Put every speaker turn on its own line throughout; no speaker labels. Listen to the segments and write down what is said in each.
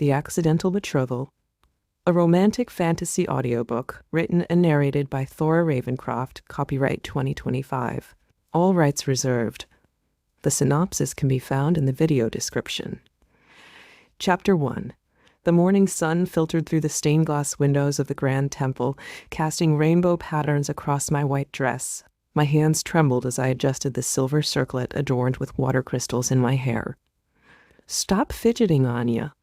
The Accidental Betrothal, a romantic fantasy audiobook written and narrated by Thora Ravencroft, copyright 2025. All rights reserved. The synopsis can be found in the video description. Chapter 1. The morning sun filtered through the stained glass windows of the Grand Temple, casting rainbow patterns across my white dress. My hands trembled as I adjusted the silver circlet adorned with water crystals in my hair. "Stop fidgeting, Anya.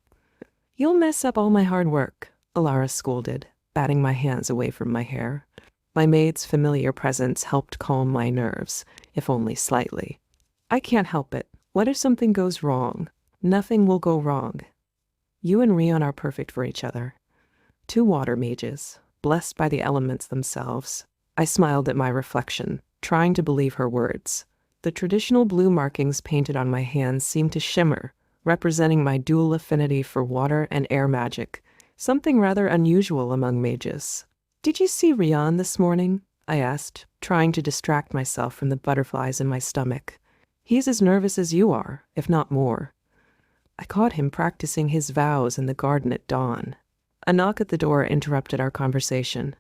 You'll mess up all my hard work," Alara scolded, batting my hands away from my hair. My maid's familiar presence helped calm my nerves, if only slightly. "I can't help it. What if something goes wrong?" "Nothing will go wrong. You and Rion are perfect for each other. Two water mages, blessed by the elements themselves." I smiled at my reflection, trying to believe her words. The traditional blue markings painted on my hands seemed to shimmer, representing my dual affinity for water and air magic, something rather unusual among mages. "Did you see Rion this morning?" I asked, trying to distract myself from the butterflies in my stomach. "He's as nervous as you are, if not more." I caught him practicing his vows in the garden at dawn. A knock at the door interrupted our conversation.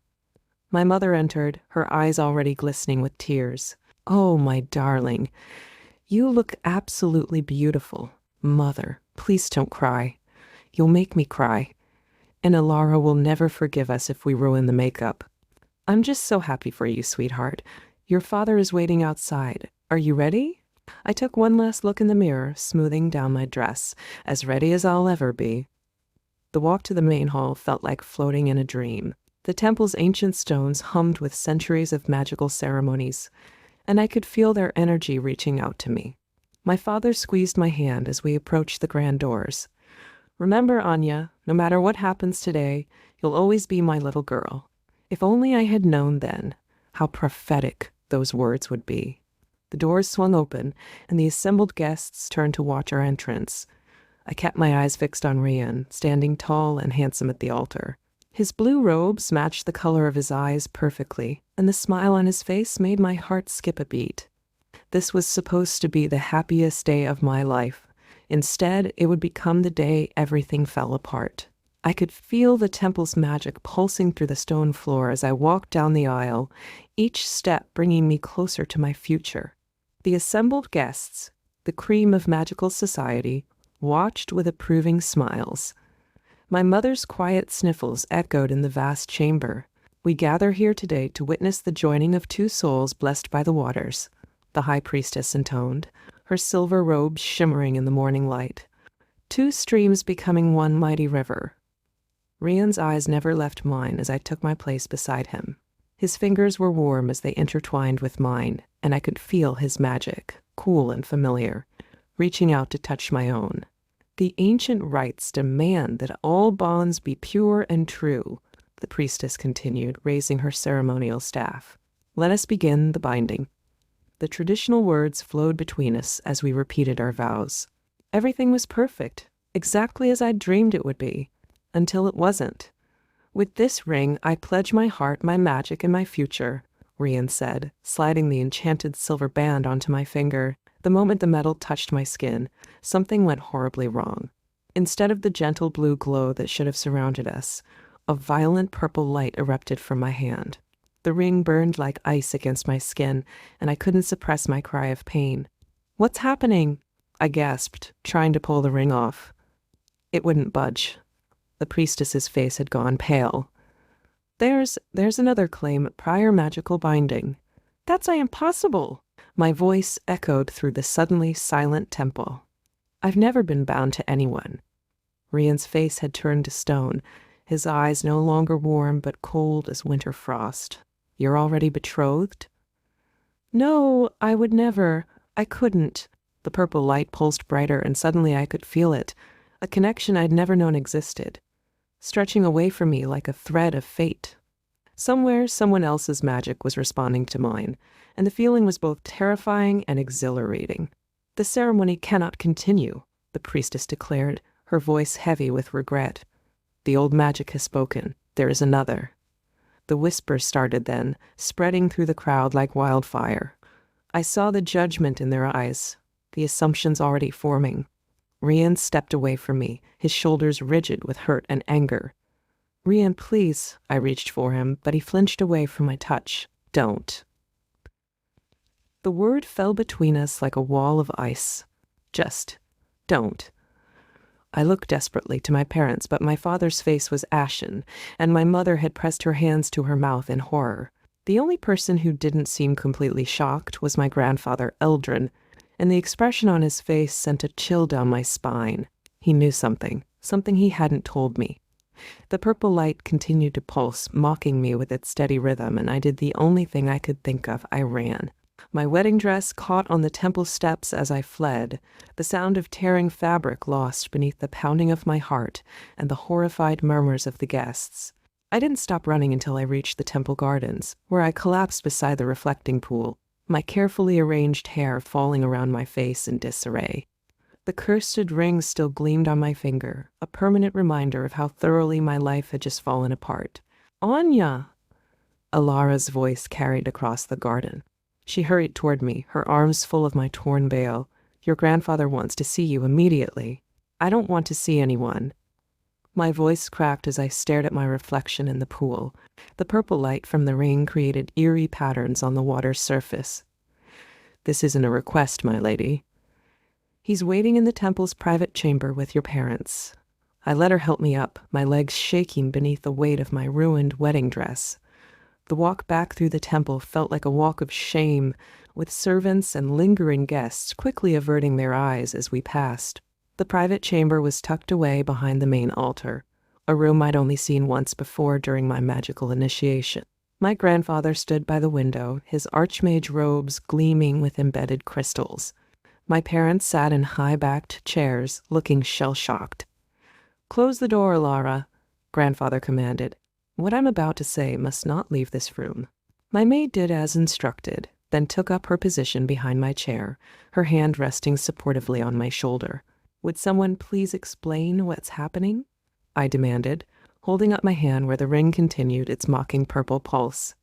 My mother entered, her eyes already glistening with tears. "Oh, my darling, you look absolutely beautiful. Mother, please don't cry. You'll make me cry. And Alara will never forgive us if we ruin the makeup." "I'm just so happy for you, sweetheart. Your father is waiting outside. Are you ready?" I took one last look in the mirror, smoothing down my dress, as ready as I'll ever be. The walk to the main hall felt like floating in a dream. The temple's ancient stones hummed with centuries of magical ceremonies, and I could feel their energy reaching out to me. My father squeezed my hand as we approached the grand doors. "Remember, Anya, no matter what happens today, you'll always be my little girl." If only I had known then how prophetic those words would be. The doors swung open, and the assembled guests turned to watch our entrance. I kept my eyes fixed on Rian, standing tall and handsome at the altar. His blue robes matched the color of his eyes perfectly, and the smile on his face made my heart skip a beat. This was supposed to be the happiest day of my life. Instead, it would become the day everything fell apart. I could feel the temple's magic pulsing through the stone floor as I walked down the aisle, each step bringing me closer to my future. The assembled guests, the cream of magical society, watched with approving smiles. My mother's quiet sniffles echoed in the vast chamber. "We gather here today to witness the joining of two souls blessed by the waters," the high priestess intoned, her silver robes shimmering in the morning light. "Two streams becoming one mighty river." Rian's eyes never left mine as I took my place beside him. His fingers were warm as they intertwined with mine, and I could feel his magic, cool and familiar, reaching out to touch my own. "The ancient rites demand that all bonds be pure and true," the priestess continued, raising her ceremonial staff. "Let us begin the binding." The traditional words flowed between us as we repeated our vows. Everything was perfect, exactly as I'd dreamed it would be, until it wasn't. "With this ring, I pledge my heart, my magic, and my future," Rian said, sliding the enchanted silver band onto my finger. The moment the metal touched my skin, something went horribly wrong. Instead of the gentle blue glow that should have surrounded us, a violent purple light erupted from my hand. The ring burned like ice against my skin, and I couldn't suppress my cry of pain. "What's happening?" I gasped, trying to pull the ring off. It wouldn't budge. The priestess's face had gone pale. There's another claim, prior magical binding." "That's impossible." My voice echoed through the suddenly silent temple. "I've never been bound to anyone." Rian's face had turned to stone, his eyes no longer warm but cold as winter frost. "You're already betrothed?" "No, I would never. I couldn't." The purple light pulsed brighter, and suddenly I could feel it, a connection I'd never known existed, stretching away from me like a thread of fate. Somewhere, someone else's magic was responding to mine, and the feeling was both terrifying and exhilarating. "The ceremony cannot continue," the priestess declared, her voice heavy with regret. "The old magic has spoken. There is another." The whispers started then, spreading through the crowd like wildfire. I saw the judgment in their eyes, the assumptions already forming. Rian stepped away from me, his shoulders rigid with hurt and anger. Rian, please, I reached for him, but he flinched away from my touch. Don't. The word fell between us like a wall of ice. Just don't. I looked desperately to my parents, but my father's face was ashen, and my mother had pressed her hands to her mouth in horror. The only person who didn't seem completely shocked was my grandfather, Eldrin, and the expression on his face sent a chill down my spine. He knew something he hadn't told me. The purple light continued to pulse, mocking me with its steady rhythm, and I did the only thing I could think of. I ran. My wedding dress caught on the temple steps as I fled, the sound of tearing fabric lost beneath the pounding of my heart and the horrified murmurs of the guests. I didn't stop running until I reached the temple gardens, where I collapsed beside the reflecting pool, my carefully arranged hair falling around my face in disarray. The cursed ring still gleamed on my finger, a permanent reminder of how thoroughly my life had just fallen apart. "Anya!" Alara's voice carried across the garden. She hurried toward me, her arms full of my torn veil. "Your grandfather wants to see you immediately." "I don't want to see anyone." My voice cracked as I stared at my reflection in the pool. The purple light from the ring created eerie patterns on the water's surface. "This isn't a request, my lady." "He's waiting in the temple's private chamber with your parents." I let her help me up, my legs shaking beneath the weight of my ruined wedding dress. The walk back through the temple felt like a walk of shame, with servants and lingering guests quickly averting their eyes as we passed. The private chamber was tucked away behind the main altar, a room I'd only seen once before during my magical initiation. My grandfather stood by the window, his archmage robes gleaming with embedded crystals. My parents sat in high-backed chairs, looking shell-shocked. "Close the door, Lara," grandfather commanded. "What I'm about to say must not leave this room." My maid did as instructed, then took up her position behind my chair, her hand resting supportively on my shoulder. "Would someone please explain what's happening?" I demanded, holding up my hand where the ring continued its mocking purple pulse.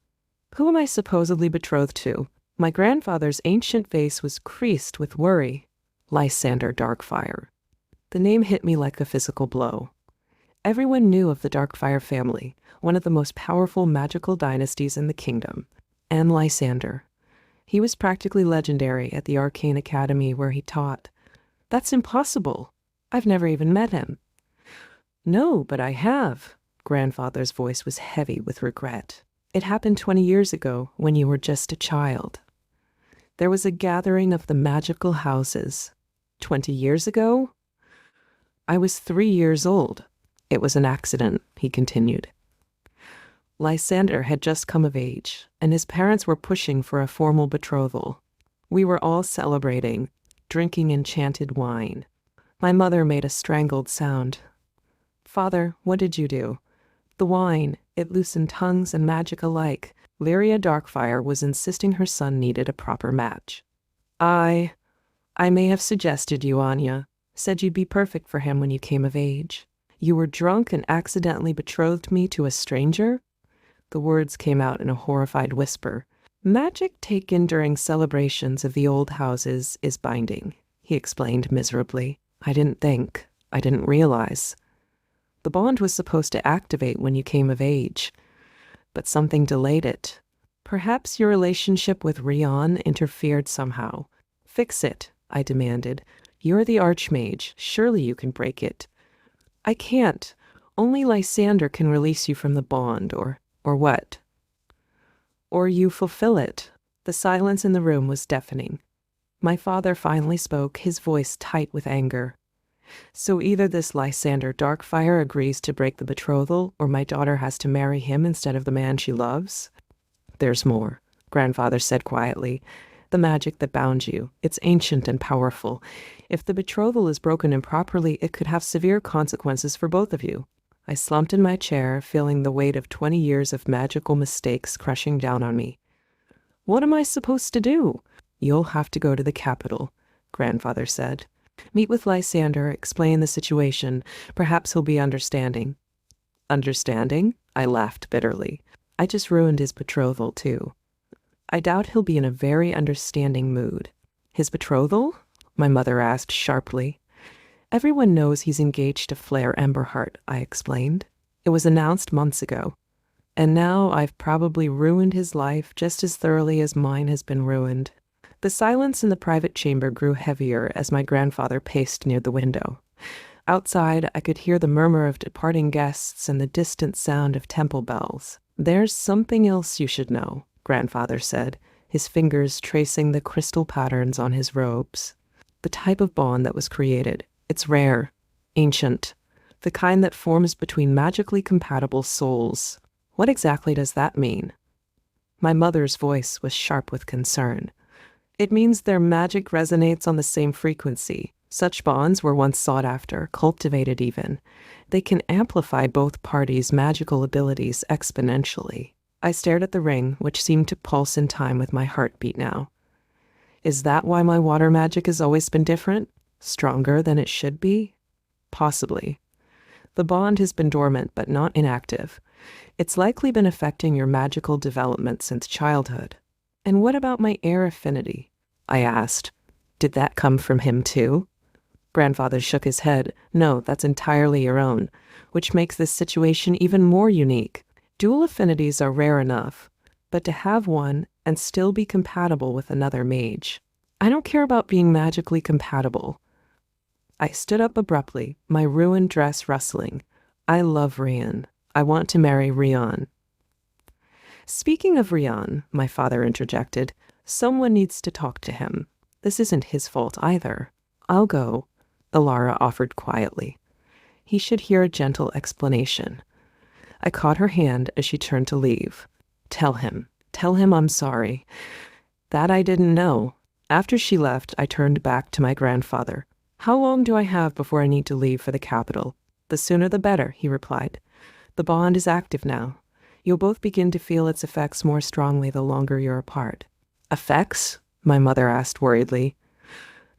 "Who am I supposedly betrothed to?" My grandfather's ancient face was creased with worry. "Lysander Darkfire." The name hit me like a physical blow. Everyone knew of the Darkfire family, one of the most powerful magical dynasties in the kingdom, and Lysander. He was practically legendary at the Arcane Academy where he taught. "That's impossible. I've never even met him." "No, but I have." Grandfather's voice was heavy with regret. "It happened 20 years ago when you were just a child. There was a gathering of the magical houses. 20 years ago? I was 3 years old. It was an accident," he continued. Lysander had just come of age, and his parents were pushing for a formal betrothal. We were all celebrating, drinking enchanted wine. My mother made a strangled sound. "Father, what did you do?" The wine, it loosened tongues and magic alike. Lyria Darkfire was insisting her son needed a proper match. I may have suggested you, Anya. Said you'd be perfect for him when you came of age. You were drunk and accidentally betrothed me to a stranger?" The words came out in a horrified whisper. "Magic taken during celebrations of the old houses is binding," he explained miserably. I didn't realize. The bond was supposed to activate when you came of age, but something delayed it. Perhaps your relationship with Rian interfered somehow. "Fix it," I demanded. "You're the Archmage. Surely you can break it." "I can't. Only Lysander can release you from the bond, or what?" "Or you fulfill it." The silence in the room was deafening. My father finally spoke, his voice tight with anger. "So either this Lysander Darkfire agrees to break the betrothal, or my daughter has to marry him instead of the man she loves?" "There's more," grandfather said quietly. "The magic that bound you, it's ancient and powerful. If the betrothal is broken improperly, it could have severe consequences for both of you." I slumped in my chair, feeling the weight of 20 years of magical mistakes crushing down on me. "What am I supposed to do?" "You'll have to go to the capital," grandfather said. "Meet with Lysander, explain the situation. Perhaps he'll be understanding." "Understanding?" I laughed bitterly. I just ruined his betrothal, too. "I doubt he'll be in a very understanding mood." "His betrothal?" my mother asked sharply. Everyone knows he's engaged to Flare Emberheart, I explained. It was announced months ago. And now I've probably ruined his life just as thoroughly as mine has been ruined. The silence in the private chamber grew heavier as my grandfather paced near the window. Outside, I could hear the murmur of departing guests and the distant sound of temple bells. "There's something else you should know," Grandfather said, his fingers tracing the crystal patterns on his robes. "The type of bond that was created. It's rare, ancient, the kind that forms between magically compatible souls." "What exactly does that mean?" My mother's voice was sharp with concern. "It means their magic resonates on the same frequency. Such bonds were once sought after, cultivated even. They can amplify both parties' magical abilities exponentially." I stared at the ring, which seemed to pulse in time with my heartbeat now. "Is that why my water magic has always been different? Stronger than it should be?" "Possibly. The bond has been dormant but not inactive. It's likely been affecting your magical development since childhood." "And what about my air affinity?" I asked. "Did that come from him too?" Grandfather shook his head. "No, that's entirely your own, which makes this situation even more unique. Dual affinities are rare enough, but to have one and still be compatible with another mage. I don't care about being magically compatible." I stood up abruptly, my ruined dress rustling. "I love Rian. I want to marry Rian." "Speaking of Rian," my father interjected, "someone needs to talk to him. This isn't his fault either." "I'll go," Alara offered quietly. "He should hear a gentle explanation." I caught her hand as she turned to leave. Tell him I'm sorry. That I didn't know." After she left, I turned back to my grandfather. "How long do I have before I need to leave for the capital?" "The sooner the better," he replied. "The bond is active now. You'll both begin to feel its effects more strongly the longer you're apart." "Effects?" my mother asked worriedly.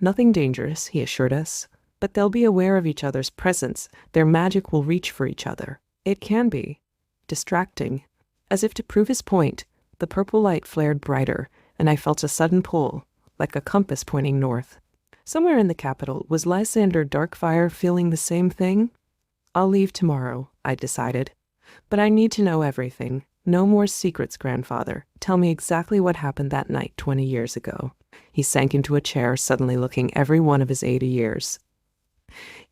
"Nothing dangerous," he assured us. "But they'll be aware of each other's presence. Their magic will reach for each other. It can be distracting." As if to prove his point, the purple light flared brighter, and I felt a sudden pull, like a compass pointing north. Somewhere in the capital, was Lysander Darkfire feeling the same thing? "I'll leave tomorrow," I decided. "But I need to know everything. No more secrets, Grandfather. Tell me exactly what happened that night 20 years ago." He sank into a chair, suddenly looking every one of his 80 years.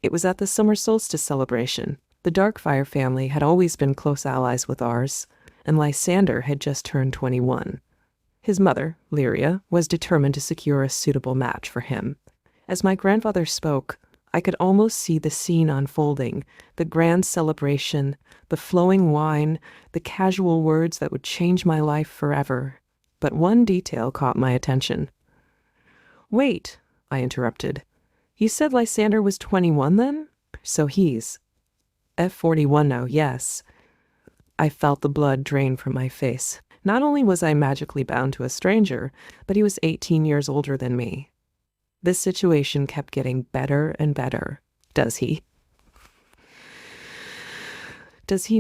"It was at the summer solstice celebration. The Darkfire family had always been close allies with ours, and Lysander had just turned 21. His mother, Lyria, was determined to secure a suitable match for him. As my grandfather spoke, I could almost see the scene unfolding, the grand celebration, the flowing wine, the casual words that would change my life forever. But one detail caught my attention. "Wait," I interrupted. "You said Lysander was 21 then? So he's F41 now, yes." I felt the blood drain from my face. Not only was I magically bound to a stranger, but he was 18 years older than me. This situation kept getting better and better. Does he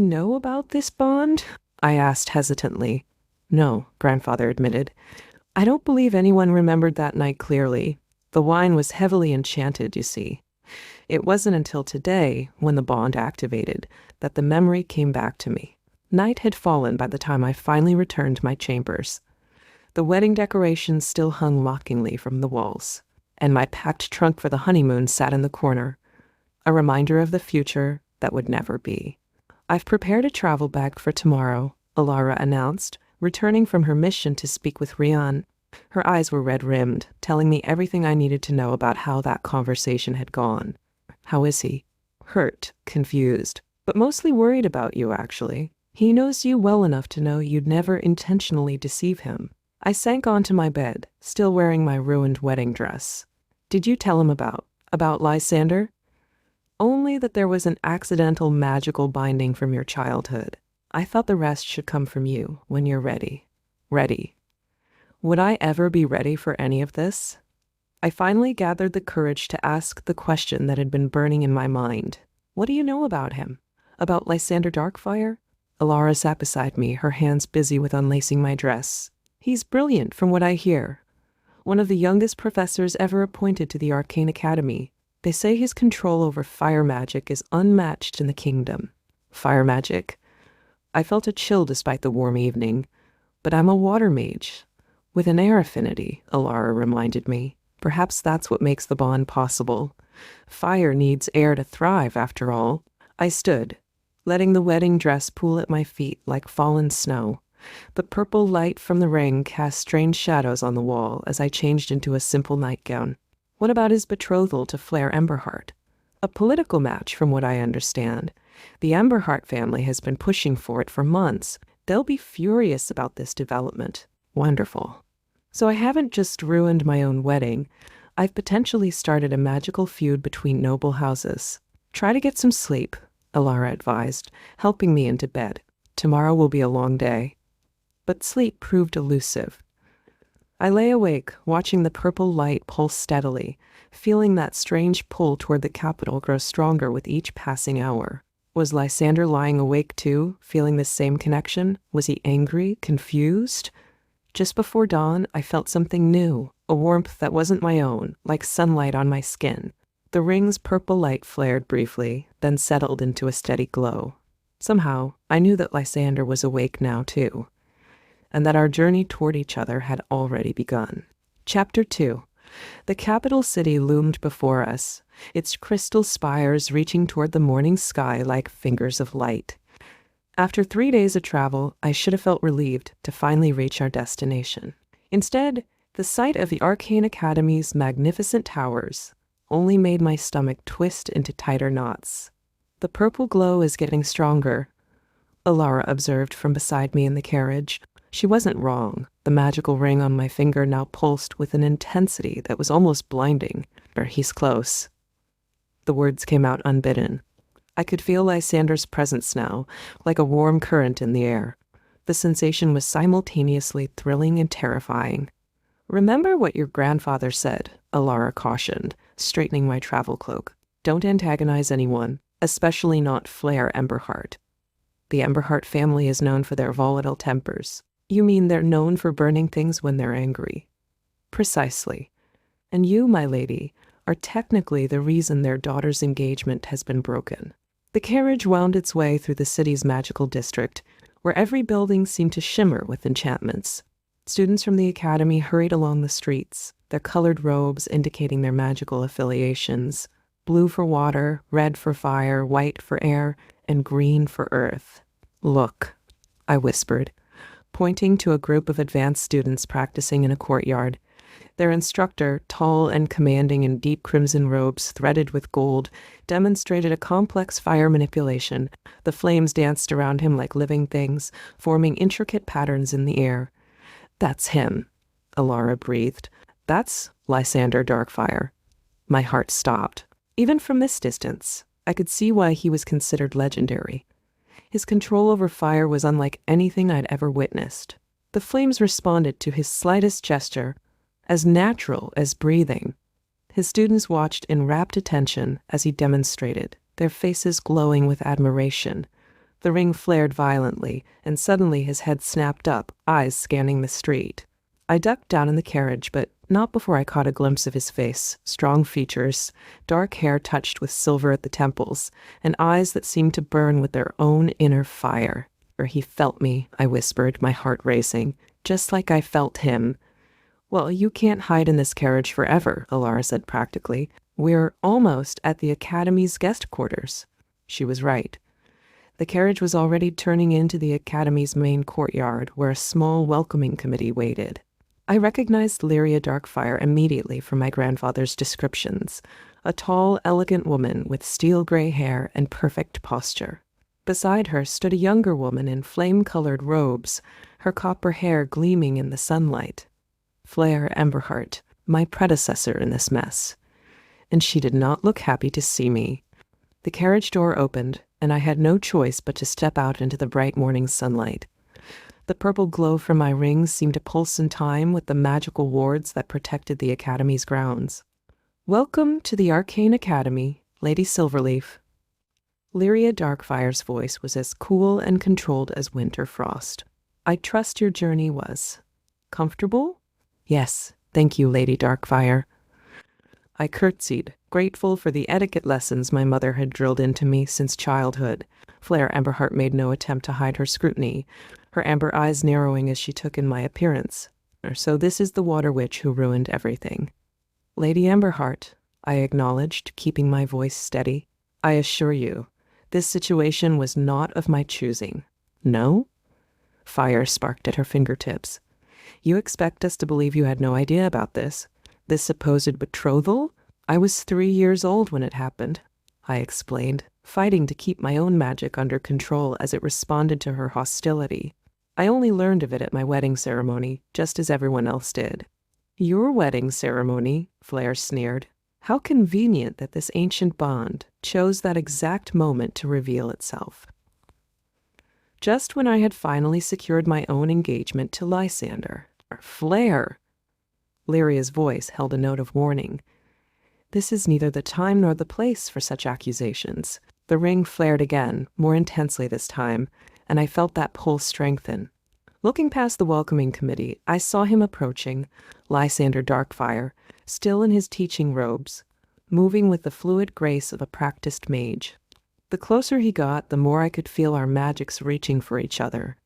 know about this bond?" I asked hesitantly. "No," Grandfather admitted. "I don't believe anyone remembered that night clearly. The wine was heavily enchanted, you see. It wasn't until today, when the bond activated, that the memory came back to me. Night had fallen by the time I finally returned to my chambers. The wedding decorations still hung mockingly from the walls, and my packed trunk for the honeymoon sat in the corner, a reminder of the future that would never be. "I've prepared a travel bag for tomorrow," Alara announced, returning from her mission to speak with Rian. Her eyes were red-rimmed, telling me everything I needed to know about how that conversation had gone. "How is he?" "Hurt, confused, but mostly worried about you, actually. He knows you well enough to know you'd never intentionally deceive him." I sank onto my bed, still wearing my ruined wedding dress. "Did you tell him about Lysander?" "Only that there was an accidental magical binding from your childhood. I thought the rest should come from you when you're ready." Ready. Would I ever be ready for any of this? I finally gathered the courage to ask the question that had been burning in my mind. "What do you know about him? About Lysander Darkfire?" Alara sat beside me, her hands busy with unlacing my dress. "He's brilliant, from what I hear. One of the youngest professors ever appointed to the Arcane Academy. They say his control over fire magic is unmatched in the kingdom. Fire magic? I felt a chill despite the warm evening. But I'm a water mage. With an air affinity, Alara reminded me. Perhaps that's what makes the bond possible. Fire needs air to thrive, after all. I stood, letting the wedding dress pool at my feet like fallen snow. The purple light from the ring cast strange shadows on the wall as I changed into a simple nightgown. What about his betrothal to Flare Emberheart? A political match, from what I understand. The Emberheart family has been pushing for it for months. They'll be furious about this development. Wonderful. So I haven't just ruined my own wedding. I've potentially started a magical feud between noble houses. Try to get some sleep, Alara advised, helping me into bed. Tomorrow will be a long day. But sleep proved elusive. I lay awake, watching the purple light pulse steadily, feeling that strange pull toward the capital grow stronger with each passing hour. Was Lysander lying awake too, feeling this same connection? Was he angry, confused? Just before dawn, I felt something new, a warmth that wasn't my own, like sunlight on my skin. The ring's purple light flared briefly, then settled into a steady glow. Somehow, I knew that Lysander was awake now too, and that our journey toward each other had already begun. Chapter 2. The capital city loomed before us, its crystal spires reaching toward the morning sky like fingers of light. After 3 days of travel, I should have felt relieved to finally reach our destination. Instead, the sight of the Arcane Academy's magnificent towers only made my stomach twist into tighter knots. The purple glow is getting stronger, Alara observed from beside me in the carriage. She wasn't wrong. The magical ring on my finger now pulsed with an intensity that was almost blinding. He's close. The words came out unbidden. I could feel Lysander's presence now, like a warm current in the air. The sensation was simultaneously thrilling and terrifying. Remember what your grandfather said, Alara cautioned, straightening my travel cloak. Don't antagonize anyone, especially not Flare Emberheart. The Emberheart family is known for their volatile tempers. You mean they're known for burning things when they're angry? Precisely. And you, my lady, are technically the reason their daughter's engagement has been broken. The carriage wound its way through the city's magical district, where every building seemed to shimmer with enchantments. Students from the academy hurried along the streets, their colored robes indicating their magical affiliations. Blue for water, red for fire, white for air, and green for earth. Look, I whispered, pointing to a group of advanced students practicing in a courtyard. Their instructor, tall and commanding in deep crimson robes threaded with gold, demonstrated a complex fire manipulation. The flames danced around him like living things, forming intricate patterns in the air. That's him, Alara breathed. That's Lysander Darkfire. My heart stopped. Even from this distance, I could see why he was considered legendary. His control over fire was unlike anything I'd ever witnessed. The flames responded to his slightest gesture, as natural as breathing. His students watched in rapt attention as he demonstrated, their faces glowing with admiration. The ring flared violently, and suddenly his head snapped up, eyes scanning the street. I ducked down in the carriage, but not before I caught a glimpse of his face, strong features, dark hair touched with silver at the temples, and eyes that seemed to burn with their own inner fire. Or he felt me, I whispered, my heart racing, just like I felt him. Well, you can't hide in this carriage forever, Alara said practically. We're almost at the Academy's guest quarters. She was right. The carriage was already turning into the Academy's main courtyard, where a small welcoming committee waited. I recognized Lyria Darkfire immediately from my grandfather's descriptions, a tall, elegant woman with steel-gray hair and perfect posture. Beside her stood a younger woman in flame-colored robes, her copper hair gleaming in the sunlight. Flare Emberheart, my predecessor in this mess. And she did not look happy to see me. The carriage door opened, and I had no choice but to step out into the bright morning sunlight. The purple glow from my rings seemed to pulse in time with the magical wards that protected the Academy's grounds. Welcome to the Arcane Academy, Lady Silverleaf. Lyria Darkfire's voice was as cool and controlled as winter frost. I trust your journey was comfortable? Yes, thank you, Lady Darkfire. I curtsied, grateful for the etiquette lessons my mother had drilled into me since childhood. Flare Amberheart made no attempt to hide her scrutiny, her amber eyes narrowing as she took in my appearance. So this is the water witch who ruined everything. Lady Amberheart, I acknowledged, keeping my voice steady. I assure you, this situation was not of my choosing. No? Fire sparked at her fingertips. You expect us to believe you had no idea about this? This supposed betrothal? I was 3 years old when it happened, I explained, fighting to keep my own magic under control as it responded to her hostility. I only learned of it at my wedding ceremony, just as everyone else did. Your wedding ceremony, Flare sneered. How convenient that this ancient bond chose that exact moment to reveal itself. Just when I had finally secured my own engagement to Lysander. Flare! Lyria's voice held a note of warning. This is neither the time nor the place for such accusations. The ring flared again, more intensely this time, and I felt that pull strengthen. Looking past the welcoming committee, I saw him approaching, Lysander Darkfire, still in his teaching robes, moving with the fluid grace of a practiced mage. The closer he got, the more I could feel our magics reaching for each other.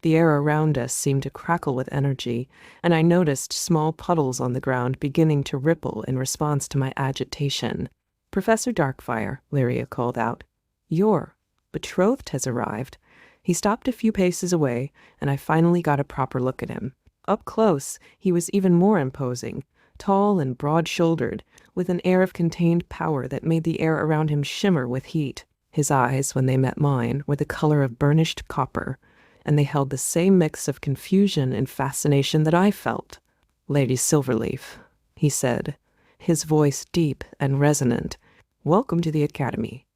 The air around us seemed to crackle with energy, and I noticed small puddles on the ground beginning to ripple in response to my agitation. Professor Darkfire, Lyria called out. Your betrothed has arrived. He stopped a few paces away, and I finally got a proper look at him. Up close, he was even more imposing, tall and broad-shouldered, with an air of contained power that made the air around him shimmer with heat. His eyes, when they met mine, were the color of burnished copper, and they held the same mix of confusion and fascination that I felt. Lady Silverleaf, he said, his voice deep and resonant. Welcome to the Academy.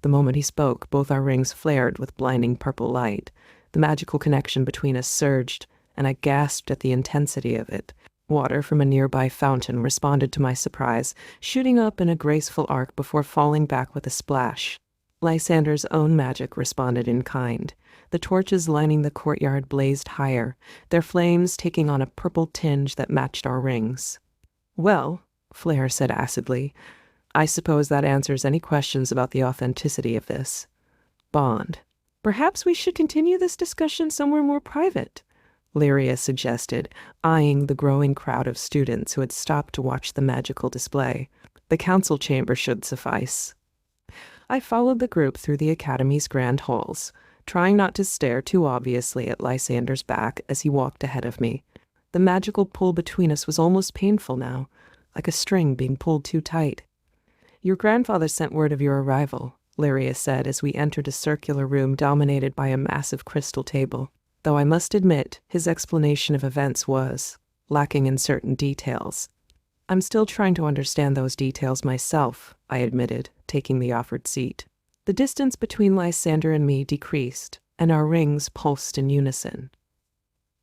The moment he spoke, both our rings flared with blinding purple light. The magical connection between us surged, and I gasped at the intensity of it. Water from a nearby fountain responded to my surprise, shooting up in a graceful arc before falling back with a splash. Lysander's own magic responded in kind. The torches lining the courtyard blazed higher, their flames taking on a purple tinge that matched our rings. Well, Flare said acidly, I suppose that answers any questions about the authenticity of this bond. Perhaps we should continue this discussion somewhere more private, Lyria suggested, eyeing the growing crowd of students who had stopped to watch the magical display. The council chamber should suffice. I followed the group through the Academy's grand halls, trying not to stare too obviously at Lysander's back as he walked ahead of me. The magical pull between us was almost painful now, like a string being pulled too tight. Your grandfather sent word of your arrival, Lyria said as we entered a circular room dominated by a massive crystal table, though I must admit his explanation of events was lacking in certain details. I'm still trying to understand those details myself, I admitted, taking the offered seat. The distance between Lysander and me decreased, and our rings pulsed in unison.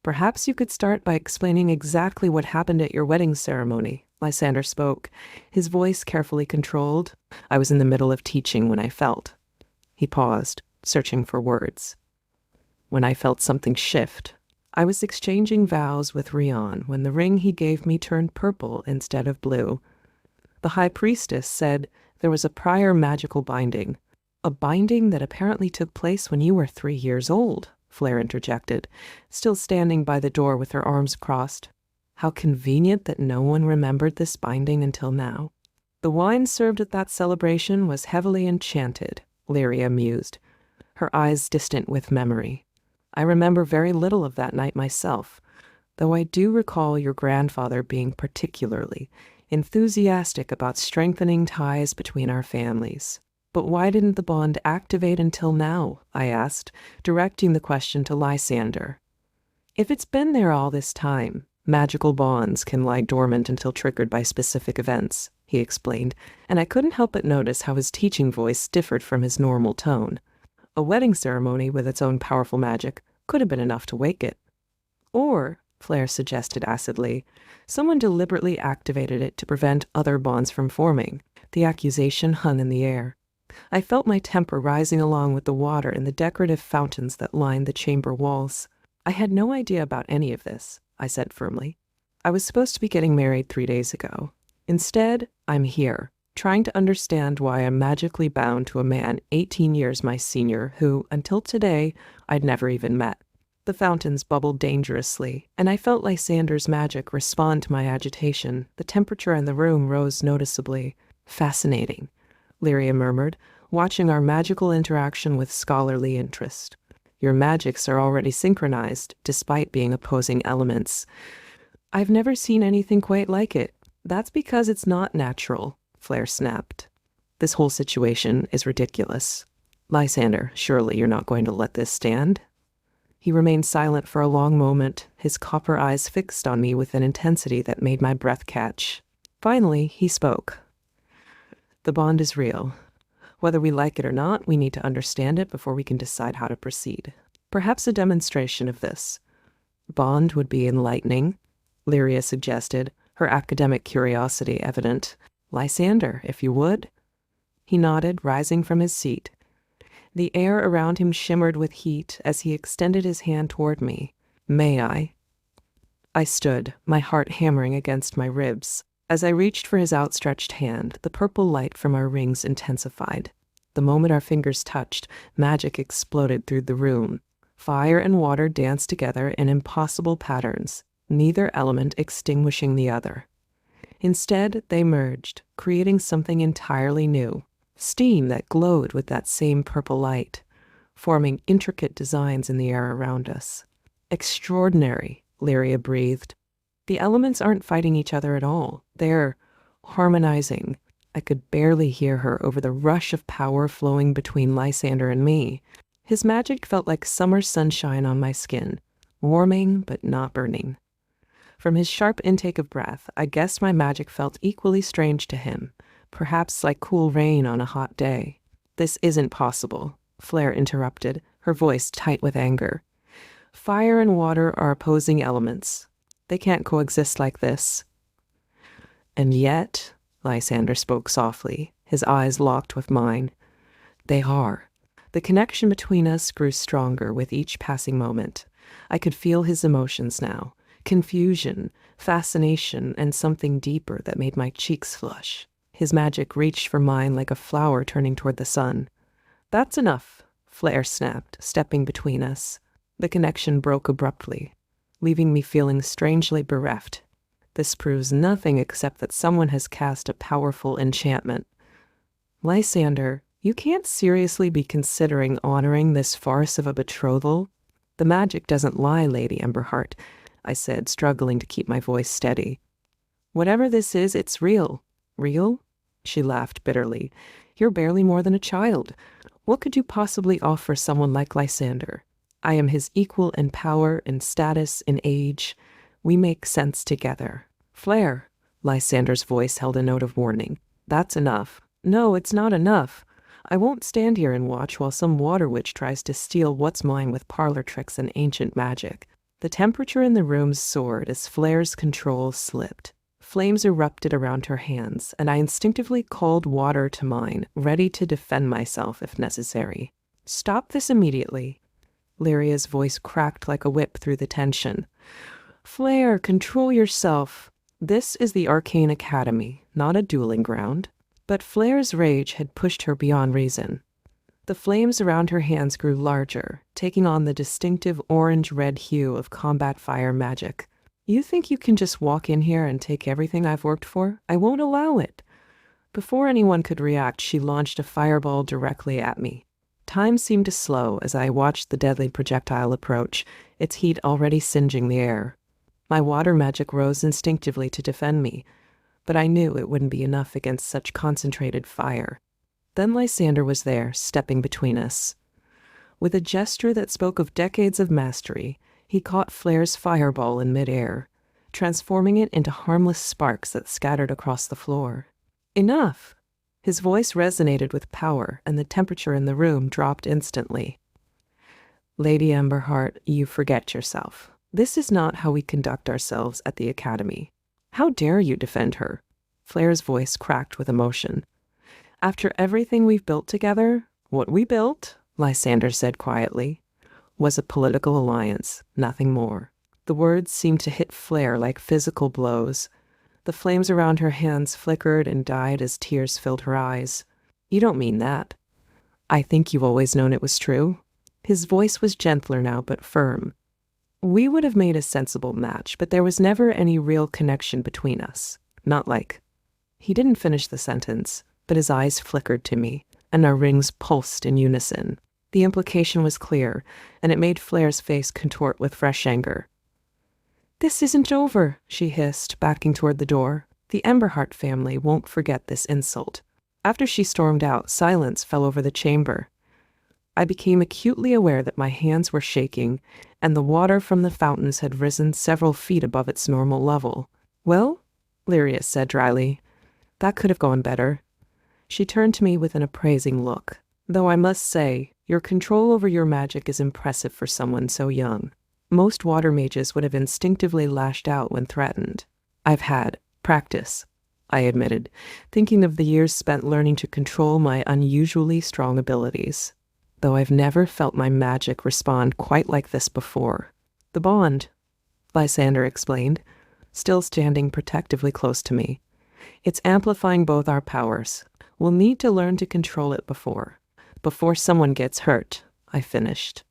Perhaps you could start by explaining exactly what happened at your wedding ceremony, Lysander spoke, his voice carefully controlled. I was in the middle of teaching when I felt. He paused, searching for words. When I felt something shift, I was exchanging vows with Rion when the ring he gave me turned purple instead of blue. The high priestess said there was a prior magical binding, a binding that apparently took place when you were 3 years old, Flare interjected, still standing by the door with her arms crossed. How convenient that no one remembered this binding until now. The wine served at that celebration was heavily enchanted, Lyria mused, her eyes distant with memory. I remember very little of that night myself, though I do recall your grandfather being particularly enthusiastic about strengthening ties between our families. But why didn't the bond activate until now? I asked, directing the question to Lysander. If it's been there all this time, magical bonds can lie dormant until triggered by specific events, he explained, and I couldn't help but notice how his teaching voice differed from his normal tone. A wedding ceremony with its own powerful magic could have been enough to wake it. Or, Flare suggested acidly, someone deliberately activated it to prevent other bonds from forming. The accusation hung in the air. I felt my temper rising along with the water in the decorative fountains that lined the chamber walls. I had no idea about any of this, I said firmly. I was supposed to be getting married 3 days ago. Instead, I'm here, trying to understand why I'm magically bound to a man 18 years my senior who, until today, I'd never even met. The fountains bubbled dangerously, and I felt Lysander's magic respond to my agitation. The temperature in the room rose noticeably. Fascinating, Lyria murmured, watching our magical interaction with scholarly interest. Your magics are already synchronized, despite being opposing elements. I've never seen anything quite like it. That's because it's not natural, Flare snapped. This whole situation is ridiculous. Lysander, surely you're not going to let this stand? He remained silent for a long moment, his copper eyes fixed on me with an intensity that made my breath catch. Finally, he spoke. The bond is real. Whether we like it or not, we need to understand it before we can decide how to proceed. Perhaps a demonstration of this bond would be enlightening, Lyria suggested, her academic curiosity evident. Lysander, if you would. He nodded, rising from his seat. The air around him shimmered with heat as he extended his hand toward me. May I? I stood, my heart hammering against my ribs. As I reached for his outstretched hand, the purple light from our rings intensified. The moment our fingers touched, magic exploded through the room. Fire and water danced together in impossible patterns, neither element extinguishing the other. Instead, they merged, creating something entirely new. Steam that glowed with that same purple light, forming intricate designs in the air around us. Extraordinary, Lyria breathed. The elements aren't fighting each other at all. They're harmonizing. I could barely hear her over the rush of power flowing between Lysander and me. His magic felt like summer sunshine on my skin, warming but not burning. From his sharp intake of breath, I guessed my magic felt equally strange to him, perhaps like cool rain on a hot day. This isn't possible, Flare interrupted, her voice tight with anger. Fire and water are opposing elements. They can't coexist like this. And yet, Lysander spoke softly, his eyes locked with mine. They are. The connection between us grew stronger with each passing moment. I could feel his emotions now. Confusion, fascination, and something deeper that made my cheeks flush. His magic reached for mine like a flower turning toward the sun. That's enough, Flare snapped, stepping between us. The connection broke abruptly, leaving me feeling strangely bereft. This proves nothing except that someone has cast a powerful enchantment. Lysander, you can't seriously be considering honoring this farce of a betrothal? The magic doesn't lie, Lady Emberheart, I said, struggling to keep my voice steady. Whatever this is, it's real. Real? She laughed bitterly. You're barely more than a child. What could you possibly offer someone like Lysander? I am his equal in power, in status, in age. We make sense together. Flare, Lysander's voice held a note of warning. That's enough. No, it's not enough. I won't stand here and watch while some water witch tries to steal what's mine with parlor tricks and ancient magic. The temperature in the room soared as Flare's control slipped. Flames erupted around her hands, and I instinctively called water to mine, ready to defend myself if necessary. Stop this immediately. Lyria's voice cracked like a whip through the tension. Flare, control yourself. This is the Arcane Academy, not a dueling ground. But Flare's rage had pushed her beyond reason. The flames around her hands grew larger, taking on the distinctive orange-red hue of combat fire magic. You think you can just walk in here and take everything I've worked for? I won't allow it. Before anyone could react, she launched a fireball directly at me. Time seemed to slow as I watched the deadly projectile approach, its heat already singeing the air. My water magic rose instinctively to defend me, but I knew it wouldn't be enough against such concentrated fire. Then Lysander was there, stepping between us. With a gesture that spoke of decades of mastery, he caught Flare's fireball in midair, transforming it into harmless sparks that scattered across the floor. Enough! His voice resonated with power, and the temperature in the room dropped instantly. Lady Emberheart, you forget yourself. This is not how we conduct ourselves at the Academy. How dare you defend her? Flare's voice cracked with emotion. After everything we've built together, what we built, Lysander said quietly, was a political alliance, nothing more. The words seemed to hit Flare like physical blows. The flames around her hands flickered and died as tears filled her eyes. "You don't mean that." "I think you've always known it was true." His voice was gentler now, but firm. "We would have made a sensible match, but there was never any real connection between us. Not like—" He didn't finish the sentence, but his eyes flickered to me, and our rings pulsed in unison. The implication was clear, and it made Flair's face contort with fresh anger. "This isn't over," she hissed, backing toward the door. "The Emberheart family won't forget this insult." After she stormed out, silence fell over the chamber. I became acutely aware that my hands were shaking, and the water from the fountains had risen several feet above its normal level. "Well," Lyria said dryly, "that could have gone better." She turned to me with an appraising look. "Though I must say, your control over your magic is impressive for someone so young. Most water mages would have instinctively lashed out when threatened." "I've had practice," I admitted, thinking of the years spent learning to control my unusually strong abilities. "Though I've never felt my magic respond quite like this before." "The bond," Lysander explained, still standing protectively close to me. "It's amplifying both our powers. We'll need to learn to control it before someone gets hurt," I finished.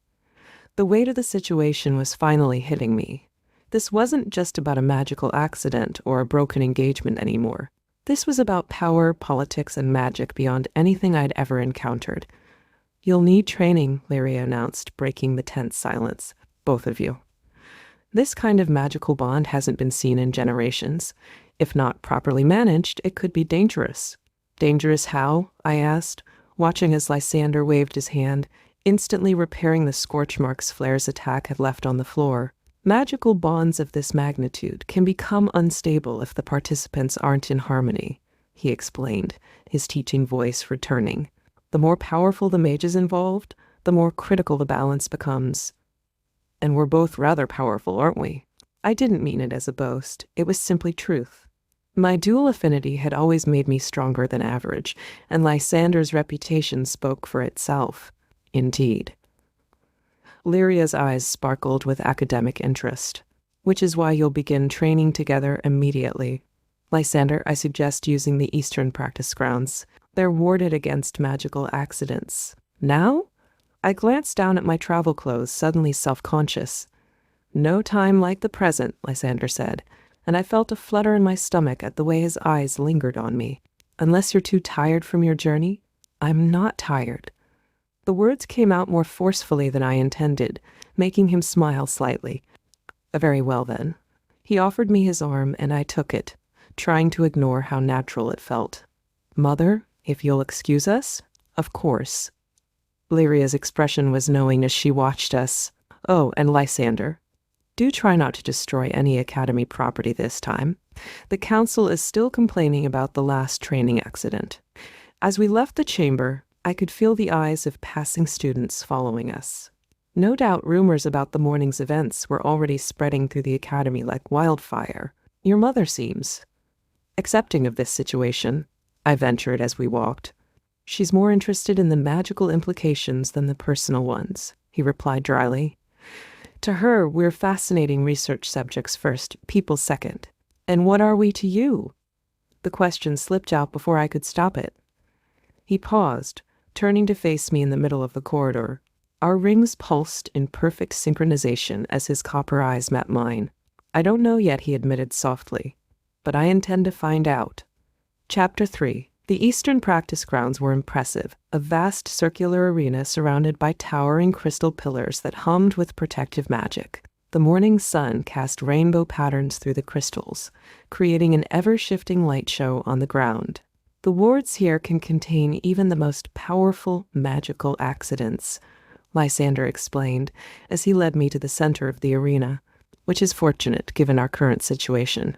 The weight of the situation was finally hitting me. This wasn't just about a magical accident or a broken engagement anymore. This was about power, politics, and magic beyond anything I'd ever encountered. "You'll need training," Lyria announced, breaking the tense silence. "Both of you. This kind of magical bond hasn't been seen in generations. If not properly managed, it could be dangerous." "Dangerous how?" I asked, watching as Lysander waved his hand, instantly repairing the scorch marks Flair's attack had left on the floor. "Magical bonds of this magnitude can become unstable if the participants aren't in harmony," he explained, his teaching voice returning. "The more powerful the mages involved, the more critical the balance becomes. And we're both rather powerful, aren't we?" I didn't mean it as a boast. It was simply truth. My dual affinity had always made me stronger than average, and Lysander's reputation spoke for itself. Indeed. Lyria's eyes sparkled with academic interest. "Which is why you'll begin training together immediately. Lysander, I suggest using the Eastern practice grounds. They're warded against magical accidents." "Now?" I glanced down at my travel clothes, suddenly self-conscious. "No time like the present," Lysander said, and I felt a flutter in my stomach at the way his eyes lingered on me. "Unless you're too tired from your journey?" "I'm not tired." The words came out more forcefully than I intended, making him smile slightly. "Very well, then." He offered me his arm, and I took it, trying to ignore how natural it felt. "Mother, if you'll excuse us?" "Of course." Lyria's expression was knowing as she watched us. "Oh, and Lysander, do try not to destroy any Academy property this time. The Council is still complaining about the last training accident." As we left the chamber, I could feel the eyes of passing students following us. No doubt rumors about the morning's events were already spreading through the Academy like wildfire. "Your mother seems accepting of this situation," I ventured as we walked. "She's more interested in the magical implications than the personal ones," he replied dryly. "To her, we're fascinating research subjects first, people second. And what are we to you?" The question slipped out before I could stop it. He paused, turning to face me in the middle of the corridor. Our rings pulsed in perfect synchronization as his copper eyes met mine. "I don't know yet," he admitted softly, "but I intend to find out." Chapter 3. The Eastern practice grounds were impressive, a vast circular arena surrounded by towering crystal pillars that hummed with protective magic. The morning sun cast rainbow patterns through the crystals, creating an ever-shifting light show on the ground. "The wards here can contain even the most powerful magical accidents," Lysander explained as he led me to the center of the arena, which is fortunate given our current situation.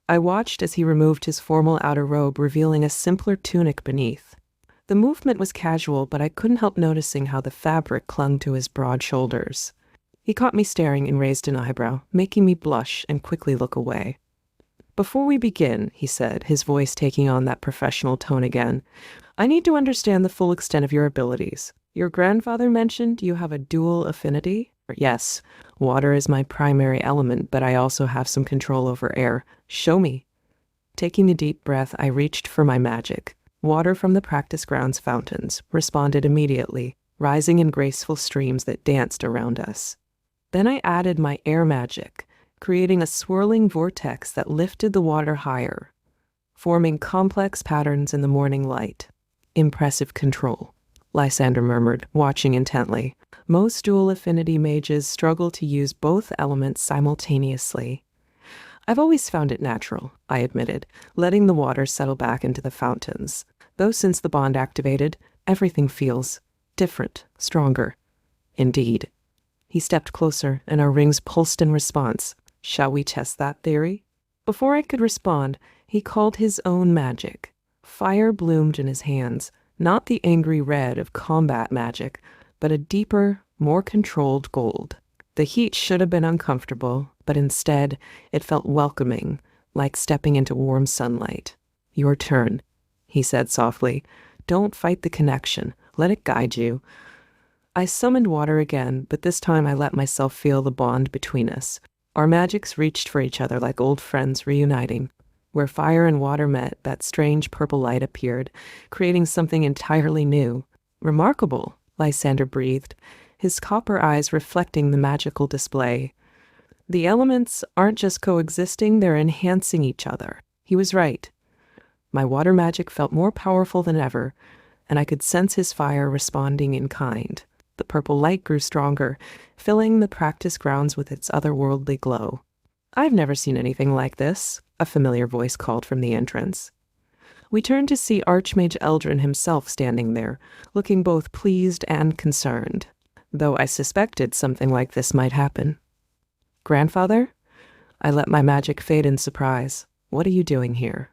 I watched as he removed his formal outer robe, revealing a simpler tunic beneath. The movement was casual, but I couldn't help noticing how the fabric clung to his broad shoulders. He caught me staring and raised an eyebrow, making me blush and quickly look away. "Before we begin," he said, his voice taking on that professional tone again, "I need to understand the full extent of your abilities. Your grandfather mentioned you have a dual affinity?" Yes, water is my primary element, but I also have some control over air. Show me. Taking a deep breath, I reached for my magic. Water from the practice grounds fountains responded immediately, rising in graceful streams that danced around us. Then I added my air magic, creating a swirling vortex that lifted the water higher, forming complex patterns in the morning light. Impressive control, Lysander murmured, watching intently. Most dual affinity mages struggle to use both elements simultaneously. I've always found it natural, I admitted, letting the water settle back into the fountains. Though since the bond activated, everything feels different, stronger. Indeed. He stepped closer, and our rings pulsed in response. Shall we test that theory? Before I could respond, he called his own magic. Fire bloomed in his hands, not the angry red of combat magic, but a deeper, more controlled gold. The heat should have been uncomfortable, but instead it felt welcoming, like stepping into warm sunlight. Your turn, he said softly. Don't fight the connection. Let it guide you. I summoned water again, but this time I let myself feel the bond between us. Our magics reached for each other like old friends reuniting. Where fire and water met, that strange purple light appeared, creating something entirely new. Remarkable, Lysander breathed, his copper eyes reflecting the magical display. The elements aren't just coexisting, they're enhancing each other. He was right. My water magic felt more powerful than ever, and I could sense his fire responding in kind. The purple light grew stronger, filling the practice grounds with its otherworldly glow. I've never seen anything like this, a familiar voice called from the entrance. We turned to see Archmage Eldrin himself standing there, looking both pleased and concerned, though I suspected something like this might happen. Grandfather? I let my magic fade in surprise. What are you doing here?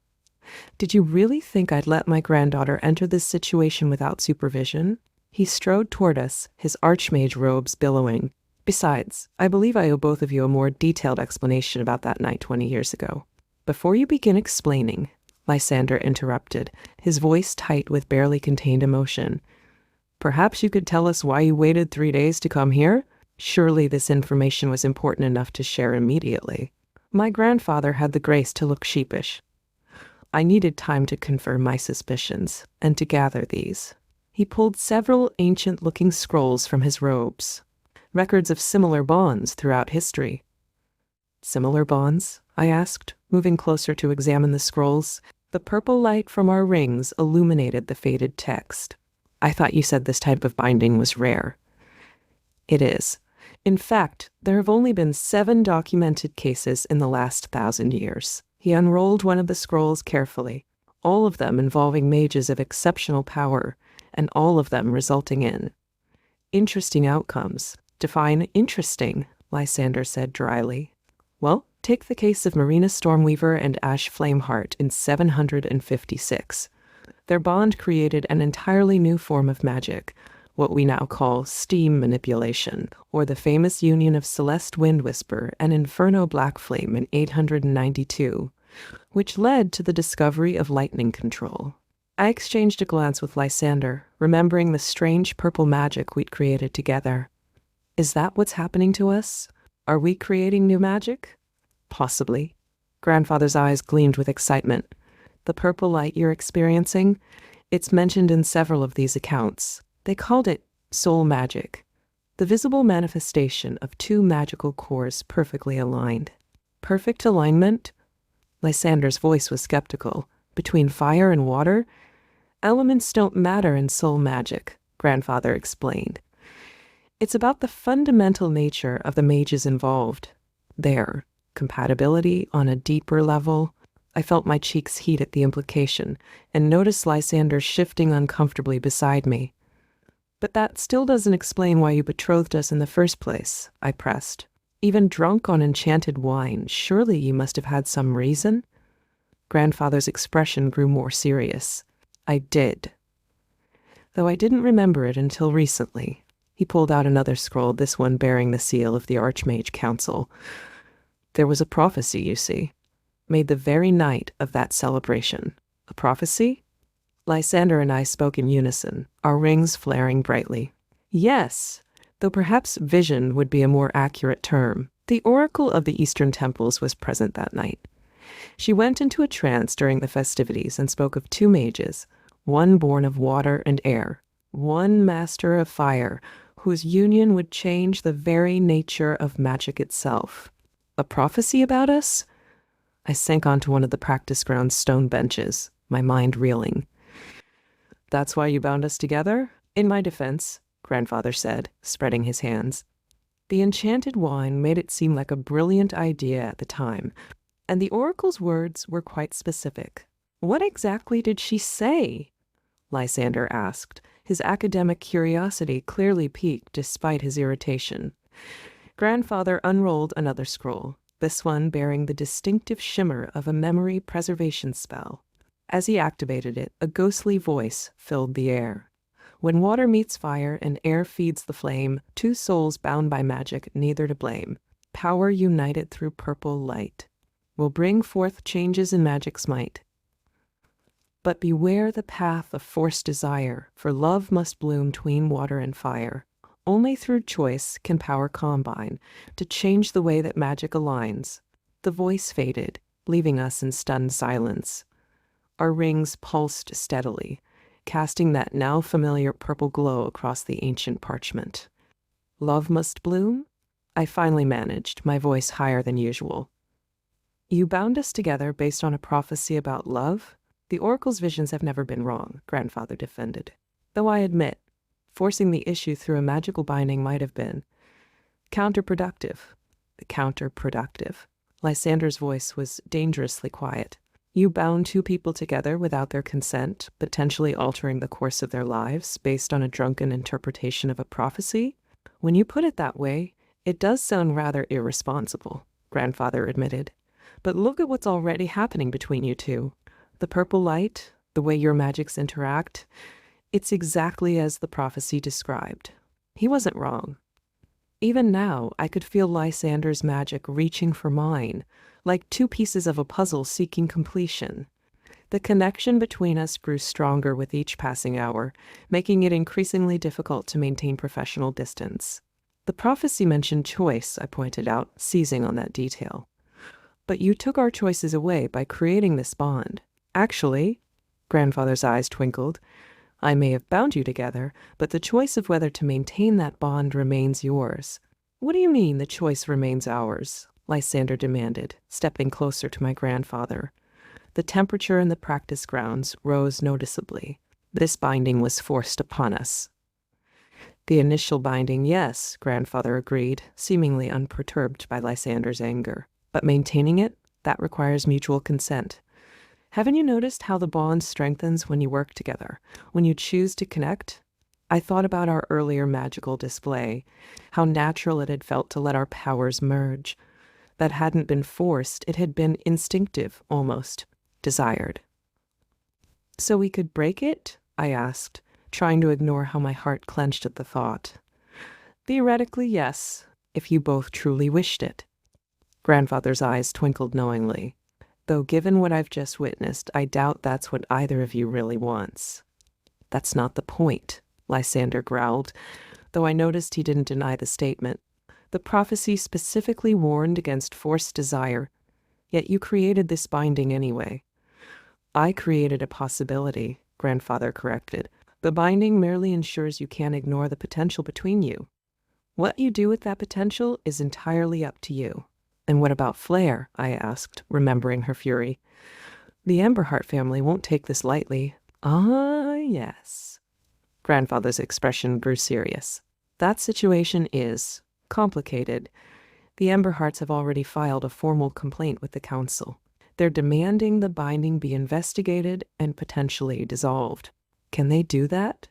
Did you really think I'd let my granddaughter enter this situation without supervision? He strode toward us, his archmage robes billowing. Besides, I believe I owe both of you a more detailed explanation about that night 20 years ago. Before you begin explaining, Lysander interrupted, his voice tight with barely contained emotion. Perhaps you could tell us why you waited 3 days to come here? Surely this information was important enough to share immediately. My grandfather had the grace to look sheepish. I needed time to confirm my suspicions, and to gather these. He pulled several ancient-looking scrolls from his robes, records of similar bonds throughout history. Similar bonds? I asked, moving closer to examine the scrolls. The purple light from our rings illuminated the faded text. I thought you said this type of binding was rare. It is. In fact, there have only been 7 documented cases in the last 1,000 years. He unrolled one of the scrolls carefully, all of them involving mages of exceptional power, and all of them resulting in interesting outcomes. Define interesting, Lysander said dryly. Well, take the case of Marina Stormweaver and Ash Flameheart in 756. Their bond created an entirely new form of magic, what we now call steam manipulation, or the famous union of Celeste Windwhisper and Inferno Blackflame in 892, which led to the discovery of lightning control. I exchanged a glance with Lysander, remembering the strange purple magic we'd created together. Is that what's happening to us? Are we creating new magic? Possibly. Grandfather's eyes gleamed with excitement. The purple light you're experiencing, it's mentioned in several of these accounts. They called it soul magic, the visible manifestation of 2 magical cores perfectly aligned. Perfect alignment? Lysander's voice was skeptical. Between fire and water? Elements don't matter in soul magic, Grandfather explained. It's about the fundamental nature of the mages involved. Their compatibility on a deeper level. I felt my cheeks heat at the implication, and noticed Lysander shifting uncomfortably beside me. But that still doesn't explain why you betrothed us in the first place, I pressed. Even drunk on enchanted wine, surely you must have had some reason? Grandfather's expression grew more serious. I did. Though I didn't remember it until recently. He pulled out another scroll, this one bearing the seal of the Archmage Council. There was a prophecy, you see, made the very night of that celebration. A prophecy? Lysander and I spoke in unison, our rings flaring brightly. Yes, though perhaps vision would be a more accurate term. The Oracle of the Eastern Temples was present that night. She went into a trance during the festivities and spoke of two mages, one born of water and air, one master of fire, whose union would change the very nature of magic itself. A prophecy about us? I sank onto one of the practice ground's stone benches, my mind reeling. That's why you bound us together? In my defense, Grandfather said, spreading his hands. The enchanted wine made it seem like a brilliant idea at the time, and the oracle's words were quite specific. What exactly did she say? Lysander asked, his academic curiosity clearly piqued despite his irritation. Grandfather unrolled another scroll, this one bearing the distinctive shimmer of a memory preservation spell. As he activated it, a ghostly voice filled the air. When water meets fire and air feeds the flame, two souls bound by magic, neither to blame. Power united through purple light will bring forth changes in magic's might. But beware the path of forced desire, for love must bloom 'tween water and fire. Only through choice can power combine to change the way that magic aligns. The voice faded, leaving us in stunned silence. Our rings pulsed steadily, casting that now familiar purple glow across the ancient parchment. Love must bloom? I finally managed, my voice higher than usual. You bound us together based on a prophecy about love? The Oracle's visions have never been wrong, Grandfather defended. Though I admit, forcing the issue through a magical binding might have been counterproductive. Counterproductive. Lysander's voice was dangerously quiet. You bound two people together without their consent, potentially altering the course of their lives based on a drunken interpretation of a prophecy? When you put it that way, it does sound rather irresponsible, Grandfather admitted. But look at what's already happening between you two. The purple light, the way your magics interact, it's exactly as the prophecy described. He wasn't wrong. Even now, I could feel Lysander's magic reaching for mine, like two pieces of a puzzle seeking completion. The connection between us grew stronger with each passing hour, making it increasingly difficult to maintain professional distance. The prophecy mentioned choice, I pointed out, seizing on that detail. But you took our choices away by creating this bond. Actually, Grandfather's eyes twinkled, I may have bound you together, but the choice of whether to maintain that bond remains yours. What do you mean the choice remains ours? Lysander demanded, stepping closer to my grandfather. The temperature in the practice grounds rose noticeably. This binding was forced upon us. The initial binding, yes, Grandfather agreed, seemingly unperturbed by Lysander's anger. But maintaining it, that requires mutual consent. Haven't you noticed how the bond strengthens when you work together, when you choose to connect? I thought about our earlier magical display, how natural it had felt to let our powers merge. That hadn't been forced, it had been instinctive, almost, desired. So we could break it? I asked, trying to ignore how my heart clenched at the thought. Theoretically, yes, if you both truly wished it. Grandfather's eyes twinkled knowingly. Though given what I've just witnessed, I doubt that's what either of you really wants. That's not the point, Lysander growled, though I noticed he didn't deny the statement. The prophecy specifically warned against forced desire, yet you created this binding anyway. I created a possibility, Grandfather corrected. The binding merely ensures you can't ignore the potential between you. What you do with that potential is entirely up to you. And what about Flair? I asked, remembering her fury. The Emberheart family won't take this lightly. Ah, yes. Grandfather's expression grew serious. That situation is complicated. The Emberhearts have already filed a formal complaint with the council. They're demanding the binding be investigated and potentially dissolved. Can they do that?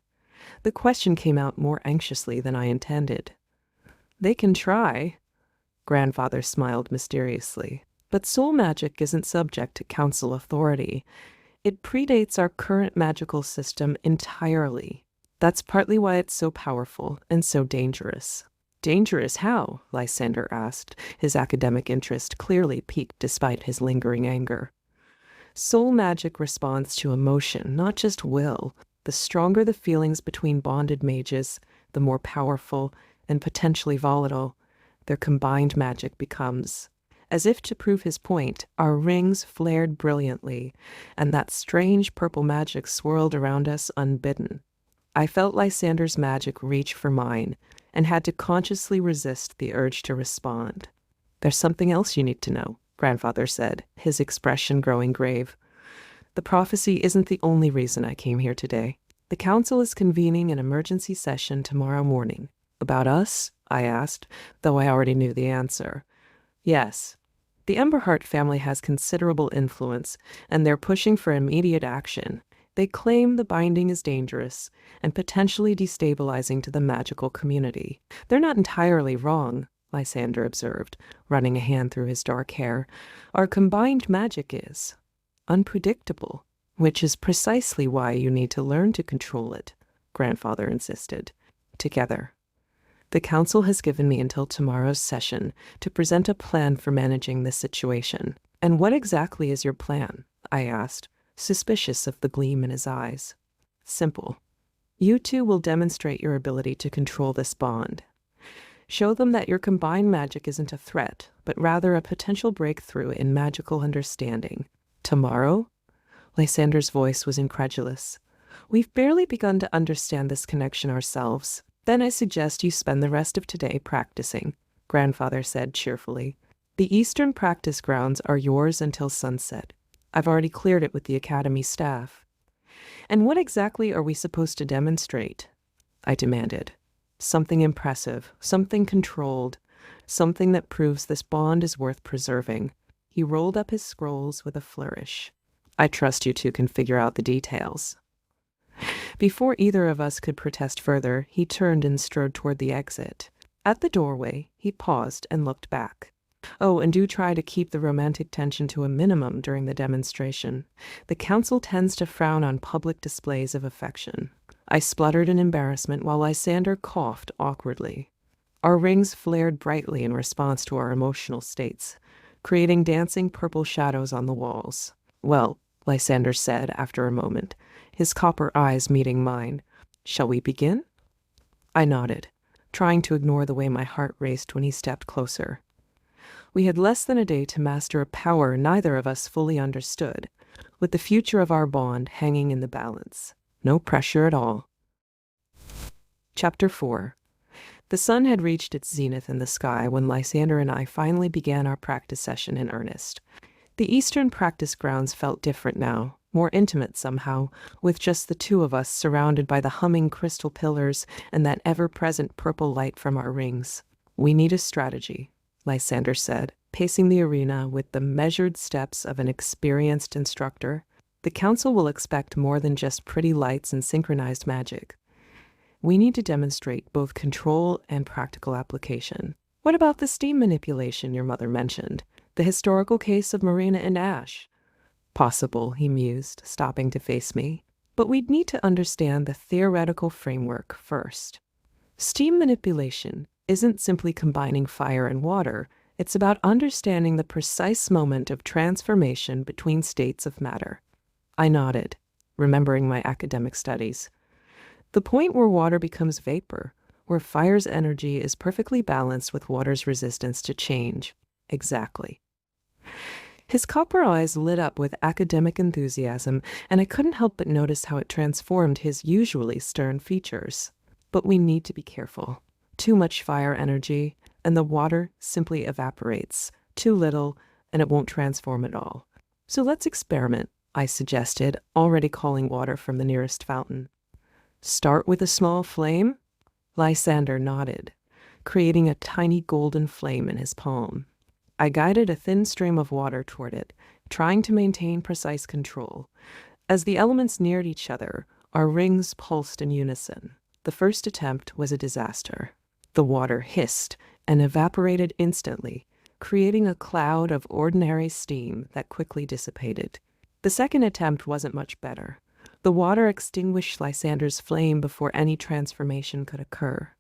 The question came out more anxiously than I intended. They can try. Grandfather smiled mysteriously. But soul magic isn't subject to council authority. It predates our current magical system entirely. That's partly why it's so powerful and so dangerous. Dangerous how? Lysander asked, his academic interest clearly piqued despite his lingering anger. Soul magic responds to emotion, not just will. The stronger the feelings between bonded mages, the more powerful, and potentially volatile, their combined magic becomes. As if to prove his point, our rings flared brilliantly, and that strange purple magic swirled around us unbidden. I felt Lysander's magic reach for mine, and had to consciously resist the urge to respond. "There's something else you need to know," Grandfather said, his expression growing grave. "The prophecy isn't the only reason I came here today. The council is convening an emergency session tomorrow morning." "About us?" I asked, though I already knew the answer. "Yes. The Emberheart family has considerable influence, and they're pushing for immediate action. They claim the binding is dangerous and potentially destabilizing to the magical community." "They're not entirely wrong," Lysander observed, running a hand through his dark hair. "Our combined magic is unpredictable, which is precisely why you need to learn to control it," Grandfather insisted. "Together. The council has given me until tomorrow's session to present a plan for managing this situation." "And what exactly is your plan?" I asked, suspicious of the gleam in his eyes. "Simple. You two will demonstrate your ability to control this bond. Show them that your combined magic isn't a threat, but rather a potential breakthrough in magical understanding." "Tomorrow?" Lysander's voice was incredulous. "We've barely begun to understand this connection ourselves. Then I suggest you spend the rest of today practicing," Grandfather said cheerfully. "The Eastern practice grounds are yours until sunset. I've already cleared it with the Academy staff." "And what exactly are we supposed to demonstrate?" I demanded. "Something impressive, something controlled, something that proves this bond is worth preserving." He rolled up his scrolls with a flourish. "I trust you two can figure out the details." Before either of us could protest further, he turned and strode toward the exit. At the doorway, he paused and looked back. "Oh, and do try to keep the romantic tension to a minimum during the demonstration. The council tends to frown on public displays of affection." I spluttered in embarrassment while Lysander coughed awkwardly. Our rings flared brightly in response to our emotional states, creating dancing purple shadows on the walls. "Well," Lysander said after a moment, his copper eyes meeting mine, "shall we begin?" I nodded, trying to ignore the way my heart raced when he stepped closer. We had less than a day to master a power neither of us fully understood, with the future of our bond hanging in the balance. No pressure at all. Chapter 4. The sun had reached its zenith in the sky when Lysander and I finally began our practice session in earnest. The Eastern practice grounds felt different now, more intimate somehow, with just the two of us surrounded by the humming crystal pillars and that ever-present purple light from our rings. "We need a strategy," Lysander said, pacing the arena with the measured steps of an experienced instructor. "The council will expect more than just pretty lights and synchronized magic. We need to demonstrate both control and practical application." "What about the steam manipulation your mother mentioned? The historical case of Marina and Ash?" "Possible," he mused, stopping to face me. "But we'd need to understand the theoretical framework first. Steam manipulation isn't simply combining fire and water. It's about understanding the precise moment of transformation between states of matter." I nodded, remembering my academic studies. "The point where water becomes vapor, where fire's energy is perfectly balanced with water's resistance to change." "Exactly." His copper eyes lit up with academic enthusiasm, and I couldn't help but notice how it transformed his usually stern features. "But we need to be careful. Too much fire energy, and the water simply evaporates. Too little, and it won't transform at all. So let's experiment," I suggested, already calling water from the nearest fountain. "Start with a small flame?" Lysander nodded, creating a tiny golden flame in his palm. I guided a thin stream of water toward it, trying to maintain precise control. As the elements neared each other, our rings pulsed in unison. The first attempt was a disaster. The water hissed and evaporated instantly, creating a cloud of ordinary steam that quickly dissipated. The second attempt wasn't much better. The water extinguished Lysander's flame before any transformation could occur.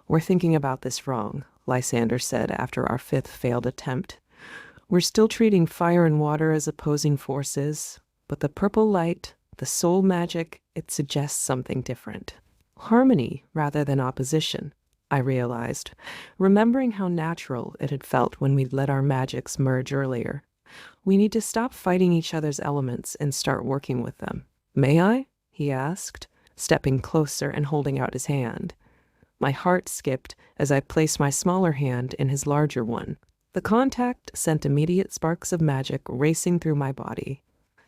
"We're thinking about this wrong," Lysander said after our fifth failed attempt. "We're still treating fire and water as opposing forces, but the purple light, the soul magic, it suggests something different. Harmony rather than opposition." I realized, remembering how natural it had felt when we'd let our magics merge earlier. We need to stop fighting each other's elements and start working with them. May I? He asked, stepping closer and holding out his hand. My heart skipped as I placed my smaller hand in his larger one. The contact sent immediate sparks of magic racing through my body.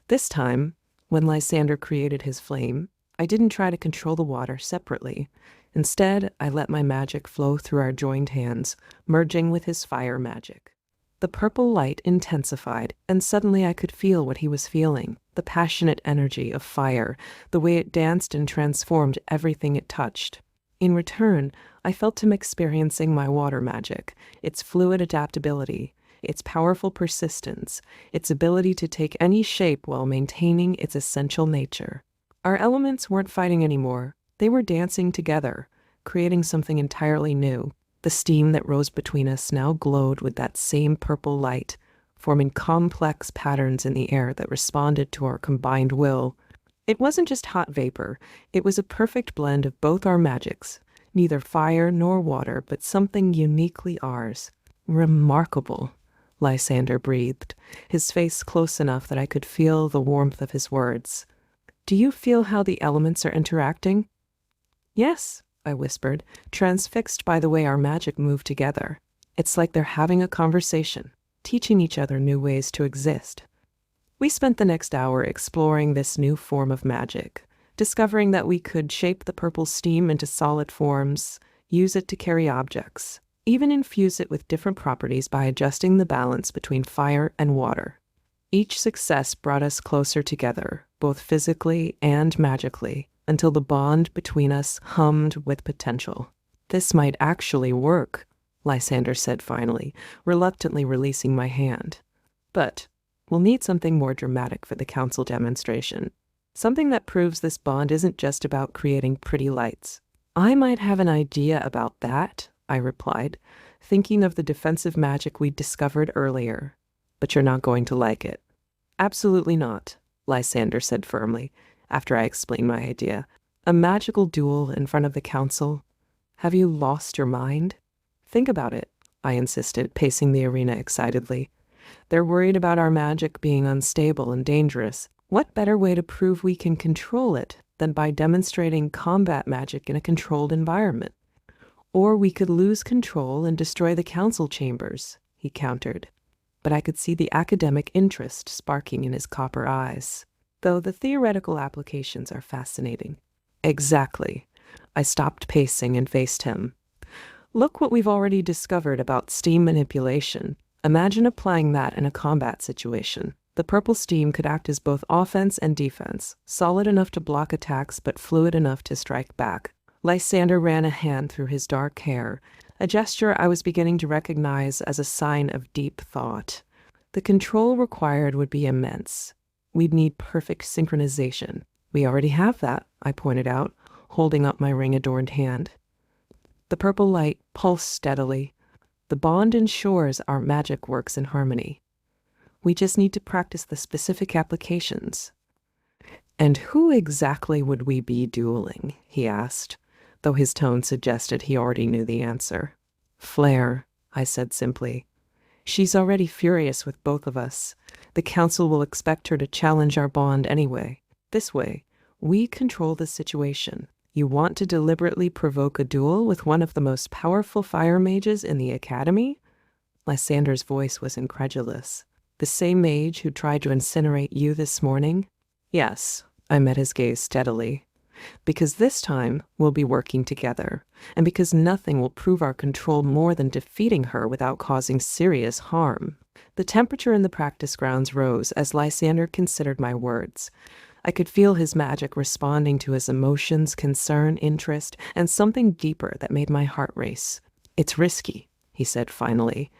This time, when Lysander created his flame, I didn't try to control the water separately. Instead, I let my magic flow through our joined hands, merging with his fire magic. The purple light intensified, and suddenly I could feel what he was feeling, the passionate energy of fire, the way it danced and transformed everything it touched. In return, I felt him experiencing my water magic, its fluid adaptability, its powerful persistence, its ability to take any shape while maintaining its essential nature. Our elements weren't fighting anymore. They were dancing together, creating something entirely new. The steam that rose between us now glowed with that same purple light, forming complex patterns in the air that responded to our combined will. It wasn't just hot vapor. It was a perfect blend of both our magics, neither fire nor water, but something uniquely ours. Remarkable, Lysander breathed, his face close enough that I could feel the warmth of his words. Do you feel how the elements are interacting? Yes, I whispered, transfixed by the way our magic moved together. It's like they're having a conversation, teaching each other new ways to exist. We spent the next hour exploring this new form of magic, discovering that we could shape the purple steam into solid forms, use it to carry objects, even infuse it with different properties by adjusting the balance between fire and water. Each success brought us closer together, both physically and magically, until the bond between us hummed with potential. This might actually work, Lysander said finally, reluctantly releasing my hand. But we'll need something more dramatic for the council demonstration. Something that proves this bond isn't just about creating pretty lights. I might have an idea about that, I replied, thinking of the defensive magic we'd discovered earlier. But you're not going to like it. Absolutely not, Lysander said firmly, after I explained my idea. A magical duel in front of the council? Have you lost your mind? Think about it, I insisted, pacing the arena excitedly. They're worried about our magic being unstable and dangerous. What better way to prove we can control it than by demonstrating combat magic in a controlled environment? Or we could lose control and destroy the council chambers, he countered. But I could see the academic interest sparking in his copper eyes, though the theoretical applications are fascinating. Exactly. I stopped pacing and faced him. Look what we've already discovered about steam manipulation. Imagine applying that in a combat situation. The purple steam could act as both offense and defense, solid enough to block attacks but fluid enough to strike back. Lysander ran a hand through his dark hair, a gesture I was beginning to recognize as a sign of deep thought. The control required would be immense. We'd need perfect synchronization. We already have that, I pointed out, holding up my ring-adorned hand. The purple light pulsed steadily. The bond ensures our magic works in harmony. We just need to practice the specific applications. And who exactly would we be dueling? He asked, though his tone suggested he already knew the answer. Flare, I said simply. She's already furious with both of us. The council will expect her to challenge our bond anyway. This way, we control the situation. You want to deliberately provoke a duel with one of the most powerful fire mages in the academy? Lysander's voice was incredulous. The same mage who tried to incinerate you this morning? Yes, I met his gaze steadily. Because this time we'll be working together, and because nothing will prove our control more than defeating her without causing serious harm. The temperature in the practice grounds rose as Lysander considered my words. I could feel his magic responding to his emotions, concern, interest, and something deeper that made my heart race. It's risky, he said finally.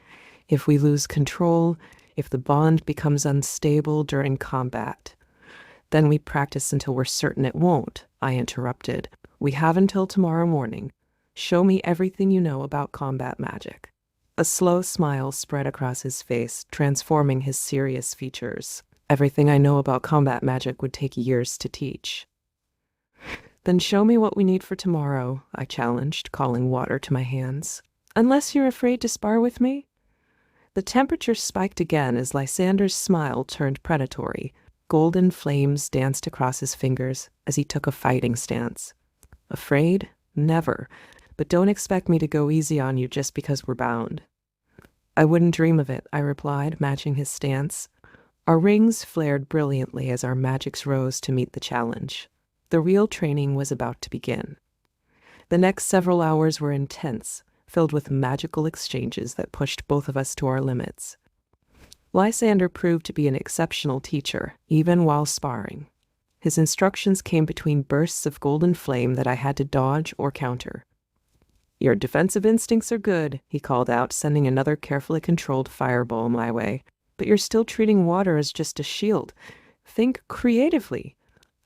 If we lose control, if the bond becomes unstable during combat. Then we practice until we're certain it won't, I interrupted. We have until tomorrow morning. Show me everything you know about combat magic. A slow smile spread across his face, transforming his serious features. Everything I know about combat magic would take years to teach. Then show me what we need for tomorrow, I challenged, calling water to my hands. Unless you're afraid to spar with me? The temperature spiked again as Lysander's smile turned predatory. Golden flames danced across his fingers as he took a fighting stance. Afraid? Never. But don't expect me to go easy on you just because we're bound. I wouldn't dream of it, I replied, matching his stance. Our rings flared brilliantly as our magics rose to meet the challenge. The real training was about to begin. The next several hours were intense, filled with magical exchanges that pushed both of us to our limits. Lysander proved to be an exceptional teacher, even while sparring. His instructions came between bursts of golden flame that I had to dodge or counter. Your defensive instincts are good, he called out, sending another carefully controlled fireball my way. But you're still treating water as just a shield. Think creatively.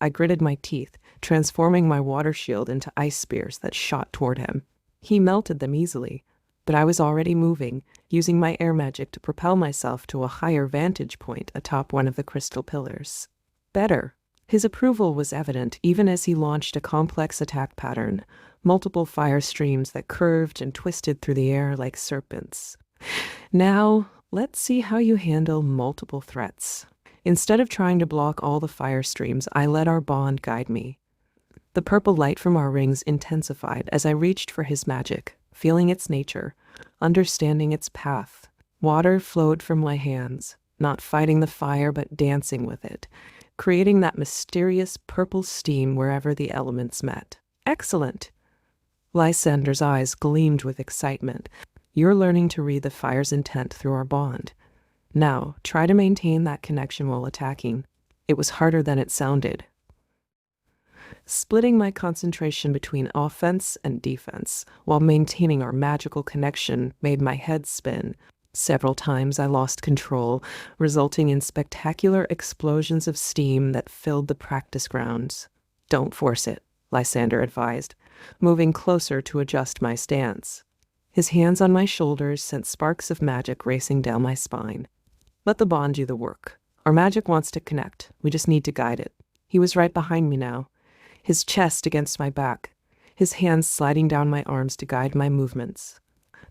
I gritted my teeth, transforming my water shield into ice spears that shot toward him. He melted them easily, but I was already moving, using my air magic to propel myself to a higher vantage point atop one of the crystal pillars. Better. His approval was evident even as he launched a complex attack pattern, multiple fire streams that curved and twisted through the air like serpents. Now, let's see how you handle multiple threats. Instead of trying to block all the fire streams, I let our bond guide me. The purple light from our rings intensified as I reached for his magic, feeling its nature, understanding its path. Water flowed from my hands, not fighting the fire but dancing with it, creating that mysterious purple steam wherever the elements met. Excellent! Lysander's eyes gleamed with excitement. You're learning to read the fire's intent through our bond. Now, try to maintain that connection while attacking. It was harder than it sounded. Splitting my concentration between offense and defense while maintaining our magical connection made my head spin. Several times I lost control, resulting in spectacular explosions of steam that filled the practice grounds. Don't force it, Lysander advised, moving closer to adjust my stance. His hands on my shoulders sent sparks of magic racing down my spine. Let the bond do the work. Our magic wants to connect. We just need to guide it. He was right behind me now, his chest against my back, his hands sliding down my arms to guide my movements.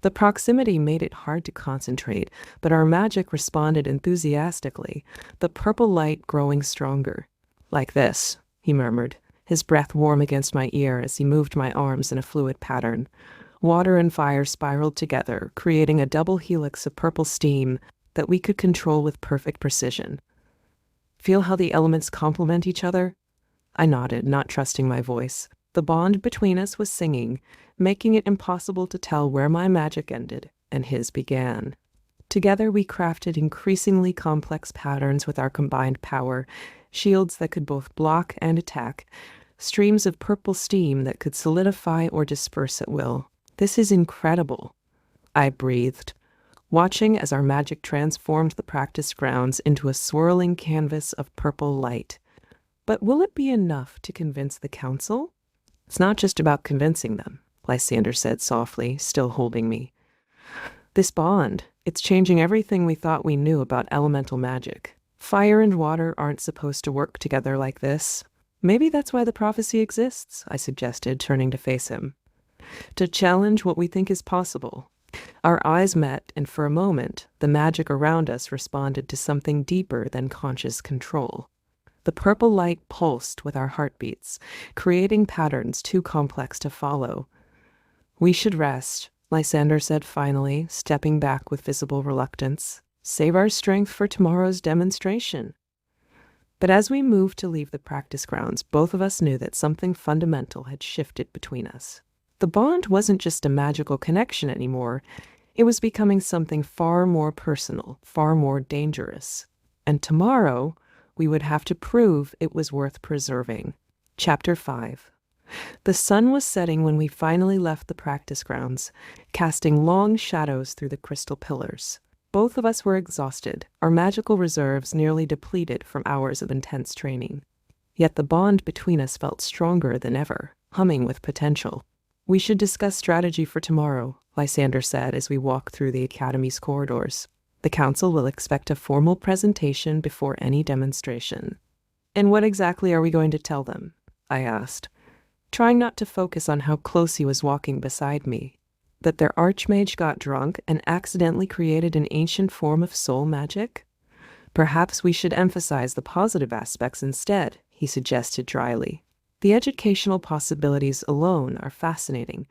The proximity made it hard to concentrate, but our magic responded enthusiastically, the purple light growing stronger. Like this, he murmured, his breath warm against my ear as he moved my arms in a fluid pattern. Water and fire spiraled together, creating a double helix of purple steam that we could control with perfect precision. Feel how the elements complement each other? I nodded, not trusting my voice. The bond between us was singing, making it impossible to tell where my magic ended and his began. Together we crafted increasingly complex patterns with our combined power, shields that could both block and attack, streams of purple steam that could solidify or disperse at will. This is incredible, I breathed, watching as our magic transformed the practice grounds into a swirling canvas of purple light. But will it be enough to convince the council? It's not just about convincing them, Lysander said softly, still holding me. This bond, it's changing everything we thought we knew about elemental magic. Fire and water aren't supposed to work together like this. Maybe that's why the prophecy exists, I suggested, turning to face him. To challenge what we think is possible. Our eyes met, and for a moment, the magic around us responded to something deeper than conscious control. The purple light pulsed with our heartbeats, creating patterns too complex to follow. We should rest, Lysander said finally, stepping back with visible reluctance. Save our strength for tomorrow's demonstration. But as we moved to leave the practice grounds, both of us knew that something fundamental had shifted between us. The bond wasn't just a magical connection anymore. It was becoming something far more personal, far more dangerous. And tomorrow, we would have to prove it was worth preserving. Chapter 5. The sun was setting when we finally left the practice grounds, casting long shadows through the crystal pillars. Both of us were exhausted, our magical reserves nearly depleted from hours of intense training. Yet the bond between us felt stronger than ever, humming with potential. We should discuss strategy for tomorrow, Lysander said as we walked through the academy's corridors. The council will expect a formal presentation before any demonstration. And what exactly are we going to tell them? I asked. trying not to focus on how close he was walking beside me. That their archmage got drunk and accidentally created an ancient form of soul magic? Perhaps we should emphasize the positive aspects instead, he suggested dryly. The educational possibilities alone are fascinating.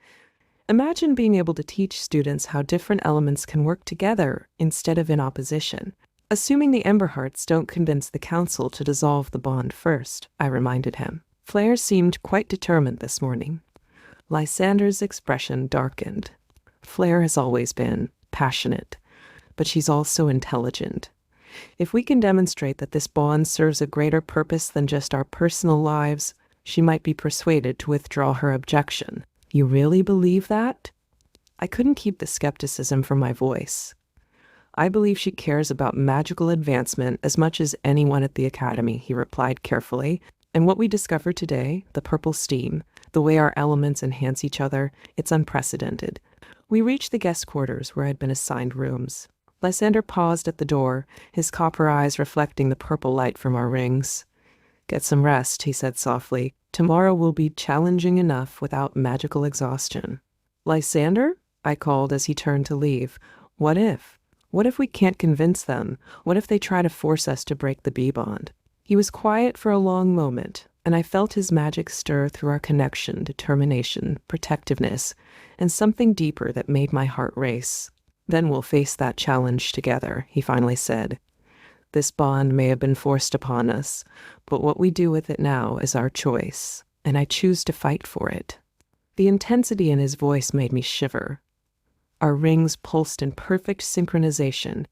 Imagine being able to teach students how different elements can work together instead of in opposition. Assuming the Emberhearts don't convince the council to dissolve the bond first, I reminded him. Flare seemed quite determined this morning. Lysander's expression darkened. Flare has always been passionate, but she's also intelligent. If we can demonstrate that this bond serves a greater purpose than just our personal lives, she might be persuaded to withdraw her objection. You really believe that? I couldn't keep the skepticism from my voice. I believe she cares about magical advancement as much as anyone at the Academy, he replied carefully. And what we discovered today, the purple steam, the way our elements enhance each other, it's unprecedented. We reached the guest quarters where I'd been assigned rooms. Lysander paused at the door, his copper eyes reflecting the purple light from our rings. Get some rest, he said softly. Tomorrow will be challenging enough without magical exhaustion. Lysander? I called as he turned to leave. What if? What if we can't convince them? What if they try to force us to break the bee-bond? He was quiet for a long moment, and I felt his magic stir through our connection, determination, protectiveness, and something deeper that made my heart race. Then we'll face that challenge together, he finally said. This bond may have been forced upon us, but what we do with it now is our choice, and I choose to fight for it. The intensity in his voice made me shiver. Our rings pulsed in perfect synchronization,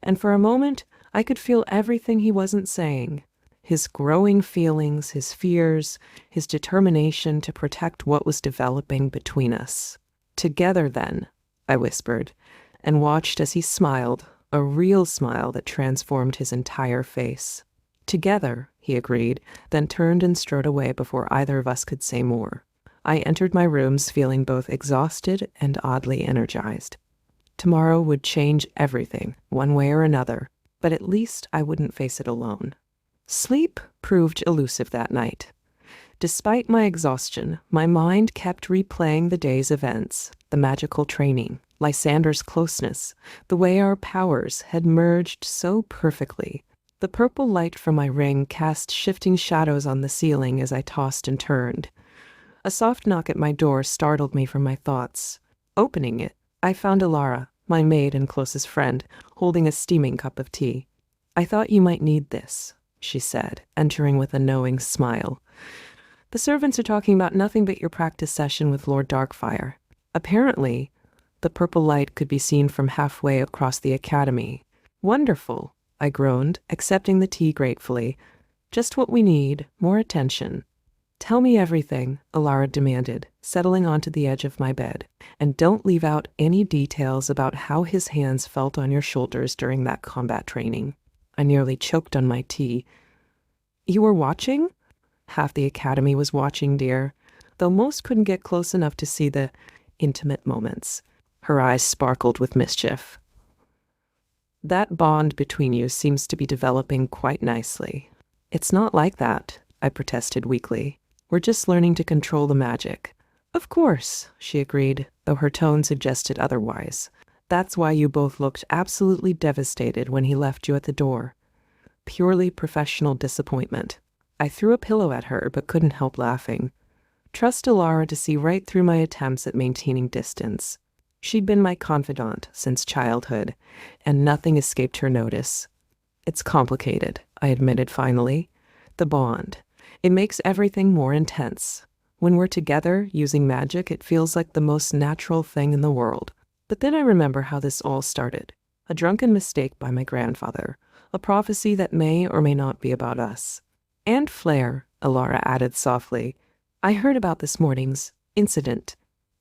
and for a moment I could feel everything he wasn't saying. His growing feelings, his fears, his determination to protect what was developing between us. Together then, I whispered, and watched as he smiled, a real smile that transformed his entire face. Together, he agreed, then turned and strode away before either of us could say more. I entered my rooms feeling both exhausted and oddly energized. Tomorrow would change everything, one way or another, but at least I wouldn't face it alone. Sleep proved elusive that night. Despite my exhaustion, my mind kept replaying the day's events, the magical training, Lysander's closeness, the way our powers had merged so perfectly. The purple light from my ring cast shifting shadows on the ceiling as I tossed and turned. A soft knock at my door startled me from my thoughts. Opening it, I found Alara, my maid and closest friend, holding a steaming cup of tea. I thought you might need this, she said, entering with a knowing smile. The servants are talking about nothing but your practice session with Lord Darkfire. Apparently, the purple light could be seen from halfway across the academy. Wonderful, I groaned, accepting the tea gratefully. Just what we need, more attention. Tell me everything, Alara demanded, settling onto the edge of my bed. And don't leave out any details about how his hands felt on your shoulders during that combat training. I nearly choked on my tea. You were watching? Half the academy was watching, dear, though most couldn't get close enough to see the intimate moments. Her eyes sparkled with mischief. That bond between you seems to be developing quite nicely. It's not like that, I protested weakly. We're just learning to control the magic. Of course, she agreed, though her tone suggested otherwise. That's why you both looked absolutely devastated when he left you at the door. Purely professional disappointment. I threw a pillow at her but couldn't help laughing. Trust Alara to see right through my attempts at maintaining distance. She'd been my confidant since childhood, and nothing escaped her notice. It's complicated, I admitted finally. The bond. It makes everything more intense. When we're together, using magic, it feels like the most natural thing in the world. But then I remember how this all started. A drunken mistake by my grandfather. A prophecy that may or may not be about us. And Flare, Alara added softly. I heard about this morning's incident.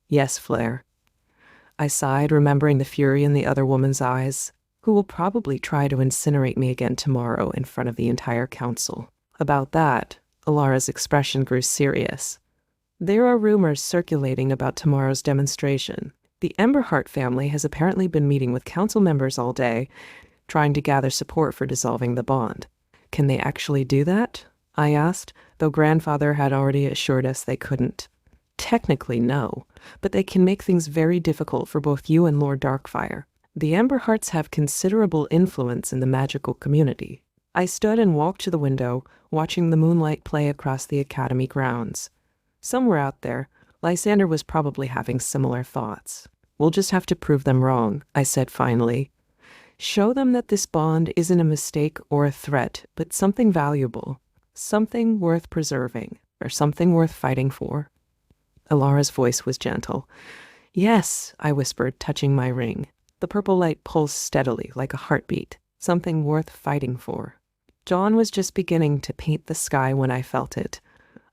Yes, Flare. I sighed, remembering the fury in the other woman's eyes, who will probably try to incinerate me again tomorrow in front of the entire council. About that, Alara's expression grew serious. There are rumors circulating about tomorrow's demonstration. The Emberheart family has apparently been meeting with council members all day, trying to gather support for dissolving the bond. Can they actually do that? I asked, though grandfather had already assured us they couldn't. Technically, no, but they can make things very difficult for both you and Lord Darkfire. The Emberhearts have considerable influence in the magical community. I stood and walked to the window, watching the moonlight play across the academy grounds. Somewhere out there, Lysander was probably having similar thoughts. We'll just have to prove them wrong, I said finally. Show them that this bond isn't a mistake or a threat, but something valuable, something worth preserving, or something worth fighting for. Alara's voice was gentle. Yes, I whispered, touching my ring. The purple light pulsed steadily, like a heartbeat, something worth fighting for. Dawn was just beginning to paint the sky when I felt it,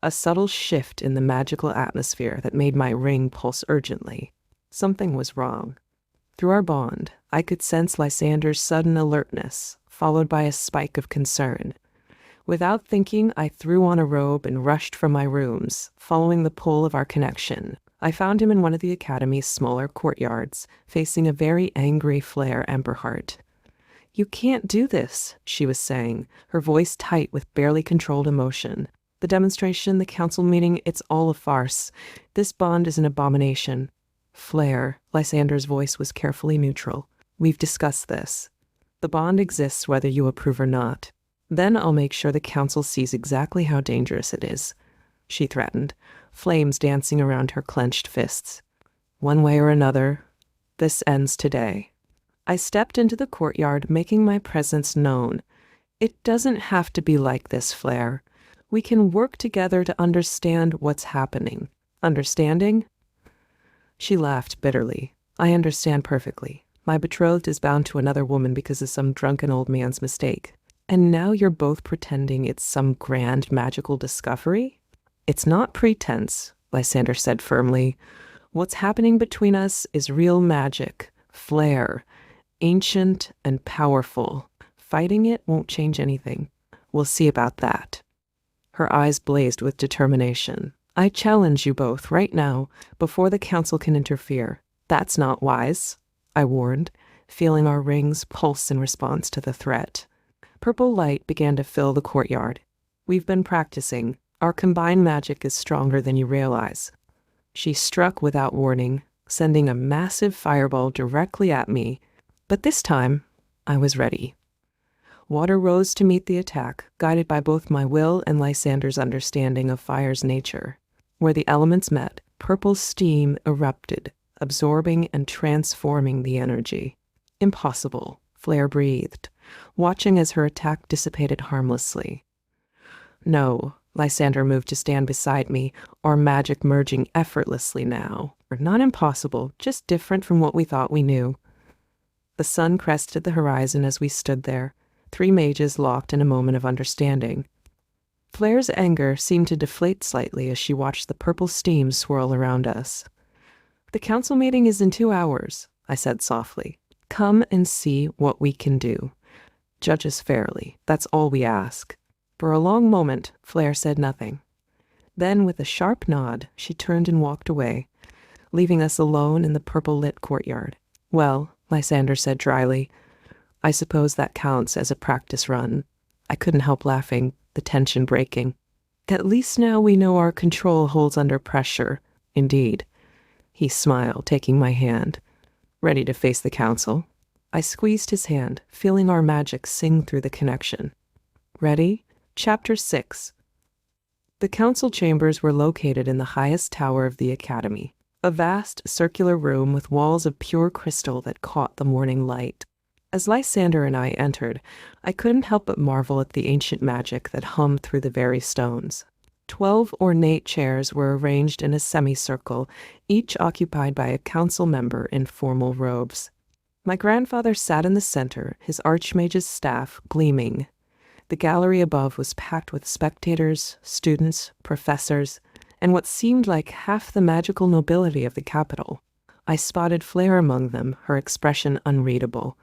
a subtle shift in the magical atmosphere that made my ring pulse urgently. Something was wrong. Through our bond, I could sense Lysander's sudden alertness, followed by a spike of concern. Without thinking, I threw on a robe and rushed from my rooms, following the pull of our connection. I found him in one of the academy's smaller courtyards, facing a very angry Flare Emberheart. "You can't do this," she was saying, her voice tight with barely controlled emotion. "The demonstration, the council meeting, it's all a farce. This bond is an abomination." "Flare," Lysander's voice was carefully neutral. "We've discussed this. The bond exists whether you approve or not. Then I'll make sure the council sees exactly how dangerous it is," she threatened, flames dancing around her clenched fists. "One way or another, this ends today." I stepped into the courtyard, making my presence known. "It doesn't have to be like this, Flare. We can work together to understand what's happening. Understanding?" She laughed bitterly. "I understand perfectly. My betrothed is bound to another woman because of some drunken old man's mistake. And now you're both pretending it's some grand magical discovery?" "It's not pretense," Lysander said firmly. "What's happening between us is real magic, Flare, ancient and powerful. Fighting it won't change anything. We'll see about that." Her eyes blazed with determination. "I challenge you both right now, before the council can interfere." "That's not wise," I warned, feeling our rings pulse in response to the threat. Purple light began to fill the courtyard. "We've been practicing. Our combined magic is stronger than you realize." She struck without warning, sending a massive fireball directly at me. But this time, I was ready. Water rose to meet the attack, guided by both my will and Lysander's understanding of fire's nature. Where the elements met, purple steam erupted, absorbing and transforming the energy. "Impossible," Flare breathed, watching as her attack dissipated harmlessly. "No," Lysander moved to stand beside me, our magic merging effortlessly now. "Not impossible, just different from what we thought we knew." The sun crested the horizon as we stood there, three mages locked in a moment of understanding. Flare's anger seemed to deflate slightly as she watched the purple steam swirl around us. "The council meeting is in 2 hours," I said softly. "Come and see what we can do. Judge us fairly. That's all we ask." For a long moment, Flare said nothing. Then, with a sharp nod, she turned and walked away, leaving us alone in the purple-lit courtyard. "Well," Lysander said dryly, "I suppose that counts as a practice run." I couldn't help laughing, the tension breaking. "At least now we know our control holds under pressure." "Indeed." He smiled, taking my hand. "Ready to face the council?" I squeezed his hand, feeling our magic sing through the connection. "Ready?" Chapter 6. The council chambers were located in the highest tower of the academy, a vast circular room with walls of pure crystal that caught the morning light. As Lysander and I entered, I couldn't help but marvel at the ancient magic that hummed through the very stones. 12 ornate chairs were arranged in a semicircle, each occupied by a council member in formal robes. My grandfather sat in the center, his archmage's staff gleaming. The gallery above was packed with spectators, students, professors, and what seemed like half the magical nobility of the capital. I spotted Flare among them, her expression unreadable.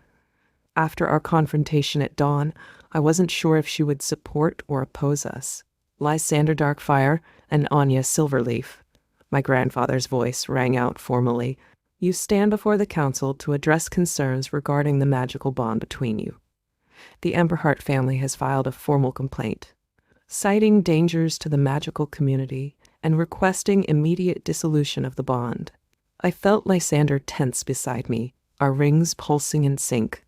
After our confrontation at dawn, I wasn't sure if she would support or oppose us. "Lysander Darkfire and Anya Silverleaf." My grandfather's voice rang out formally. "You stand before the council to address concerns regarding the magical bond between you. The Emberheart family has filed a formal complaint, citing dangers to the magical community and requesting immediate dissolution of the bond. I felt Lysander tense beside me, our rings pulsing in sync.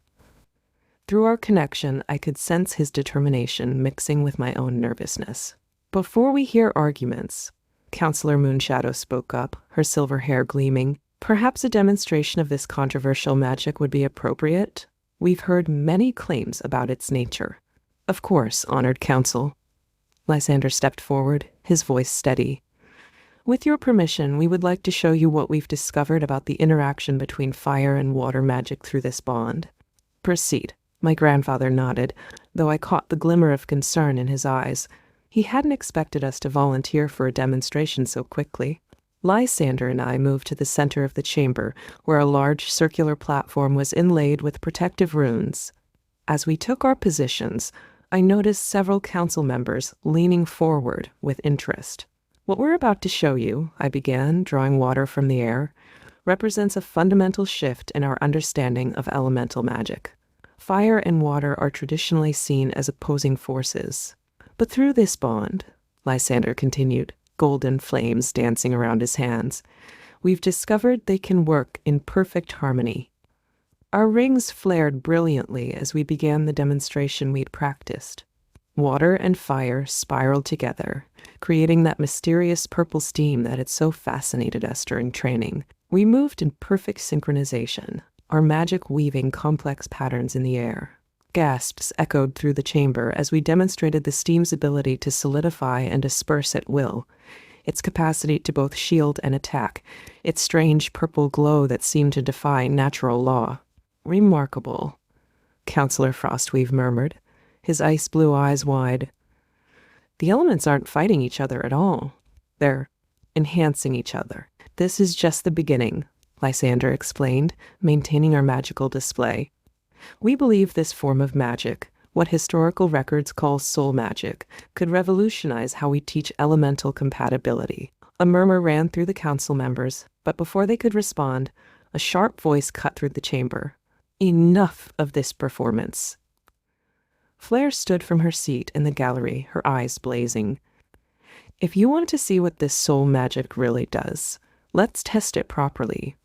Through our connection, I could sense his determination mixing with my own nervousness. "Before we hear arguments," Counselor Moonshadow spoke up, her silver hair gleaming, "perhaps a demonstration of this controversial magic would be appropriate. We've heard many claims about its nature." "Of course, honored counsel." Lysander stepped forward, his voice steady. "With your permission, we would like to show you what we've discovered about the interaction between fire and water magic through this bond." "Proceed." My grandfather nodded, though I caught the glimmer of concern in his eyes. He hadn't expected us to volunteer for a demonstration so quickly. Lysander and I moved to the center of the chamber, where a large circular platform was inlaid with protective runes. As we took our positions, I noticed several council members leaning forward with interest. "What we're about to show you," I began, drawing water from the air, "represents a fundamental shift in our understanding of elemental magic. Fire and water are traditionally seen as opposing forces. But through this bond," Lysander continued, golden flames dancing around his hands, "we've discovered they can work in perfect harmony." Our rings flared brilliantly as we began the demonstration we'd practiced. Water and fire spiraled together, creating that mysterious purple steam that had so fascinated us during training. We moved in perfect synchronization, our magic weaving complex patterns in the air. Gasps echoed through the chamber as we demonstrated the steam's ability to solidify and disperse at will, its capacity to both shield and attack, its strange purple glow that seemed to defy natural law. "Remarkable," Counselor Frostweave murmured, his ice-blue eyes wide. "The elements aren't fighting each other at all. They're enhancing each other. This is just the beginning," Lysander explained, maintaining our magical display. "We believe this form of magic, what historical records call soul magic, could revolutionize how we teach elemental compatibility." A murmur ran through the council members, but before they could respond, a sharp voice cut through the chamber. "Enough of this performance." Flair stood from her seat in the gallery, her eyes blazing. "If you want to see what this soul magic really does, let's test it properly."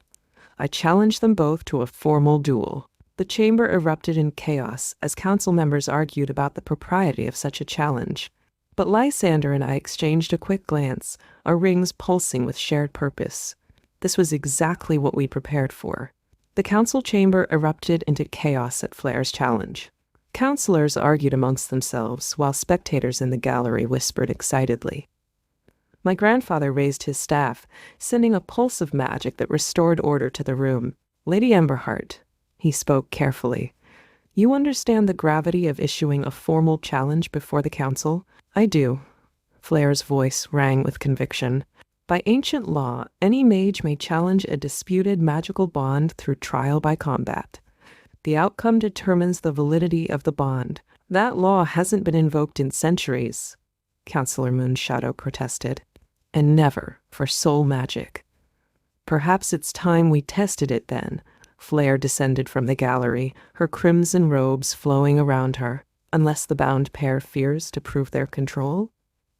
I challenged them both to a formal duel. The chamber erupted in chaos as council members argued about the propriety of such a challenge. But Lysander and I exchanged a quick glance, our rings pulsing with shared purpose. This was exactly what we prepared for. The council chamber erupted into chaos at Flair's challenge. Counselors argued amongst themselves, while spectators in the gallery whispered excitedly. My grandfather raised his staff, sending a pulse of magic that restored order to the room. "Lady Emberheart," he spoke carefully, "you understand the gravity of issuing a formal challenge before the council?" "I do." Flair's voice rang with conviction. "By ancient law, any mage may challenge a disputed magical bond through trial by combat. The outcome determines the validity of the bond. That law hasn't been invoked in centuries," Counselor Moonshadow protested. "And never for soul magic." "Perhaps it's time we tested it then." Flair descended from the gallery, her crimson robes flowing around her, "unless the bound pair fears to prove their control."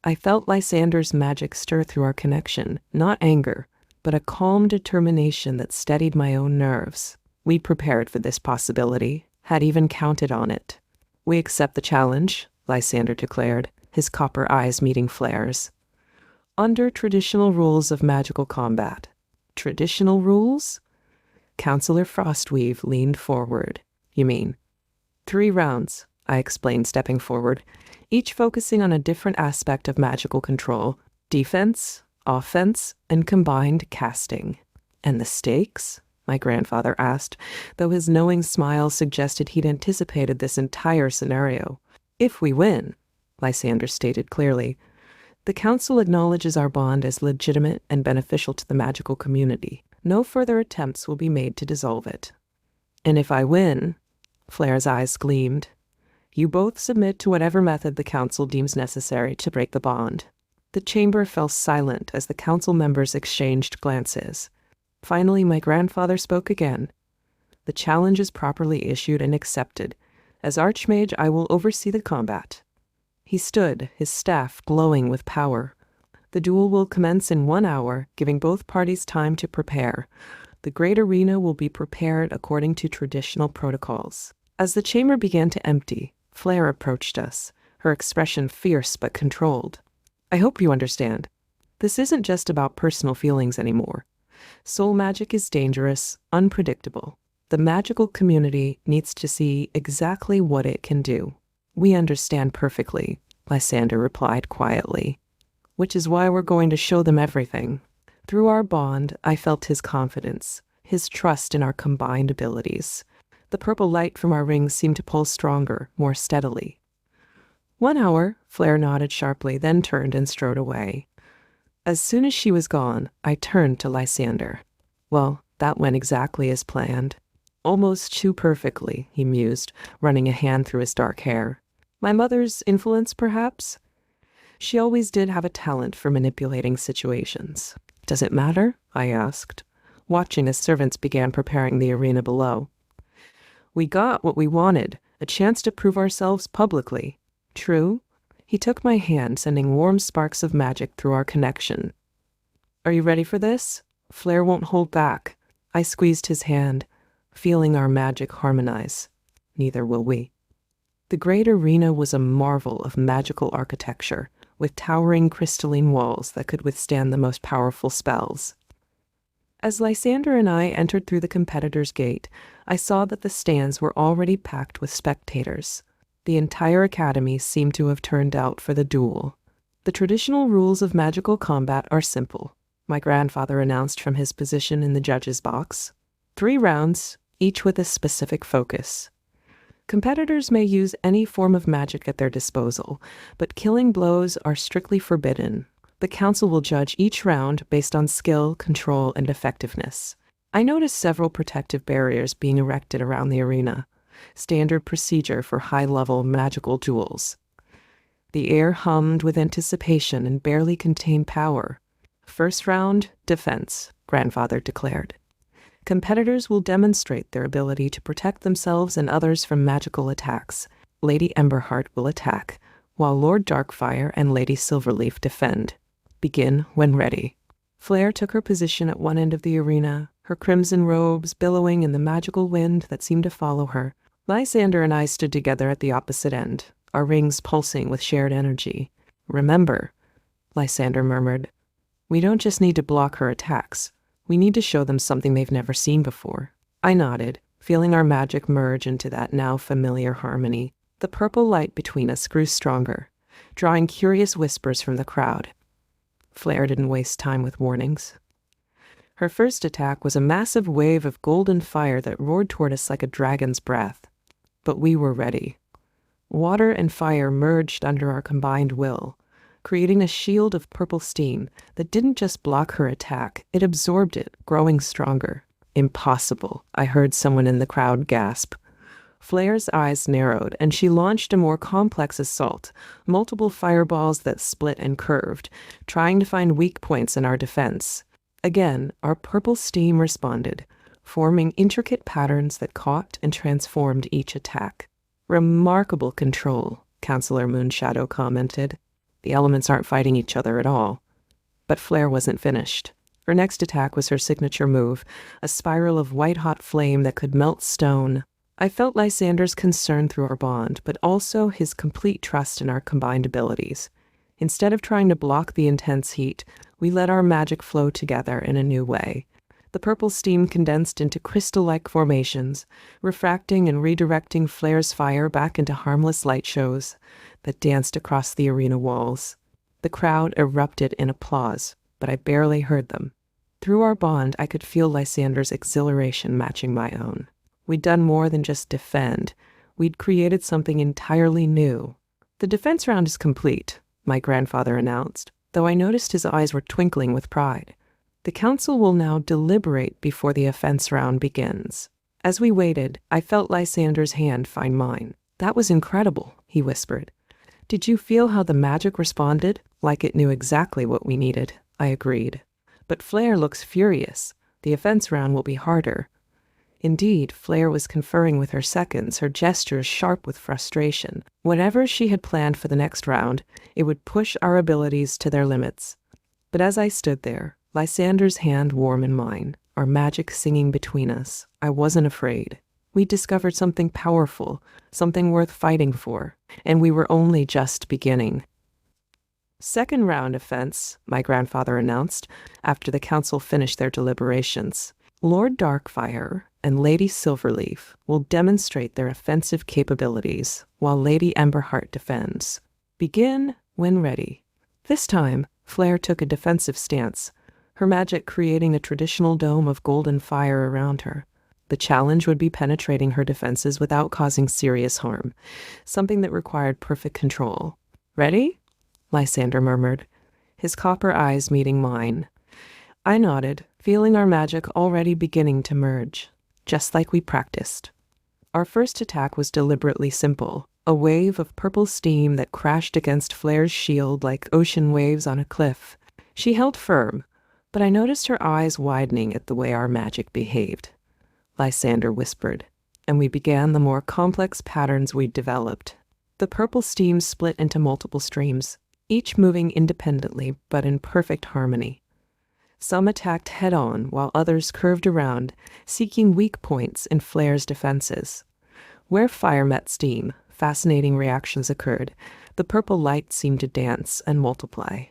I felt Lysander's magic stir through our connection, not anger, but a calm determination that steadied my own nerves. We'd prepared for this possibility, had even counted on it. "We accept the challenge," Lysander declared, his copper eyes meeting Flair's. "Under traditional rules of magical combat." "Traditional rules?" Counselor Frostweave leaned forward. "You mean?" "3 rounds," I explained, stepping forward, each focusing on a different aspect of magical control: defense, offense, and combined casting. "And the stakes?" my grandfather asked, though his knowing smile suggested he'd anticipated this entire scenario. "If we win," Lysander stated clearly, "the council acknowledges our bond as legitimate and beneficial to the magical community. No further attempts will be made to dissolve it." "And if I win," Flair's eyes gleamed, "you both submit to whatever method the council deems necessary to break the bond." The chamber fell silent as the council members exchanged glances. Finally, my grandfather spoke again. "The challenge is properly issued and accepted. As Archmage, I will oversee the combat." He stood, his staff glowing with power. The duel will commence in 1 hour, giving both parties time to prepare. The great arena will be prepared according to traditional protocols. As the chamber began to empty, Flare approached us, her expression fierce but controlled. I hope you understand. This isn't just about personal feelings anymore. Soul magic is dangerous, unpredictable. The magical community needs to see exactly what it can do. We understand perfectly, Lysander replied quietly, which is why we're going to show them everything. Through our bond, I felt his confidence, his trust in our combined abilities. The purple light from our rings seemed to pulse stronger, more steadily. 1 hour, Flare nodded sharply, then turned and strode away. As soon as she was gone, I turned to Lysander. Well, that went exactly as planned. Almost too perfectly, he mused, running a hand through his dark hair. My mother's influence, perhaps? She always did have a talent for manipulating situations. Does it matter? I asked, watching as servants began preparing the arena below. We got what we wanted, a chance to prove ourselves publicly. True? He took my hand, sending warm sparks of magic through our connection. Are you ready for this? Flare won't hold back. I squeezed his hand, feeling our magic harmonize. Neither will we. The great arena was a marvel of magical architecture, with towering crystalline walls that could withstand the most powerful spells. As Lysander and I entered through the competitor's gate, I saw that the stands were already packed with spectators. The entire academy seemed to have turned out for the duel. The traditional rules of magical combat are simple, my grandfather announced from his position in the judge's box. 3 rounds, each with a specific focus. Competitors may use any form of magic at their disposal, but killing blows are strictly forbidden. The council will judge each round based on skill, control, and effectiveness. I noticed several protective barriers being erected around the arena, standard procedure for high-level magical duels. The air hummed with anticipation and barely contained power. First round, defense, grandfather declared. Competitors will demonstrate their ability to protect themselves and others from magical attacks. Lady Emberheart will attack, while Lord Darkfire and Lady Silverleaf defend. Begin when ready. Flare took her position at one end of the arena, her crimson robes billowing in the magical wind that seemed to follow her. Lysander and I stood together at the opposite end, our rings pulsing with shared energy. Remember, Lysander murmured, we don't just need to block her attacks. We need to show them something they've never seen before. I nodded, feeling our magic merge into that now familiar harmony. The purple light between us grew stronger, drawing curious whispers from the crowd. Flare didn't waste time with warnings. Her first attack was a massive wave of golden fire that roared toward us like a dragon's breath. But we were ready. Water and fire merged under our combined will, creating a shield of purple steam that didn't just block her attack, it absorbed it, growing stronger. Impossible, I heard someone in the crowd gasp. Flare's eyes narrowed, and she launched a more complex assault, multiple fireballs that split and curved, trying to find weak points in our defense. Again, our purple steam responded, forming intricate patterns that caught and transformed each attack. Remarkable control, Counselor Moonshadow commented. The elements aren't fighting each other at all. But Flare wasn't finished. Her next attack was her signature move, a spiral of white-hot flame that could melt stone. I felt Lysander's concern through our bond, but also his complete trust in our combined abilities. Instead of trying to block the intense heat, we let our magic flow together in a new way. The purple steam condensed into crystal-like formations, refracting and redirecting Flare's fire back into harmless light shows that danced across the arena walls. The crowd erupted in applause, but I barely heard them. Through our bond, I could feel Lysander's exhilaration matching my own. We'd done more than just defend. We'd created something entirely new. The defense round is complete, my grandfather announced, though I noticed his eyes were twinkling with pride. The council will now deliberate before the offense round begins. As we waited, I felt Lysander's hand find mine. That was incredible, he whispered. Did you feel how the magic responded? Like it knew exactly what we needed, I agreed. But Flare looks furious. The offense round will be harder. Indeed, Flare was conferring with her seconds, her gestures sharp with frustration. Whatever she had planned for the next round, it would push our abilities to their limits. But as I stood there, Lysander's hand warm in mine, our magic singing between us, I wasn't afraid. We discovered something powerful, something worth fighting for, and we were only just beginning. Second round offense, my grandfather announced, after the council finished their deliberations. Lord Darkfire and Lady Silverleaf will demonstrate their offensive capabilities, while Lady Emberheart defends. Begin when ready. This time, Flare took a defensive stance, her magic creating a traditional dome of golden fire around her. The challenge would be penetrating her defenses without causing serious harm, something that required perfect control. Ready? Lysander murmured, his copper eyes meeting mine. I nodded, feeling our magic already beginning to merge, just like we practiced. Our first attack was deliberately simple, a wave of purple steam that crashed against Flare's shield like ocean waves on a cliff. She held firm, but I noticed her eyes widening at the way our magic behaved. Lysander whispered, and we began the more complex patterns we'd developed. The purple steam split into multiple streams, each moving independently but in perfect harmony. Some attacked head-on while others curved around, seeking weak points in Flare's defenses. Where fire met steam, fascinating reactions occurred. The purple light seemed to dance and multiply.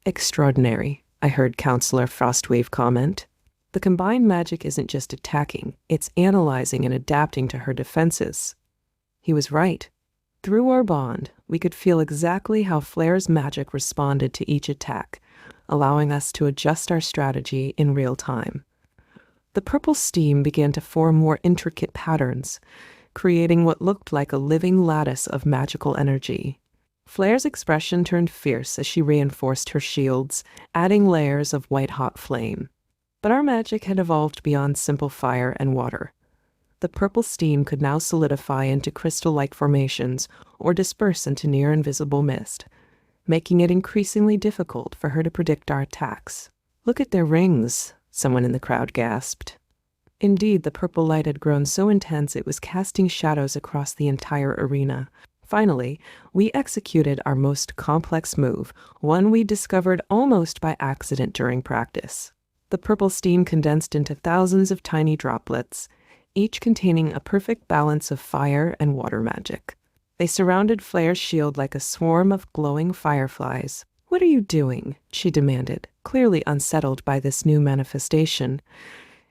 Extraordinary, I heard Counselor Frostwave comment. The combined magic isn't just attacking, it's analyzing and adapting to her defenses. He was right. Through our bond, we could feel exactly how Flare's magic responded to each attack, allowing us to adjust our strategy in real time. The purple steam began to form more intricate patterns, creating what looked like a living lattice of magical energy. Flare's expression turned fierce as she reinforced her shields, adding layers of white-hot flame. But our magic had evolved beyond simple fire and water. The purple steam could now solidify into crystal-like formations or disperse into near-invisible mist, making it increasingly difficult for her to predict our attacks. Look at their rings, someone in the crowd gasped. Indeed, the purple light had grown so intense it was casting shadows across the entire arena. Finally, we executed our most complex move, one we discovered almost by accident during practice. The purple steam condensed into thousands of tiny droplets, each containing a perfect balance of fire and water magic. They surrounded Flare's shield like a swarm of glowing fireflies. "What are you doing?" she demanded, clearly unsettled by this new manifestation.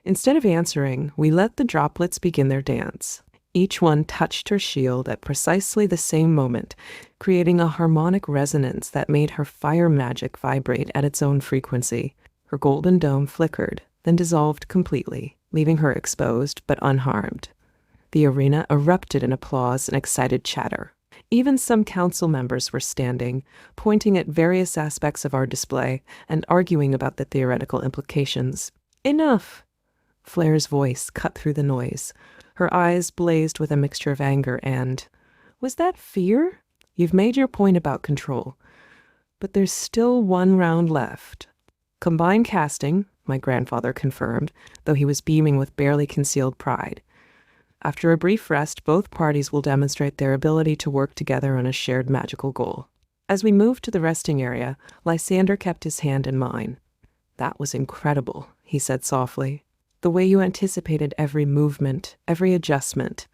Instead of answering, we let the droplets begin their dance. Each one touched her shield at precisely the same moment, creating a harmonic resonance that made her fire magic vibrate at its own frequency. Her golden dome flickered, then dissolved completely, leaving her exposed but unharmed. The arena erupted in applause and excited chatter. Even some council members were standing, pointing at various aspects of our display and arguing about the theoretical implications. "Enough!" Flare's voice cut through the noise. Her eyes blazed with a mixture of anger and, "Was that fear? You've made your point about control. But there's still one round left." "Combined casting," my grandfather confirmed, though he was beaming with barely concealed pride. After a brief rest, both parties will demonstrate their ability to work together on a shared magical goal. As we moved to the resting area, Lysander kept his hand in mine. "That was incredible," he said softly. "The way you anticipated every movement, every adjustment."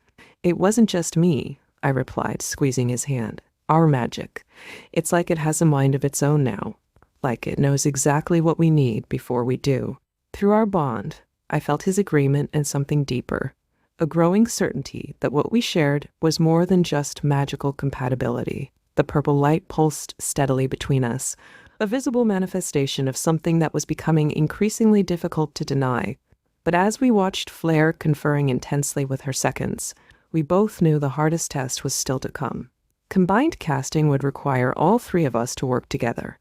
"It wasn't just me," I replied, squeezing his hand. "Our magic. It's like it has a mind of its own now. Like it knows exactly what we need before we do." Through our bond, I felt his agreement and something deeper, a growing certainty that what we shared was more than just magical compatibility. The purple light pulsed steadily between us, a visible manifestation of something that was becoming increasingly difficult to deny. But as we watched Flare conferring intensely with her seconds, we both knew the hardest test was still to come. Combined casting would require all three of us to work together,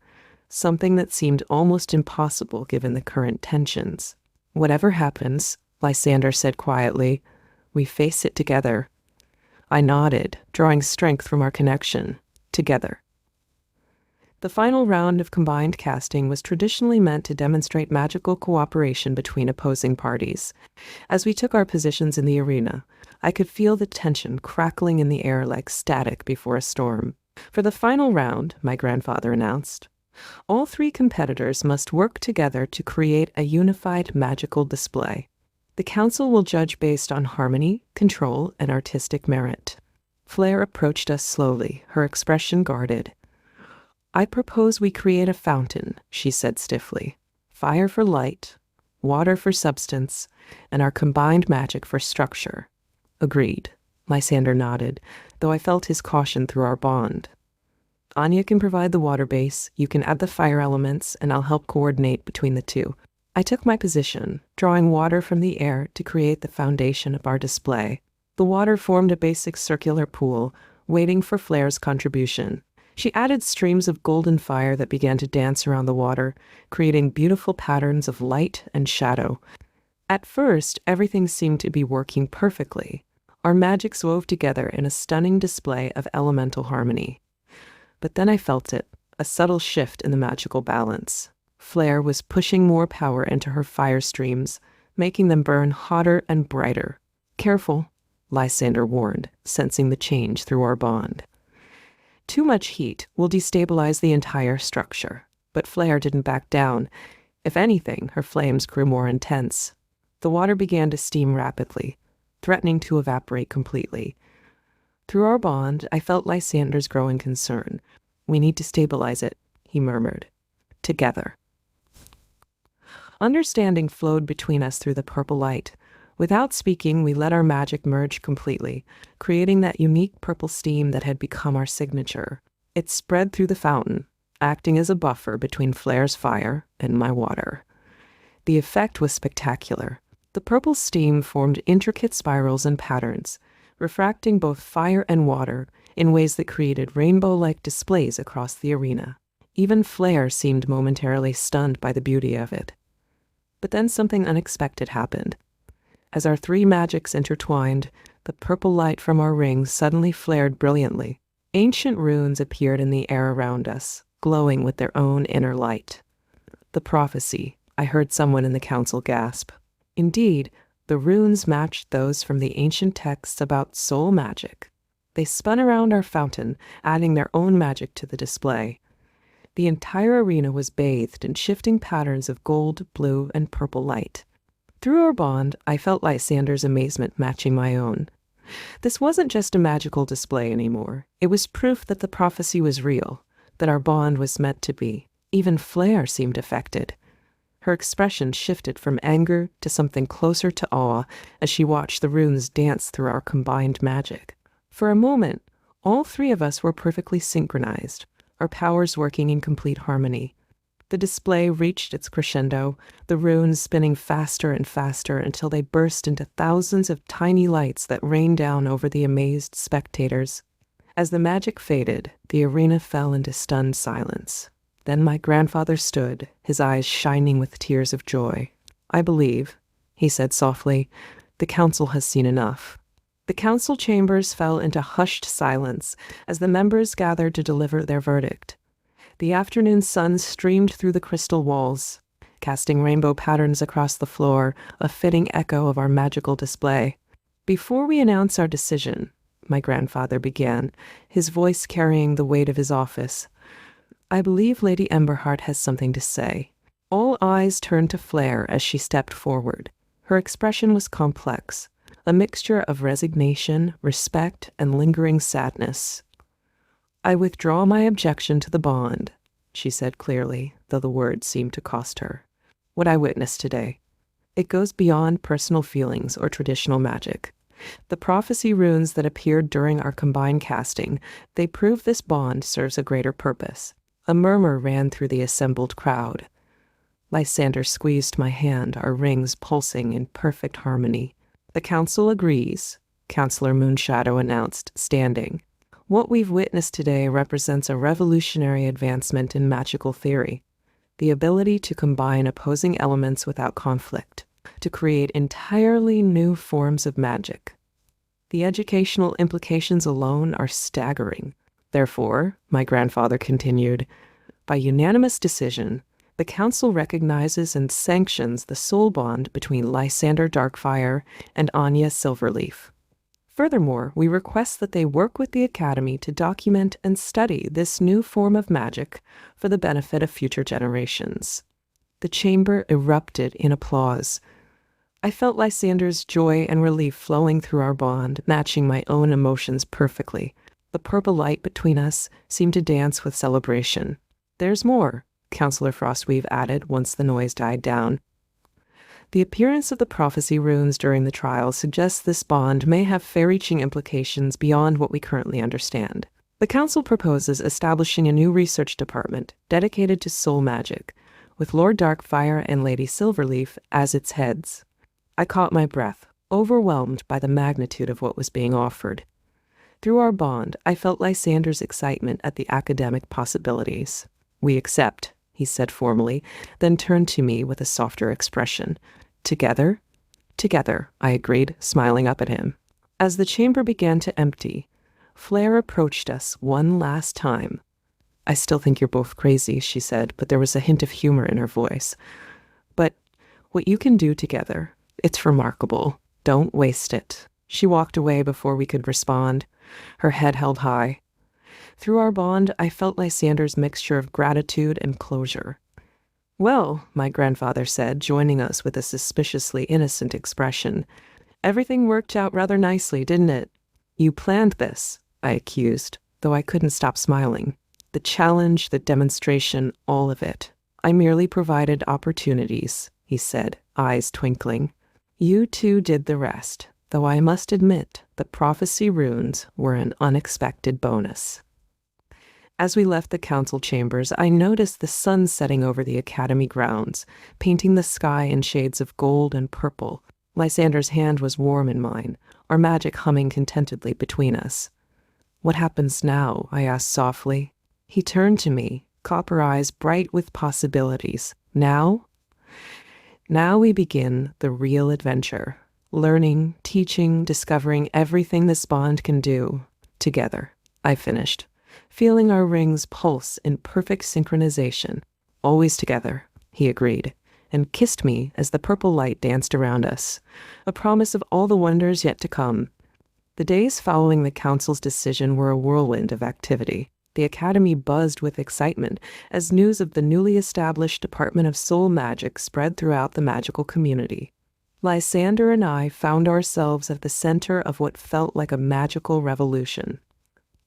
something that seemed almost impossible given the current tensions. "Whatever happens," Lysander said quietly, "we face it together." I nodded, drawing strength from our connection. Together. The final round of combined casting was traditionally meant to demonstrate magical cooperation between opposing parties. As we took our positions in the arena, I could feel the tension crackling in the air like static before a storm. "For the final round," my grandfather announced, All three competitors must work together to create a unified magical display. The council will judge based on harmony, control, and artistic merit. Flare approached us slowly, her expression guarded. "I propose we create a fountain," she said stiffly. "Fire for light, water for substance, and our combined magic for structure." "Agreed," Lysander nodded, though I felt his caution through our bond. "Anya can provide the water base, you can add the fire elements, and I'll help coordinate between the two." I took my position, drawing water from the air to create the foundation of our display. The water formed a basic circular pool, waiting for Flare's contribution. She added streams of golden fire that began to dance around the water, creating beautiful patterns of light and shadow. At first, everything seemed to be working perfectly. Our magics wove together in a stunning display of elemental harmony. But then I felt it, a subtle shift in the magical balance. Flare was pushing more power into her fire streams, making them burn hotter and brighter. "Careful," Lysander warned, sensing the change through our bond. "Too much heat will destabilize the entire structure." But Flare didn't back down. If anything, her flames grew more intense. The water began to steam rapidly, threatening to evaporate completely. Through our bond, I felt Lysander's growing concern. "We need to stabilize it," he murmured. "Together." Understanding flowed between us through the purple light. Without speaking, we let our magic merge completely, creating that unique purple steam that had become our signature. It spread through the fountain, acting as a buffer between Flare's fire and my water. The effect was spectacular. The purple steam formed intricate spirals and patterns, refracting both fire and water in ways that created rainbow-like displays across the arena. Even Flare seemed momentarily stunned by the beauty of it. But then something unexpected happened. As our three magics intertwined, the purple light from our rings suddenly flared brilliantly. Ancient runes appeared in the air around us, glowing with their own inner light. "The prophecy," I heard someone in the council gasp. Indeed, the runes matched those from the ancient texts about soul magic. They spun around our fountain, adding their own magic to the display. The entire arena was bathed in shifting patterns of gold, blue, and purple light. Through our bond, I felt Lysander's amazement matching my own. This wasn't just a magical display anymore. It was proof that the prophecy was real, that our bond was meant to be. Even Flare seemed affected. Her expression shifted from anger to something closer to awe as she watched the runes dance through our combined magic. For a moment, all three of us were perfectly synchronized, our powers working in complete harmony. The display reached its crescendo, the runes spinning faster and faster until they burst into thousands of tiny lights that rained down over the amazed spectators. As the magic faded, the arena fell into stunned silence. Then my grandfather stood, his eyes shining with tears of joy. "I believe," he said softly, "the council has seen enough." The council chambers fell into hushed silence as the members gathered to deliver their verdict. The afternoon sun streamed through the crystal walls, casting rainbow patterns across the floor, a fitting echo of our magical display. "Before we announce our decision," my grandfather began, his voice carrying the weight of his office, "I believe Lady Emberheart has something to say." All eyes turned to Flare as she stepped forward. Her expression was complex, a mixture of resignation, respect, and lingering sadness. "I withdraw my objection to the bond," she said clearly, though the words seemed to cost her. "What I witnessed today, it goes beyond personal feelings or traditional magic. The prophecy runes that appeared during our combined casting, they prove this bond serves a greater purpose." A murmur ran through the assembled crowd. Lysander squeezed my hand, our rings pulsing in perfect harmony. "The council agrees," Councillor Moonshadow announced, standing. "What we've witnessed today represents a revolutionary advancement in magical theory, the ability to combine opposing elements without conflict, to create entirely new forms of magic. The educational implications alone are staggering. Therefore," my grandfather continued, "by unanimous decision, the council recognizes and sanctions the soul bond between Lysander Darkfire and Anya Silverleaf." Furthermore, we request that they work with the Academy to document and study this new form of magic for the benefit of future generations. The chamber erupted in applause. I felt Lysander's joy and relief flowing through our bond, matching my own emotions perfectly. The purple light between us seemed to dance with celebration. "There's more," Counselor Frostweave added once the noise died down. "The appearance of the prophecy runes during the trial suggests this bond may have far-reaching implications beyond what we currently understand. The Council proposes establishing a new research department dedicated to soul magic, with Lord Darkfire and Lady Silverleaf as its heads." I caught my breath, overwhelmed by the magnitude of what was being offered. Through our bond, I felt Lysander's excitement at the academic possibilities. "We accept," he said formally, then turned to me with a softer expression. "Together?" "Together," I agreed, smiling up at him. As the chamber began to empty, Flair approached us one last time. "I still think you're both crazy," she said, but there was a hint of humor in her voice. "But what you can do together, it's remarkable. Don't waste it." She walked away before we could respond, her head held high. Through our bond, I felt Lysander's mixture of gratitude and closure. "Well," my grandfather said, joining us with a suspiciously innocent expression, "everything worked out rather nicely, didn't it?" "You planned this," I accused, though I couldn't stop smiling. "The challenge, the demonstration, all of it. I merely provided opportunities," he said, eyes twinkling. "You two did the rest, though I must admit the prophecy runes were an unexpected bonus." As we left the council chambers, I noticed the sun setting over the Academy grounds, painting the sky in shades of gold and purple. Lysander's hand was warm in mine, our magic humming contentedly between us. "What happens now?" I asked softly. He turned to me, copper eyes bright with possibilities. "Now? Now we begin the real adventure. Learning, teaching, discovering everything this bond can do. Together," I finished, feeling our rings pulse in perfect synchronization. "Always together," he agreed, and kissed me as the purple light danced around us, a promise of all the wonders yet to come. The days following the Council's decision were a whirlwind of activity. The Academy buzzed with excitement as news of the newly established Department of Soul Magic spread throughout the magical community. Lysander and I found ourselves at the center of what felt like a magical revolution.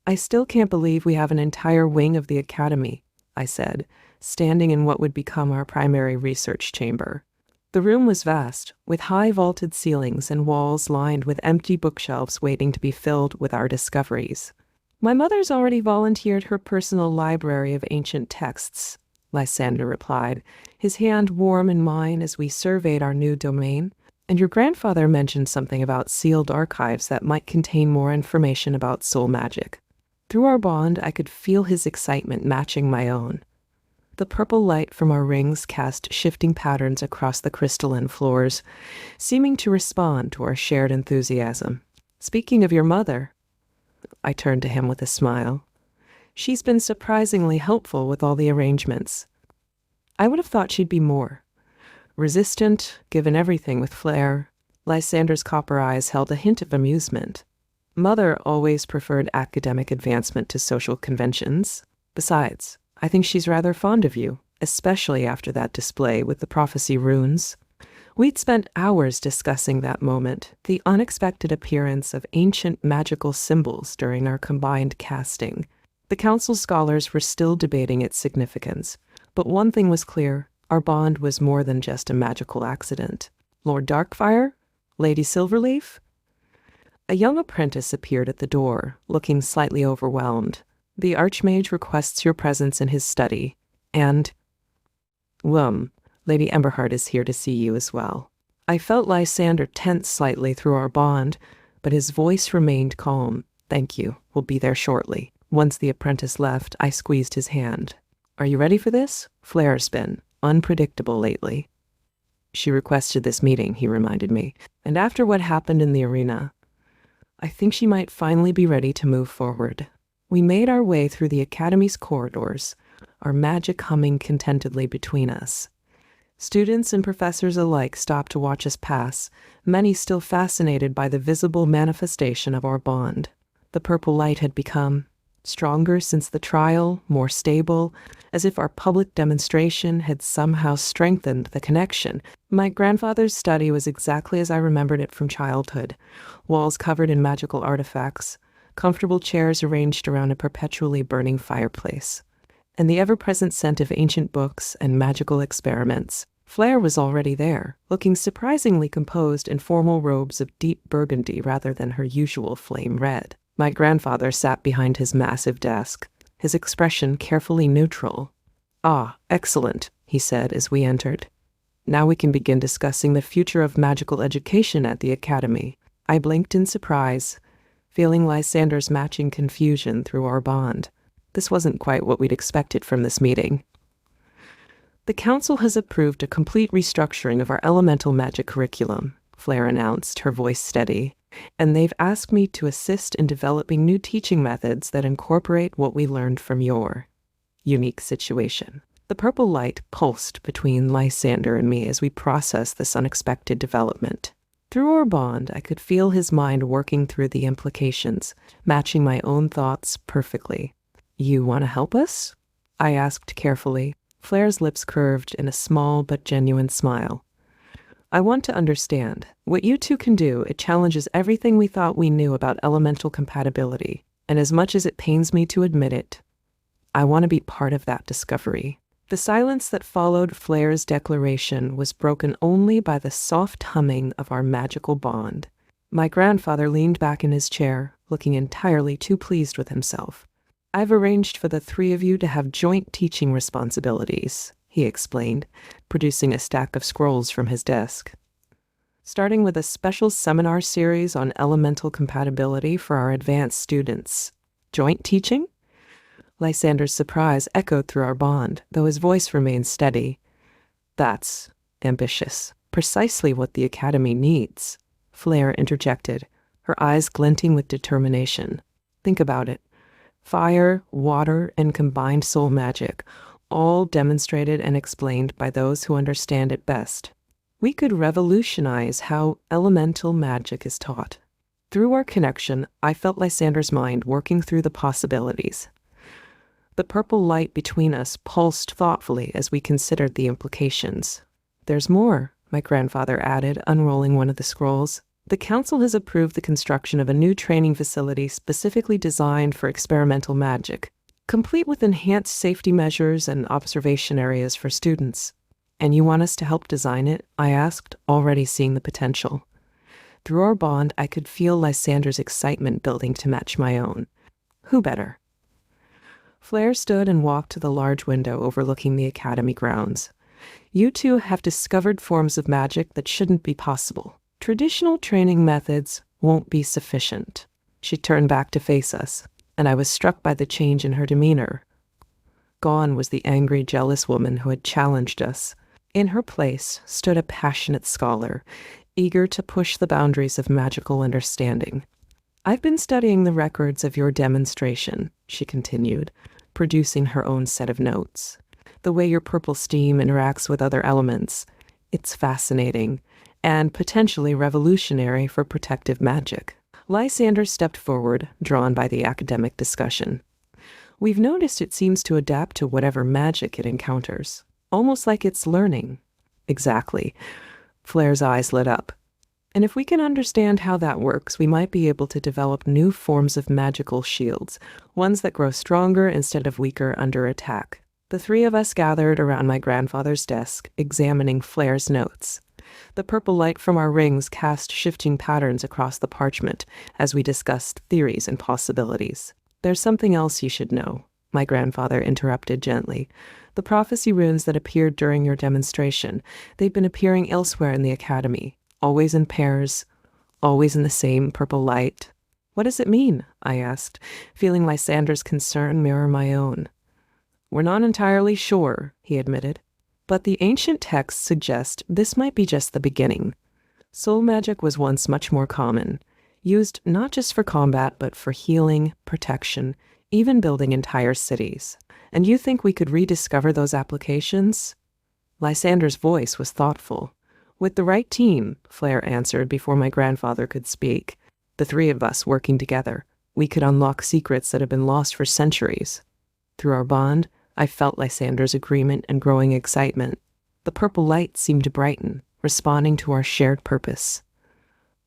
"I still can't believe we have an entire wing of the Academy," I said, standing in what would become our primary research chamber. The room was vast, with high vaulted ceilings and walls lined with empty bookshelves waiting to be filled with our discoveries. "My mother's already volunteered her personal library of ancient texts," Lysander replied, his hand warm in mine as we surveyed our new domain. "And your grandfather mentioned something about sealed archives that might contain more information about soul magic." Through our bond, I could feel his excitement matching my own. The purple light from our rings cast shifting patterns across the crystalline floors, seeming to respond to our shared enthusiasm. "Speaking of your mother," I turned to him with a smile, "she's been surprisingly helpful with all the arrangements. I would have thought she'd be more resistant, given everything with flair." Lysander's copper eyes held a hint of amusement. "Mother always preferred academic advancement to social conventions. Besides, I think she's rather fond of you, especially after that display with the prophecy runes." We'd spent hours discussing that moment, the unexpected appearance of ancient magical symbols during our combined casting. The council scholars were still debating its significance, but one thing was clear: our bond was more than just a magical accident. "Lord Darkfire? Lady Silverleaf?" A young apprentice appeared at the door, looking slightly overwhelmed. "The Archmage requests your presence in his study, and Lady Emberheart is here to see you as well." I felt Lysander tense slightly through our bond, but his voice remained calm. "Thank you. We'll be there shortly." Once the apprentice left, I squeezed his hand. "Are you ready for this? Flair's been unpredictable lately." "She requested this meeting," he reminded me, "and after what happened in the arena, I think she might finally be ready to move forward." We made our way through the Academy's corridors, our magic humming contentedly between us. Students and professors alike stopped to watch us pass, many still fascinated by the visible manifestation of our bond. The purple light had become stronger since the trial, more stable, as if our public demonstration had somehow strengthened the connection. My grandfather's study was exactly as I remembered it from childhood. Walls covered in magical artifacts, comfortable chairs arranged around a perpetually burning fireplace, and the ever-present scent of ancient books and magical experiments. Flair was already there, looking surprisingly composed in formal robes of deep burgundy rather than her usual flame red. My grandfather sat behind his massive desk, his expression carefully neutral. "Ah, excellent," he said as we entered. "Now we can begin discussing the future of magical education at the Academy." I blinked in surprise, feeling Lysander's matching confusion through our bond. This wasn't quite what we'd expected from this meeting. "The Council has approved a complete restructuring of our elemental magic curriculum," Flair announced, her voice steady, "and they've asked me to assist in developing new teaching methods that incorporate what we learned from your unique situation." The purple light pulsed between Lysander and me as we processed this unexpected development. Through our bond, I could feel his mind working through the implications, matching my own thoughts perfectly. "You want to help us?" I asked carefully. Flair's lips curved in a small but genuine smile. "I want to understand. What you two can do, it challenges everything we thought we knew about elemental compatibility, and as much as it pains me to admit it, I want to be part of that discovery." The silence that followed Flair's declaration was broken only by the soft humming of our magical bond. My grandfather leaned back in his chair, looking entirely too pleased with himself. "I've arranged for the three of you to have joint teaching responsibilities," he explained, producing a stack of scrolls from his desk. "Starting with a special seminar series on elemental compatibility for our advanced students." "Joint teaching?" Lysander's surprise echoed through our bond, though his voice remained steady. "That's ambitious. Precisely what the Academy needs," Flair interjected, her eyes glinting with determination. "Think about it. Fire, water, and combined soul magic, all demonstrated and explained by those who understand it best. We could revolutionize how elemental magic is taught." Through our connection, I felt Lysander's mind working through the possibilities. The purple light between us pulsed thoughtfully as we considered the implications. "There's more," my grandfather added, unrolling one of the scrolls. "The Council has approved the construction of a new training facility specifically designed for experimental magic, complete with enhanced safety measures and observation areas for students." "And you want us to help design it?" I asked, already seeing the potential. Through our bond, I could feel Lysander's excitement building to match my own. Who better? Flair stood and walked to the large window overlooking the Academy grounds. "You two have discovered forms of magic that shouldn't be possible. Traditional training methods won't be sufficient." She turned back to face us, and I was struck by the change in her demeanor. Gone was the angry, jealous woman who had challenged us. In her place stood a passionate scholar, eager to push the boundaries of magical understanding. "I've been studying the records of your demonstration," she continued, producing her own set of notes. "The way your purple steam interacts with other elements. It's fascinating and potentially revolutionary for protective magic." Lysander stepped forward, drawn by the academic discussion. "We've noticed it seems to adapt to whatever magic it encounters, almost like it's learning." "Exactly." Flair's eyes lit up. "And if we can understand how that works, we might be able to develop new forms of magical shields, ones that grow stronger instead of weaker under attack." The three of us gathered around my grandfather's desk, examining Flair's notes. The purple light from our rings cast shifting patterns across the parchment as we discussed theories and possibilities. "There's something else you should know," my grandfather interrupted gently. "The prophecy runes that appeared during your demonstration, they've been appearing elsewhere in the Academy. Always in pairs, always in the same purple light." "What does it mean?" I asked, feeling Lysander's concern mirror my own. "We're not entirely sure," he admitted, "but the ancient texts suggest this might be just the beginning. Soul magic was once much more common, used not just for combat, but for healing, protection, even building entire cities. And you think we could rediscover those applications?" Lysander's voice was thoughtful. With the right team, Flair answered before my grandfather could speak. The three of us working together, we could unlock secrets that have been lost for centuries. Through our bond, I felt Lysander's agreement and growing excitement. The purple light seemed to brighten, responding to our shared purpose.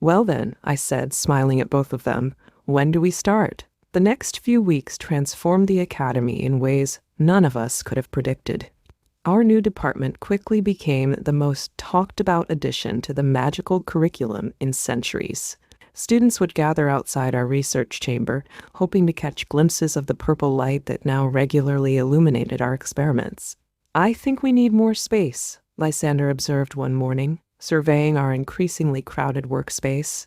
Well then, I said, smiling at both of them, when do we start? The next few weeks transformed the academy in ways none of us could have predicted. Our new department quickly became the most talked-about addition to the magical curriculum in centuries. Students would gather outside our research chamber, hoping to catch glimpses of the purple light that now regularly illuminated our experiments. I think we need more space, Lysander observed one morning, surveying our increasingly crowded workspace.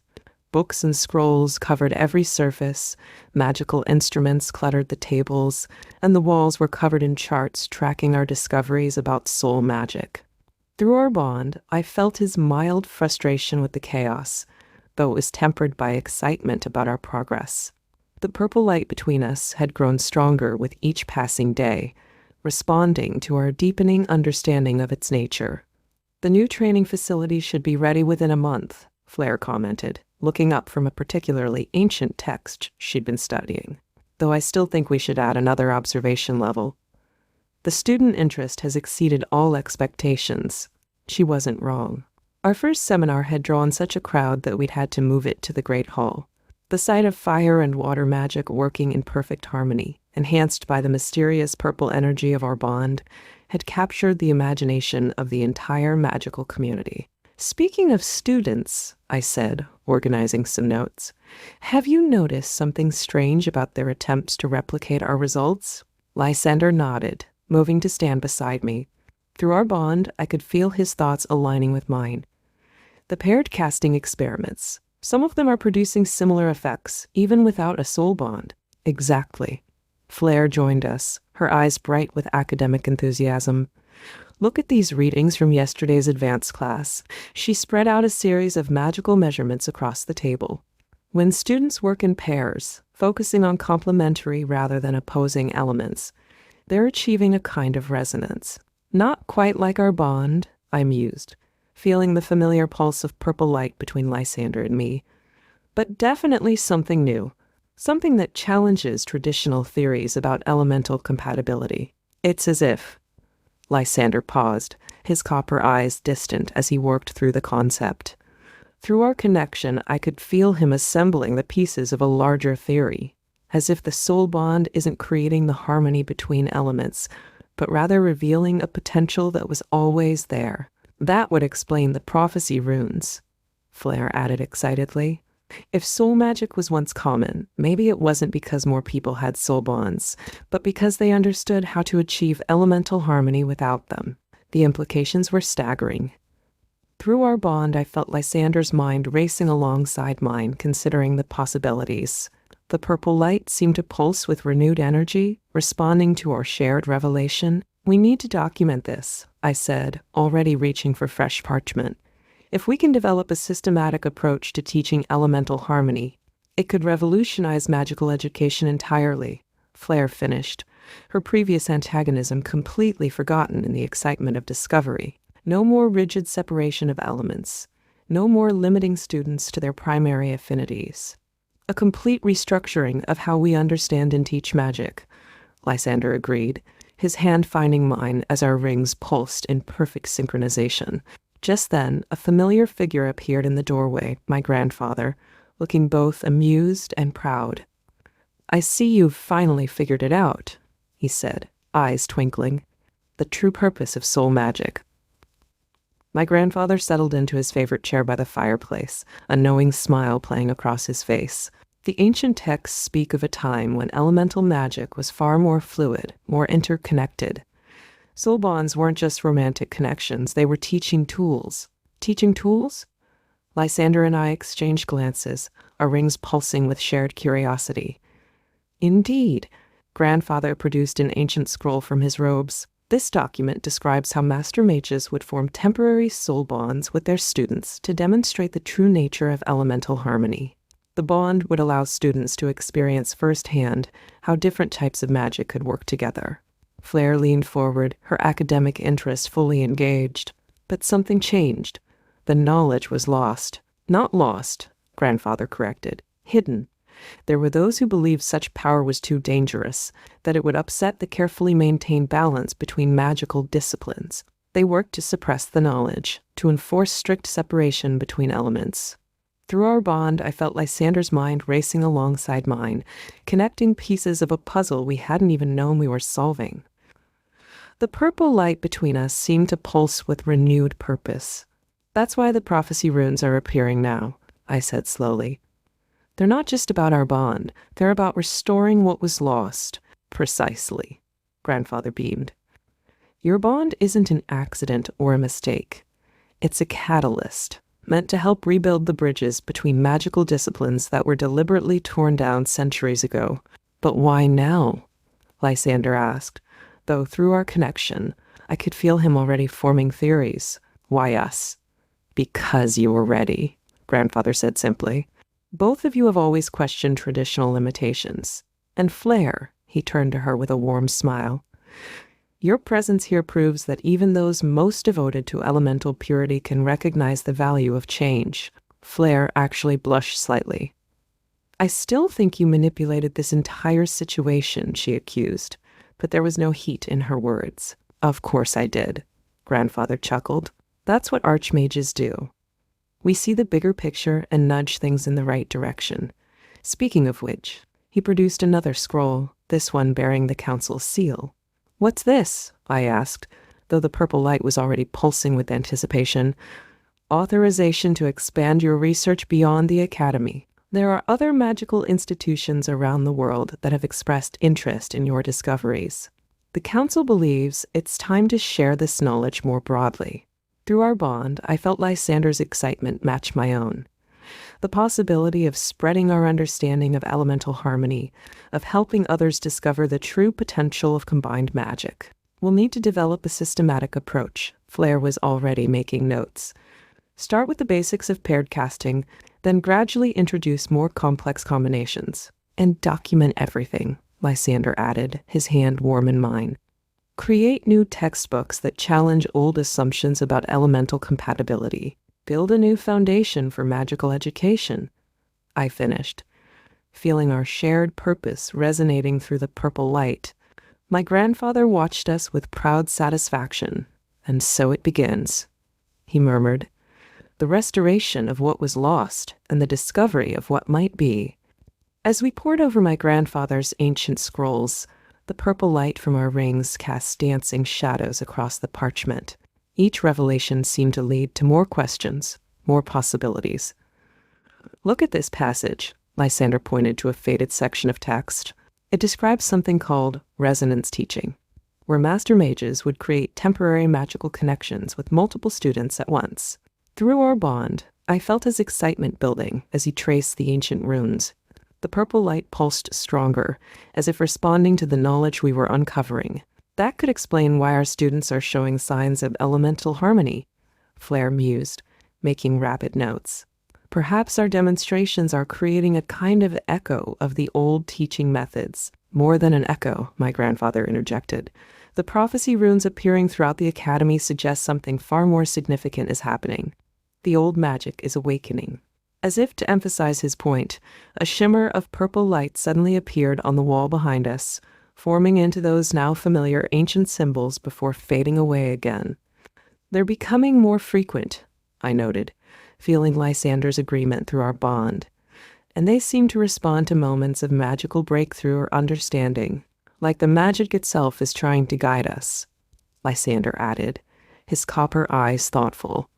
Books and scrolls covered every surface, magical instruments cluttered the tables, and the walls were covered in charts tracking our discoveries about soul magic. Through our bond, I felt his mild frustration with the chaos, though it was tempered by excitement about our progress. The purple light between us had grown stronger with each passing day, responding to our deepening understanding of its nature. The new training facility should be ready within a month, Flair commented, looking up from a particularly ancient text she'd been studying, though I still think we should add another observation level. The student interest has exceeded all expectations. She wasn't wrong. Our first seminar had drawn such a crowd that we'd had to move it to the Great Hall. The sight of fire and water magic working in perfect harmony, enhanced by the mysterious purple energy of our bond, had captured the imagination of the entire magical community. Speaking of students, I said, organizing some notes, have you noticed something strange about their attempts to replicate our results? Lysander nodded, moving to stand beside me. Through our bond, I could feel his thoughts aligning with mine. The paired casting experiments. Some of them are producing similar effects, even without a soul bond. Exactly. Flair joined us, her eyes bright with academic enthusiasm. Look at these readings from yesterday's advanced class. She spread out a series of magical measurements across the table. When students work in pairs, focusing on complementary rather than opposing elements, they're achieving a kind of resonance. Not quite like our bond, I mused, feeling the familiar pulse of purple light between Lysander and me, but definitely something new, something that challenges traditional theories about elemental compatibility. It's as if... Lysander paused, his copper eyes distant as he worked through the concept. Through our connection, I could feel him assembling the pieces of a larger theory, as if the soul bond isn't creating the harmony between elements, but rather revealing a potential that was always there. That would explain the prophecy runes, Flair added excitedly. If soul magic was once common, maybe it wasn't because more people had soul bonds, but because they understood how to achieve elemental harmony without them. The implications were staggering. Through our bond, I felt Lysander's mind racing alongside mine, considering the possibilities. The purple light seemed to pulse with renewed energy, responding to our shared revelation. We need to document this, I said, already reaching for fresh parchment. If we can develop a systematic approach to teaching elemental harmony, it could revolutionize magical education entirely, Flair finished, her previous antagonism completely forgotten in the excitement of discovery. No more rigid separation of elements. No more limiting students to their primary affinities. A complete restructuring of how we understand and teach magic, Lysander agreed, his hand finding mine as our rings pulsed in perfect synchronization. Just then, a familiar figure appeared in the doorway, my grandfather, looking both amused and proud. I see you've finally figured it out, he said, eyes twinkling. The true purpose of soul magic. My grandfather settled into his favorite chair by the fireplace, a knowing smile playing across his face. The ancient texts speak of a time when elemental magic was far more fluid, more interconnected. Soul bonds weren't just romantic connections, they were teaching tools. Teaching tools? Lysander and I exchanged glances, our rings pulsing with shared curiosity. Indeed. Grandfather produced an ancient scroll from his robes. This document describes how master mages would form temporary soul bonds with their students to demonstrate the true nature of elemental harmony. The bond would allow students to experience firsthand how different types of magic could work together. Flare leaned forward, her academic interest fully engaged. But something changed. The knowledge was lost. Not lost, Grandfather corrected. Hidden. There were those who believed such power was too dangerous, that it would upset the carefully maintained balance between magical disciplines. They worked to suppress the knowledge, to enforce strict separation between elements. Through our bond, I felt Lysander's mind racing alongside mine, connecting pieces of a puzzle we hadn't even known we were solving. The purple light between us seemed to pulse with renewed purpose. That's why the prophecy runes are appearing now, I said slowly. They're not just about our bond, they're about restoring what was lost. Precisely, Grandfather beamed. Your bond isn't an accident or a mistake. It's a catalyst, meant to help rebuild the bridges between magical disciplines that were deliberately torn down centuries ago. But why now? Lysander asked, though through our connection, I could feel him already forming theories. Why us? Because you were ready, Grandfather said simply. Both of you have always questioned traditional limitations. And Flare, he turned to her with a warm smile. Your presence here proves that even those most devoted to elemental purity can recognize the value of change. Flare actually blushed slightly. I still think you manipulated this entire situation, she accused, but there was no heat in her words. Of course I did, Grandfather chuckled. That's what archmages do. We see the bigger picture and nudge things in the right direction. Speaking of which, he produced another scroll, this one bearing the council's seal. What's this? I asked, though the purple light was already pulsing with anticipation. Authorization to expand your research beyond the academy. There are other magical institutions around the world that have expressed interest in your discoveries. The council believes it's time to share this knowledge more broadly. Through our bond, I felt Lysander's excitement match my own. The possibility of spreading our understanding of elemental harmony, of helping others discover the true potential of combined magic. We'll need to develop a systematic approach. Flare was already making notes. Start with the basics of paired casting, then gradually introduce more complex combinations. And document everything, Lysander added, his hand warm in mine. Create new textbooks that challenge old assumptions about elemental compatibility. Build a new foundation for magical education. I finished, feeling our shared purpose resonating through the purple light. My grandfather watched us with proud satisfaction. And so it begins, he murmured. The restoration of what was lost and the discovery of what might be. As we pored over my grandfather's ancient scrolls, the purple light from our rings cast dancing shadows across the parchment. Each revelation seemed to lead to more questions, more possibilities. Look at this passage, Lysander pointed to a faded section of text. It describes something called resonance teaching, where master mages would create temporary magical connections with multiple students at once. Through our bond, I felt his excitement building as he traced the ancient runes. The purple light pulsed stronger, as if responding to the knowledge we were uncovering. That could explain why our students are showing signs of elemental harmony, Flare mused, making rapid notes. Perhaps our demonstrations are creating a kind of echo of the old teaching methods. More than an echo, my grandfather interjected. The prophecy runes appearing throughout the academy suggest something far more significant is happening. The old magic is awakening. As if to emphasize his point, a shimmer of purple light suddenly appeared on the wall behind us, forming into those now familiar ancient symbols before fading away again. They're becoming more frequent, I noted, feeling Lysander's agreement through our bond. And they seem to respond to moments of magical breakthrough or understanding, like the magic itself is trying to guide us, Lysander added, his copper eyes thoughtful.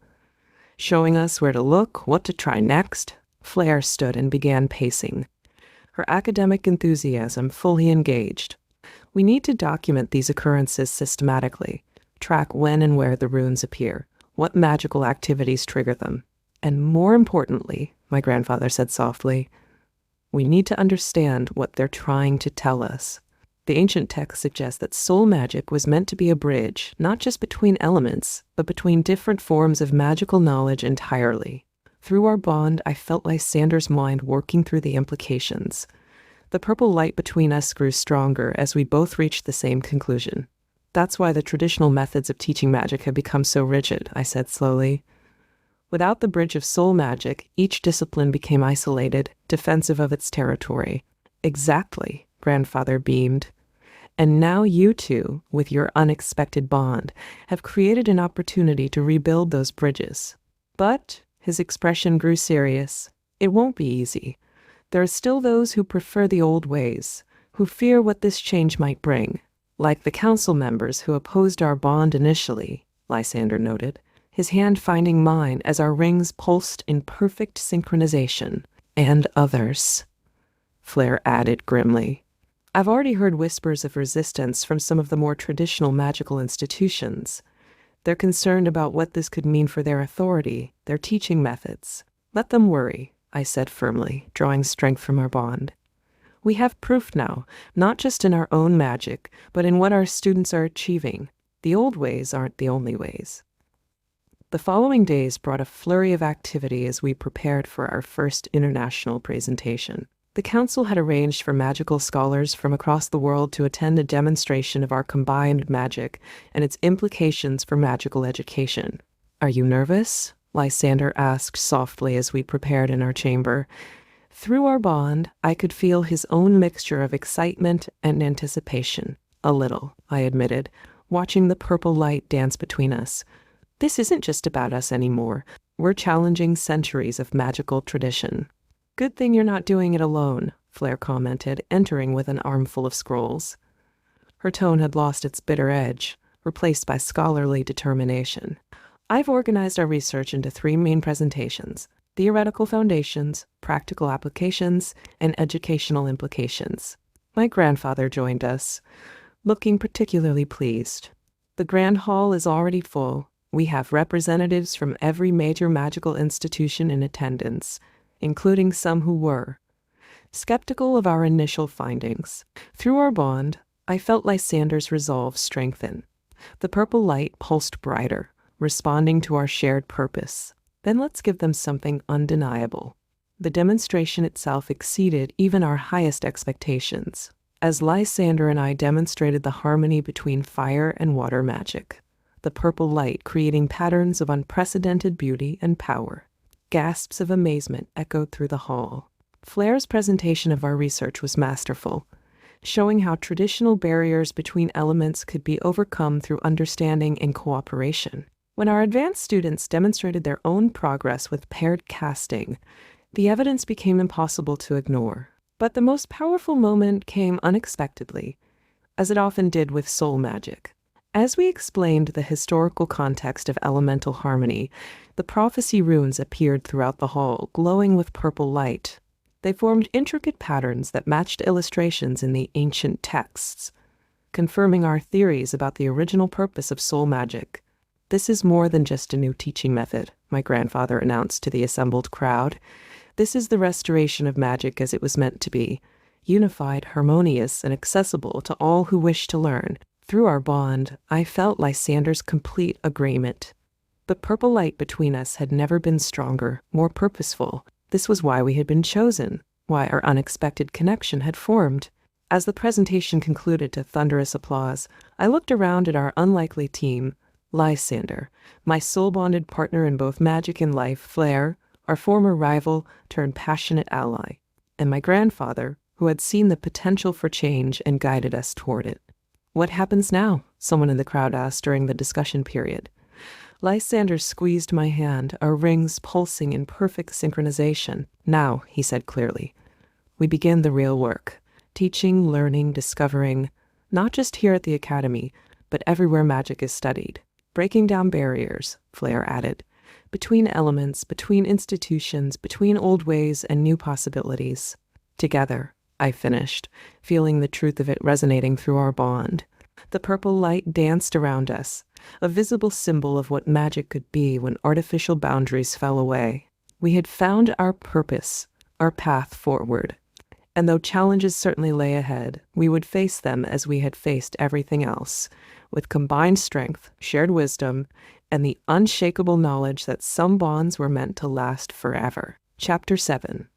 Showing us where to look, what to try next, Flare stood and began pacing, her academic enthusiasm fully engaged. We need to document these occurrences systematically, track when and where the runes appear, what magical activities trigger them. And more importantly, my grandfather said softly, we need to understand what they're trying to tell us. The ancient text suggests that soul magic was meant to be a bridge, not just between elements, but between different forms of magical knowledge entirely. Through our bond, I felt Lysander's mind working through the implications. The purple light between us grew stronger as we both reached the same conclusion. That's why the traditional methods of teaching magic have become so rigid, I said slowly. Without the bridge of soul magic, each discipline became isolated, defensive of its territory. Exactly, Grandfather beamed. And now you two, with your unexpected bond, have created an opportunity to rebuild those bridges. But, his expression grew serious, it won't be easy. There are still those who prefer the old ways, who fear what this change might bring, like the council members who opposed our bond initially, Lysander noted, his hand finding mine as our rings pulsed in perfect synchronization. And others, Flair added grimly. I've already heard whispers of resistance from some of the more traditional magical institutions. They're concerned about what this could mean for their authority, their teaching methods. Let them worry, I said firmly, drawing strength from our bond. We have proof now, not just in our own magic, but in what our students are achieving. The old ways aren't the only ways. The following days brought a flurry of activity as we prepared for our first international presentation. The council had arranged for magical scholars from across the world to attend a demonstration of our combined magic and its implications for magical education. Are you nervous? Lysander asked softly as we prepared in our chamber. Through our bond, I could feel his own mixture of excitement and anticipation. A little, I admitted, watching the purple light dance between us. This isn't just about us anymore. We're challenging centuries of magical tradition. Good thing you're not doing it alone, Flair commented, entering with an armful of scrolls. Her tone had lost its bitter edge, replaced by scholarly determination. I've organized our research into 3 main presentations: theoretical foundations, practical applications, and educational implications. My grandfather joined us, looking particularly pleased. The grand hall is already full. We have representatives from every major magical institution in attendance, including some who were skeptical of our initial findings. Through our bond, I felt Lysander's resolve strengthen. The purple light pulsed brighter, responding to our shared purpose. Then let's give them something undeniable. The demonstration itself exceeded even our highest expectations, as Lysander and I demonstrated the harmony between fire and water magic, the purple light creating patterns of unprecedented beauty and power. Gasps of amazement echoed through the hall. Flair's presentation of our research was masterful, showing how traditional barriers between elements could be overcome through understanding and cooperation. When our advanced students demonstrated their own progress with paired casting, the evidence became impossible to ignore. But the most powerful moment came unexpectedly, as it often did with soul magic. As we explained the historical context of elemental harmony, the prophecy runes appeared throughout the hall, glowing with purple light. They formed intricate patterns that matched illustrations in the ancient texts, confirming our theories about the original purpose of soul magic. This is more than just a new teaching method, my grandfather announced to the assembled crowd. This is the restoration of magic as it was meant to be, unified, harmonious, and accessible to all who wish to learn. Through our bond, I felt Lysander's complete agreement. The purple light between us had never been stronger, more purposeful. This was why we had been chosen, why our unexpected connection had formed. As the presentation concluded to thunderous applause, I looked around at our unlikely team: Lysander, my soul-bonded partner in both magic and life; Flair, our former rival turned passionate ally; and my grandfather, who had seen the potential for change and guided us toward it. What happens now? Someone in the crowd asked during the discussion period. Lysander squeezed my hand, our rings pulsing in perfect synchronization. Now, he said clearly, we begin the real work. Teaching, learning, discovering, not just here at the Academy, but everywhere magic is studied. Breaking down barriers, Flair added, between elements, between institutions, between old ways and new possibilities. Together, I finished, feeling the truth of it resonating through our bond. The purple light danced around us, a visible symbol of what magic could be when artificial boundaries fell away. We had found our purpose, our path forward. And though challenges certainly lay ahead, we would face them as we had faced everything else, with combined strength, shared wisdom, and the unshakable knowledge that some bonds were meant to last forever. Chapter 7.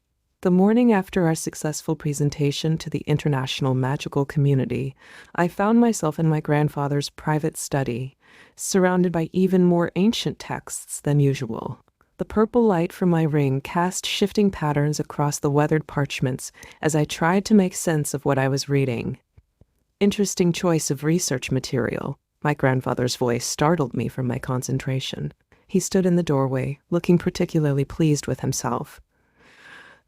The morning after our successful presentation to the international magical community, I found myself in my grandfather's private study, surrounded by even more ancient texts than usual. The purple light from my ring cast shifting patterns across the weathered parchments as I tried to make sense of what I was reading. Interesting choice of research material. My grandfather's voice startled me from my concentration. He stood in the doorway, looking particularly pleased with himself.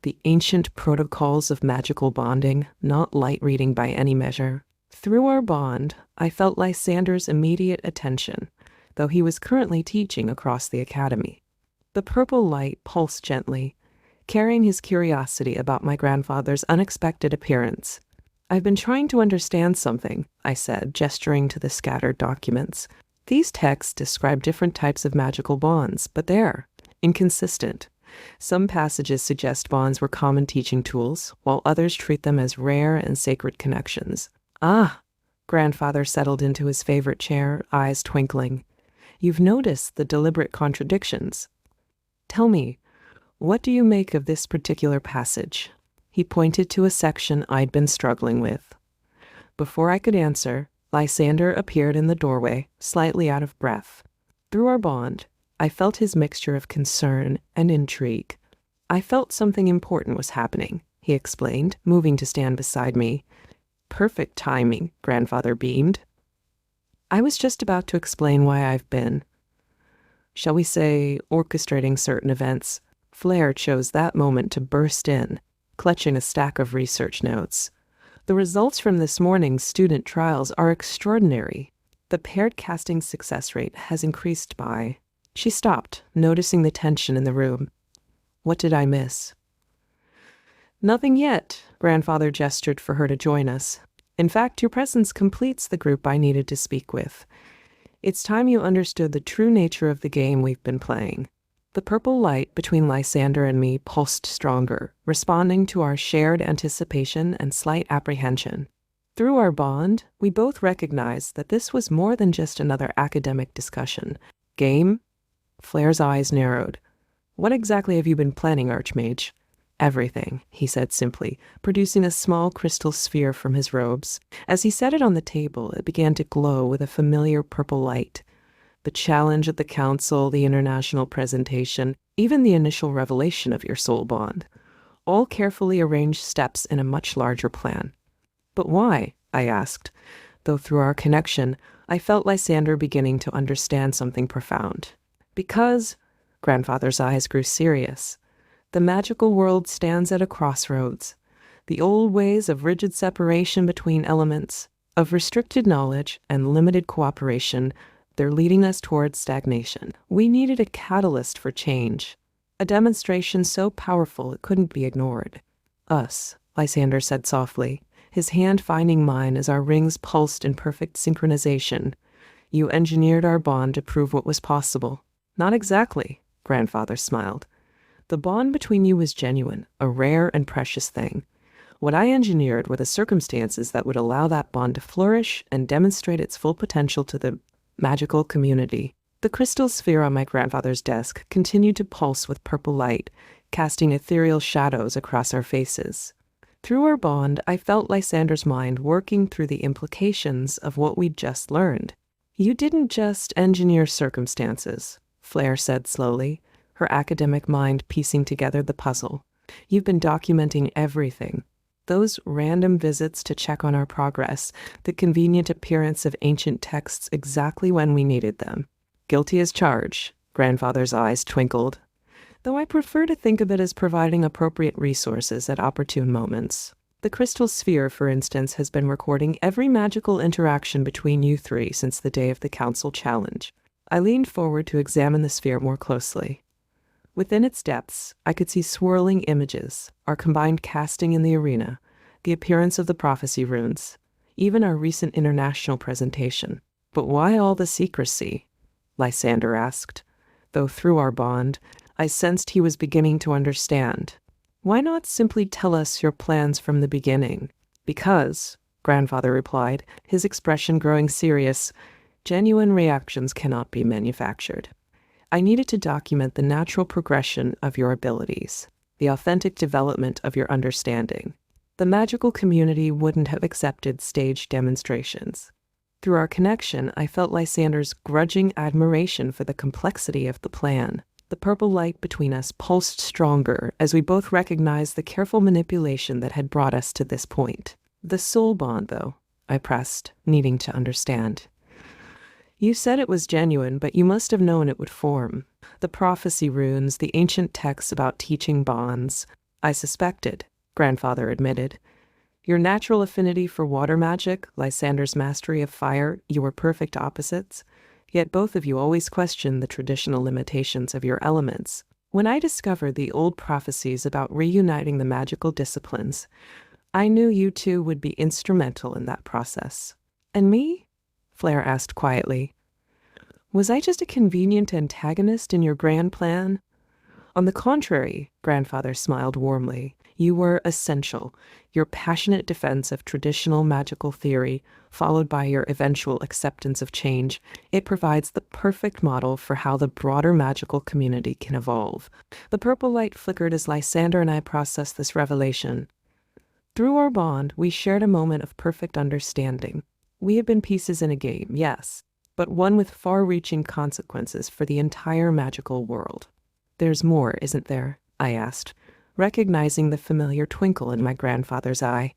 The ancient protocols of magical bonding, not light reading by any measure. Through our bond, I felt Lysander's immediate attention, though he was currently teaching across the academy. The purple light pulsed gently, carrying his curiosity about my grandfather's unexpected appearance. "I've been trying to understand something," I said, gesturing to the scattered documents. "These texts describe different types of magical bonds, but they're inconsistent. Some passages suggest bonds were common teaching tools, while others treat them as rare and sacred connections." "Ah," grandfather settled into his favorite chair, eyes twinkling. "You've noticed the deliberate contradictions. Tell me, what do you make of this particular passage?" He pointed to a section I'd been struggling with. Before I could answer, Lysander appeared in the doorway, slightly out of breath. Through our bond, I felt his mixture of concern and intrigue. "I felt something important was happening," he explained, moving to stand beside me. "Perfect timing," grandfather beamed. "I was just about to explain why I've been, shall we say, orchestrating certain events." Flair chose that moment to burst in, clutching a stack of research notes. "The results from this morning's student trials are extraordinary. The paired casting success rate has increased by..." She stopped, noticing the tension in the room. What did I miss? "Nothing yet," grandfather gestured for her to join us. "In fact, your presence completes the group I needed to speak with. It's time you understood the true nature of the game we've been playing." The purple light between Lysander and me pulsed stronger, responding to our shared anticipation and slight apprehension. Through our bond, we both recognized that this was more than just another academic discussion. "Game?" Flair's eyes narrowed. "What exactly have you been planning, Archmage?" "Everything," he said simply, producing a small crystal sphere from his robes. As he set it on the table, it began to glow with a familiar purple light. "The challenge at the council, the international presentation, even the initial revelation of your soul bond. All carefully arranged steps in a much larger plan." "But why?" I asked, though through our connection, I felt Lysander beginning to understand something profound. "Because," grandfather's eyes grew serious, "the magical world stands at a crossroads. The old ways of rigid separation between elements, of restricted knowledge and limited cooperation, they're leading us towards stagnation. We needed a catalyst for change, a demonstration so powerful it couldn't be ignored." "Us," Lysander said softly, his hand finding mine as our rings pulsed in perfect synchronization. "You engineered our bond to prove what was possible." "Not exactly," grandfather smiled. "The bond between you was genuine, a rare and precious thing. What I engineered were the circumstances that would allow that bond to flourish and demonstrate its full potential to the magical community." The crystal sphere on my grandfather's desk continued to pulse with purple light, casting ethereal shadows across our faces. Through our bond, I felt Lysander's mind working through the implications of what we'd just learned. "You didn't just engineer circumstances," Flair said slowly, her academic mind piecing together the puzzle. "You've been documenting everything. Those random visits to check on our progress, the convenient appearance of ancient texts exactly when we needed them." "Guilty as charged," grandfather's eyes twinkled, "though I prefer to think of it as providing appropriate resources at opportune moments. The crystal sphere, for instance, has been recording every magical interaction between you three since the day of the council challenge." I leaned forward to examine the sphere more closely. Within its depths, I could see swirling images, our combined casting in the arena, the appearance of the prophecy runes, even our recent international presentation. "But why all the secrecy?" Lysander asked, though through our bond, I sensed he was beginning to understand. "Why not simply tell us your plans from the beginning?" "Because," grandfather replied, his expression growing serious, "genuine reactions cannot be manufactured. I needed to document the natural progression of your abilities. the authentic development of your understanding. The magical community wouldn't have accepted staged demonstrations. Through our connection, I felt Lysander's grudging admiration for the complexity of the plan. The purple light between us pulsed stronger as we both recognized the careful manipulation that had brought us to this point. The soul bond, though, I pressed, needing to understand. You said it was genuine, but you must have known it would form. The prophecy runes, the ancient texts about teaching bonds. I suspected, Grandfather admitted. Your natural affinity for water magic, Lysander's mastery of fire, you were perfect opposites. Yet both of you always questioned the traditional limitations of your elements. When I discovered the old prophecies about reuniting the magical disciplines, I knew you two would be instrumental in that process. And me? Flair asked quietly. Was I just a convenient antagonist in your grand plan? On the contrary, Grandfather smiled warmly. You were essential. Your passionate defense of traditional magical theory, followed by your eventual acceptance of change, it provides the perfect model for how the broader magical community can evolve. The purple light flickered as Lysander and I processed this revelation. Through our bond, we shared a moment of perfect understanding. We have been pieces in a game, yes, but one with far-reaching consequences for the entire magical world. There's more, isn't there? I asked, recognizing the familiar twinkle in my grandfather's eye.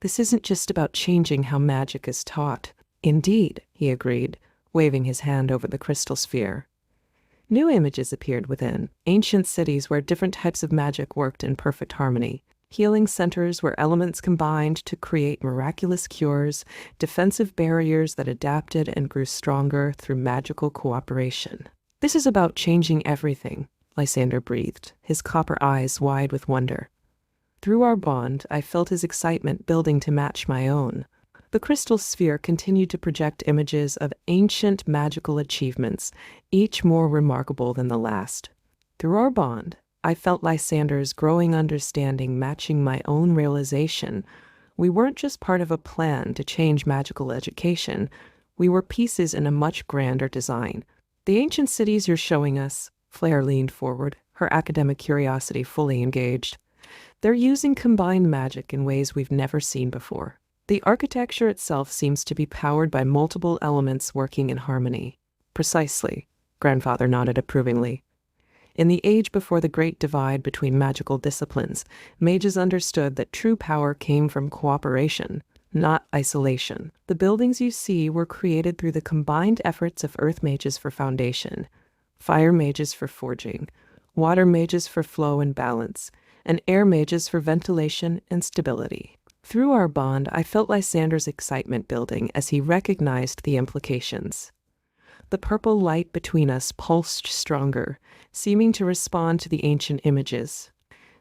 This isn't just about changing how magic is taught. Indeed, he agreed, waving his hand over the crystal sphere. New images appeared within, ancient cities where different types of magic worked in perfect harmony, healing centers where elements combined to create miraculous cures, defensive barriers that adapted and grew stronger through magical cooperation. This is about changing everything, Lysander breathed, his copper eyes wide with wonder. Through our bond, I felt his excitement building to match my own. The crystal sphere continued to project images of ancient magical achievements, each more remarkable than the last. Through our bond, I felt Lysander's growing understanding matching my own realization. We weren't just part of a plan to change magical education. We were pieces in a much grander design. The ancient cities you're showing us, Flair leaned forward, her academic curiosity fully engaged. They're using combined magic in ways we've never seen before. The architecture itself seems to be powered by multiple elements working in harmony. Precisely, Grandfather nodded approvingly. In the age before the great divide between magical disciplines, mages understood that true power came from cooperation, not isolation. The buildings you see were created through the combined efforts of earth mages for foundation, fire mages for forging, water mages for flow and balance, and air mages for ventilation and stability. Through our bond, I felt Lysander's excitement building as he recognized the implications. The purple light between us pulsed stronger, seeming to respond to the ancient images.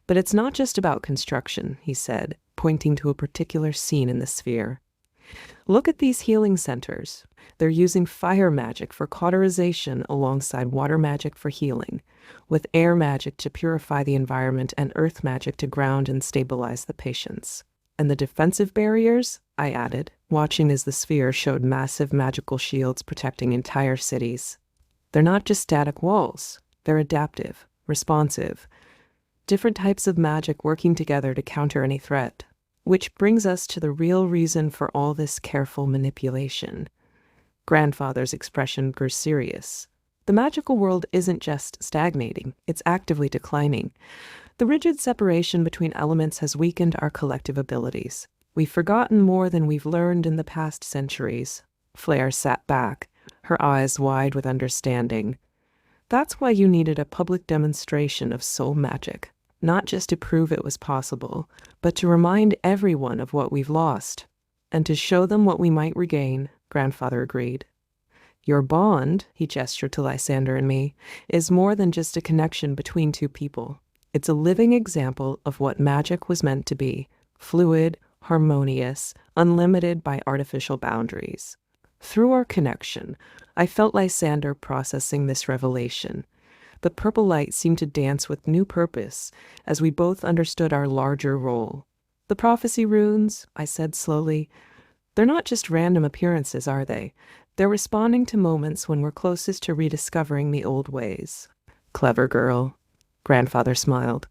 But it's not just about construction, he said, pointing to a particular scene in the sphere. Look at these healing centers. They're using fire magic for cauterization alongside water magic for healing, with air magic to purify the environment and earth magic to ground and stabilize the patients. And the defensive barriers, I added, watching as the sphere showed massive magical shields protecting entire cities. They're not just static walls. They're adaptive, responsive, different types of magic working together to counter any threat. Which brings us to the real reason for all this careful manipulation. Grandfather's expression grew serious. The magical world isn't just stagnating, it's actively declining. The rigid separation between elements has weakened our collective abilities. We've forgotten more than we've learned in the past centuries. Flair sat back, her eyes wide with understanding. That's why you needed a public demonstration of soul magic, not just to prove it was possible, but to remind everyone of what we've lost, and to show them what we might regain, Grandfather agreed. Your bond, he gestured to Lysander and me, is more than just a connection between two people. It's a living example of what magic was meant to be, fluid, harmonious, unlimited by artificial boundaries. Through our connection, I felt Lysander processing this revelation. The purple light seemed to dance with new purpose as we both understood our larger role. The prophecy runes, I said slowly, they're not just random appearances, are they? They're responding to moments when we're closest to rediscovering the old ways. Clever girl. Grandfather smiled.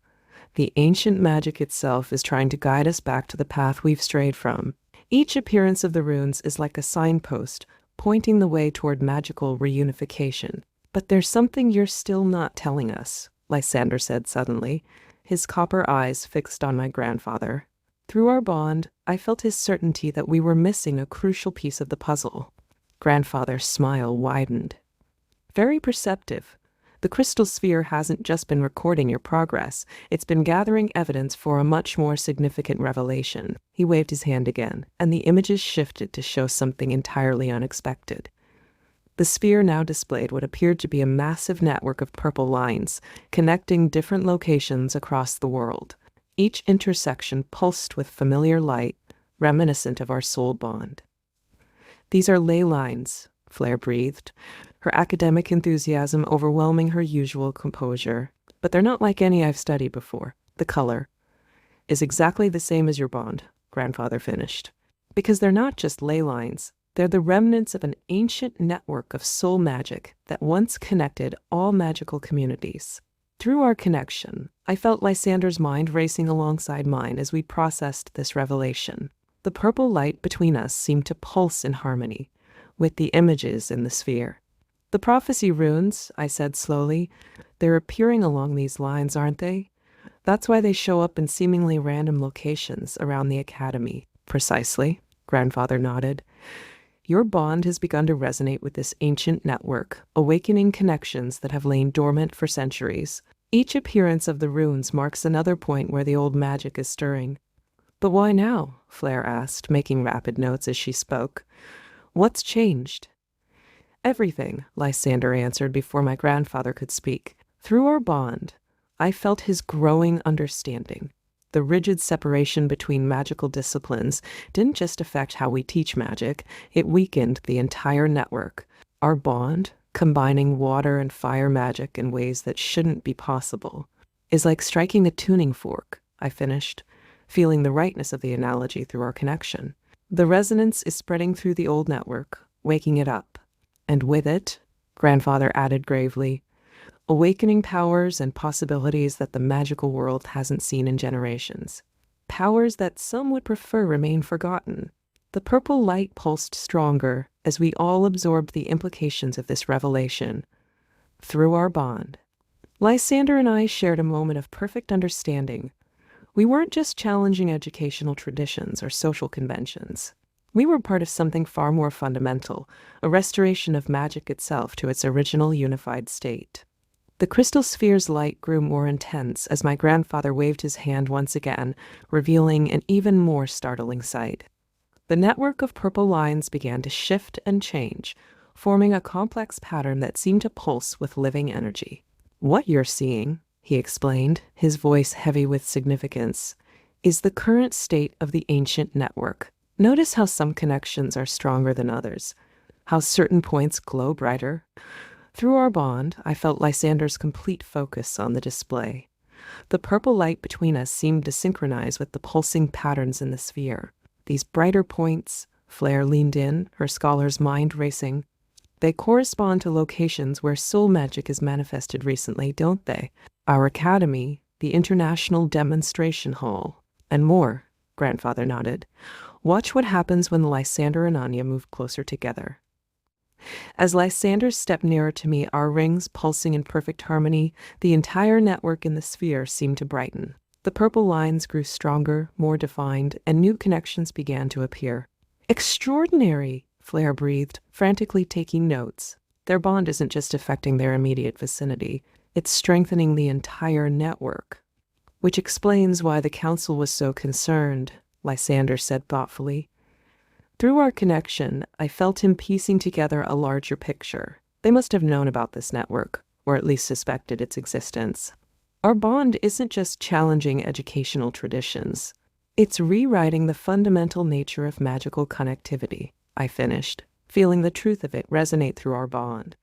The ancient magic itself is trying to guide us back to the path we've strayed from. Each appearance of the runes is like a signpost, pointing the way toward magical reunification. But there's something you're still not telling us, Lysander said suddenly, his copper eyes fixed on my grandfather. Through our bond, I felt his certainty that we were missing a crucial piece of the puzzle. Grandfather's smile widened. Very perceptive. The crystal sphere hasn't just been recording your progress, it's been gathering evidence for a much more significant revelation. He waved his hand again, and the images shifted to show something entirely unexpected. The sphere now displayed what appeared to be a massive network of purple lines, connecting different locations across the world. Each intersection pulsed with familiar light, reminiscent of our soul bond. "These are ley lines," Flair breathed, her academic enthusiasm overwhelming her usual composure. "But they're not like any I've studied before. The color is exactly the same as your bond," Grandfather finished. "Because they're not just ley lines. They're the remnants of an ancient network of soul magic that once connected all magical communities. Through our connection, I felt Lysander's mind racing alongside mine as we processed this revelation. The purple light between us seemed to pulse in harmony with the images in the sphere. "The prophecy runes," I said slowly, "they're appearing along these lines, aren't they? That's why they show up in seemingly random locations around the academy." "Precisely," Grandfather nodded. "Your bond has begun to resonate with this ancient network, awakening connections that have lain dormant for centuries. Each appearance of the runes marks another point where the old magic is stirring." "But why now?" Flair asked, making rapid notes as she spoke. "What's changed?" "Everything," Lysander answered before my grandfather could speak. "Through our bond, I felt his growing understanding. The rigid separation between magical disciplines didn't just affect how we teach magic, it weakened the entire network. Our bond, combining water and fire magic in ways that shouldn't be possible, is like striking a tuning fork," I finished, feeling the rightness of the analogy through our connection. "The resonance is spreading through the old network, waking it up. And with it," Grandfather added gravely, "awakening powers and possibilities that the magical world hasn't seen in generations. Powers that some would prefer remain forgotten." The purple light pulsed stronger as we all absorbed the implications of this revelation. Through our bond, Lysander and I shared a moment of perfect understanding. We weren't just challenging educational traditions or social conventions. We were part of something far more fundamental, a restoration of magic itself to its original unified state. The crystal sphere's light grew more intense as my grandfather waved his hand once again, revealing an even more startling sight. The network of purple lines began to shift and change, forming a complex pattern that seemed to pulse with living energy. "What you're seeing," he explained, his voice heavy with significance, "is the current state of the ancient network. Notice how some connections are stronger than others, how certain points glow brighter." Through our bond, I felt Lysander's complete focus on the display. The purple light between us seemed to synchronize with the pulsing patterns in the sphere. These brighter points, Flair leaned in, her scholar's mind racing, they correspond to locations where soul magic is manifested recently, don't they? Our academy, the International Demonstration Hall, and more, Grandfather nodded. "Watch what happens when Lysander and Anya move closer together." As Lysander stepped nearer to me, our rings pulsing in perfect harmony, the entire network in the sphere seemed to brighten. The purple lines grew stronger, more defined, and new connections began to appear. "Extraordinary," Flair breathed, frantically taking notes. "Their bond isn't just affecting their immediate vicinity, it's strengthening the entire network." "Which explains why the council was so concerned," Lysander said thoughtfully. Through our connection, I felt him piecing together a larger picture. They must have known about this network, or at least suspected its existence. Our bond isn't just challenging educational traditions. It's rewriting the fundamental nature of magical connectivity, I finished, feeling the truth of it resonate through our bond.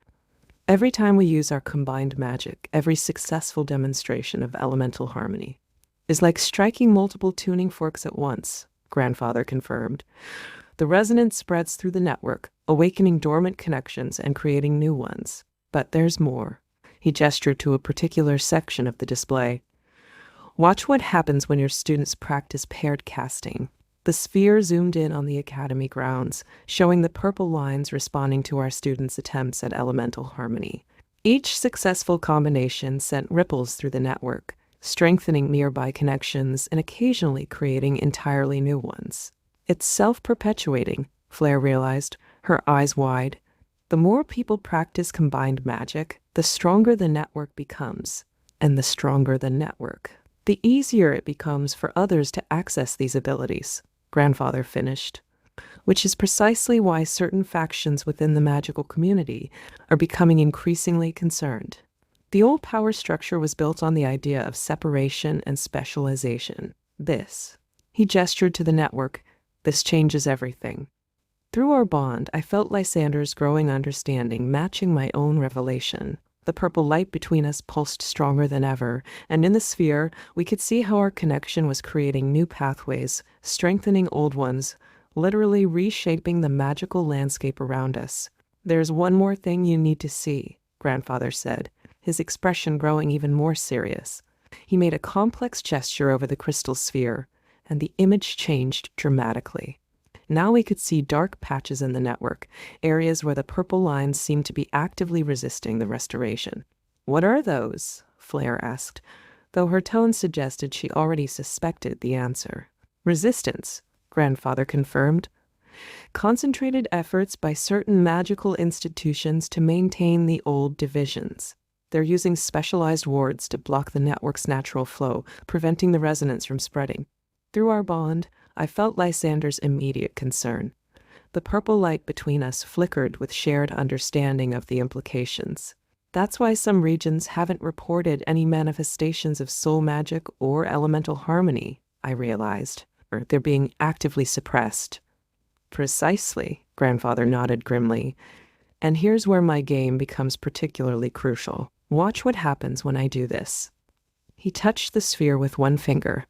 Every time we use our combined magic, every successful demonstration of elemental harmony is like striking multiple tuning forks at once, Grandfather confirmed. The resonance spreads through the network, awakening dormant connections and creating new ones. But there's more. He gestured to a particular section of the display. Watch what happens when your students practice paired casting. The sphere zoomed in on the academy grounds, showing the purple lines responding to our students' attempts at elemental harmony. Each successful combination sent ripples through the network, strengthening nearby connections and occasionally creating entirely new ones. It's self-perpetuating, Flair realized, her eyes wide. The more people practice combined magic, the stronger the network becomes. And the stronger the network, the easier it becomes for others to access these abilities, Grandfather finished. Which is precisely why certain factions within the magical community are becoming increasingly concerned. The old power structure was built on the idea of separation and specialization. He gestured to the network, this changes everything. Through our bond, I felt Lysander's growing understanding matching my own revelation. The purple light between us pulsed stronger than ever, and in the sphere, we could see how our connection was creating new pathways, strengthening old ones, literally reshaping the magical landscape around us. There's one more thing you need to see, Grandfather said, his expression growing even more serious. He made a complex gesture over the crystal sphere, and the image changed dramatically. Now we could see dark patches in the network, areas where the purple lines seemed to be actively resisting the restoration. What are those? Flair asked, though her tone suggested she already suspected the answer. Resistance, Grandfather confirmed. Concentrated efforts by certain magical institutions to maintain the old divisions. They're using specialized wards to block the network's natural flow, preventing the resonance from spreading. Through our bond, I felt Lysander's immediate concern. The purple light between us flickered with shared understanding of the implications. That's why some regions haven't reported any manifestations of soul magic or elemental harmony, I realized. Or they're being actively suppressed. Precisely, Grandfather nodded grimly. And here's where my game becomes particularly crucial. Watch what happens when I do this. He touched the sphere with one finger,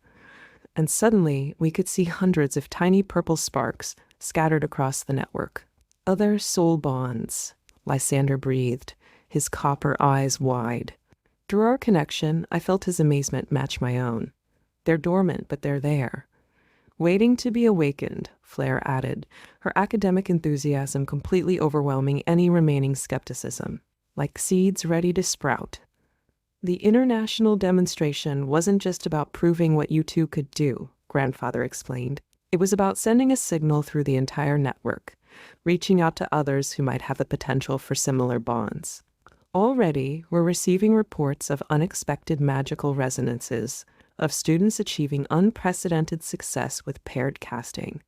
and suddenly we could see hundreds of tiny purple sparks scattered across the network. Other soul bonds, Lysander breathed, his copper eyes wide. Through our connection, I felt his amazement match my own. They're dormant, but they're there. Waiting to be awakened, Flair added, her academic enthusiasm completely overwhelming any remaining skepticism, like seeds ready to sprout. The international demonstration wasn't just about proving what you two could do, Grandfather explained. It was about sending a signal through the entire network, reaching out to others who might have the potential for similar bonds. Already, we're receiving reports of unexpected magical resonances, of students achieving unprecedented success with paired casting.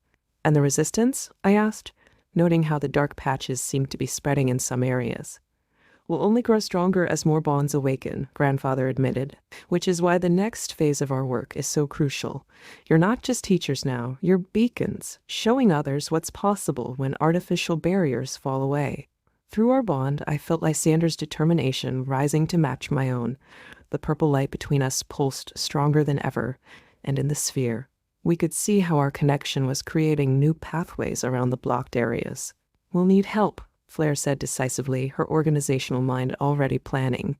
And the resistance? I asked, noting how the dark patches seemed to be spreading in some areas. Will only grow stronger as more bonds awaken, Grandfather admitted, which is why the next phase of our work is so crucial. You're not just teachers now, you're beacons, showing others what's possible when artificial barriers fall away. Through our bond, I felt Lysander's determination rising to match my own. The purple light between us pulsed stronger than ever, and in the sphere, we could see how our connection was creating new pathways around the blocked areas. We'll need help, Flair said decisively, her organizational mind already planning.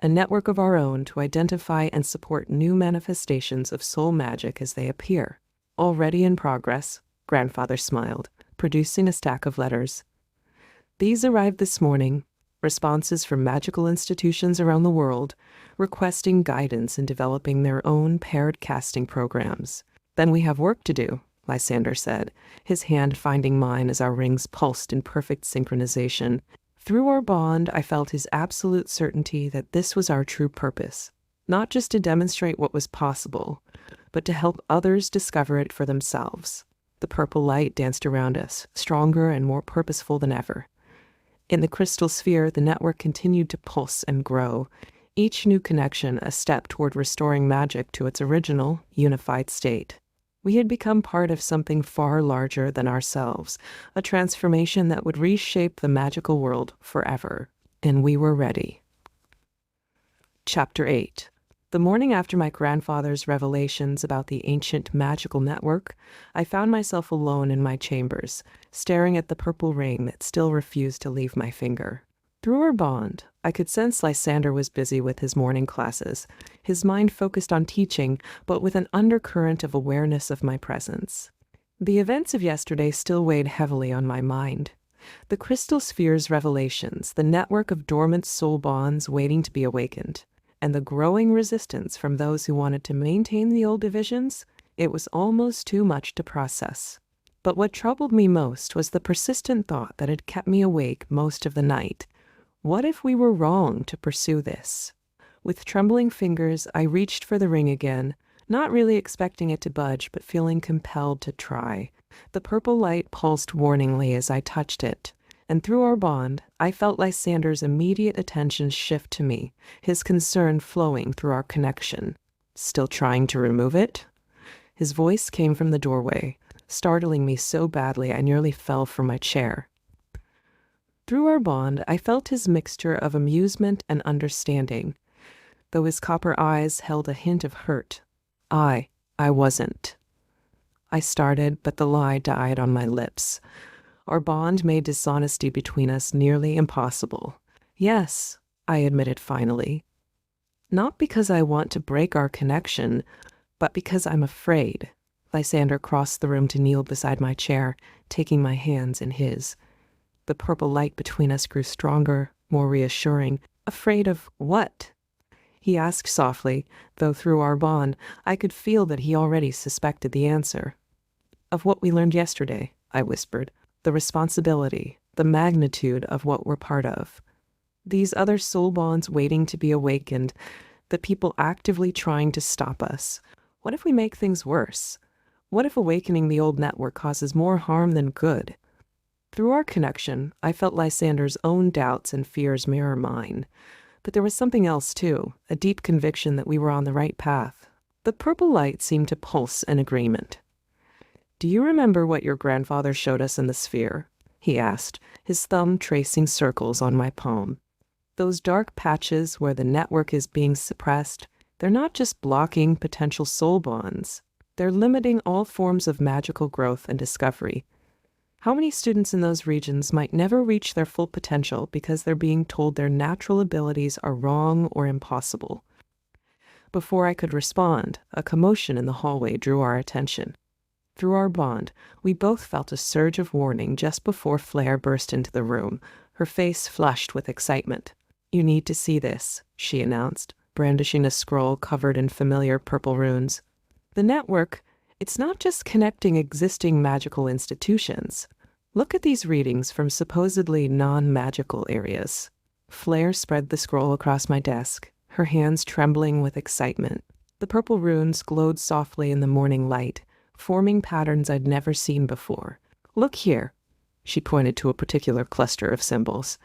A network of our own to identify and support new manifestations of soul magic as they appear. Already in progress, Grandfather smiled, producing a stack of letters. These arrived this morning, responses from magical institutions around the world, requesting guidance in developing their own paired casting programs. Then we have work to do, Lysander said, his hand finding mine as our rings pulsed in perfect synchronization. Through our bond, I felt his absolute certainty that this was our true purpose, not just to demonstrate what was possible, but to help others discover it for themselves. The purple light danced around us, stronger and more purposeful than ever. In the crystal sphere, the network continued to pulse and grow, each new connection a step toward restoring magic to its original, unified state. We had become part of something far larger than ourselves, a transformation that would reshape the magical world forever, and we were ready. Chapter 8. The morning after my grandfather's revelations about the ancient magical network, I found myself alone in my chambers, staring at the purple ring that still refused to leave my finger. Through our bond, I could sense Lysander was busy with his morning classes, his mind focused on teaching, but with an undercurrent of awareness of my presence. The events of yesterday still weighed heavily on my mind. The crystal sphere's revelations, the network of dormant soul bonds waiting to be awakened, and the growing resistance from those who wanted to maintain the old divisions, it was almost too much to process. But what troubled me most was the persistent thought that had kept me awake most of the night. What if we were wrong to pursue this? With trembling fingers, I reached for the ring again, not really expecting it to budge, but feeling compelled to try. The purple light pulsed warningly as I touched it, and through our bond, I felt Lysander's immediate attention shift to me, his concern flowing through our connection. Still trying to remove it? His voice came from the doorway, startling me so badly I nearly fell from my chair. Through our bond, I felt his mixture of amusement and understanding, though his copper eyes held a hint of hurt. I wasn't. I started, but the lie died on my lips. Our bond made dishonesty between us nearly impossible. Yes, I admitted finally. Not because I want to break our connection, but because I'm afraid. Lysander crossed the room to kneel beside my chair, taking my hands in his. The purple light between us grew stronger, more reassuring. Afraid of what? He asked softly, though through our bond, I could feel that he already suspected the answer. Of what we learned yesterday, I whispered. The responsibility, the magnitude of what we're part of. These other soul bonds waiting to be awakened, the people actively trying to stop us. What if we make things worse? What if awakening the old network causes more harm than good? Through our connection, I felt Lysander's own doubts and fears mirror mine. But there was something else, too, a deep conviction that we were on the right path. The purple light seemed to pulse in agreement. "Do you remember what your grandfather showed us in the sphere?" he asked, his thumb tracing circles on my palm. "Those dark patches where the network is being suppressed, they're not just blocking potential soul bonds. They're limiting all forms of magical growth and discovery. How many students in those regions might never reach their full potential because they're being told their natural abilities are wrong or impossible?" Before I could respond, a commotion in the hallway drew our attention. Through our bond, we both felt a surge of warning just before Flare burst into the room, her face flushed with excitement. "You need to see this," she announced, brandishing a scroll covered in familiar purple runes. "The network, it's not just connecting existing magical institutions. Look at these readings from supposedly non-magical areas." Flare spread the scroll across my desk, her hands trembling with excitement. The purple runes glowed softly in the morning light, forming patterns I'd never seen before. "Look here." She pointed to a particular cluster of symbols.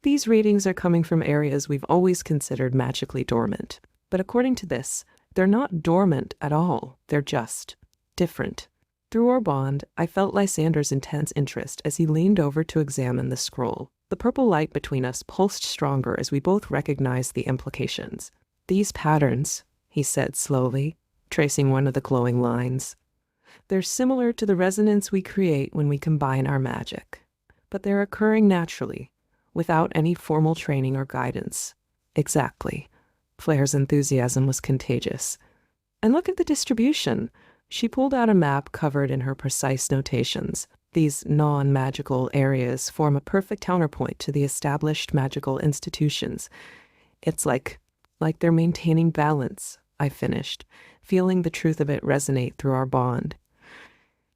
"These readings are coming from areas we've always considered magically dormant. But according to this, they're not dormant at all. They're just different." Through our bond, I felt Lysander's intense interest as he leaned over to examine the scroll. The purple light between us pulsed stronger as we both recognized the implications. "These patterns," he said slowly, tracing one of the glowing lines. "They're similar to the resonance we create when we combine our magic. But they're occurring naturally, without any formal training or guidance." "Exactly." Flare's enthusiasm was contagious. "And look at the distribution." She pulled out a map covered in her precise notations. "These non-magical areas form a perfect counterpoint to the established magical institutions. It's like they're maintaining balance," I finished, feeling the truth of it resonate through our bond.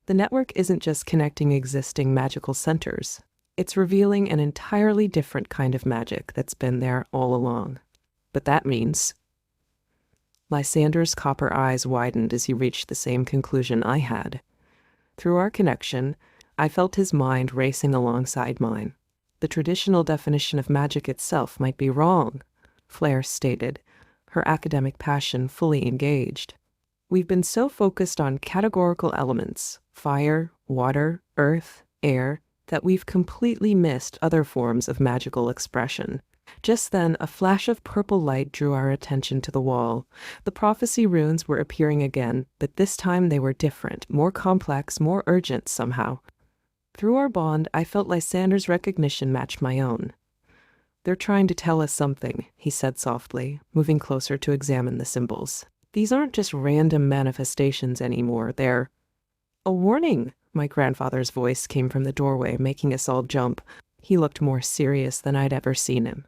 The network isn't just connecting existing magical centers. It's revealing an entirely different kind of magic that's been there all along. But that means... Lysander's copper eyes widened as he reached the same conclusion I had. Through our connection, I felt his mind racing alongside mine. "The traditional definition of magic itself might be wrong," Flare stated, her academic passion fully engaged. "We've been so focused on categorical elements, fire, water, earth, air, that we've completely missed other forms of magical expression." Just then, a flash of purple light drew our attention to the wall. The prophecy runes were appearing again, but this time they were different, more complex, more urgent somehow. Through our bond, I felt Lysander's recognition match my own. They're trying to tell us something, he said softly, moving closer to examine the symbols. These aren't just random manifestations anymore. They're a warning. My grandfather's voice came from the doorway, making us all jump. He looked more serious than I'd ever seen him.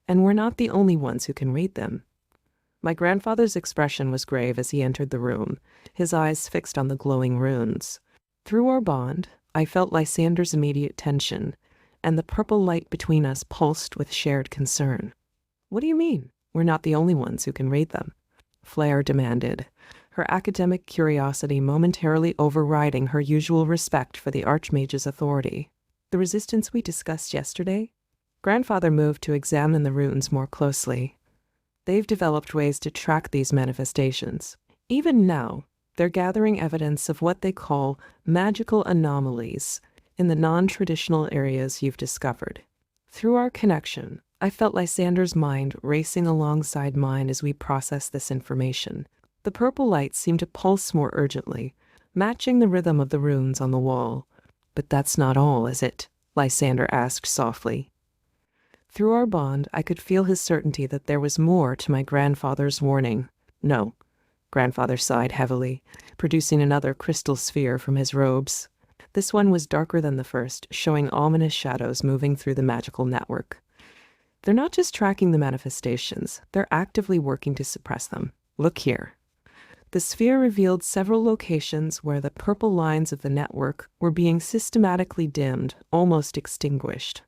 And we're not the only ones who can read them. My grandfather's expression was grave as he entered the room, his eyes fixed on the glowing runes. Through our bond, I felt Lysander's immediate tension, and the purple light between us pulsed with shared concern. What do you mean? We're not the only ones who can read them, Flair demanded, her academic curiosity momentarily overriding her usual respect for the Archmage's authority. The resistance we discussed yesterday? Grandfather moved to examine the runes more closely. They've developed ways to track these manifestations. Even now, they're gathering evidence of what they call magical anomalies in the non-traditional areas you've discovered. Through our connection, I felt Lysander's mind racing alongside mine as we processed this information. The purple light seemed to pulse more urgently, matching the rhythm of the runes on the wall. But that's not all, is it? Lysander asked softly. Through our bond, I could feel his certainty that there was more to my grandfather's warning. No, Grandfather sighed heavily, producing another crystal sphere from his robes. This one was darker than the first, showing ominous shadows moving through the magical network. They're not just tracking the manifestations, they're actively working to suppress them. Look here. The sphere revealed several locations where the purple lines of the network were being systematically dimmed, almost extinguished.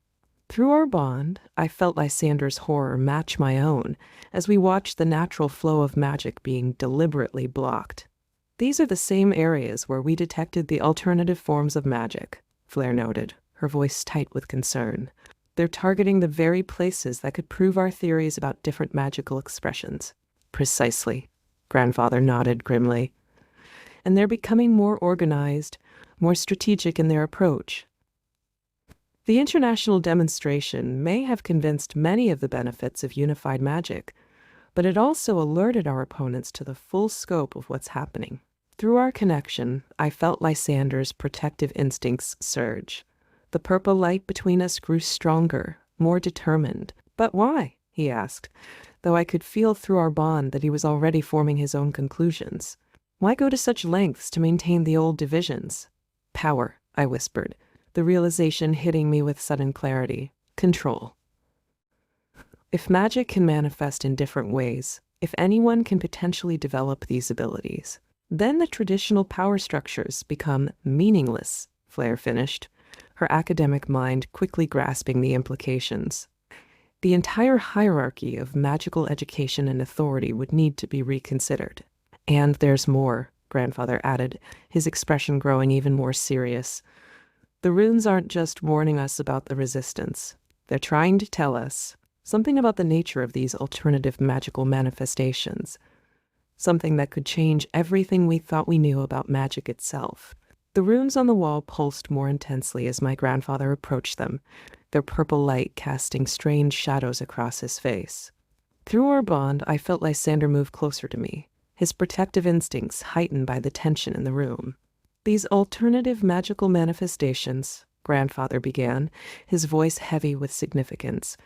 Through our bond, I felt Lysander's horror match my own as we watched the natural flow of magic being deliberately blocked. These are the same areas where we detected the alternative forms of magic, Flair noted, her voice tight with concern. They're targeting the very places that could prove our theories about different magical expressions. Precisely, Grandfather nodded grimly. And they're becoming more organized, more strategic in their approach. The international demonstration may have convinced many of the benefits of unified magic, but it also alerted our opponents to the full scope of what's happening. Through our connection, I felt Lysander's protective instincts surge. The purple light between us grew stronger, more determined. But why? He asked, though I could feel through our bond that he was already forming his own conclusions. Why go to such lengths to maintain the old divisions? Power, I whispered, the realization hitting me with sudden clarity. Control. If magic can manifest in different ways, if anyone can potentially develop these abilities, then the traditional power structures become meaningless, Flair finished, her academic mind quickly grasping the implications. The entire hierarchy of magical education and authority would need to be reconsidered. And there's more, Grandfather added, his expression growing even more serious. The runes aren't just warning us about the resistance. They're trying to tell us something about the nature of these alternative magical manifestations, something that could change everything we thought we knew about magic itself. The runes on the wall pulsed more intensely as my grandfather approached them, their purple light casting strange shadows across his face. Through our bond, I felt Lysander move closer to me, his protective instincts heightened by the tension in the room. These alternative magical manifestations, Grandfather began, his voice heavy with significance,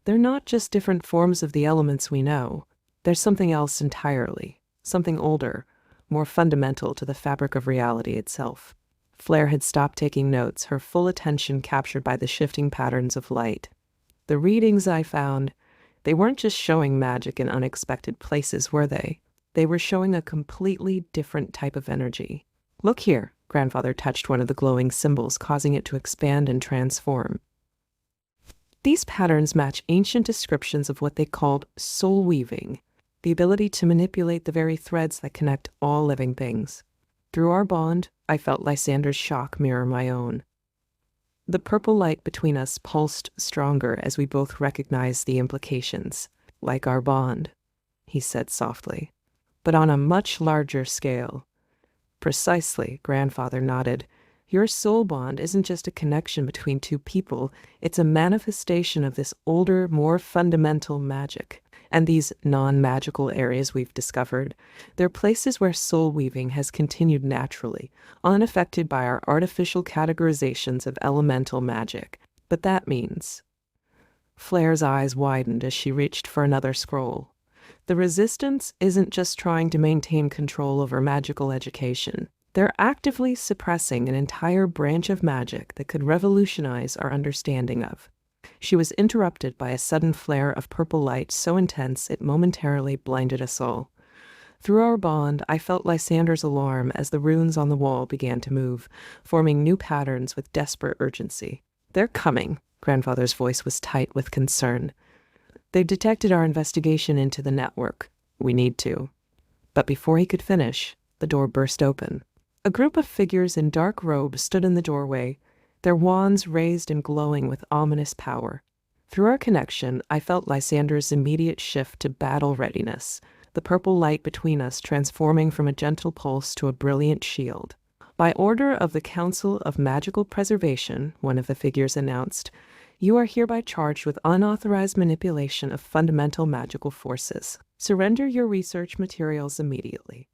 they're not just different forms of the elements we know. There's something else entirely, something older, more fundamental to the fabric of reality itself. Flair had stopped taking notes, her full attention captured by the shifting patterns of light. The readings I found, they weren't just showing magic in unexpected places, were they? They were showing a completely different type of energy. Look here, Grandfather touched one of the glowing symbols, causing it to expand and transform. These patterns match ancient descriptions of what they called soul weaving, the ability to manipulate the very threads that connect all living things. Through our bond, I felt Lysander's shock mirror my own. The purple light between us pulsed stronger as we both recognized the implications. Like our bond, he said softly, but on a much larger scale. Precisely, Grandfather nodded. Your soul bond isn't just a connection between two people, it's a manifestation of this older, more fundamental magic. And these non-magical areas we've discovered, they're places where soul weaving has continued naturally, unaffected by our artificial categorizations of elemental magic. But that means... Flair's eyes widened as she reached for another scroll. The Resistance isn't just trying to maintain control over magical education. They're actively suppressing an entire branch of magic that could revolutionize our understanding of. She was interrupted by a sudden flare of purple light so intense it momentarily blinded us all. Through our bond, I felt Lysander's alarm as the runes on the wall began to move, forming new patterns with desperate urgency. "They're coming." Grandfather's voice was tight with concern. "They've detected our investigation into the network. We need to." But before he could finish, the door burst open. A group of figures in dark robes stood in the doorway, their wands raised and glowing with ominous power. Through our connection, I felt Lysander's immediate shift to battle readiness, the purple light between us transforming from a gentle pulse to a brilliant shield. "By order of the Council of Magical Preservation," one of the figures announced, "you are hereby charged with unauthorized manipulation of fundamental magical forces. Surrender your research materials immediately."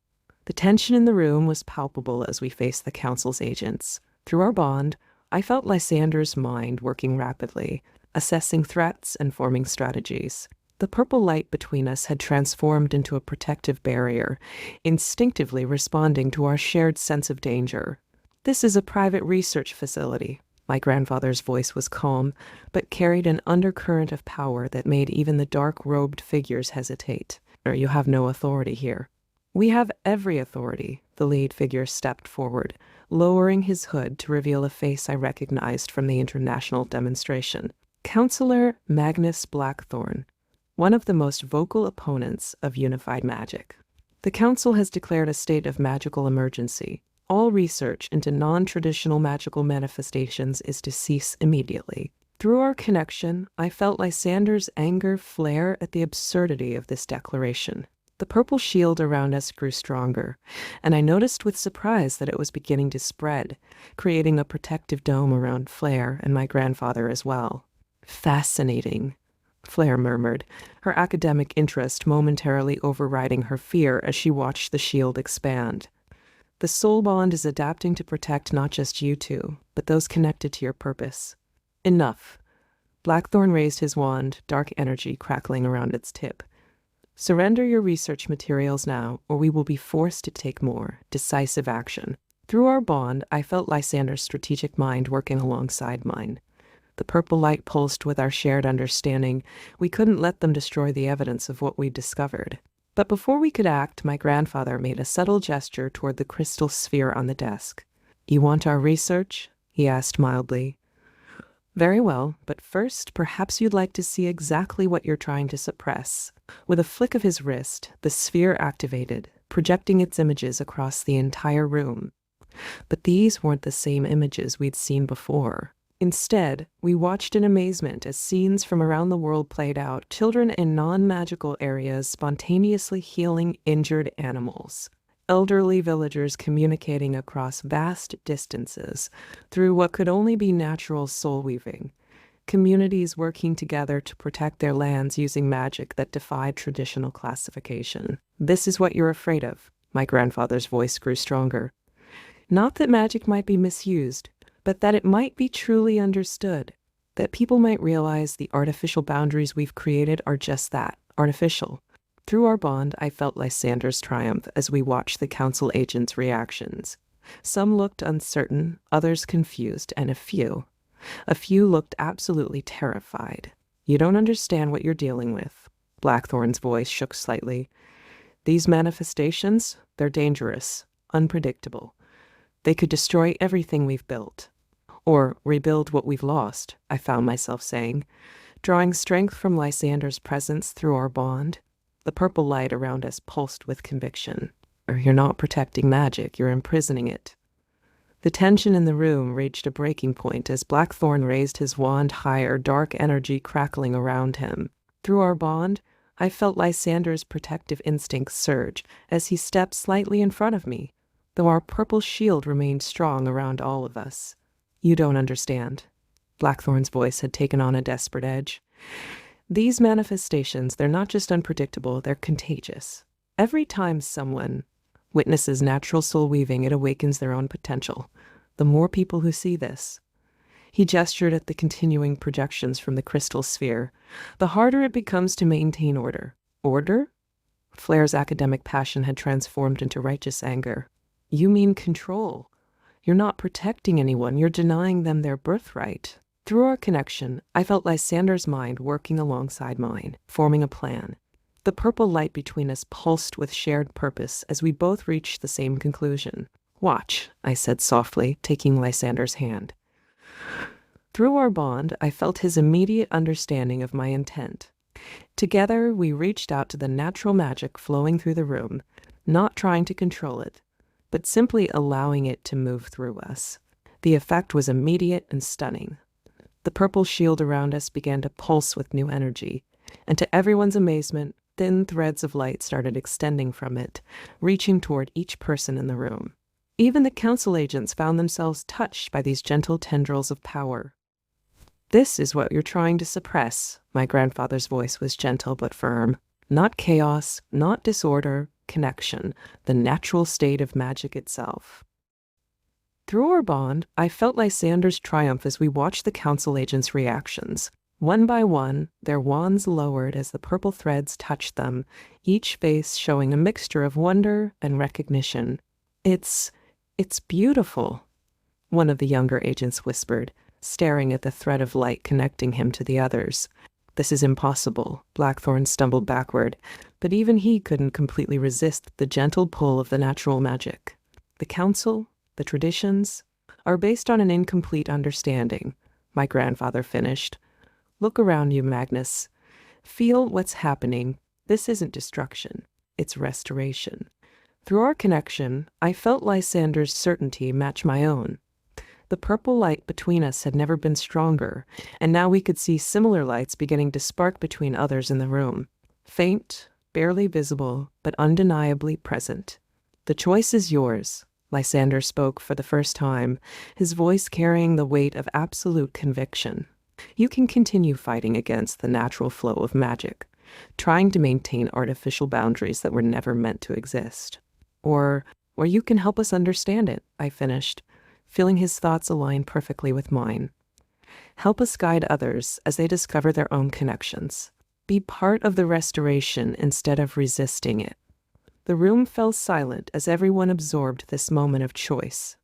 The tension in the room was palpable as we faced the Council's agents. Through our bond, I felt Lysander's mind working rapidly, assessing threats and forming strategies. The purple light between us had transformed into a protective barrier, instinctively responding to our shared sense of danger. "This is a private research facility." My grandfather's voice was calm, but carried an undercurrent of power that made even the dark-robed figures hesitate. "You have no authority here." "We have every authority." The lead figure stepped forward, lowering his hood to reveal a face I recognized from the international demonstration. Counselor Magnus Blackthorn, one of the most vocal opponents of unified magic. "The Council has declared a state of magical emergency. All research into non-traditional magical manifestations is to cease immediately." Through our connection, I felt Lysander's anger flare at the absurdity of this declaration. The purple shield around us grew stronger, and I noticed with surprise that it was beginning to spread, creating a protective dome around Flair and my grandfather as well. "Fascinating," Flair murmured, her academic interest momentarily overriding her fear as she watched the shield expand. "The soul bond is adapting to protect not just you two, but those connected to your purpose." "Enough." Blackthorn raised his wand, dark energy crackling around its tip. "Surrender your research materials now, or we will be forced to take more decisive action." Through our bond, I felt Lysander's strategic mind working alongside mine. The purple light pulsed with our shared understanding. We couldn't let them destroy the evidence of what we'd discovered. But before we could act, my grandfather made a subtle gesture toward the crystal sphere on the desk. "You want our research?" he asked mildly. "Very well, but first, perhaps you'd like to see exactly what you're trying to suppress." With a flick of his wrist, the sphere activated, projecting its images across the entire room. But these weren't the same images we'd seen before. Instead, we watched in amazement as scenes from around the world played out, children in non-magical areas spontaneously healing injured animals, elderly villagers communicating across vast distances through what could only be natural soul weaving, communities working together to protect their lands using magic that defied traditional classification. "This is what you're afraid of." My grandfather's voice grew stronger. "Not that magic might be misused, but that it might be truly understood, that people might realize the artificial boundaries we've created are just that, artificial." Through our bond, I felt Lysander's triumph as we watched the Council agents' reactions. Some looked uncertain, others confused, and a few looked absolutely terrified. "You don't understand what you're dealing with." Blackthorn's voice shook slightly. "These manifestations, they're dangerous, unpredictable. They could destroy everything we've built. Or rebuild what we've lost," I found myself saying, drawing strength from Lysander's presence through our bond. The purple light around us pulsed with conviction. "You're not protecting magic, you're imprisoning it." The tension in the room reached a breaking point as Blackthorn raised his wand higher, dark energy crackling around him. Through our bond, I felt Lysander's protective instincts surge as he stepped slightly in front of me, though our purple shield remained strong around all of us. "You don't understand." Blackthorn's voice had taken on a desperate edge. "These manifestations, they're not just unpredictable, they're contagious. Every time someone witnesses natural soul weaving, it awakens their own potential. The more people who see this." He gestured at the continuing projections from the crystal sphere. "The harder it becomes to maintain order." Order? Flair's academic passion had transformed into righteous anger. "You mean control. You're not protecting anyone, you're denying them their birthright." Through our connection, I felt Lysander's mind working alongside mine, forming a plan. The purple light between us pulsed with shared purpose as we both reached the same conclusion. "Watch," I said softly, taking Lysander's hand. Through our bond, I felt his immediate understanding of my intent. Together, we reached out to the natural magic flowing through the room, not trying to control it, but simply allowing it to move through us. The effect was immediate and stunning. The purple shield around us began to pulse with new energy, and to everyone's amazement, thin threads of light started extending from it, reaching toward each person in the room. Even the council agents found themselves touched by these gentle tendrils of power. "This is what you're trying to suppress." My grandfather's voice was gentle but firm. "Not chaos, not disorder, connection, the natural state of magic itself." Through our bond, I felt Lysander's triumph as we watched the council agents' reactions. One by one, their wands lowered as the purple threads touched them, each face showing a mixture of wonder and recognition. It's beautiful," one of the younger agents whispered, staring at the thread of light connecting him to the others. "This is impossible." Blackthorn stumbled backward, but even he couldn't completely resist the gentle pull of the natural magic. "The council, the traditions, are based on an incomplete understanding," my grandfather finished. "Look around you, Magnus. Feel what's happening. This isn't destruction. It's restoration." Through our connection, I felt Lysander's certainty match my own. The purple light between us had never been stronger, and now we could see similar lights beginning to spark between others in the room. Faint, barely visible, but undeniably present. "The choice is yours," Lysander spoke for the first time, his voice carrying the weight of absolute conviction. "You can continue fighting against the natural flow of magic, trying to maintain artificial boundaries that were never meant to exist. Or you can help us understand it," I finished, feeling his thoughts align perfectly with mine. "Help us guide others as they discover their own connections. Be part of the restoration instead of resisting it." The room fell silent as everyone absorbed this moment of choice.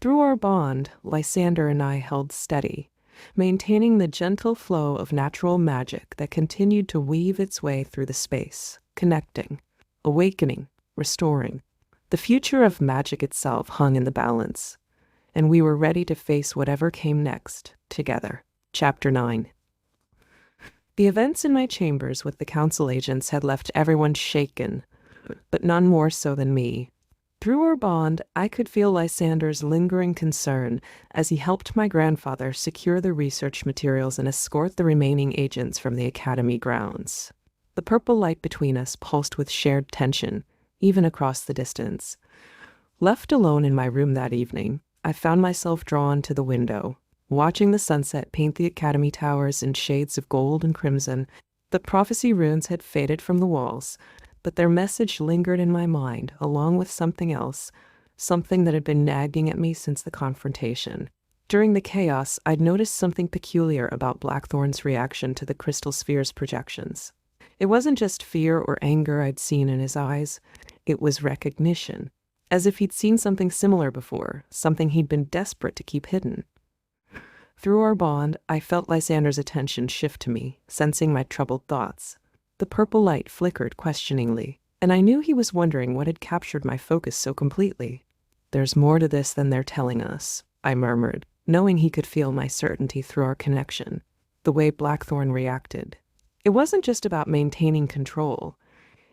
Through our bond, Lysander and I held steady, maintaining the gentle flow of natural magic that continued to weave its way through the space, connecting, awakening, restoring. The future of magic itself hung in the balance, and we were ready to face whatever came next, together. Chapter 9. The events in my chambers with the council agents had left everyone shaken, but none more so than me. Through our bond, I could feel Lysander's lingering concern as he helped my grandfather secure the research materials and escort the remaining agents from the academy grounds. The purple light between us pulsed with shared tension, even across the distance. Left alone in my room that evening, I found myself drawn to the window, watching the sunset paint the academy towers in shades of gold and crimson. The prophecy runes had faded from the walls, but their message lingered in my mind, along with something else, something that had been nagging at me since the confrontation. During the chaos, I'd noticed something peculiar about Blackthorn's reaction to the crystal sphere's projections. It wasn't just fear or anger I'd seen in his eyes. It was recognition, as if he'd seen something similar before, something he'd been desperate to keep hidden. Through our bond, I felt Lysander's attention shift to me, sensing my troubled thoughts. The purple light flickered questioningly, and I knew he was wondering what had captured my focus so completely. "There's more to this than they're telling us," I murmured, knowing he could feel my certainty through our connection, the way Blackthorn reacted. It wasn't just about maintaining control.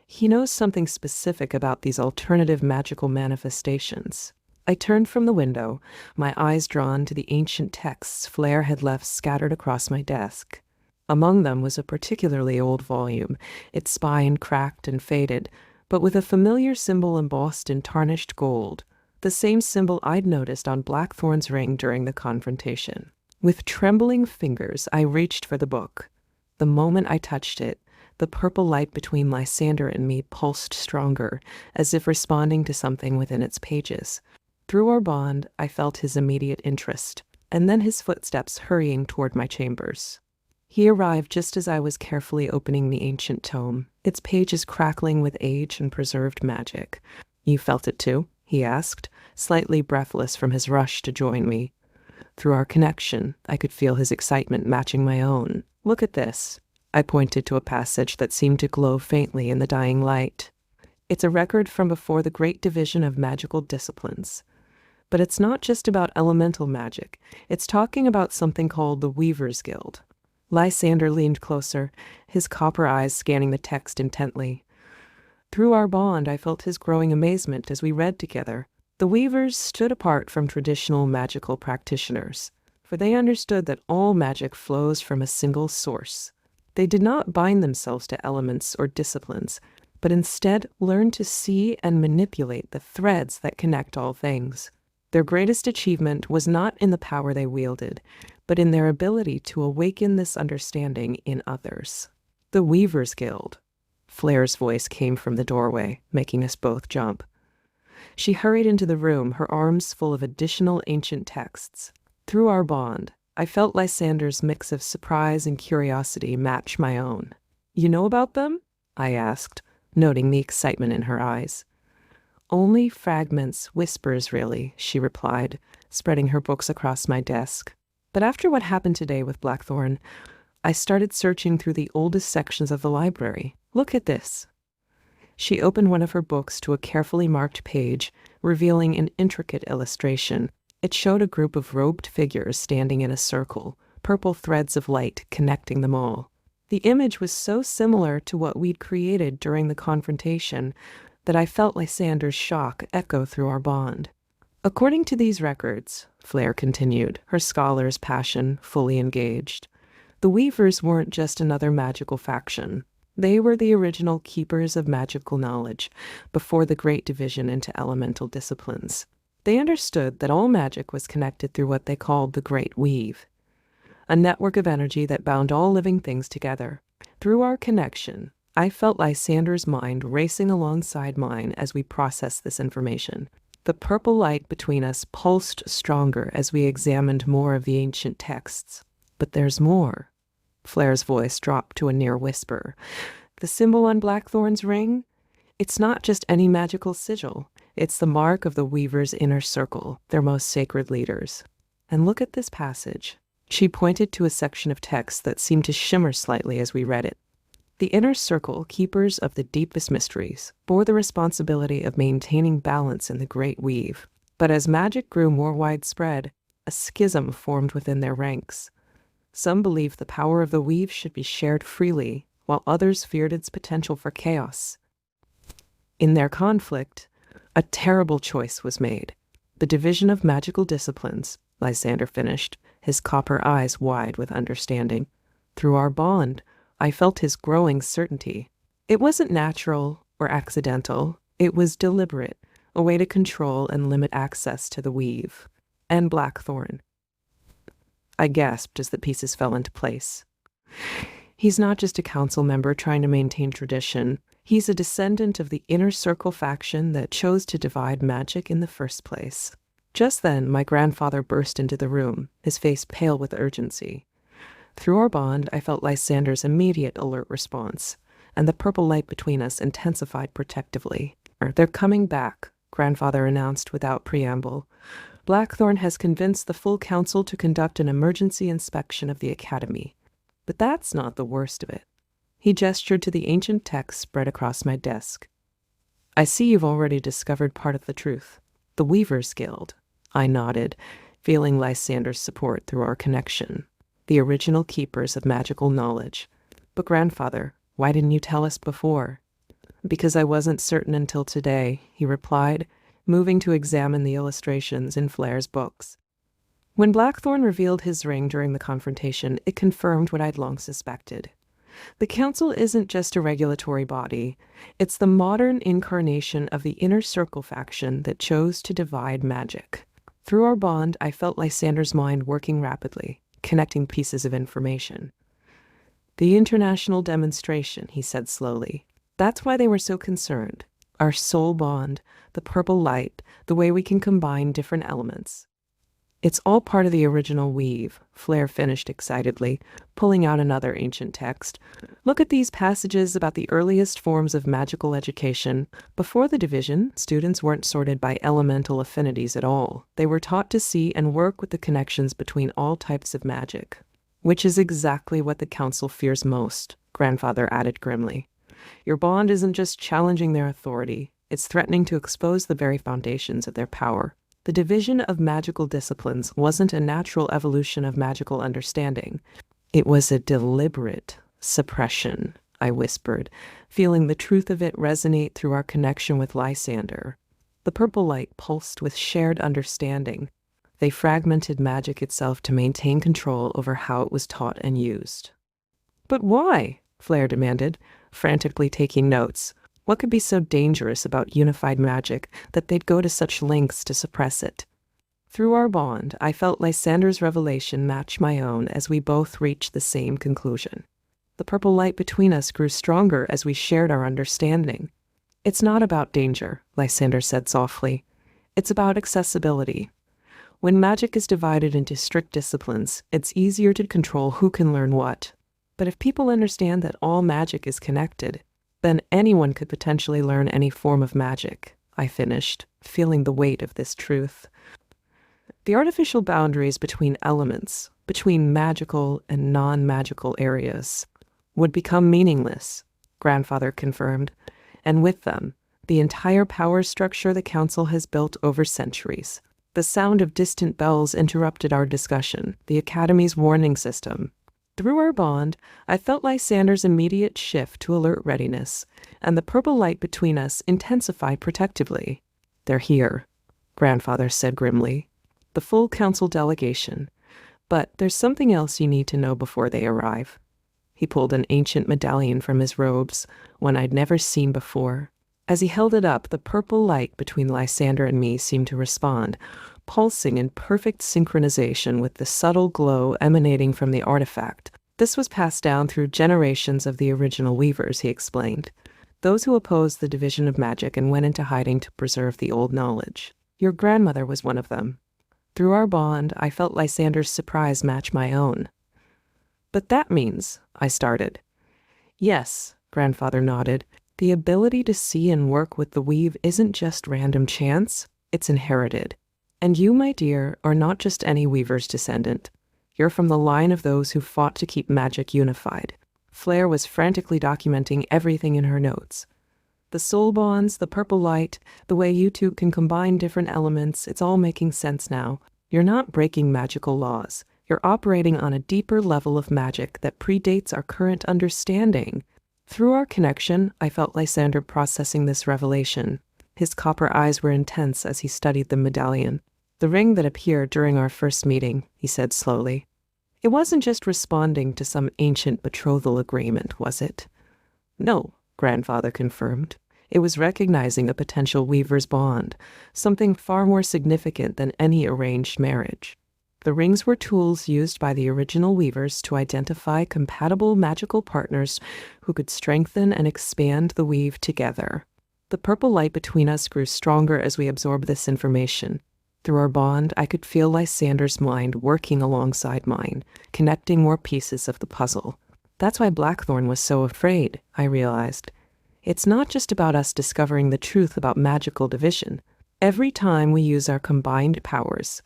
He knows something specific about these alternative magical manifestations. I turned from the window, my eyes drawn to the ancient texts Flair had left scattered across my desk. Among them was a particularly old volume, its spine cracked and faded, but with a familiar symbol embossed in tarnished gold, the same symbol I'd noticed on Blackthorn's ring during the confrontation. With trembling fingers, I reached for the book. The moment I touched it, the purple light between Lysander and me pulsed stronger, as if responding to something within its pages. Through our bond, I felt his immediate interest. and then his footsteps hurrying toward my chambers. He arrived just as I was carefully opening the ancient tome, its pages crackling with age and preserved magic. "You felt it too?" he asked, slightly breathless from his rush to join me. Through our connection, I could feel his excitement matching my own. "Look at this." I pointed to a passage that seemed to glow faintly in the dying light. It's a record from before the Great Division of Magical Disciplines. But it's not just about elemental magic. It's talking about something called the Weaver's Guild. Lysander leaned closer, his copper eyes scanning the text intently. Through our bond, I felt his growing amazement as we read together. The Weavers stood apart from traditional magical practitioners, for they understood that all magic flows from a single source. They did not bind themselves to elements or disciplines, but instead learned to see and manipulate the threads that connect all things. Their greatest achievement was not in the power they wielded, but in their ability to awaken this understanding in others. "The Weaver's Guild." Flair's voice came from the doorway, making us both jump. She hurried into the room, her arms full of additional ancient texts. Through our bond, I felt Lysander's mix of surprise and curiosity match my own. "You know about them?" I asked, noting the excitement in her eyes. "Only fragments, whispers really," she replied, spreading her books across my desk. "But after what happened today with Blackthorn, I started searching through the oldest sections of the library. Look at this." She opened one of her books to a carefully marked page, revealing an intricate illustration. It showed a group of robed figures standing in a circle, purple threads of light connecting them all. The image was so similar to what we'd created during the confrontation that I felt Lysander's shock echo through our bond. "According to these records," Flair continued, her scholar's passion fully engaged, "the Weavers weren't just another magical faction. They were the original keepers of magical knowledge before the Great Division into elemental disciplines. They understood that all magic was connected through what they called the Great Weave, a network of energy that bound all living things together. Through our connection, I felt Lysander's mind racing alongside mine as we processed this information. The purple light between us pulsed stronger as we examined more of the ancient texts. "But there's more." Flair's voice dropped to a near whisper. "The symbol on Blackthorn's ring? It's not just any magical sigil. It's the mark of the Weaver's inner circle, their most sacred leaders. And look at this passage." She pointed to a section of text that seemed to shimmer slightly as we read it. "The inner circle, keepers of the deepest mysteries, bore the responsibility of maintaining balance in the Great Weave. But as magic grew more widespread, a schism formed within their ranks. Some believed the power of the Weave should be shared freely, while others feared its potential for chaos. In their conflict, a terrible choice was made. The division of magical disciplines," Lysander finished, his copper eyes wide with understanding. Through our bond, I felt his growing certainty. It wasn't natural or accidental. It was deliberate, a way to control and limit access to the Weave. And Blackthorn. I gasped as the pieces fell into place. "He's not just a council member trying to maintain tradition. He's a descendant of the Inner Circle faction that chose to divide magic in the first place." Just then, my grandfather burst into the room, his face pale with urgency. Through our bond, I felt Lysander's immediate alert response, and the purple light between us intensified protectively. "They're coming back," Grandfather announced without preamble. "Blackthorn has convinced the full council to conduct an emergency inspection of the academy. But that's not the worst of it." He gestured to the ancient text spread across my desk. "I see you've already discovered part of the truth. The Weaver's Guild." I nodded, feeling Lysander's support through our connection. "The original keepers of magical knowledge. But Grandfather, why didn't you tell us before?" "Because I wasn't certain until today," he replied, moving to examine the illustrations in Flair's books. When Blackthorn revealed his ring during the confrontation, it confirmed what I'd long suspected. The Council isn't just a regulatory body. It's the modern incarnation of the Inner Circle faction that chose to divide magic. Through our bond, I felt Lysander's mind working rapidly, connecting pieces of information. "The international demonstration," he said slowly. "That's why they were so concerned. Our soul bond, the purple light, the way we can combine different elements. It's all part of the original weave, Flair finished excitedly, pulling out another ancient text. Look at these passages about the earliest forms of magical education. Before the division, students weren't sorted by elemental affinities at all. They were taught to see and work with the connections between all types of magic. Which is exactly what the council fears most, Grandfather added grimly. Your bond isn't just challenging their authority, it's threatening to expose the very foundations of their power. The division of magical disciplines wasn't a natural evolution of magical understanding. It was a deliberate suppression, I whispered, feeling the truth of it resonate through our connection with Lysander. The purple light pulsed with shared understanding. They fragmented magic itself to maintain control over how it was taught and used. But why? Flair demanded, frantically taking notes. What could be so dangerous about unified magic that they'd go to such lengths to suppress it? Through our bond, I felt Lysander's revelation match my own as we both reached the same conclusion. The purple light between us grew stronger as we shared our understanding. It's not about danger, Lysander said softly. It's about accessibility. When magic is divided into strict disciplines, it's easier to control who can learn what. But if people understand that all magic is connected, then anyone could potentially learn any form of magic, I finished, feeling the weight of this truth. The artificial boundaries between elements, between magical and non-magical areas, would become meaningless, Grandfather confirmed, and with them, the entire power structure the Council has built over centuries. The sound of distant bells interrupted our discussion, the Academy's warning system. Through our bond, I felt Lysander's immediate shift to alert readiness, and the purple light between us intensified protectively. They're here, Grandfather said grimly. The full council delegation. But there's something else you need to know before they arrive. He pulled an ancient medallion from his robes, one I'd never seen before. As he held it up, the purple light between Lysander and me seemed to respond, pulsing in perfect synchronization with the subtle glow emanating from the artifact. This was passed down through generations of the original weavers, he explained, those who opposed the division of magic and went into hiding to preserve the old knowledge. Your grandmother was one of them. Through our bond, I felt Lysander's surprise match my own. But that means, I started. Yes, Grandfather nodded. The ability to see and work with the weave isn't just random chance, it's inherited. And you, my dear, are not just any weaver's descendant. You're from the line of those who fought to keep magic unified. Flair was frantically documenting everything in her notes. The soul bonds, the purple light, the way you two can combine different elements, it's all making sense now. You're not breaking magical laws. You're operating on a deeper level of magic that predates our current understanding. Through our connection, I felt Lysander processing this revelation. His copper eyes were intense as he studied the medallion. The ring that appeared during our first meeting, he said slowly. It wasn't just responding to some ancient betrothal agreement, was it? No, Grandfather confirmed. It was recognizing a potential weaver's bond, something far more significant than any arranged marriage. The rings were tools used by the original weavers to identify compatible magical partners who could strengthen and expand the weave together. The purple light between us grew stronger as we absorbed this information. Through our bond, I could feel Lysander's mind working alongside mine, connecting more pieces of the puzzle. That's why Blackthorn was so afraid, I realized. It's not just about us discovering the truth about magical division. Every time we use our combined powers,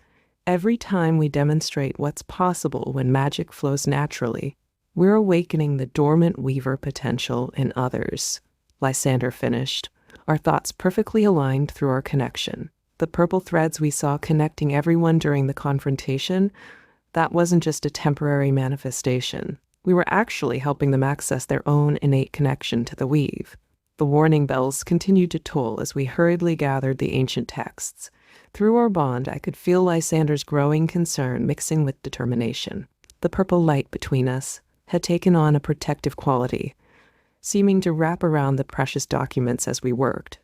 every time we demonstrate what's possible when magic flows naturally, we're awakening the dormant weaver potential in others. Lysander finished, our thoughts perfectly aligned through our connection. The purple threads we saw connecting everyone during the confrontation, that wasn't just a temporary manifestation. We were actually helping them access their own innate connection to the weave. The warning bells continued to toll as we hurriedly gathered the ancient texts. Through our bond, I could feel Lysander's growing concern mixing with determination. The purple light between us had taken on a protective quality, seeming to wrap around the precious documents as we worked.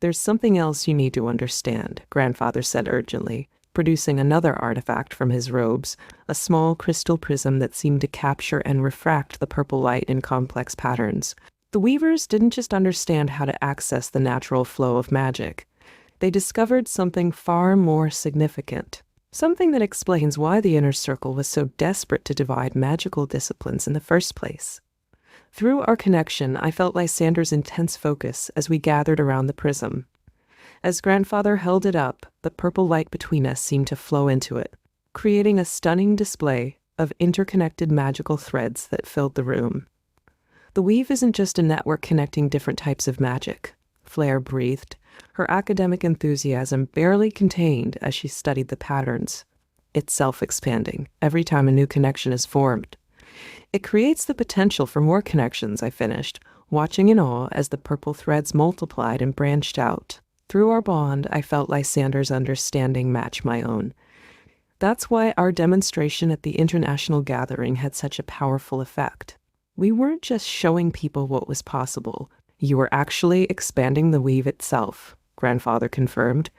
There's something else you need to understand, Grandfather said urgently, producing another artifact from his robes, a small crystal prism that seemed to capture and refract the purple light in complex patterns. The weavers didn't just understand how to access the natural flow of magic. They discovered something far more significant. Something that explains why the inner circle was so desperate to divide magical disciplines in the first place. Through our connection, I felt Lysander's intense focus as we gathered around the prism. As grandfather held it up, the purple light between us seemed to flow into it, creating a stunning display of interconnected magical threads that filled the room. The weave isn't just a network connecting different types of magic, Flare breathed, her academic enthusiasm barely contained as she studied the patterns. It's self-expanding every time a new connection is formed. It creates the potential for more connections, I finished, watching in awe as the purple threads multiplied and branched out. Through our bond, I felt Lysander's understanding match my own. That's why our demonstration at the international gathering had such a powerful effect. We weren't just showing people what was possible. You were actually expanding the weave itself, grandfather confirmed.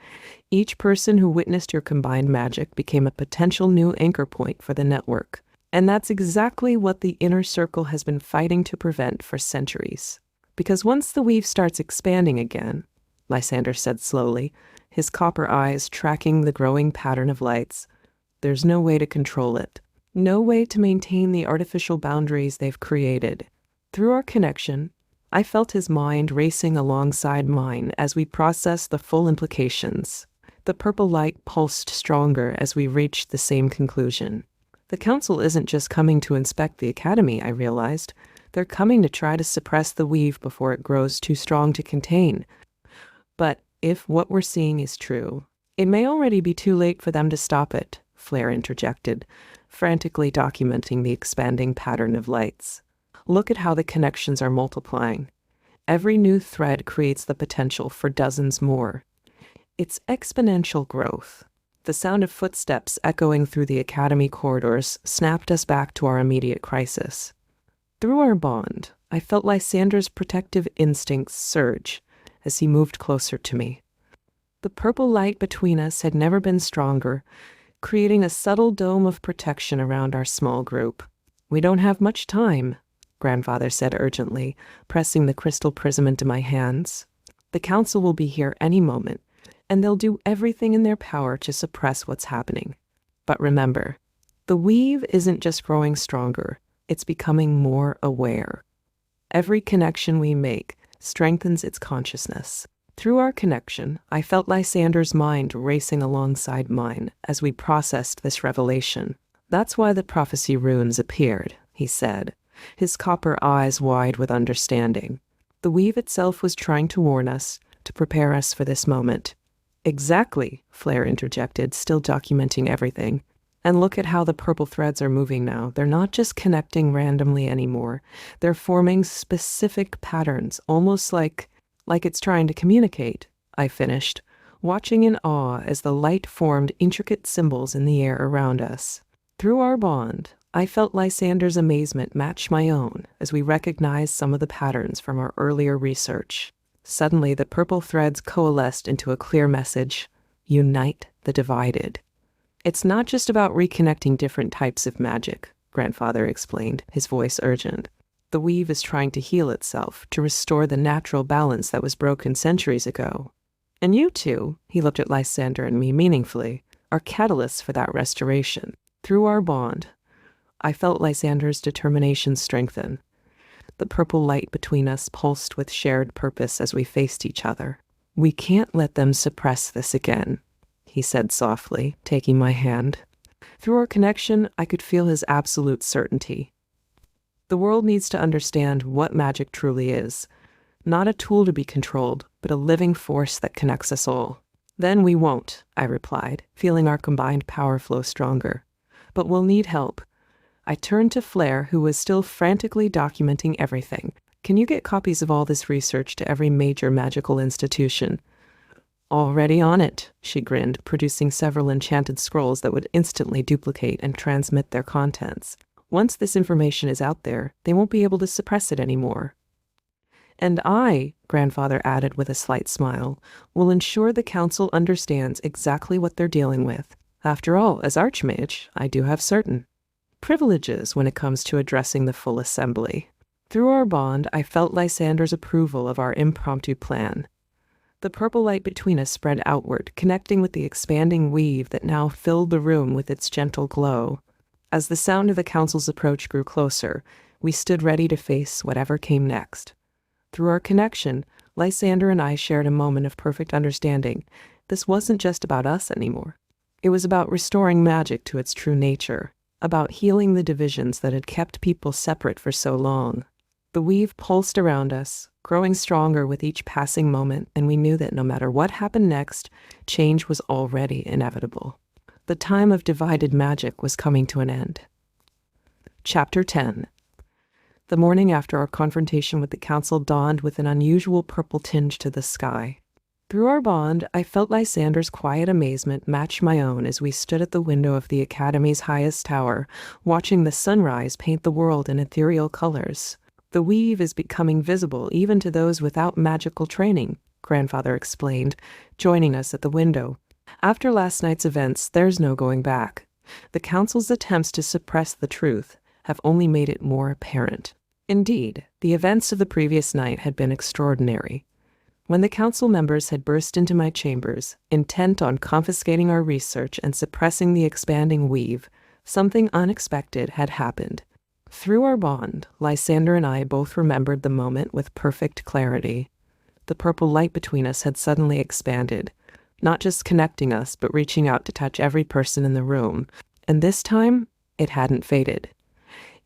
Each person who witnessed your combined magic became a potential new anchor point for the network. And that's exactly what the inner circle has been fighting to prevent for centuries. Because once the weave starts expanding again, Lysander said slowly, his copper eyes tracking the growing pattern of lights, there's no way to control it. No way to maintain the artificial boundaries they've created. Through our connection, I felt his mind racing alongside mine as we processed the full implications. The purple light pulsed stronger as we reached the same conclusion. The council isn't just coming to inspect the academy, I realized. They're coming to try to suppress the weave before it grows too strong to contain. But if what we're seeing is true, it may already be too late for them to stop it, Flare interjected, frantically documenting the expanding pattern of lights. Look at how the connections are multiplying. Every new thread creates the potential for dozens more. It's exponential growth. The sound of footsteps echoing through the academy corridors snapped us back to our immediate crisis. Through our bond, I felt Lysander's protective instincts surge as he moved closer to me. The purple light between us had never been stronger, creating a subtle dome of protection around our small group. We don't have much time, grandfather said urgently, pressing the crystal prism into my hands. The council will be here any moment, and they'll do everything in their power to suppress what's happening. But remember, the weave isn't just growing stronger, it's becoming more aware. Every connection we make strengthens its consciousness. Through our connection, I felt Lysander's mind racing alongside mine as we processed this revelation. That's why the prophecy runes appeared, he said, his copper eyes wide with understanding. The weave itself was trying to warn us, to prepare us for this moment. Exactly, Flare interjected, still documenting everything. And look at how the purple threads are moving now. They're not just connecting randomly anymore. They're forming specific patterns, almost like it's trying to communicate, I finished, watching in awe as the light formed intricate symbols in the air around us. Through our bond, I felt Lysander's amazement match my own as we recognized some of the patterns from our earlier research. Suddenly, the purple threads coalesced into a clear message: unite the divided. It's not just about reconnecting different types of magic, grandfather explained, his voice urgent. The weave is trying to heal itself, to restore the natural balance that was broken centuries ago. And you two, he looked at Lysander and me meaningfully, are catalysts for that restoration. Through our bond, I felt Lysander's determination strengthen. The purple light between us pulsed with shared purpose as we faced each other. We can't let them suppress this again, he said softly, taking my hand. Through our connection, I could feel his absolute certainty. The world needs to understand what magic truly is. Not a tool to be controlled, but a living force that connects us all. Then we won't, I replied, feeling our combined power flow stronger. But we'll need help. I turned to Flare, who was still frantically documenting everything. Can you get copies of all this research to every major magical institution? Already on it, she grinned, producing several enchanted scrolls that would instantly duplicate and transmit their contents. Once this information is out there, they won't be able to suppress it anymore. And I, grandfather added with a slight smile, will ensure the council understands exactly what they're dealing with. After all, as Archmage, I do have certain privileges when it comes to addressing the full assembly. Through our bond, I felt Lysander's approval of our impromptu plan. The purple light between us spread outward, connecting with the expanding weave that now filled the room with its gentle glow. As the sound of the council's approach grew closer, we stood ready to face whatever came next. Through our connection, Lysander and I shared a moment of perfect understanding. This wasn't just about us anymore. It was about restoring magic to its true nature, about healing the divisions that had kept people separate for so long. The weave pulsed around us, growing stronger with each passing moment, and we knew that no matter what happened next, change was already inevitable. The time of divided magic was coming to an end. Chapter 10. The morning after our confrontation with the council dawned with an unusual purple tinge to the sky. Through our bond, I felt Lysander's quiet amazement match my own as we stood at the window of the Academy's highest tower, watching the sunrise paint the world in ethereal colors. The weave is becoming visible even to those without magical training, Grandfather explained, joining us at the window. After last night's events, there's no going back. The council's attempts to suppress the truth have only made it more apparent. Indeed, the events of the previous night had been extraordinary. When the council members had burst into my chambers, intent on confiscating our research and suppressing the expanding weave, something unexpected had happened. Through our bond, Lysander and I both remembered the moment with perfect clarity. The purple light between us had suddenly expanded, not just connecting us, but reaching out to touch every person in the room. And this time, it hadn't faded.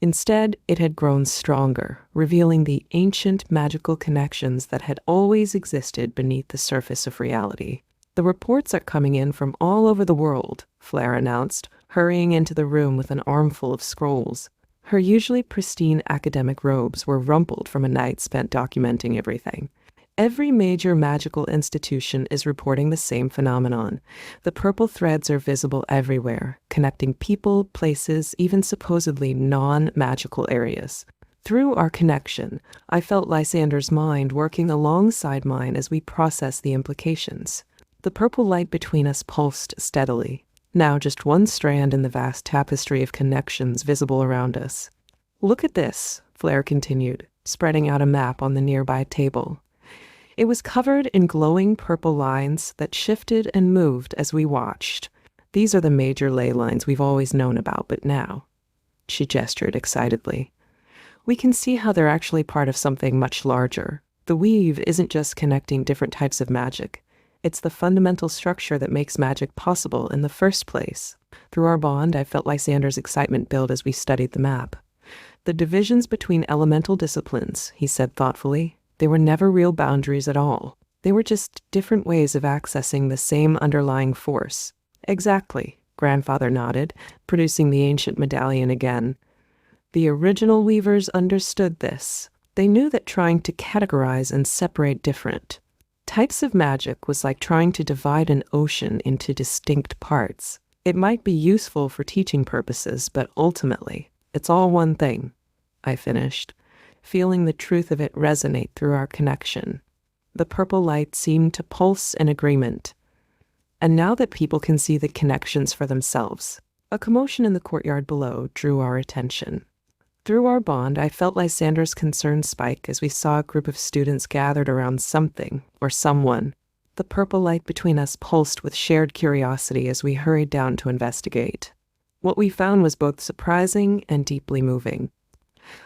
Instead, it had grown stronger, revealing the ancient magical connections that had always existed beneath the surface of reality. The reports are coming in from all over the world, Flair announced, hurrying into the room with an armful of scrolls. Her usually pristine academic robes were rumpled from a night spent documenting everything. Every major magical institution is reporting the same phenomenon. The purple threads are visible everywhere, connecting people, places, even supposedly non-magical areas. Through our connection, I felt Lysander's mind working alongside mine as we processed the implications. The purple light between us pulsed steadily, now just one strand in the vast tapestry of connections visible around us. "Look at this," Flair continued, spreading out a map on the nearby table. It was covered in glowing purple lines that shifted and moved as we watched. These are the major ley lines we've always known about, but now, she gestured excitedly, we can see how they're actually part of something much larger. The weave isn't just connecting different types of magic. It's the fundamental structure that makes magic possible in the first place. Through our bond, I felt Lysander's excitement build as we studied the map. The divisions between elemental disciplines, he said thoughtfully, they were never real boundaries at all. They were just different ways of accessing the same underlying force. Exactly, Grandfather nodded, producing the ancient medallion again. The original weavers understood this. They knew that trying to categorize and separate different types of magic was like trying to divide an ocean into distinct parts. It might be useful for teaching purposes, but ultimately, it's all one thing, I finished, feeling the truth of it resonate through our connection. The purple light seemed to pulse in agreement. And now that people can see the connections for themselves, a commotion in the courtyard below drew our attention. Through our bond, I felt Lysander's concern spike as we saw a group of students gathered around something or someone. The purple light between us pulsed with shared curiosity as we hurried down to investigate. What we found was both surprising and deeply moving.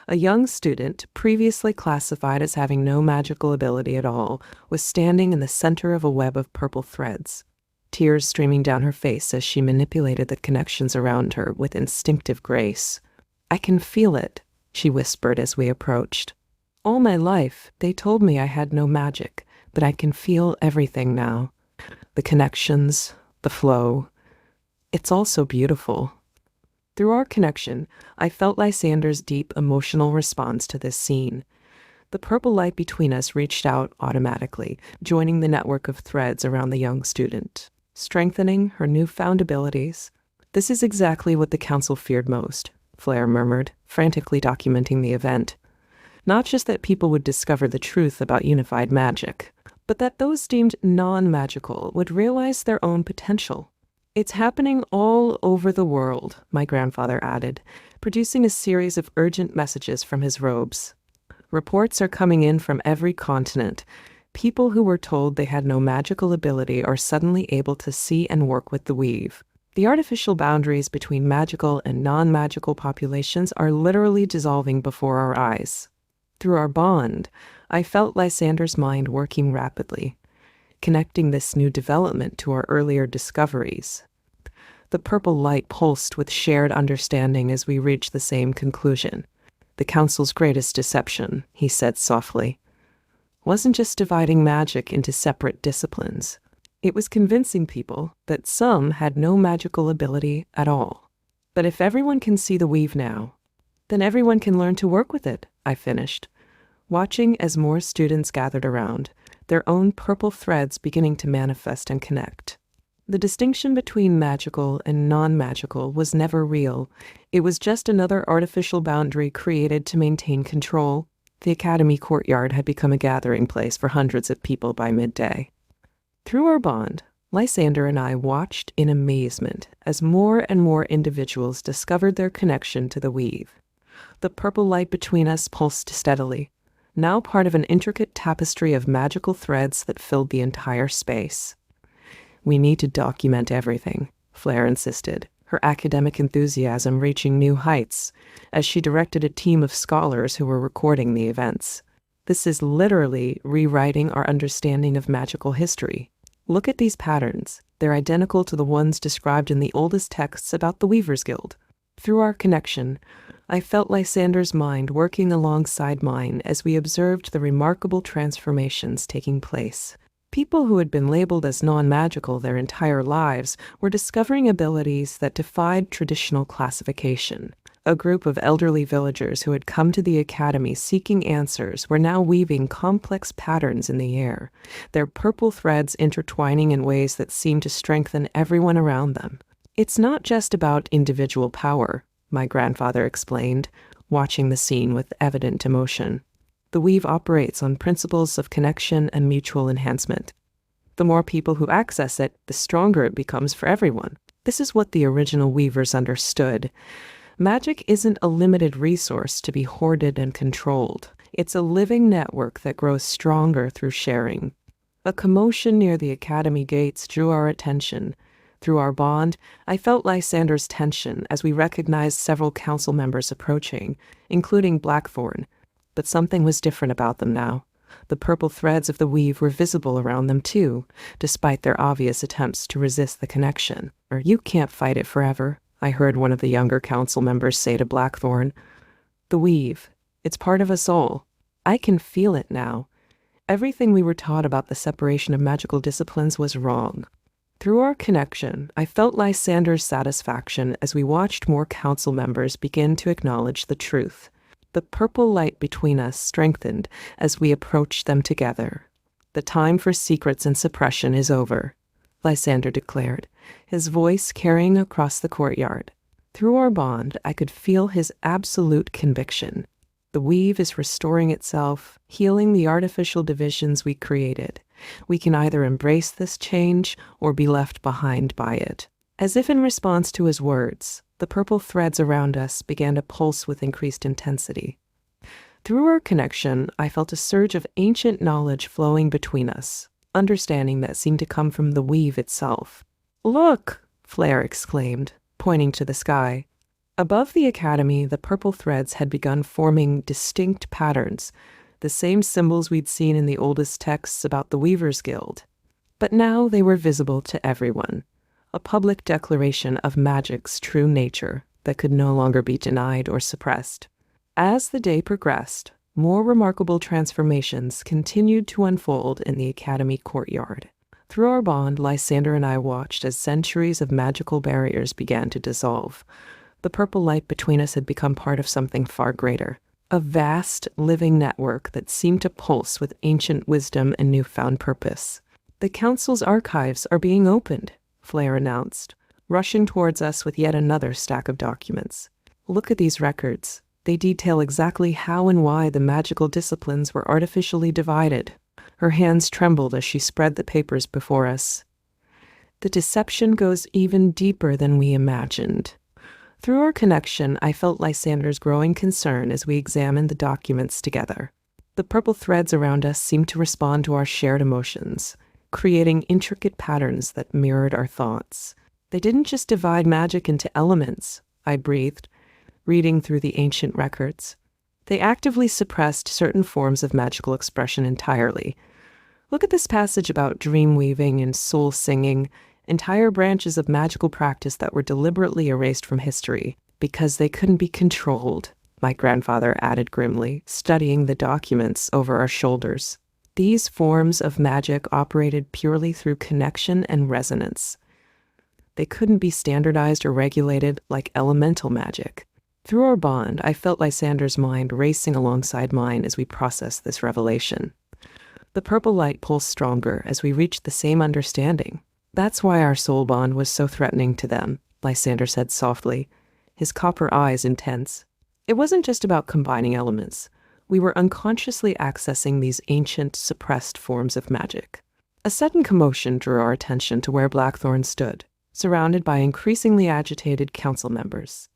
A young student, previously classified as having no magical ability at all, was standing in the center of a web of purple threads, tears streaming down her face as she manipulated the connections around her with instinctive grace. "I can feel it," she whispered as we approached. "All my life, they told me I had no magic, but I can feel everything now. The connections, the flow. It's all so beautiful." Through our connection, I felt Lysander's deep emotional response to this scene. The purple light between us reached out automatically, joining the network of threads around the young student, strengthening her newfound abilities. "This is exactly what the council feared most," Flair murmured, frantically documenting the event. Not just that people would discover the truth about unified magic, but that those deemed non-magical would realize their own potential. "It's happening all over the world," my grandfather added, producing a series of urgent messages from his robes. "Reports are coming in from every continent. People who were told they had no magical ability are suddenly able to see and work with the weave. The artificial boundaries between magical and non-magical populations are literally dissolving before our eyes. Through our bond, I felt Lysander's mind working rapidly, connecting this new development to our earlier discoveries. The purple light pulsed with shared understanding as we reached the same conclusion. The Council's greatest deception, he said softly, wasn't just dividing magic into separate disciplines. It was convincing people that some had no magical ability at all. But if everyone can see the weave now, then everyone can learn to work with it, I finished, watching as more students gathered around, their own purple threads beginning to manifest and connect. The distinction between magical and non-magical was never real. It was just another artificial boundary created to maintain control. The academy courtyard had become a gathering place for hundreds of people by midday. Through our bond, Lysander and I watched in amazement as more and more individuals discovered their connection to the weave. The purple light between us pulsed steadily, now part of an intricate tapestry of magical threads that filled the entire space. "We need to document everything," Flair insisted, her academic enthusiasm reaching new heights as she directed a team of scholars who were recording the events. "This is literally rewriting our understanding of magical history. Look at these patterns. They're identical to the ones described in the oldest texts about the Weavers' Guild." Through our connection, I felt Lysander's mind working alongside mine as we observed the remarkable transformations taking place. People who had been labeled as non-magical their entire lives were discovering abilities that defied traditional classification. A group of elderly villagers who had come to the academy seeking answers were now weaving complex patterns in the air, their purple threads intertwining in ways that seemed to strengthen everyone around them. "It's not just about individual power," my grandfather explained, watching the scene with evident emotion. "The weave operates on principles of connection and mutual enhancement. The more people who access it, the stronger it becomes for everyone. This is what the original weavers understood. Magic isn't a limited resource to be hoarded and controlled. It's a living network that grows stronger through sharing." A commotion near the academy gates drew our attention. Through our bond, I felt Lysander's tension as we recognized several council members approaching, including Blackthorn. But something was different about them now. The purple threads of the weave were visible around them too, despite their obvious attempts to resist the connection. "Or you can't fight it forever," I heard one of the younger council members say to Blackthorn. "The weave, it's part of us all. I can feel it now. Everything we were taught about the separation of magical disciplines was wrong." Through our connection, I felt Lysander's satisfaction as we watched more council members begin to acknowledge the truth. The purple light between us strengthened as we approached them together. "The time for secrets and suppression is over," Lysander declared, his voice carrying across the courtyard. Through our bond, I could feel his absolute conviction. The weave is restoring itself, healing the artificial divisions we created. We can either embrace this change or be left behind by it. As if in response to his words, the purple threads around us began to pulse with increased intensity. Through our connection, I felt a surge of ancient knowledge flowing between us, understanding that seemed to come from the weave itself. "Look!" Flair exclaimed, pointing to the sky. Above the academy, the purple threads had begun forming distinct patterns, the same symbols we'd seen in the oldest texts about the Weavers' Guild. But now they were visible to everyone, a public declaration of magic's true nature that could no longer be denied or suppressed. As the day progressed, more remarkable transformations continued to unfold in the academy courtyard. Through our bond, Lysander and I watched as centuries of magical barriers began to dissolve. The purple light between us had become part of something far greater, a vast, living network that seemed to pulse with ancient wisdom and newfound purpose. "The Council's archives are being opened," Flair announced, rushing towards us with yet another stack of documents. "Look at these records. They detail exactly how and why the magical disciplines were artificially divided." Her hands trembled as she spread the papers before us. "The deception goes even deeper than we imagined." Through our connection, I felt Lysander's growing concern as we examined the documents together. The purple threads around us seemed to respond to our shared emotions, creating intricate patterns that mirrored our thoughts. They didn't just divide magic into elements, I breathed, reading through the ancient records. They actively suppressed certain forms of magical expression entirely. Look at this passage about dream weaving and soul singing, entire branches of magical practice that were deliberately erased from history because they couldn't be controlled, my grandfather added grimly, studying the documents over our shoulders. These forms of magic operated purely through connection and resonance. They couldn't be standardized or regulated like elemental magic. Through our bond, I felt Lysander's mind racing alongside mine as we processed this revelation. The purple light pulsed stronger as we reached the same understanding. That's why our soul bond was so threatening to them, Lysander said softly, his copper eyes intense. It wasn't just about combining elements. We were unconsciously accessing these ancient, suppressed forms of magic. A sudden commotion drew our attention to where Blackthorn stood, surrounded by increasingly agitated council members.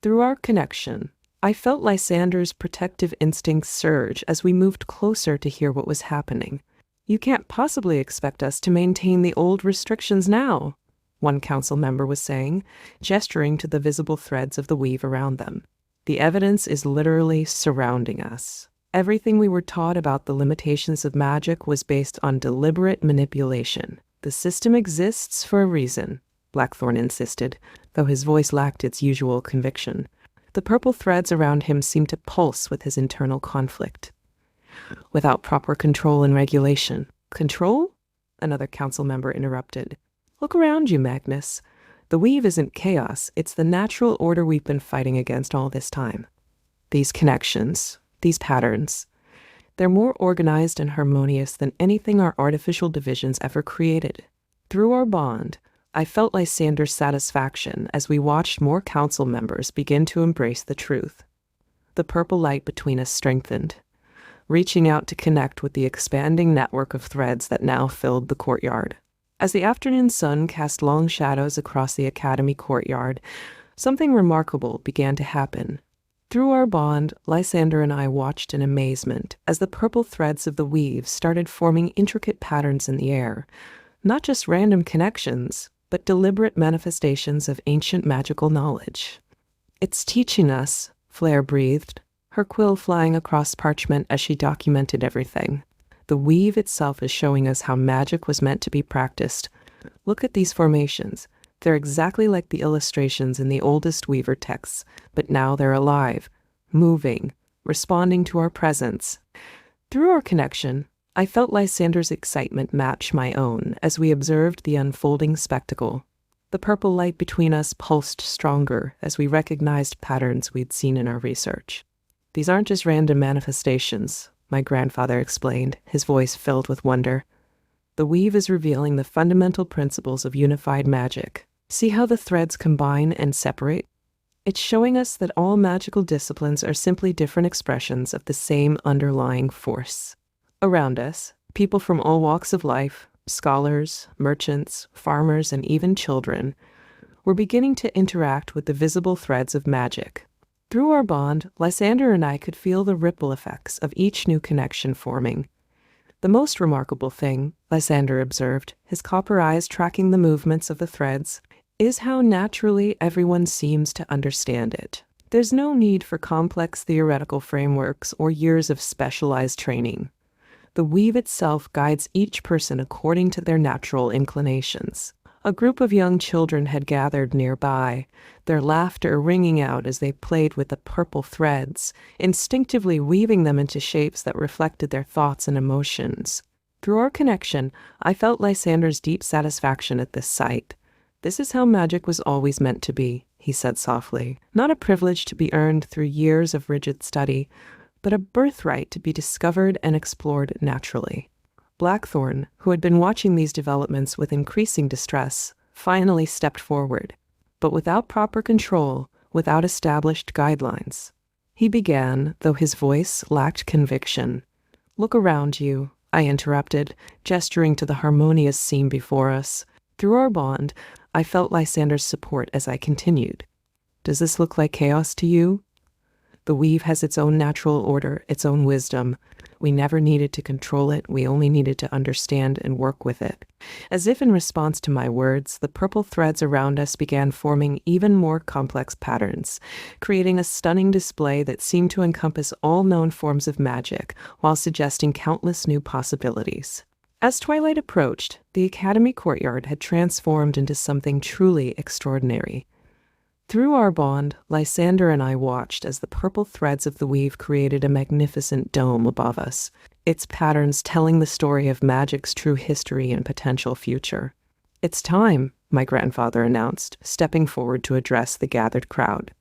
Through our connection, I felt Lysander's protective instincts surge as we moved closer to hear what was happening. "You can't possibly expect us to maintain the old restrictions now," one council member was saying, gesturing to the visible threads of the weave around them. "The evidence is literally surrounding us. Everything we were taught about the limitations of magic was based on deliberate manipulation. The system exists for a reason," Blackthorn insisted, though his voice lacked its usual conviction. The purple threads around him seemed to pulse with his internal conflict. "Without proper control and regulation." "Control?" another council member interrupted. "Look around you, Magnus. The weave isn't chaos, it's the natural order we've been fighting against all this time. These connections, these patterns, they're more organized and harmonious than anything our artificial divisions ever created." Through our bond, I felt Lysander's satisfaction as we watched more council members begin to embrace the truth. The purple light between us strengthened, reaching out to connect with the expanding network of threads that now filled the courtyard. As the afternoon sun cast long shadows across the academy courtyard, something remarkable began to happen. Through our bond, Lysander and I watched in amazement as the purple threads of the weave started forming intricate patterns in the air, not just random connections, but deliberate manifestations of ancient magical knowledge. "It's teaching us," Flair breathed, her quill flying across parchment as she documented everything. "The weave itself is showing us how magic was meant to be practiced. Look at these formations. They're exactly like the illustrations in the oldest weaver texts, but now they're alive, moving, responding to our presence." Through our connection, I felt Lysander's excitement match my own as we observed the unfolding spectacle. The purple light between us pulsed stronger as we recognized patterns we'd seen in our research. "These aren't just random manifestations," my grandfather explained, his voice filled with wonder. "The weave is revealing the fundamental principles of unified magic. See how the threads combine and separate? It's showing us that all magical disciplines are simply different expressions of the same underlying force." Around us, people from all walks of life, scholars, merchants, farmers, and even children, were beginning to interact with the visible threads of magic. Through our bond, Lysander and I could feel the ripple effects of each new connection forming. "The most remarkable thing," Lysander observed, his copper eyes tracking the movements of the threads, "is how naturally everyone seems to understand it. There's no need for complex theoretical frameworks or years of specialized training. The weave itself guides each person according to their natural inclinations." A group of young children had gathered nearby, their laughter ringing out as they played with the purple threads, instinctively weaving them into shapes that reflected their thoughts and emotions. Through our connection, I felt Lysander's deep satisfaction at this sight. "This is how magic was always meant to be," he said softly. "Not a privilege to be earned through years of rigid study, but a birthright to be discovered and explored naturally." Blackthorn, who had been watching these developments with increasing distress, finally stepped forward, but without proper control, without established guidelines. He began, though his voice lacked conviction. "Look around you," I interrupted, gesturing to the harmonious scene before us. Through our bond, I felt Lysander's support as I continued. "Does this look like chaos to you? The weave has its own natural order, its own wisdom. We never needed to control it, we only needed to understand and work with it. As if in response to my words, the purple threads around us began forming even more complex patterns, creating a stunning display that seemed to encompass all known forms of magic while suggesting countless new possibilities. As twilight approached, the academy courtyard had transformed into something truly extraordinary. Through our bond, Lysander and I watched as the purple threads of the weave created a magnificent dome above us, its patterns telling the story of magic's true history and potential future. "It's time," my grandfather announced, stepping forward to address the gathered crowd.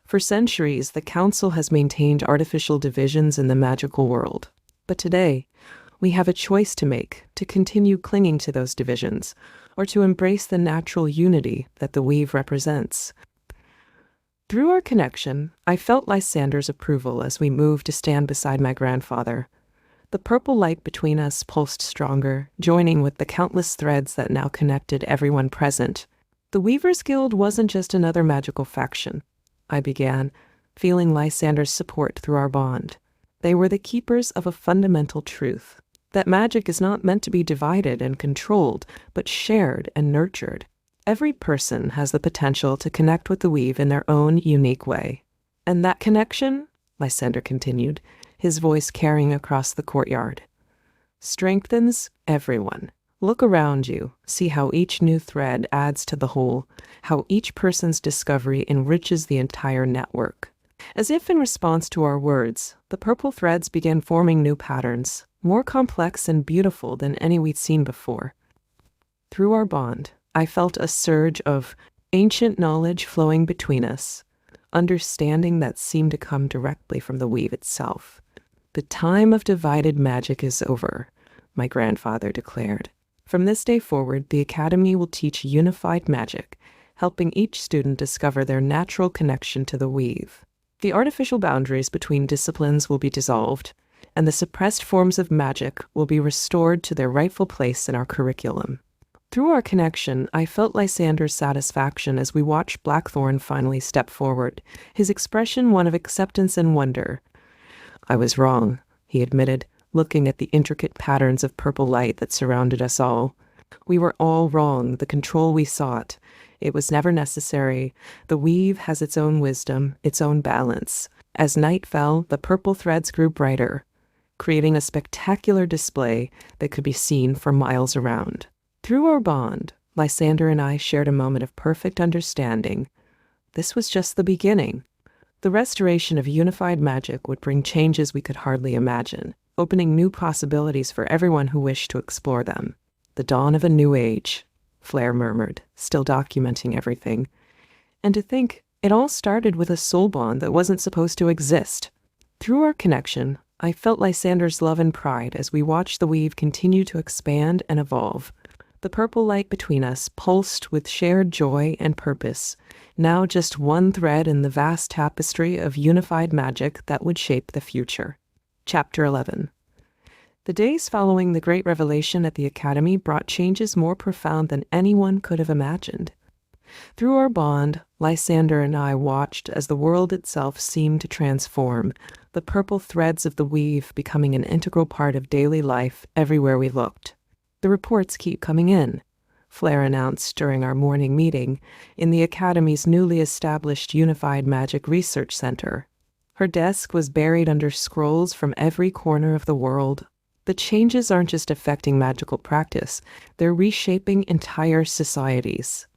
For centuries, the council has maintained artificial divisions in the magical world. But today, we have a choice to make, to continue clinging to those divisions, or to embrace the natural unity that the weave represents. Through our connection, I felt Lysander's approval as we moved to stand beside my grandfather. The purple light between us pulsed stronger, joining with the countless threads that now connected everyone present. The Weavers' Guild wasn't just another magical faction, I began, feeling Lysander's support through our bond. They were the keepers of a fundamental truth, that magic is not meant to be divided and controlled, but shared and nurtured. Every person has the potential to connect with the weave in their own unique way. And that connection, Lysander continued, his voice carrying across the courtyard, strengthens everyone. Look around you, see how each new thread adds to the whole, how each person's discovery enriches the entire network. As if in response to our words, the purple threads began forming new patterns, more complex and beautiful than any we'd seen before. Through our bond, I felt a surge of ancient knowledge flowing between us, understanding that seemed to come directly from the weave itself. "The time of divided magic is over," my grandfather declared. "From this day forward, the Academy will teach unified magic, helping each student discover their natural connection to the weave. The artificial boundaries between disciplines will be dissolved, and the suppressed forms of magic will be restored to their rightful place in our curriculum." Through our connection, I felt Lysander's satisfaction as we watched Blackthorn finally step forward, his expression one of acceptance and wonder. "I was wrong," he admitted, looking at the intricate patterns of purple light that surrounded us all. "We were all wrong, the control we sought. It was never necessary. The weave has its own wisdom, its own balance." As night fell, the purple threads grew brighter, creating a spectacular display that could be seen for miles around. Through our bond, Lysander and I shared a moment of perfect understanding. This was just the beginning. The restoration of unified magic would bring changes we could hardly imagine, opening new possibilities for everyone who wished to explore them. "The dawn of a new age," Flair murmured, still documenting everything. "And to think, it all started with a soul bond that wasn't supposed to exist." Through our connection, I felt Lysander's love and pride as we watched the weave continue to expand and evolve. The purple light between us pulsed with shared joy and purpose, now just one thread in the vast tapestry of unified magic that would shape the future. Chapter 11. The days following the Great Revelation at the Academy brought changes more profound than anyone could have imagined. Through our bond, Lysander and I watched as the world itself seemed to transform, the purple threads of the weave becoming an integral part of daily life everywhere we looked. "The reports keep coming in," Flair announced during our morning meeting in the Academy's newly established Unified Magic Research Center. Her desk was buried under scrolls from every corner of the world. The changes aren't just affecting magical practice, they're reshaping entire societies.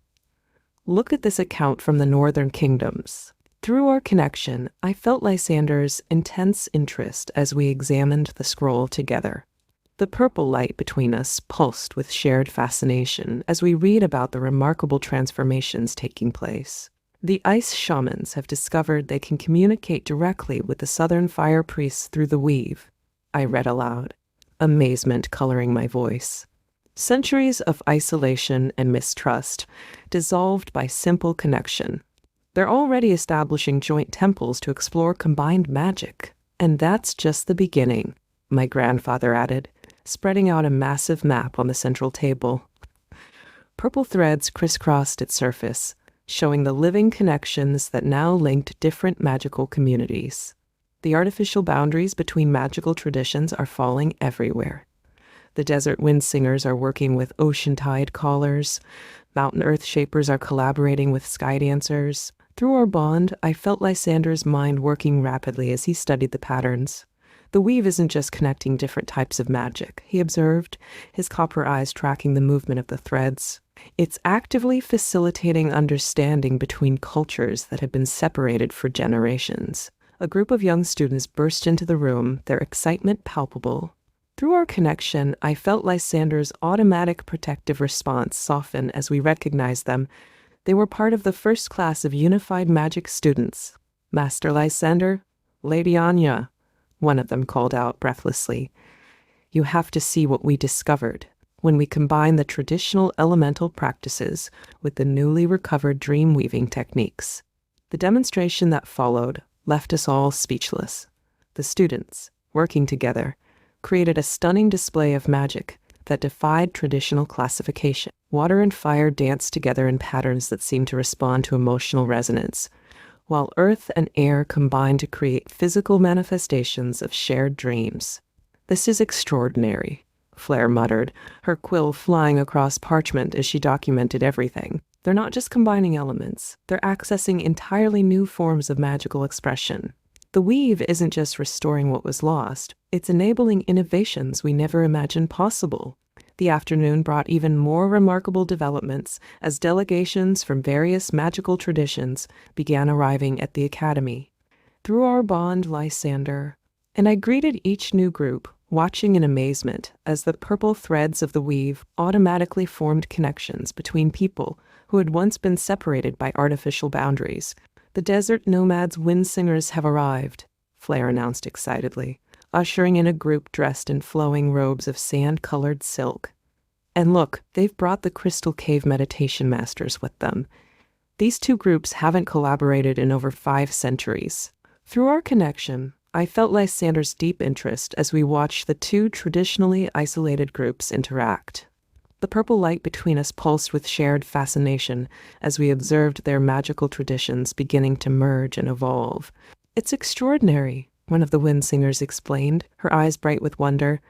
Look at this account from the Northern Kingdoms. Through our connection, I felt Lysander's intense interest as we examined the scroll together. The purple light between us pulsed with shared fascination as we read about the remarkable transformations taking place. The ice shamans have discovered they can communicate directly with the southern fire priests through the weave, I read aloud, amazement coloring my voice. Centuries of isolation and mistrust, dissolved by simple connection. They're already establishing joint temples to explore combined magic. And that's just the beginning, my grandfather added, spreading out a massive map on the central table. Purple threads crisscrossed its surface, showing the living connections that now linked different magical communities. The artificial boundaries between magical traditions are falling everywhere. The desert wind singers are working with ocean tide callers. Mountain earth shapers are collaborating with sky dancers. Through our bond, I felt Lysander's mind working rapidly as he studied the patterns. The weave isn't just connecting different types of magic, he observed, his copper eyes tracking the movement of the threads. It's actively facilitating understanding between cultures that have been separated for generations. A group of young students burst into the room, their excitement palpable. Through our connection, I felt Lysander's automatic protective response soften as we recognized them. They were part of the first class of unified magic students. Master Lysander, Lady Anya, one of them called out breathlessly. You have to see what we discovered when we combine the traditional elemental practices with the newly recovered dream weaving techniques. The demonstration that followed left us all speechless. The students, working together, created a stunning display of magic that defied traditional classification. Water and fire danced together in patterns that seemed to respond to emotional resonance, while earth and air combined to create physical manifestations of shared dreams. This is extraordinary, Flair muttered, her quill flying across parchment as she documented everything. They're not just combining elements, they're accessing entirely new forms of magical expression. The weave isn't just restoring what was lost, it's enabling innovations we never imagined possible. The afternoon brought even more remarkable developments as delegations from various magical traditions began arriving at the academy. Through our bond, Lysander, and I greeted each new group, watching in amazement as the purple threads of the weave automatically formed connections between people who had once been separated by artificial boundaries. The desert nomads wind singers have arrived, Flair announced excitedly, ushering in a group dressed in flowing robes of sand-colored silk. And look, they've brought the Crystal Cave meditation masters with them. These two groups haven't collaborated in over 5 centuries. Through our connection, I felt Lysander's deep interest as we watched the two traditionally isolated groups interact. The purple light between us pulsed with shared fascination as we observed their magical traditions beginning to merge and evolve. It's extraordinary, one of the wind singers explained, her eyes bright with wonder.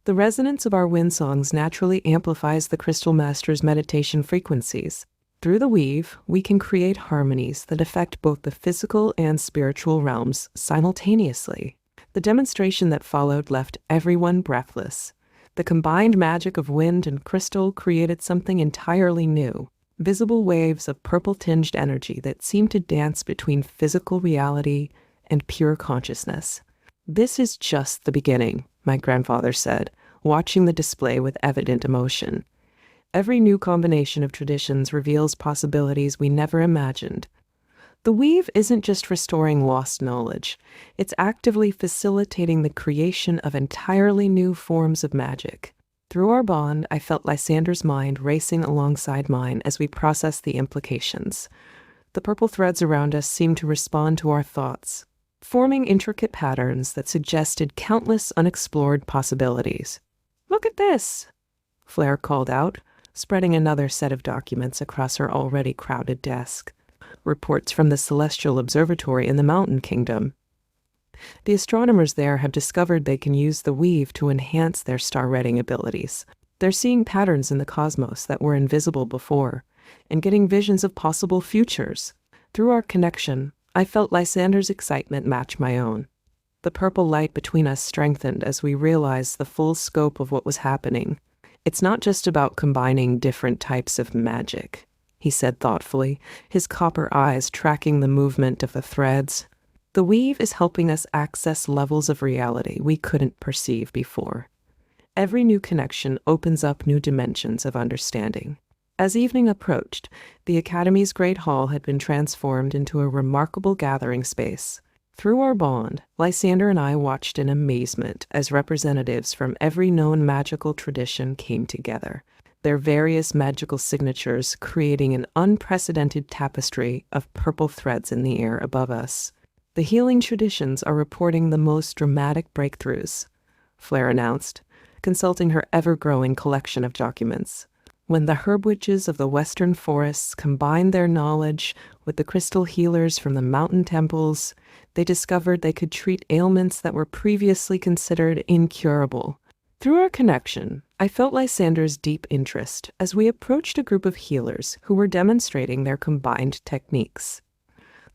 The resonance of our wind songs naturally amplifies the Crystal Master's meditation frequencies. Through the weave, we can create harmonies that affect both the physical and spiritual realms simultaneously. The demonstration that followed left everyone breathless. The combined magic of wind and crystal created something entirely new, visible waves of purple-tinged energy that seemed to dance between physical reality and pure consciousness. This is just the beginning, my grandfather said, watching the display with evident emotion. Every new combination of traditions reveals possibilities we never imagined. The weave isn't just restoring lost knowledge, it's actively facilitating the creation of entirely new forms of magic. Through our bond, I felt Lysander's mind racing alongside mine as we processed the implications. The purple threads around us seemed to respond to our thoughts, forming intricate patterns that suggested countless unexplored possibilities. "Look at this," Flair called out, spreading another set of documents across her already crowded desk. Reports from the Celestial Observatory in the Mountain Kingdom. The astronomers there have discovered they can use the weave to enhance their star-reading abilities. They're seeing patterns in the cosmos that were invisible before, and getting visions of possible futures. Through our connection, I felt Lysander's excitement match my own. The purple light between us strengthened as we realized the full scope of what was happening. It's not just about combining different types of magic, he said thoughtfully, his copper eyes tracking the movement of the threads. The weave is helping us access levels of reality we couldn't perceive before. Every new connection opens up new dimensions of understanding. As evening approached, the Academy's great hall had been transformed into a remarkable gathering space. Through our bond, Lysander and I watched in amazement as representatives from every known magical tradition came together, their various magical signatures creating an unprecedented tapestry of purple threads in the air above us. The healing traditions are reporting the most dramatic breakthroughs, Flair announced, consulting her ever-growing collection of documents. When the herb witches of the western forests combined their knowledge with the crystal healers from the mountain temples, they discovered they could treat ailments that were previously considered incurable. Through our connection, I felt Lysander's deep interest as we approached a group of healers who were demonstrating their combined techniques.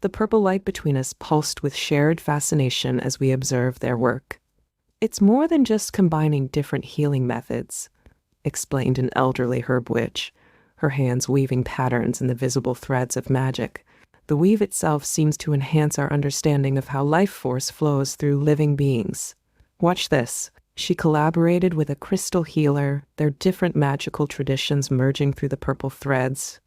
The purple light between us pulsed with shared fascination as we observed their work. "It's more than just combining different healing methods," explained an elderly herb witch, her hands weaving patterns in the visible threads of magic. "The weave itself seems to enhance our understanding of how life force flows through living beings. Watch this." She collaborated with a crystal healer, their different magical traditions merging through the purple threads.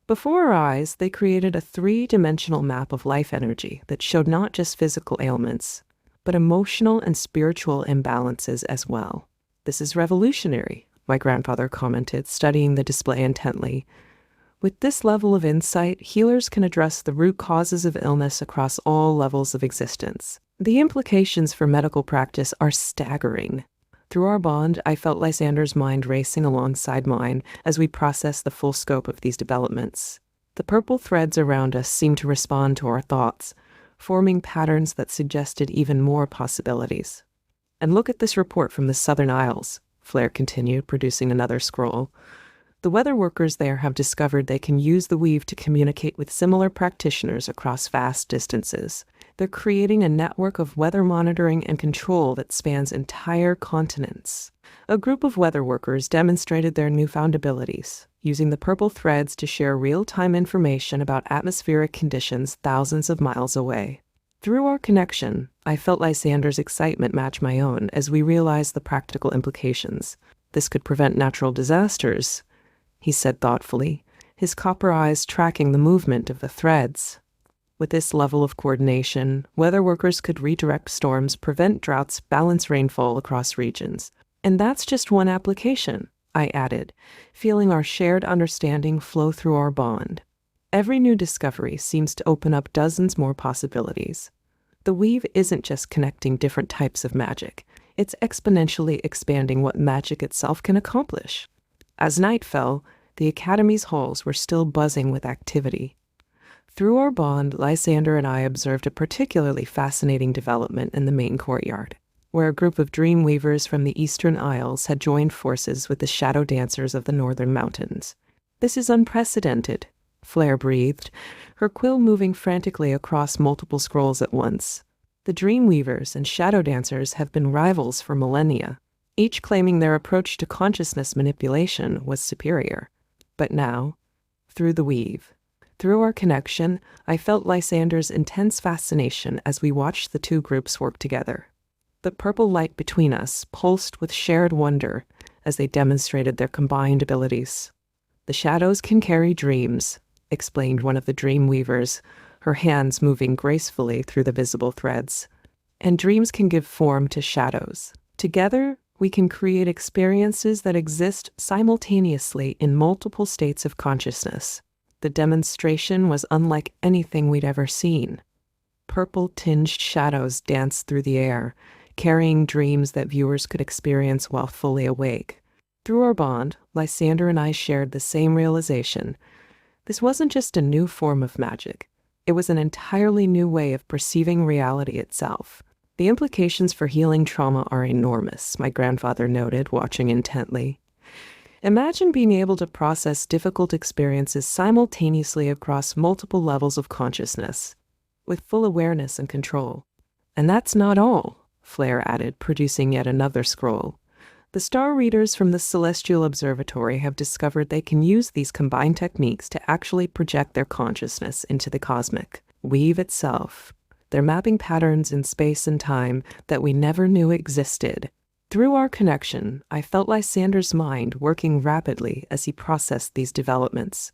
Before our eyes, they created a three-dimensional map of life energy that showed not just physical ailments, but emotional and spiritual imbalances as well. "This is revolutionary," my grandfather commented, studying the display intently. "With this level of insight, healers can address the root causes of illness across all levels of existence. The implications for medical practice are staggering." Through our bond, I felt Lysander's mind racing alongside mine as we processed the full scope of these developments. The purple threads around us seemed to respond to our thoughts, forming patterns that suggested even more possibilities. "And look at this report from the Southern Isles," Flair continued, producing another scroll. "The weather workers there have discovered they can use the weave to communicate with similar practitioners across vast distances. They're creating a network of weather monitoring and control that spans entire continents." A group of weather workers demonstrated their newfound abilities, using the purple threads to share real-time information about atmospheric conditions thousands of miles away. Through our connection, I felt Lysander's excitement match my own as we realized the practical implications. "This could prevent natural disasters," he said thoughtfully, his copper eyes tracking the movement of the threads. "With this level of coordination, weather workers could redirect storms, prevent droughts, balance rainfall across regions. And that's just one application," I added, feeling our shared understanding flow through our bond. Every new discovery seems to open up dozens more possibilities. The weave isn't just connecting different types of magic. It's exponentially expanding what magic itself can accomplish. As night fell, the Academy's halls were still buzzing with activity. Through our bond, Lysander and I observed a particularly fascinating development in the main courtyard, where a group of dream weavers from the Eastern Isles had joined forces with the shadow dancers of the Northern Mountains. "This is unprecedented," Flair breathed, her quill moving frantically across multiple scrolls at once. "The dream weavers and shadow dancers have been rivals for millennia, each claiming their approach to consciousness manipulation was superior. But now, through the weave, through our connection, I felt Lysander's intense fascination as we watched the two groups work together. The purple light between us pulsed with shared wonder as they demonstrated their combined abilities. "The shadows can carry dreams," explained one of the dream weavers, her hands moving gracefully through the visible threads. "And dreams can give form to shadows. Together, we can create experiences that exist simultaneously in multiple states of consciousness." The demonstration was unlike anything we'd ever seen. Purple-tinged shadows danced through the air, carrying dreams that viewers could experience while fully awake. Through our bond, Lysander and I shared the same realization. This wasn't just a new form of magic. It was an entirely new way of perceiving reality itself. "The implications for healing trauma are enormous," my grandfather noted, watching intently. "Imagine being able to process difficult experiences simultaneously across multiple levels of consciousness, with full awareness and control. And that's not all," Flair added, producing yet another scroll. "The star readers from the Celestial Observatory have discovered they can use these combined techniques to actually project their consciousness into the cosmic weave itself. They're mapping patterns in space and time that we never knew existed." Through our connection, I felt Lysander's mind working rapidly as he processed these developments.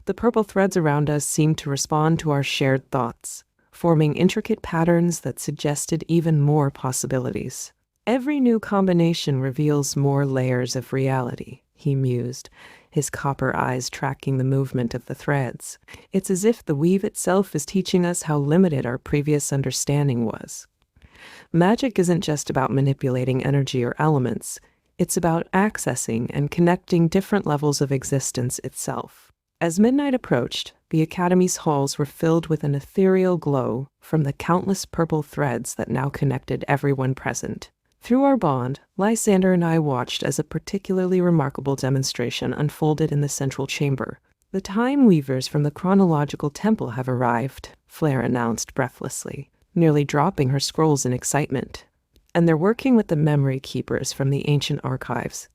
The purple threads around us seemed to respond to our shared thoughts, forming intricate patterns that suggested even more possibilities. "Every new combination reveals more layers of reality," he mused, his copper eyes tracking the movement of the threads. "It's as if the weave itself is teaching us how limited our previous understanding was. Magic isn't just about manipulating energy or elements. It's about accessing and connecting different levels of existence itself. As midnight approached, the Academy's halls were filled with an ethereal glow from the countless purple threads that now connected everyone present. Through our bond, Lysander and I watched as a particularly remarkable demonstration unfolded in the central chamber. "The Time Weavers from the Chronological Temple have arrived," Flair announced breathlessly, nearly dropping her scrolls in excitement. "And they're working with the Memory Keepers from the ancient archives.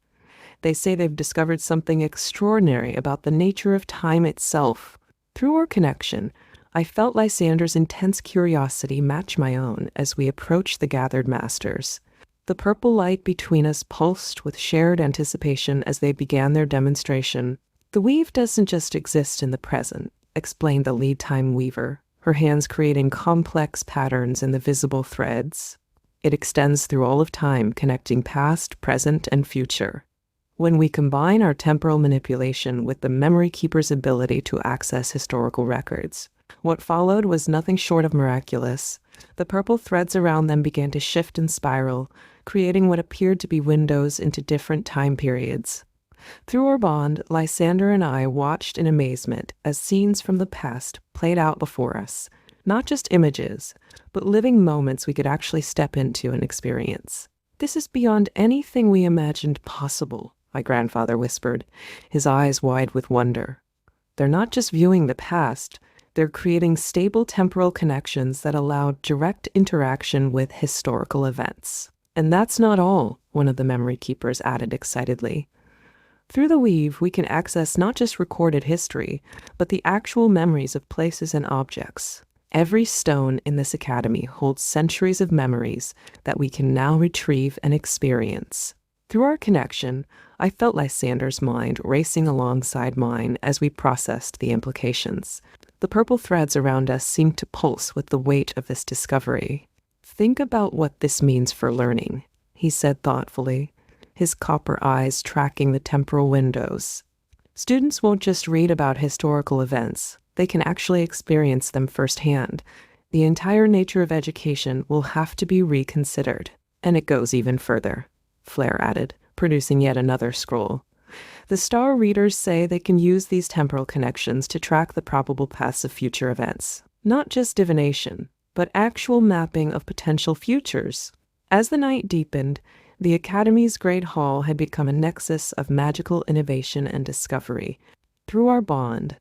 They say they've discovered something extraordinary about the nature of time itself." Through our connection, I felt Lysander's intense curiosity match my own as we approached the gathered masters. The purple light between us pulsed with shared anticipation as they began their demonstration. "The weave doesn't just exist in the present," explained the lead time weaver, her hands creating complex patterns in the visible threads. "It extends through all of time, connecting past, present, and future. When we combine our temporal manipulation with the Memory Keeper's ability to access historical records, what followed was nothing short of miraculous. The purple threads around them began to shift and spiral, creating what appeared to be windows into different time periods. Through our bond, Lysander and I watched in amazement as scenes from the past played out before us, not just images, but living moments we could actually step into and experience. "This is beyond anything we imagined possible," my grandfather whispered, his eyes wide with wonder. "They're not just viewing the past, they're creating stable temporal connections that allow direct interaction with historical events." "And that's not all," one of the Memory Keepers added excitedly. "Through the weave, we can access not just recorded history, but the actual memories of places and objects. Every stone in this academy holds centuries of memories that we can now retrieve and experience." Through our connection, I felt Lysander's mind racing alongside mine as we processed the implications. The purple threads around us seemed to pulse with the weight of this discovery. "Think about what this means for learning," he said thoughtfully, his copper eyes tracking the temporal windows. "Students won't just read about historical events, they can actually experience them firsthand. The entire nature of education will have to be reconsidered." "And it goes even further," Flair added, producing yet another scroll. "The star readers say they can use these temporal connections to track the probable paths of future events. Not just divination, but actual mapping of potential futures." As the night deepened, the Academy's Great Hall had become a nexus of magical innovation and discovery. Through our bond,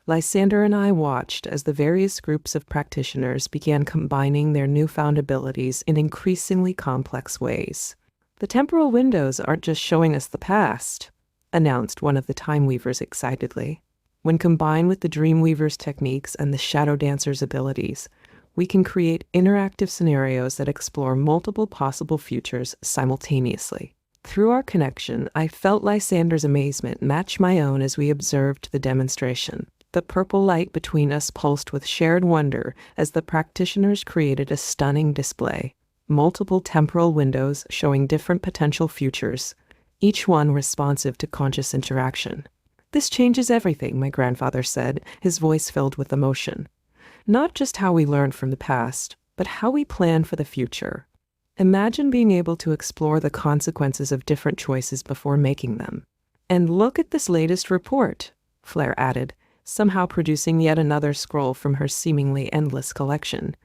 Lysander and I watched as the various groups of practitioners began combining their newfound abilities in increasingly complex ways. "The temporal windows aren't just showing us the past," announced one of the Time Weavers excitedly. "When combined with the Dreamweaver's techniques and the Shadow Dancer's abilities, we can create interactive scenarios that explore multiple possible futures simultaneously." Through our connection, I felt Lysander's amazement match my own as we observed the demonstration. The purple light between us pulsed with shared wonder as the practitioners created a stunning display. Multiple temporal windows showing different potential futures, each one responsive to conscious interaction. "This changes everything," my grandfather said, his voice filled with emotion. "Not just how we learn from the past, but how we plan for the future. Imagine being able to explore the consequences of different choices before making them." "And look at this latest report," Flair added, somehow producing yet another scroll from her seemingly endless collection.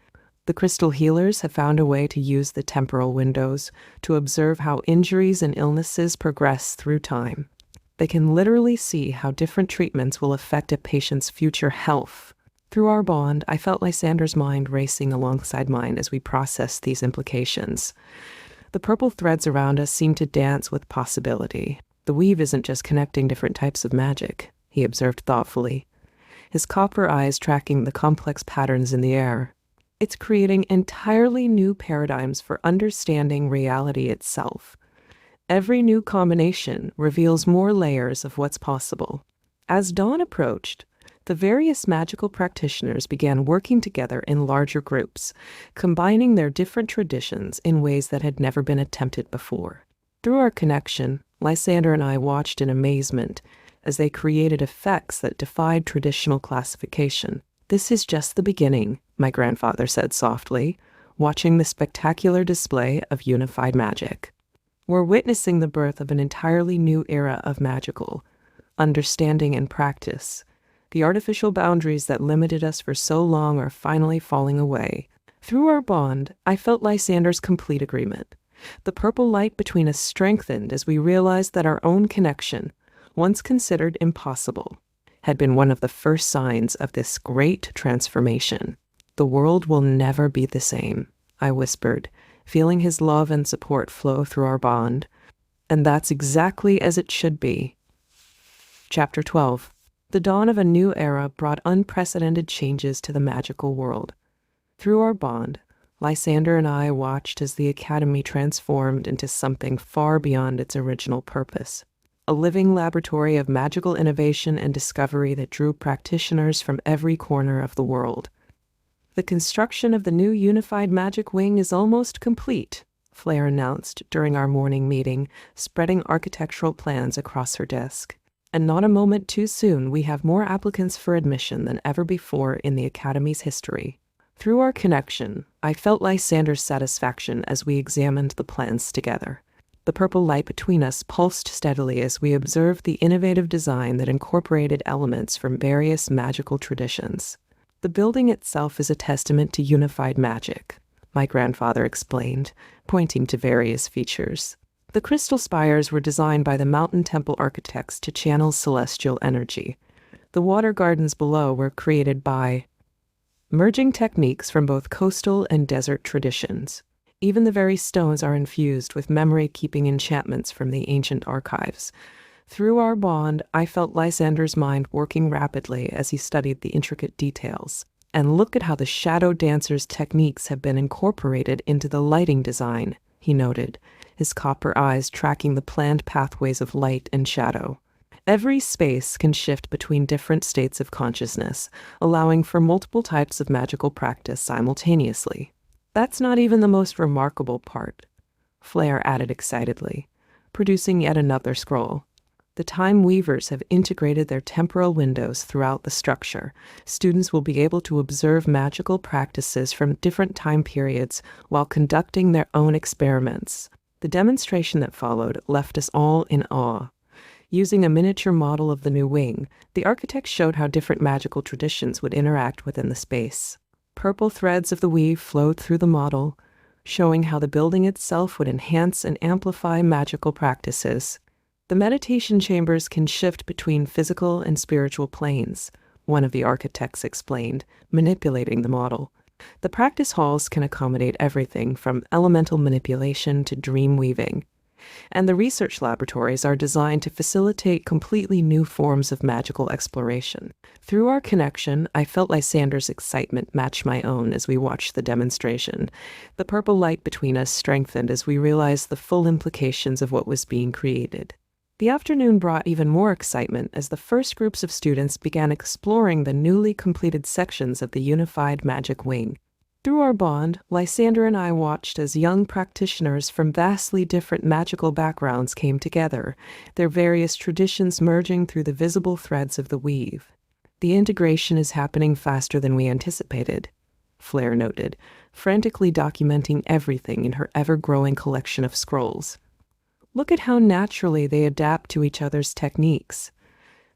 "The crystal healers have found a way to use the temporal windows to observe how injuries and illnesses progress through time. They can literally see how different treatments will affect a patient's future health." Through our bond, I felt Lysander's mind racing alongside mine as we processed these implications. The purple threads around us seemed to dance with possibility. "The weave isn't just connecting different types of magic," he observed thoughtfully, his copper eyes tracking the complex patterns in the air. "It's creating entirely new paradigms for understanding reality itself. Every new combination reveals more layers of what's possible." As dawn approached, the various magical practitioners began working together in larger groups, combining their different traditions in ways that had never been attempted before. Through our connection, Lysander and I watched in amazement as they created effects that defied traditional classification. "This is just the beginning," my grandfather said softly, watching the spectacular display of unified magic. We're witnessing the birth of an entirely new era of magical understanding and practice. The artificial boundaries that limited us for so long are finally falling away. Through our bond, I felt Lysander's complete agreement. The purple light between us strengthened as we realized that our own connection, once considered impossible, had been one of the first signs of this great transformation. "The world will never be the same," I whispered, feeling his love and support flow through our bond. And that's exactly as it should be. Chapter 12. The dawn of a new era brought unprecedented changes to the magical world. Through our bond, Lysander and I watched as the Academy transformed into something far beyond its original purpose. A living laboratory of magical innovation and discovery that drew practitioners from every corner of the world. "The construction of the new unified magic wing is almost complete," Flair announced during our morning meeting, spreading architectural plans across her desk. "And not a moment too soon, we have more applicants for admission than ever before in the Academy's history." Through our connection, I felt Lysander's satisfaction as we examined the plans together. The purple light between us pulsed steadily as we observed the innovative design that incorporated elements from various magical traditions. "The building itself is a testament to unified magic," my grandfather explained, pointing to various features. The crystal spires were designed by the Mountain Temple architects to channel celestial energy. The water gardens below were created by merging techniques from both coastal and desert traditions. Even the very stones are infused with memory-keeping enchantments from the ancient archives. Through our bond, I felt Lysander's mind working rapidly as he studied the intricate details. "And look at how the shadow dancer's techniques have been incorporated into the lighting design," he noted, his copper eyes tracking the planned pathways of light and shadow. "Every space can shift between different states of consciousness, allowing for multiple types of magical practice simultaneously." "That's not even the most remarkable part," Flair added excitedly, producing yet another scroll. "The Time Weavers have integrated their temporal windows throughout the structure. Students will be able to observe magical practices from different time periods while conducting their own experiments." The demonstration that followed left us all in awe. Using a miniature model of the new wing, the architects showed how different magical traditions would interact within the space. Purple threads of the weave flowed through the model, showing how the building itself would enhance and amplify magical practices. "The meditation chambers can shift between physical and spiritual planes," one of the architects explained, manipulating the model. "The practice halls can accommodate everything from elemental manipulation to dream weaving. And the research laboratories are designed to facilitate completely new forms of magical exploration." Through our connection, I felt Lysander's excitement match my own as we watched the demonstration. The purple light between us strengthened as we realized the full implications of what was being created. The afternoon brought even more excitement as the first groups of students began exploring the newly completed sections of the unified magic wing. Through our bond, Lysander and I watched as young practitioners from vastly different magical backgrounds came together, their various traditions merging through the visible threads of the weave. "The integration is happening faster than we anticipated," Flair noted, frantically documenting everything in her ever-growing collection of scrolls. "Look at how naturally they adapt to each other's techniques.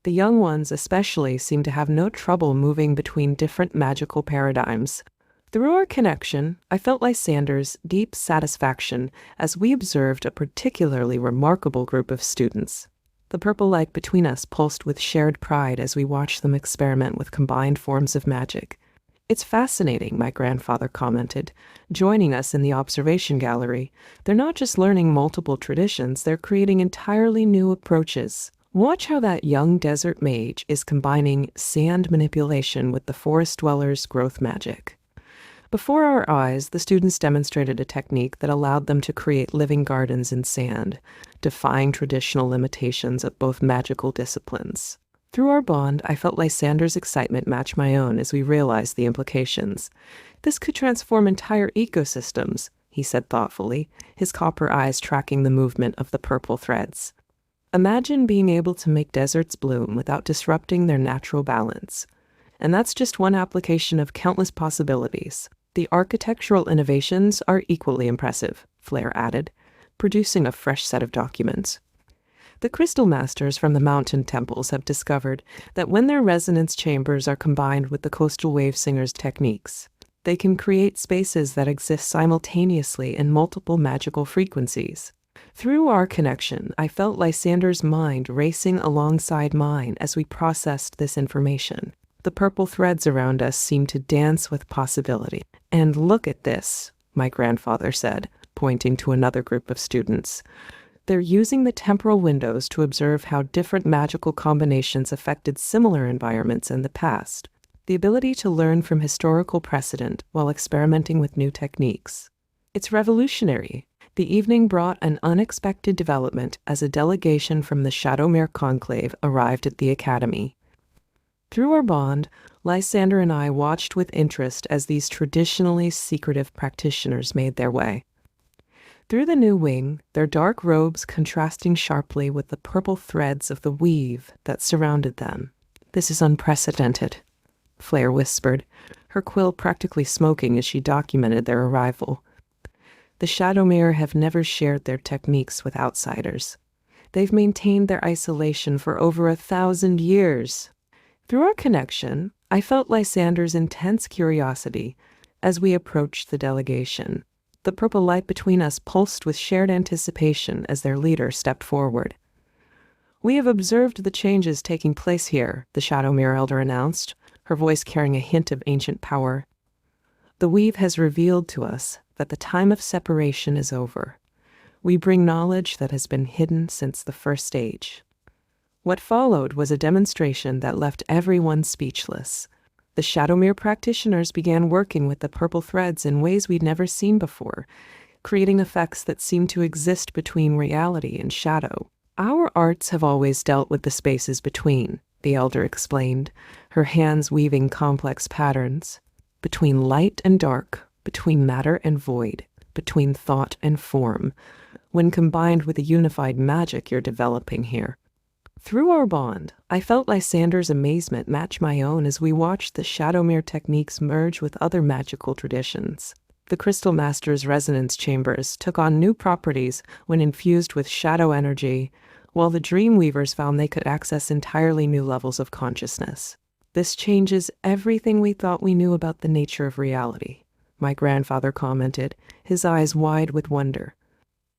The young ones especially seem to have no trouble moving between different magical paradigms." Through our connection, I felt Lysander's deep satisfaction as we observed a particularly remarkable group of students. The purple light between us pulsed with shared pride as we watched them experiment with combined forms of magic. "It's fascinating," my grandfather commented, joining us in the observation gallery. "They're not just learning multiple traditions, they're creating entirely new approaches. Watch how that young desert mage is combining sand manipulation with the forest dweller's growth magic." Before our eyes, the students demonstrated a technique that allowed them to create living gardens in sand, defying traditional limitations of both magical disciplines. Through our bond, I felt Lysander's excitement match my own as we realized the implications. "This could transform entire ecosystems," he said thoughtfully, his copper eyes tracking the movement of the purple threads. "Imagine being able to make deserts bloom without disrupting their natural balance. And that's just one application of countless possibilities. The architectural innovations are equally impressive," Flair added, producing a fresh set of documents. The crystal masters from the mountain temples have discovered that when their resonance chambers are combined with the coastal wave singers' techniques, they can create spaces that exist simultaneously in multiple magical frequencies. Through our connection, I felt Lysander's mind racing alongside mine as we processed this information. The purple threads around us seemed to dance with possibility. "And look at this," my grandfather said, pointing to another group of students. "They're using the temporal windows to observe how different magical combinations affected similar environments in the past. The ability to learn from historical precedent while experimenting with new techniques. It's revolutionary." The evening brought an unexpected development as a delegation from the Shadowmere Conclave arrived at the Academy. Through our bond, Lysander and I watched with interest as these traditionally secretive practitioners made their way. Through the new wing, their dark robes contrasting sharply with the purple threads of the weave that surrounded them. "This is unprecedented," Flair whispered, her quill practically smoking as she documented their arrival. "The Shadowmere have never shared their techniques with outsiders. They've maintained their isolation for over 1,000 years. Through our connection, I felt Lysander's intense curiosity as we approached the delegation. The purple light between us pulsed with shared anticipation as their leader stepped forward. "We have observed the changes taking place here," the Shadowmere Elder announced, her voice carrying a hint of ancient power. "The weave has revealed to us that the time of separation is over. We bring knowledge that has been hidden since the first age." What followed was a demonstration that left everyone speechless. The Shadowmere practitioners began working with the purple threads in ways we'd never seen before, creating effects that seemed to exist between reality and shadow. "Our arts have always dealt with the spaces between," the elder explained, her hands weaving complex patterns. "Between light and dark, between matter and void, between thought and form, when combined with the unified magic you're developing here." Through our bond, I felt Lysander's amazement match my own as we watched the Shadowmere techniques merge with other magical traditions. The Crystal Master's resonance chambers took on new properties when infused with shadow energy, while the Dreamweavers found they could access entirely new levels of consciousness. "This changes everything we thought we knew about the nature of reality," my grandfather commented, his eyes wide with wonder.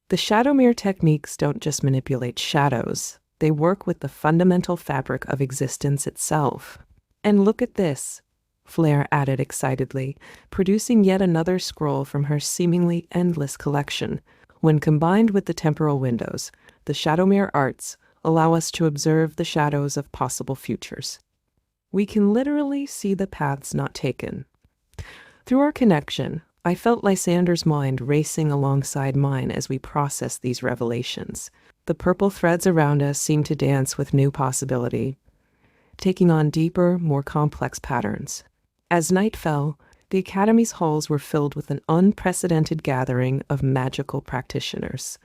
"The Shadowmere techniques don't just manipulate shadows. They work with the fundamental fabric of existence itself. And look at this," Flair added excitedly, producing yet another scroll from her seemingly endless collection. "When combined with the temporal windows, the Shadowmere arts allow us to observe the shadows of possible futures. We can literally see the paths not taken." Through our connection, I felt Lysander's mind racing alongside mine as we processed these revelations. The purple threads around us seemed to dance with new possibility, taking on deeper, more complex patterns. As night fell, the Academy's halls were filled with an unprecedented gathering of magical practitioners.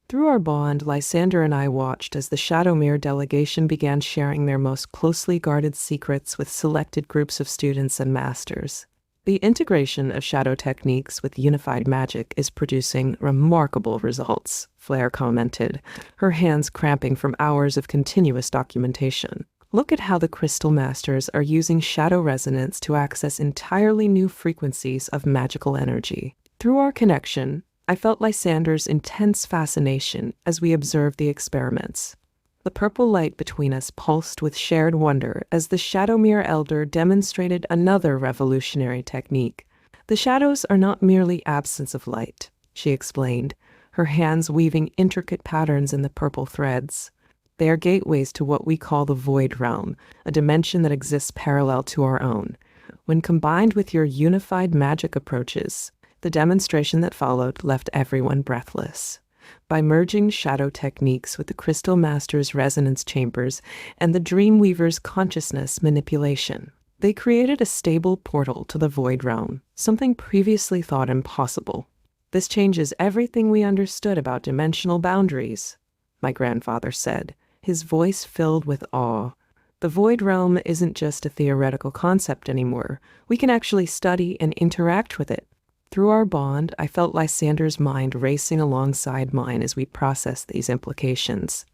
Through our bond, Lysander and I watched as the Shadowmere delegation began sharing their most closely guarded secrets with selected groups of students and masters. The integration of shadow techniques with unified magic is producing remarkable results, Flair commented, her hands cramping from hours of continuous documentation. "Look at how the Crystal Masters are using shadow resonance to access entirely new frequencies of magical energy." Through our connection, I felt Lysander's intense fascination as we observed the experiments. The purple light between us pulsed with shared wonder as the Shadowmere Elder demonstrated another revolutionary technique. "The shadows are not merely absence of light," she explained, her hands weaving intricate patterns in the purple threads. "They are gateways to what we call the Void Realm, a dimension that exists parallel to our own. When combined with your unified magic approaches," the demonstration that followed left everyone breathless. By merging shadow techniques with the Crystal Master's resonance chambers and the Dreamweaver's consciousness manipulation, they created a stable portal to the Void Realm, something previously thought impossible. "This changes everything we understood about dimensional boundaries," my grandfather said, his voice filled with awe. "The Void Realm isn't just a theoretical concept anymore. We can actually study and interact with it." Through our bond, I felt Lysander's mind racing alongside mine as we processed these implications.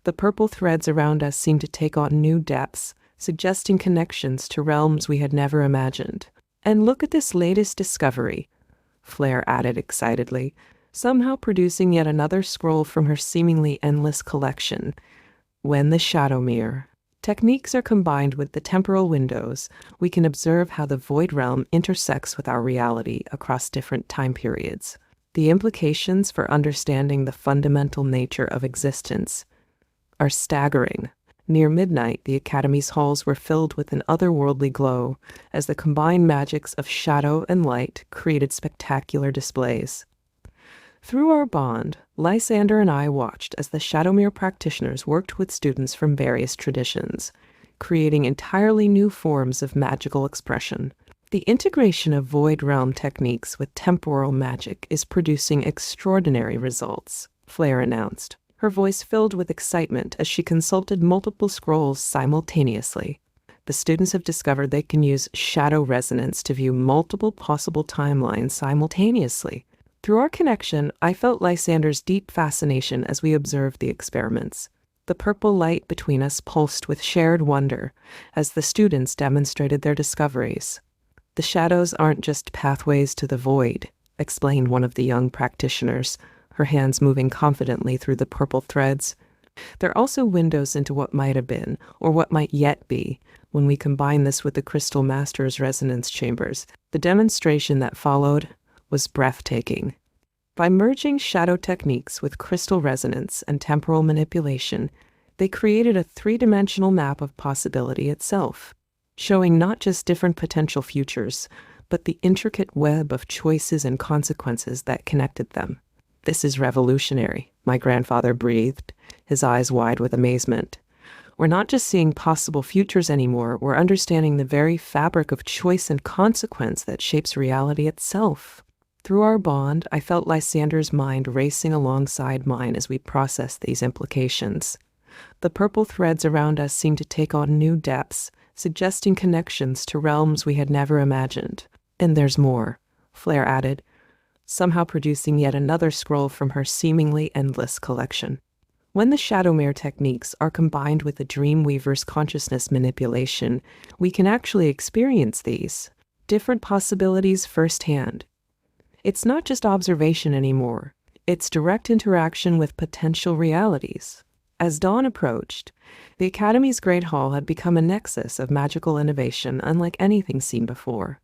The purple threads around us seemed to take on new depths, suggesting connections to realms we had never imagined. And look at this latest discovery, Flair added excitedly, somehow producing yet another scroll from her seemingly endless collection. When the shadow mirror techniques are combined with the temporal windows, we can observe how the void realm intersects with our reality across different time periods. The implications for understanding the fundamental nature of existence are staggering. Near midnight, the Academy's halls were filled with an otherworldly glow as the combined magics of shadow and light created spectacular displays. Through our bond, Lysander and I watched as the Shadowmere practitioners worked with students from various traditions, creating entirely new forms of magical expression. The integration of void realm techniques with temporal magic is producing extraordinary results, Flair announced, her voice filled with excitement as she consulted multiple scrolls simultaneously. The students have discovered they can use shadow resonance to view multiple possible timelines simultaneously. Through our connection, I felt Lysander's deep fascination as we observed the experiments. The purple light between us pulsed with shared wonder as the students demonstrated their discoveries. The shadows aren't just pathways to the void, explained one of the young practitioners, her hands moving confidently through the purple threads. They're also windows into what might have been, or what might yet be, when we combine this with the Crystal Master's resonance chambers. The demonstration that followed was breathtaking. By merging shadow techniques with crystal resonance and temporal manipulation, they created a three-dimensional map of possibility itself, showing not just different potential futures, but the intricate web of choices and consequences that connected them. "This is revolutionary," my grandfather breathed, his eyes wide with amazement. "We're not just seeing possible futures anymore, we're understanding the very fabric of choice and consequence that shapes reality itself." Through our bond, I felt Lysander's mind racing alongside mine as we processed these implications. The purple threads around us seemed to take on new depths, suggesting connections to realms we had never imagined. "And there's more," Flair added, somehow producing yet another scroll from her seemingly endless collection. When the Shadowmere techniques are combined with the Dreamweaver's consciousness manipulation, we can actually experience these different possibilities firsthand. It's not just observation anymore. It's direct interaction with potential realities. As dawn approached, the Academy's Great Hall had become a nexus of magical innovation unlike anything seen before.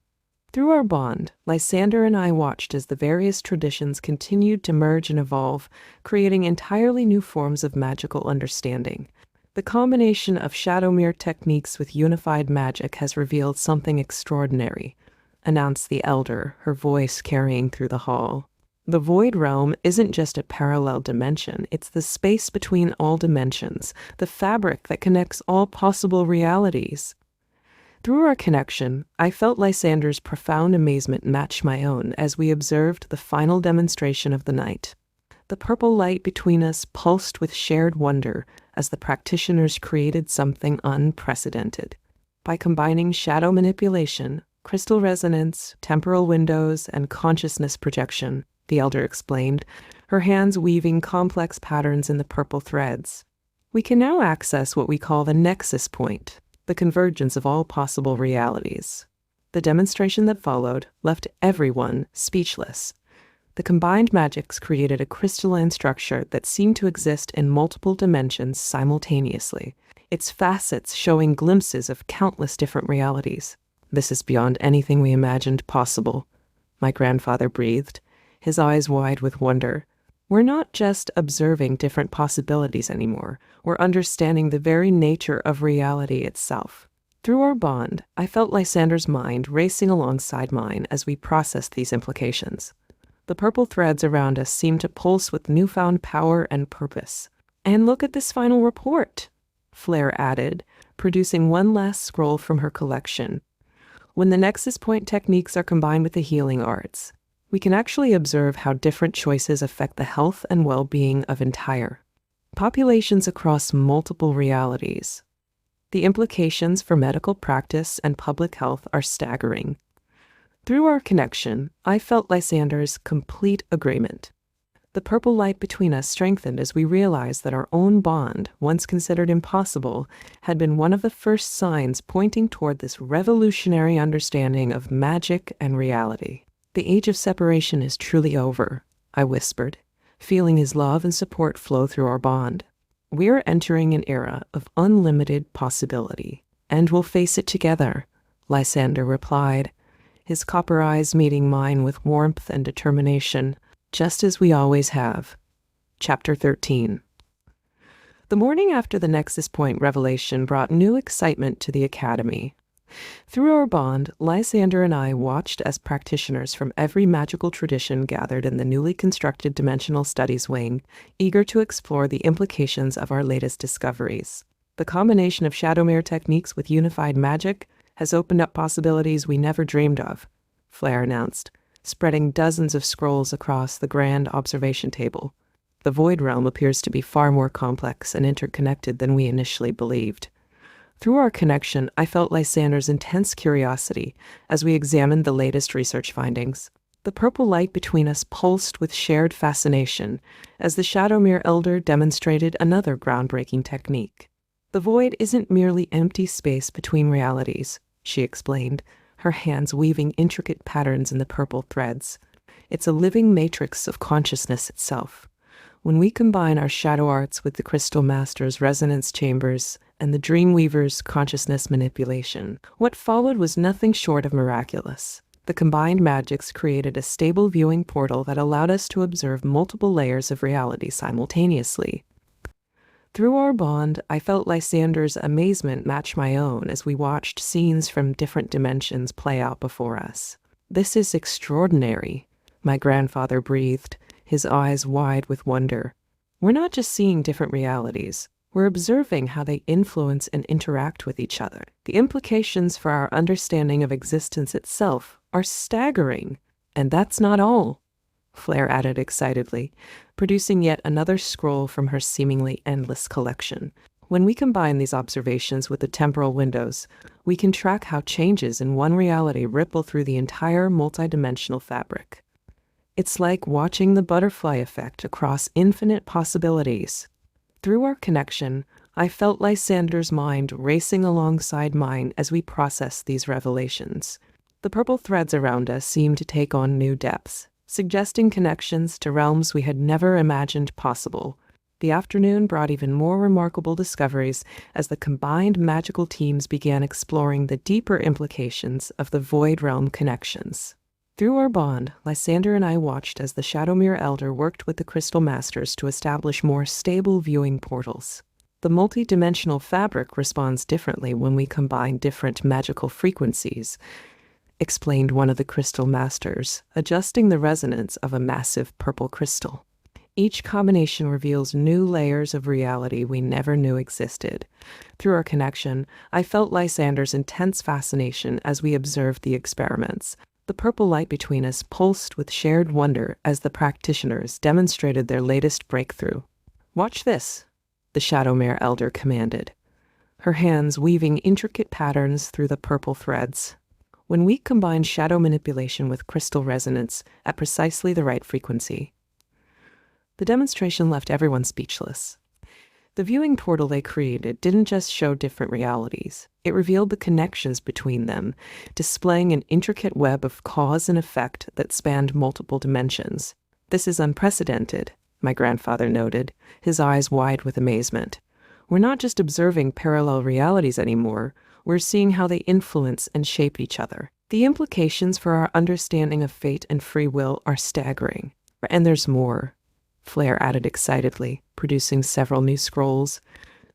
Through our bond, Lysander and I watched as the various traditions continued to merge and evolve, creating entirely new forms of magical understanding. The combination of Shadowmere techniques with unified magic has revealed something extraordinary, announced the elder, her voice carrying through the hall. The void realm isn't just a parallel dimension, it's the space between all dimensions, the fabric that connects all possible realities. Through our connection, I felt Lysander's profound amazement match my own as we observed the final demonstration of the night. The purple light between us pulsed with shared wonder as the practitioners created something unprecedented. By combining shadow manipulation, crystal resonance, temporal windows, and consciousness projection, the elder explained, her hands weaving complex patterns in the purple threads. We can now access what we call the nexus point, the convergence of all possible realities. The demonstration that followed left everyone speechless. The combined magics created a crystalline structure that seemed to exist in multiple dimensions simultaneously, its facets showing glimpses of countless different realities. "This is beyond anything we imagined possible," my grandfather breathed, his eyes wide with wonder. "We're not just observing different possibilities anymore. We're understanding the very nature of reality itself." Through our bond, I felt Lysander's mind racing alongside mine as we processed these implications. The purple threads around us seemed to pulse with newfound power and purpose. "And look at this final report," Flair added, producing one last scroll from her collection. "When the Nexus Point techniques are combined with the healing arts, we can actually observe how different choices affect the health and well-being of entire populations across multiple realities. The implications for medical practice and public health are staggering. Through our connection, I felt Lysander's complete agreement. The purple light between us strengthened as we realized that our own bond, once considered impossible, had been one of the first signs pointing toward this revolutionary understanding of magic and reality. "The age of separation is truly over," I whispered, feeling his love and support flow through our bond. "We are entering an era of unlimited possibility, and we'll face it together," Lysander replied, his copper eyes meeting mine with warmth and determination, just as we always have. Chapter 13. The morning after the Nexus Point revelation brought new excitement to the Academy. Through our bond, Lysander and I watched as practitioners from every magical tradition gathered in the newly constructed Dimensional Studies wing, eager to explore the implications of our latest discoveries. The combination of Shadowmere techniques with unified magic has opened up possibilities we never dreamed of, Flair announced, spreading dozens of scrolls across the grand observation table. The Void Realm appears to be far more complex and interconnected than we initially believed. Through our connection, I felt Lysander's intense curiosity as we examined the latest research findings. The purple light between us pulsed with shared fascination as the Shadowmere Elder demonstrated another groundbreaking technique. "The void isn't merely empty space between realities," she explained, her hands weaving intricate patterns in the purple threads. "It's a living matrix of consciousness itself. When we combine our shadow arts with the Crystal Master's resonance chambers and the Dreamweaver's consciousness manipulation, what followed was nothing short of miraculous. The combined magics created a stable viewing portal that allowed us to observe multiple layers of reality simultaneously." Through our bond, I felt Lysander's amazement match my own as we watched scenes from different dimensions play out before us. "This is extraordinary," my grandfather breathed, his eyes wide with wonder. "We're not just seeing different realities. We're observing how they influence and interact with each other. The implications for our understanding of existence itself are staggering. And that's not all," Flair added excitedly, producing yet another scroll from her seemingly endless collection. "When we combine these observations with the temporal windows, we can track how changes in one reality ripple through the entire multidimensional fabric. It's like watching the butterfly effect across infinite possibilities." Through our connection, I felt Lysander's mind racing alongside mine as we processed these revelations. The purple threads around us seemed to take on new depths, suggesting connections to realms we had never imagined possible. The afternoon brought even more remarkable discoveries as the combined magical teams began exploring the deeper implications of the Void Realm connections. Through our bond, Lysander and I watched as the Shadowmere Elder worked with the Crystal Masters to establish more stable viewing portals. "The multi-dimensional fabric responds differently when we combine different magical frequencies," explained one of the Crystal Masters, adjusting the resonance of a massive purple crystal. "Each combination reveals new layers of reality we never knew existed." Through our connection, I felt Lysander's intense fascination as we observed the experiments. The purple light between us pulsed with shared wonder as the practitioners demonstrated their latest breakthrough. "Watch this," the Shadowmere Elder commanded, her hands weaving intricate patterns through the purple threads. "When we combine shadow manipulation with crystal resonance at precisely the right frequency." The demonstration left everyone speechless. The viewing portal they created didn't just show different realities. It revealed the connections between them, displaying an intricate web of cause and effect that spanned multiple dimensions. "This is unprecedented," my grandfather noted, his eyes wide with amazement. "We're not just observing parallel realities anymore. We're seeing how they influence and shape each other. The implications for our understanding of fate and free will are staggering. And there's more," Flair added excitedly, producing several new scrolls.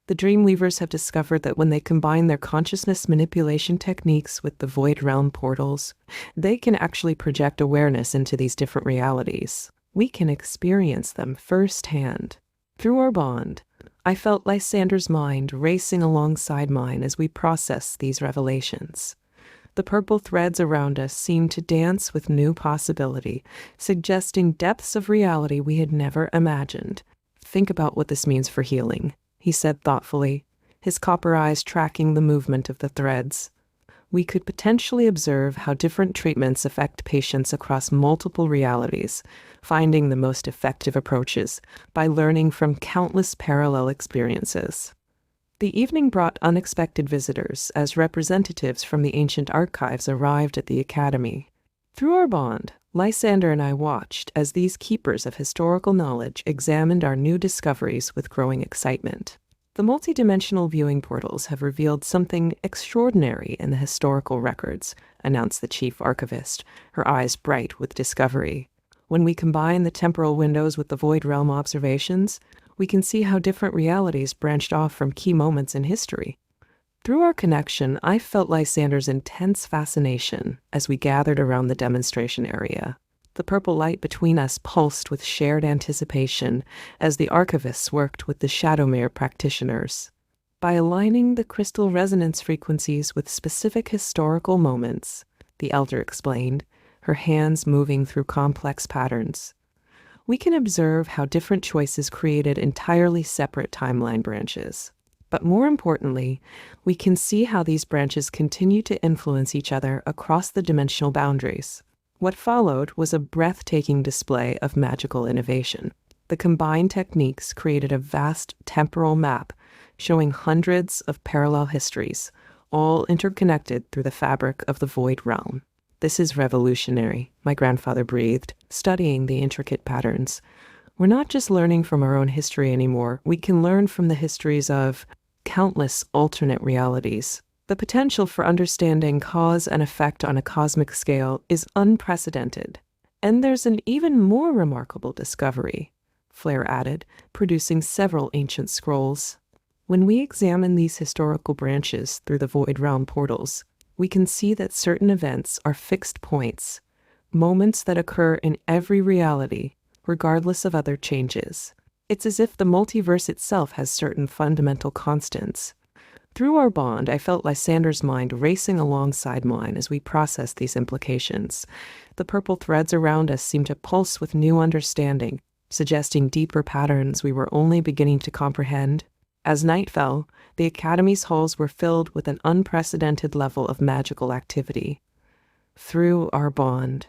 "The Dreamweavers have discovered that when they combine their consciousness manipulation techniques with the Void Realm portals, they can actually project awareness into these different realities. We can experience them firsthand." Through our bond, I felt Lysander's mind racing alongside mine as we processed these revelations. The purple threads around us seemed to dance with new possibility, suggesting depths of reality we had never imagined. "Think about what this means for healing," he said thoughtfully, his copper eyes tracking the movement of the threads. we could potentially observe how different treatments affect patients across multiple realities, finding the most effective approaches by learning from countless parallel experiences. The evening brought unexpected visitors as representatives from the ancient archives arrived at the Academy. Through our bond, Lysander and I watched as these keepers of historical knowledge examined our new discoveries with growing excitement. The multidimensional viewing portals have revealed something extraordinary in the historical records, announced the chief archivist, her eyes bright with discovery. When we combine the temporal windows with the void realm observations, we can see how different realities branched off from key moments in history. Through our connection, I felt Lysander's intense fascination as we gathered around the demonstration area. The purple light between us pulsed with shared anticipation as the archivists worked with the Shadowmere practitioners. By aligning the crystal resonance frequencies with specific historical moments, the elder explained, her hands moving through complex patterns, we can observe how different choices created entirely separate timeline branches. But more importantly, we can see how these branches continue to influence each other across the dimensional boundaries. What followed was a breathtaking display of magical innovation. The combined techniques created a vast temporal map showing hundreds of parallel histories, all interconnected through the fabric of the void realm. "This is revolutionary," my grandfather breathed, studying the intricate patterns. "We're not just learning from our own history anymore. We can learn from the histories of countless alternate realities. The potential for understanding cause and effect on a cosmic scale is unprecedented. And there's an even more remarkable discovery," Flair added, producing several ancient scrolls. "When we examine these historical branches through the void realm portals, we can see that certain events are fixed points, moments that occur in every reality, regardless of other changes. It's as if the multiverse itself has certain fundamental constants." Through our bond, I felt Lysander's mind racing alongside mine as we processed these implications. The purple threads around us seemed to pulse with new understanding, suggesting deeper patterns we were only beginning to comprehend. As night fell, the Academy's halls were filled with an unprecedented level of magical activity. Through our bond,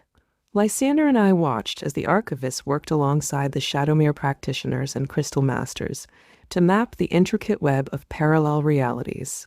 Lysander and I watched as the archivists worked alongside the Shadowmere practitioners and crystal masters to map the intricate web of parallel realities.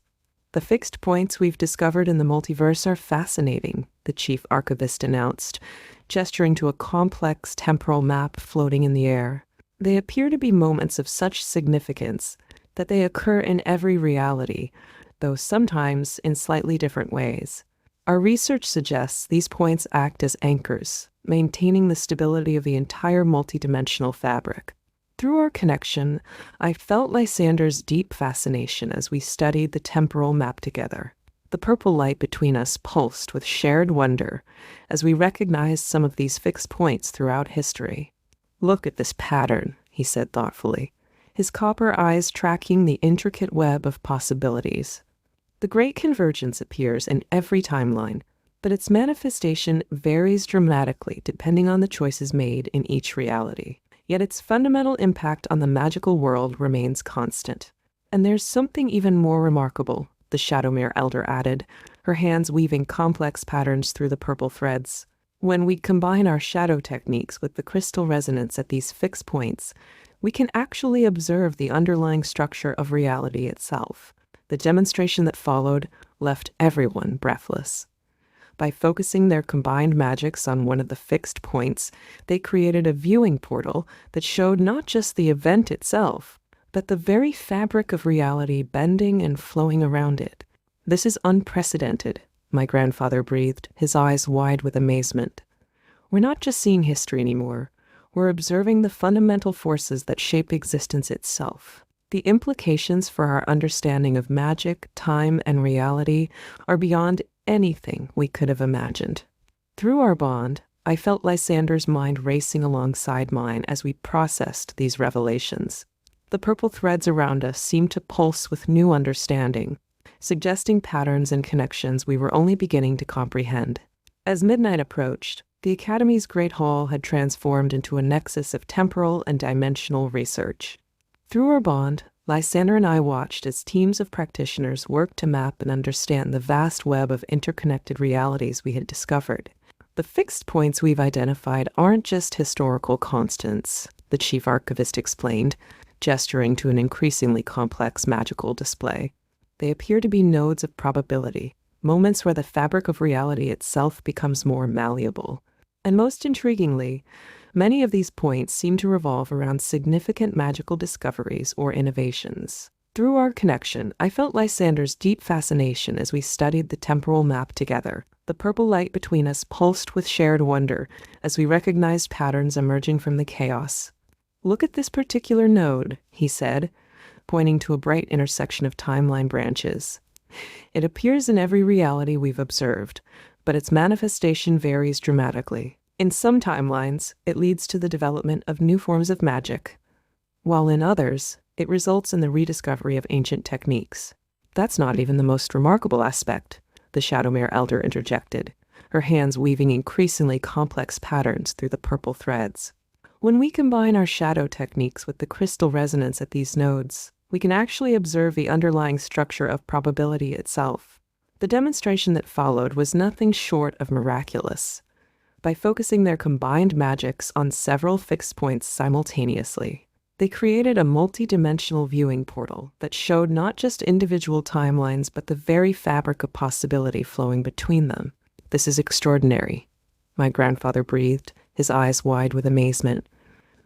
"The fixed points we've discovered in the multiverse are fascinating," the chief archivist announced, gesturing to a complex temporal map floating in the air. "They appear to be moments of such significance that they occur in every reality, though sometimes in slightly different ways. Our research suggests these points act as anchors, maintaining the stability of the entire multidimensional fabric." Through our connection, I felt Lysander's deep fascination as we studied the temporal map together. The purple light between us pulsed with shared wonder as we recognized some of these fixed points throughout history. "Look at this pattern," he said thoughtfully, his copper eyes tracking the intricate web of possibilities. "The Great Convergence appears in every timeline, but its manifestation varies dramatically depending on the choices made in each reality. Yet its fundamental impact on the magical world remains constant. And there's something even more remarkable," the Shadowmere elder added, her hands weaving complex patterns through the purple threads. "When we combine our shadow techniques with the crystal resonance at these fixed points, we can actually observe the underlying structure of reality itself." The demonstration that followed left everyone breathless. By focusing their combined magics on one of the fixed points, they created a viewing portal that showed not just the event itself, but the very fabric of reality bending and flowing around it. "This is unprecedented," my grandfather breathed, his eyes wide with amazement. "We're not just seeing history anymore. We're observing the fundamental forces that shape existence itself. The implications for our understanding of magic, time, and reality are beyond anything we could have imagined." Through our bond, I felt Lysander's mind racing alongside mine as we processed these revelations. The purple threads around us seemed to pulse with new understanding, suggesting patterns and connections we were only beginning to comprehend. As midnight approached, the Academy's Great Hall had transformed into a nexus of temporal and dimensional research. Through our bond, Lysander and I watched as teams of practitioners worked to map and understand the vast web of interconnected realities we had discovered. The fixed points we've identified aren't just historical constants, the chief archivist explained, gesturing to an increasingly complex magical display. They appear to be nodes of probability, moments where the fabric of reality itself becomes more malleable. And most intriguingly, many of these points seem to revolve around significant magical discoveries or innovations. Through our connection, I felt Lysander's deep fascination as we studied the temporal map together. The purple light between us pulsed with shared wonder as we recognized patterns emerging from the chaos. "Look at this particular node," he said, pointing to a bright intersection of timeline branches. "It appears in every reality we've observed, but its manifestation varies dramatically. In some timelines, it leads to the development of new forms of magic, while in others, it results in the rediscovery of ancient techniques." "That's not even the most remarkable aspect," the Shadowmere Elder interjected, her hands weaving increasingly complex patterns through the purple threads. "When we combine our shadow techniques with the crystal resonance at these nodes, we can actually observe the underlying structure of probability itself." The demonstration that followed was nothing short of miraculous. By focusing their combined magics on several fixed points simultaneously, they created a multi-dimensional viewing portal that showed not just individual timelines but the very fabric of possibility flowing between them. "This is extraordinary," my grandfather breathed, his eyes wide with amazement.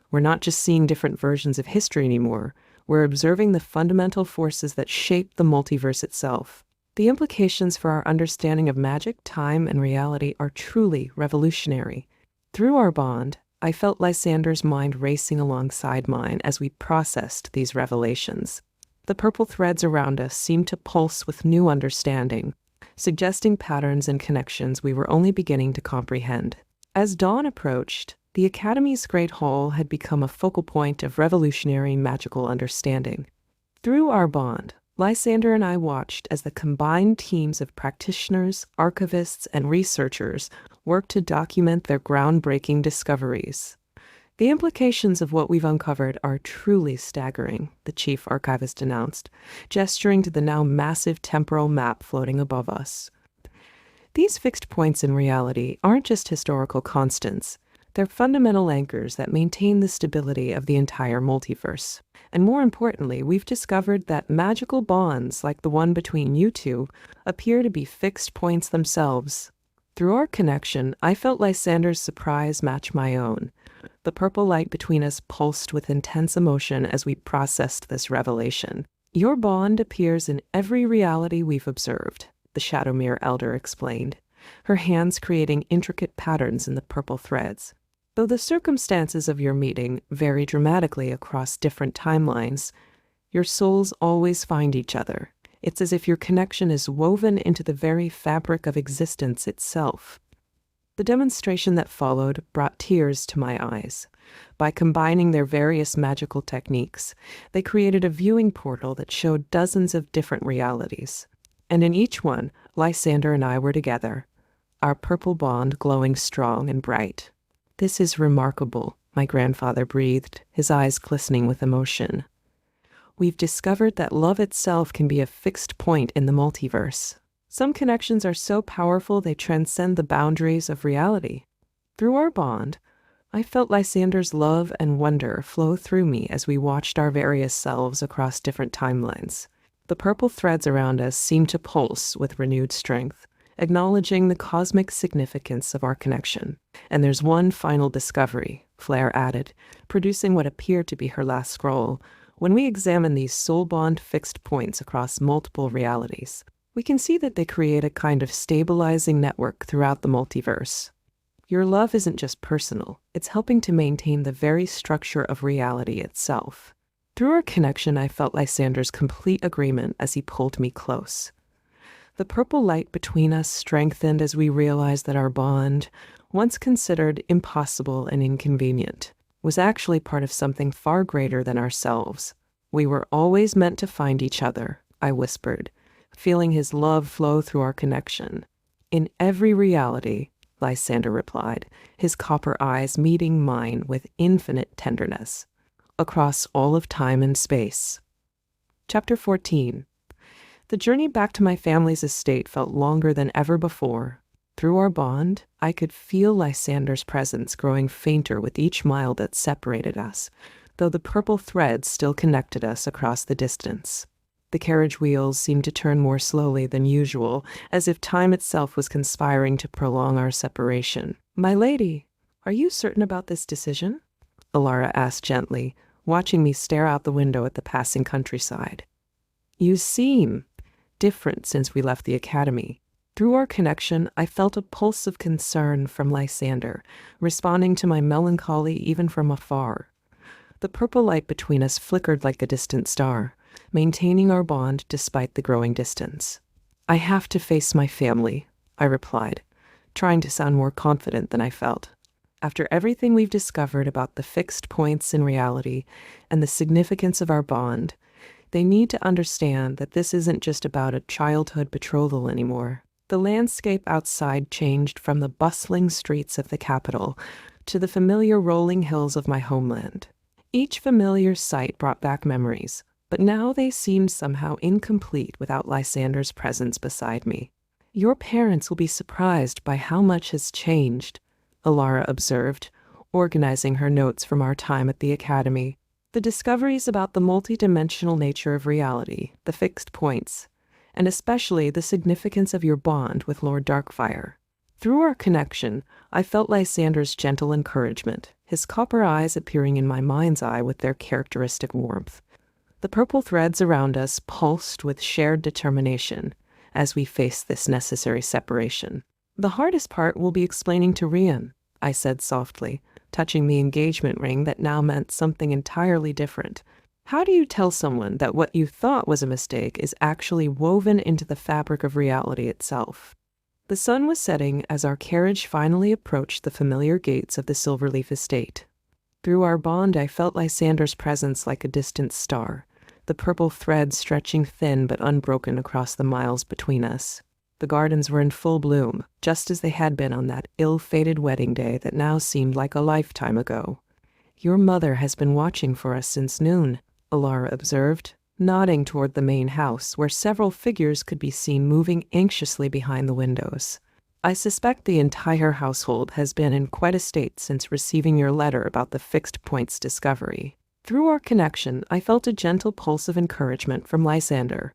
"We're not just seeing different versions of history anymore. We're observing the fundamental forces that shape the multiverse itself. The implications for our understanding of magic, time, and reality are truly revolutionary." Through our bond, I felt Lysander's mind racing alongside mine as we processed these revelations. The purple threads around us seemed to pulse with new understanding, suggesting patterns and connections we were only beginning to comprehend. As dawn approached, the Academy's Great Hall had become a focal point of revolutionary magical understanding. Through our bond, Lysander and I watched as the combined teams of practitioners, archivists, and researchers worked to document their groundbreaking discoveries. "The implications of what we've uncovered are truly staggering," the chief archivist announced, gesturing to the now massive temporal map floating above us. "These fixed points in reality aren't just historical constants. They're fundamental anchors that maintain the stability of the entire multiverse. And more importantly, we've discovered that magical bonds like the one between you two appear to be fixed points themselves." Through our connection, I felt Lysander's surprise match my own. The purple light between us pulsed with intense emotion as we processed this revelation. "Your bond appears in every reality we've observed," the Shadowmere Elder explained, her hands creating intricate patterns in the purple threads. "Though the circumstances of your meeting vary dramatically across different timelines, your souls always find each other. It's as if your connection is woven into the very fabric of existence itself." The demonstration that followed brought tears to my eyes. By combining their various magical techniques, they created a viewing portal that showed dozens of different realities. And in each one, Lysander and I were together, our purple bond glowing strong and bright. "This is remarkable," my grandfather breathed, his eyes glistening with emotion. "We've discovered that love itself can be a fixed point in the multiverse. Some connections are so powerful they transcend the boundaries of reality." Through our bond, I felt Lysander's love and wonder flow through me as we watched our various selves across different timelines. The purple threads around us seemed to pulse with renewed strength, acknowledging the cosmic significance of our connection. "And there's one final discovery," Flair added, producing what appeared to be her last scroll. "When we examine these soul bond fixed points across multiple realities, we can see that they create a kind of stabilizing network throughout the multiverse. Your love isn't just personal, it's helping to maintain the very structure of reality itself." Through our connection, I felt Lysander's complete agreement as he pulled me close. The purple light between us strengthened as we realized that our bond, once considered impossible and inconvenient, was actually part of something far greater than ourselves. "We were always meant to find each other," I whispered, feeling his love flow through our connection. "In every reality," Lysander replied, his copper eyes meeting mine with infinite tenderness. "Across all of time and space." Chapter 14. The journey back to my family's estate felt longer than ever before. Through our bond, I could feel Lysander's presence growing fainter with each mile that separated us, though the purple thread still connected us across the distance. The carriage wheels seemed to turn more slowly than usual, as if time itself was conspiring to prolong our separation. "My lady, are you certain about this decision?" Alara asked gently, watching me stare out the window at the passing countryside. "You seem different since we left the academy." Through our connection, I felt a pulse of concern from Lysander, responding to my melancholy even from afar. The purple light between us flickered like a distant star, maintaining our bond despite the growing distance. "I have to face my family," I replied, trying to sound more confident than I felt. "After everything we've discovered about the fixed points in reality and the significance of our bond, they need to understand that this isn't just about a childhood betrothal anymore." The landscape outside changed from the bustling streets of the capital to the familiar rolling hills of my homeland. Each familiar sight brought back memories, but now they seemed somehow incomplete without Lysander's presence beside me. "Your parents will be surprised by how much has changed," Alara observed, organizing her notes from our time at the academy. "The discoveries about the multidimensional nature of reality, the fixed points, and especially the significance of your bond with Lord Darkfire." Through our connection, I felt Lysander's gentle encouragement, his copper eyes appearing in my mind's eye with their characteristic warmth. The purple threads around us pulsed with shared determination as we faced this necessary separation. "The hardest part will be explaining to Rian," I said softly, touching the engagement ring that now meant something entirely different. "How do you tell someone that what you thought was a mistake is actually woven into the fabric of reality itself?" The sun was setting as our carriage finally approached the familiar gates of the Silverleaf estate. Through our bond, I felt Lysander's presence like a distant star, the purple thread stretching thin but unbroken across the miles between us. The gardens were in full bloom, just as they had been on that ill-fated wedding day that now seemed like a lifetime ago. "Your mother has been watching for us since noon," Alara observed, nodding toward the main house, where several figures could be seen moving anxiously behind the windows. "I suspect the entire household has been in quite a state since receiving your letter about the fixed points discovery." Through our connection, I felt a gentle pulse of encouragement from Lysander,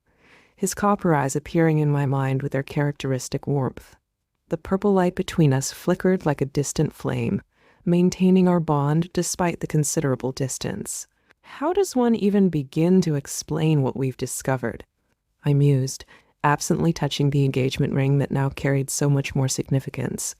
his copper eyes appearing in my mind with their characteristic warmth. The purple light between us flickered like a distant flame, maintaining our bond despite the considerable distance. "How does one even begin to explain what we've discovered?" I mused, absently touching the engagement ring that now carried so much more significance.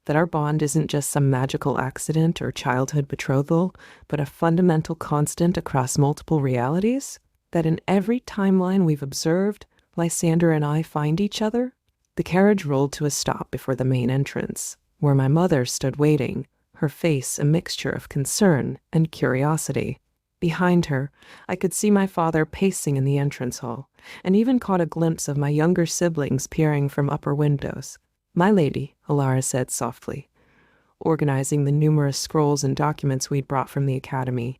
That our bond isn't just some magical accident or childhood betrothal, but a fundamental constant across multiple realities? That in every timeline we've observed, Lysander and I find each other? The carriage rolled to a stop before the main entrance, where my mother stood waiting, her face a mixture of concern and curiosity. Behind her, I could see my father pacing in the entrance hall, and even caught a glimpse of my younger siblings peering from upper windows. "My lady," Alara said softly, organizing the numerous scrolls and documents we'd brought from the academy.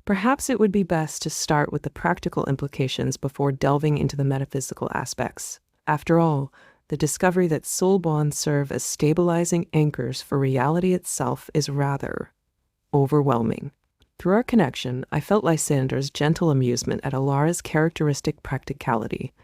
"Perhaps it would be best to start with the practical implications before delving into the metaphysical aspects. After all, the discovery that soul bonds serve as stabilizing anchors for reality itself is rather overwhelming." Through our connection, I felt Lysander's gentle amusement at Alara's characteristic practicality.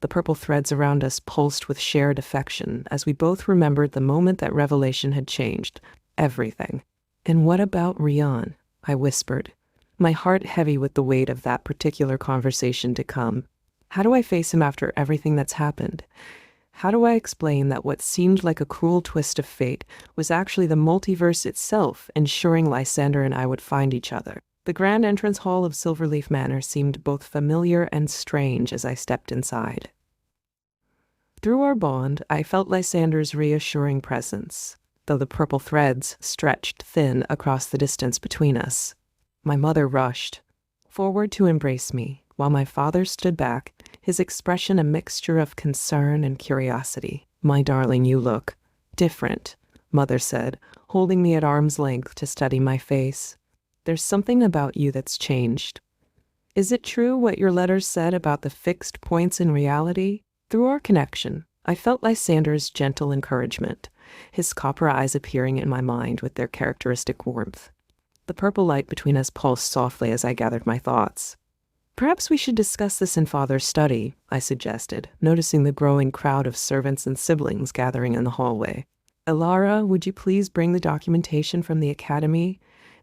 The purple threads around us pulsed with shared affection as we both remembered the moment that revelation had changed everything. "And what about Rian?" I whispered, my heart heavy with the weight of that particular conversation to come. "How do I face him after everything that's happened? How do I explain that what seemed like a cruel twist of fate was actually the multiverse itself ensuring Lysander and I would find each other?" The grand entrance hall of Silverleaf Manor seemed both familiar and strange as I stepped inside. Through our bond, I felt Lysander's reassuring presence, though the purple threads stretched thin across the distance between us. My mother rushed forward to embrace me, while my father stood back, his expression a mixture of concern and curiosity. "My darling, you look different," Mother said, holding me at arm's length to study my face. "There's something about you that's changed." Is it true what your letters said about the fixed points in reality? Through our connection, I felt Lysander's gentle encouragement, his copper eyes appearing in my mind with their characteristic warmth. The purple light between us pulsed softly as I gathered my thoughts. Perhaps we should discuss this in Father's study, I suggested, noticing the growing crowd of servants and siblings gathering in the hallway. Elara, would you please bring the documentation from the academy?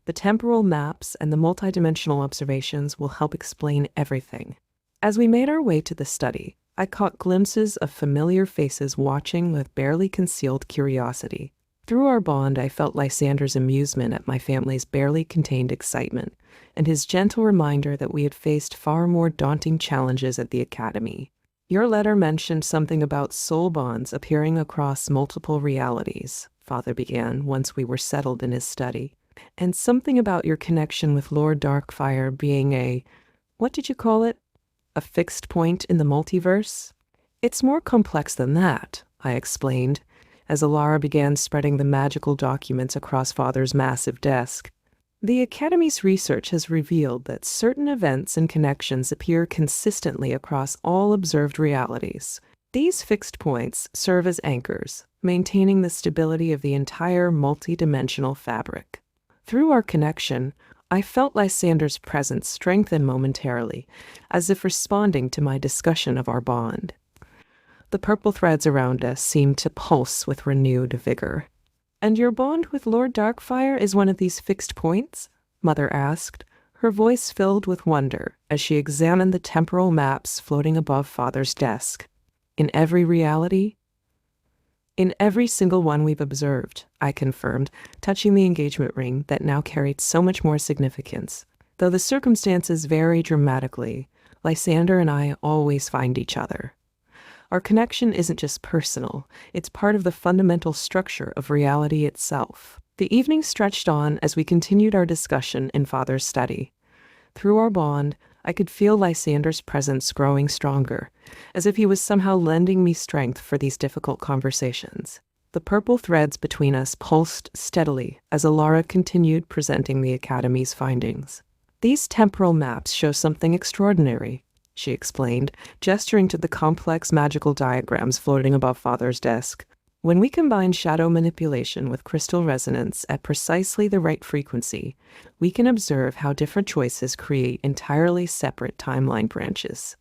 The temporal maps and the multidimensional observations will help explain everything. As we made our way to the study, I caught glimpses of familiar faces watching with barely concealed curiosity. Through our bond, I felt Lysander's amusement at my family's barely contained excitement, and his gentle reminder that we had faced far more daunting challenges at the academy. Your letter mentioned something about soul bonds appearing across multiple realities, Father began once we were settled in his study, and something about your connection with Lord Darkfire being what did you call it? A fixed point in the multiverse? It's more complex than that, I explained, as Elara began spreading the magical documents across Father's massive desk. The Academy's research has revealed that certain events and connections appear consistently across all observed realities. These fixed points serve as anchors, maintaining the stability of the entire multidimensional fabric. Through our connection, I felt Lysander's presence strengthen momentarily, as if responding to my discussion of our bond. The purple threads around us seemed to pulse with renewed vigor. And your bond with Lord Darkfire is one of these fixed points? Mother asked, her voice filled with wonder as she examined the temporal maps floating above Father's desk. In every reality? In every single one we've observed, I confirmed, touching the engagement ring that now carried so much more significance. Though the circumstances vary dramatically, Lysander and I always find each other. Our connection isn't just personal, it's part of the fundamental structure of reality itself. The evening stretched on as we continued our discussion in Father's study. Through our bond, I could feel Lysander's presence growing stronger, as if he was somehow lending me strength for these difficult conversations. The purple threads between us pulsed steadily as Elara continued presenting the Academy's findings. These temporal maps show something extraordinary, she explained, gesturing to the complex magical diagrams floating above Father's desk. When we combine shadow manipulation with crystal resonance at precisely the right frequency, we can observe how different choices create entirely separate timeline branches.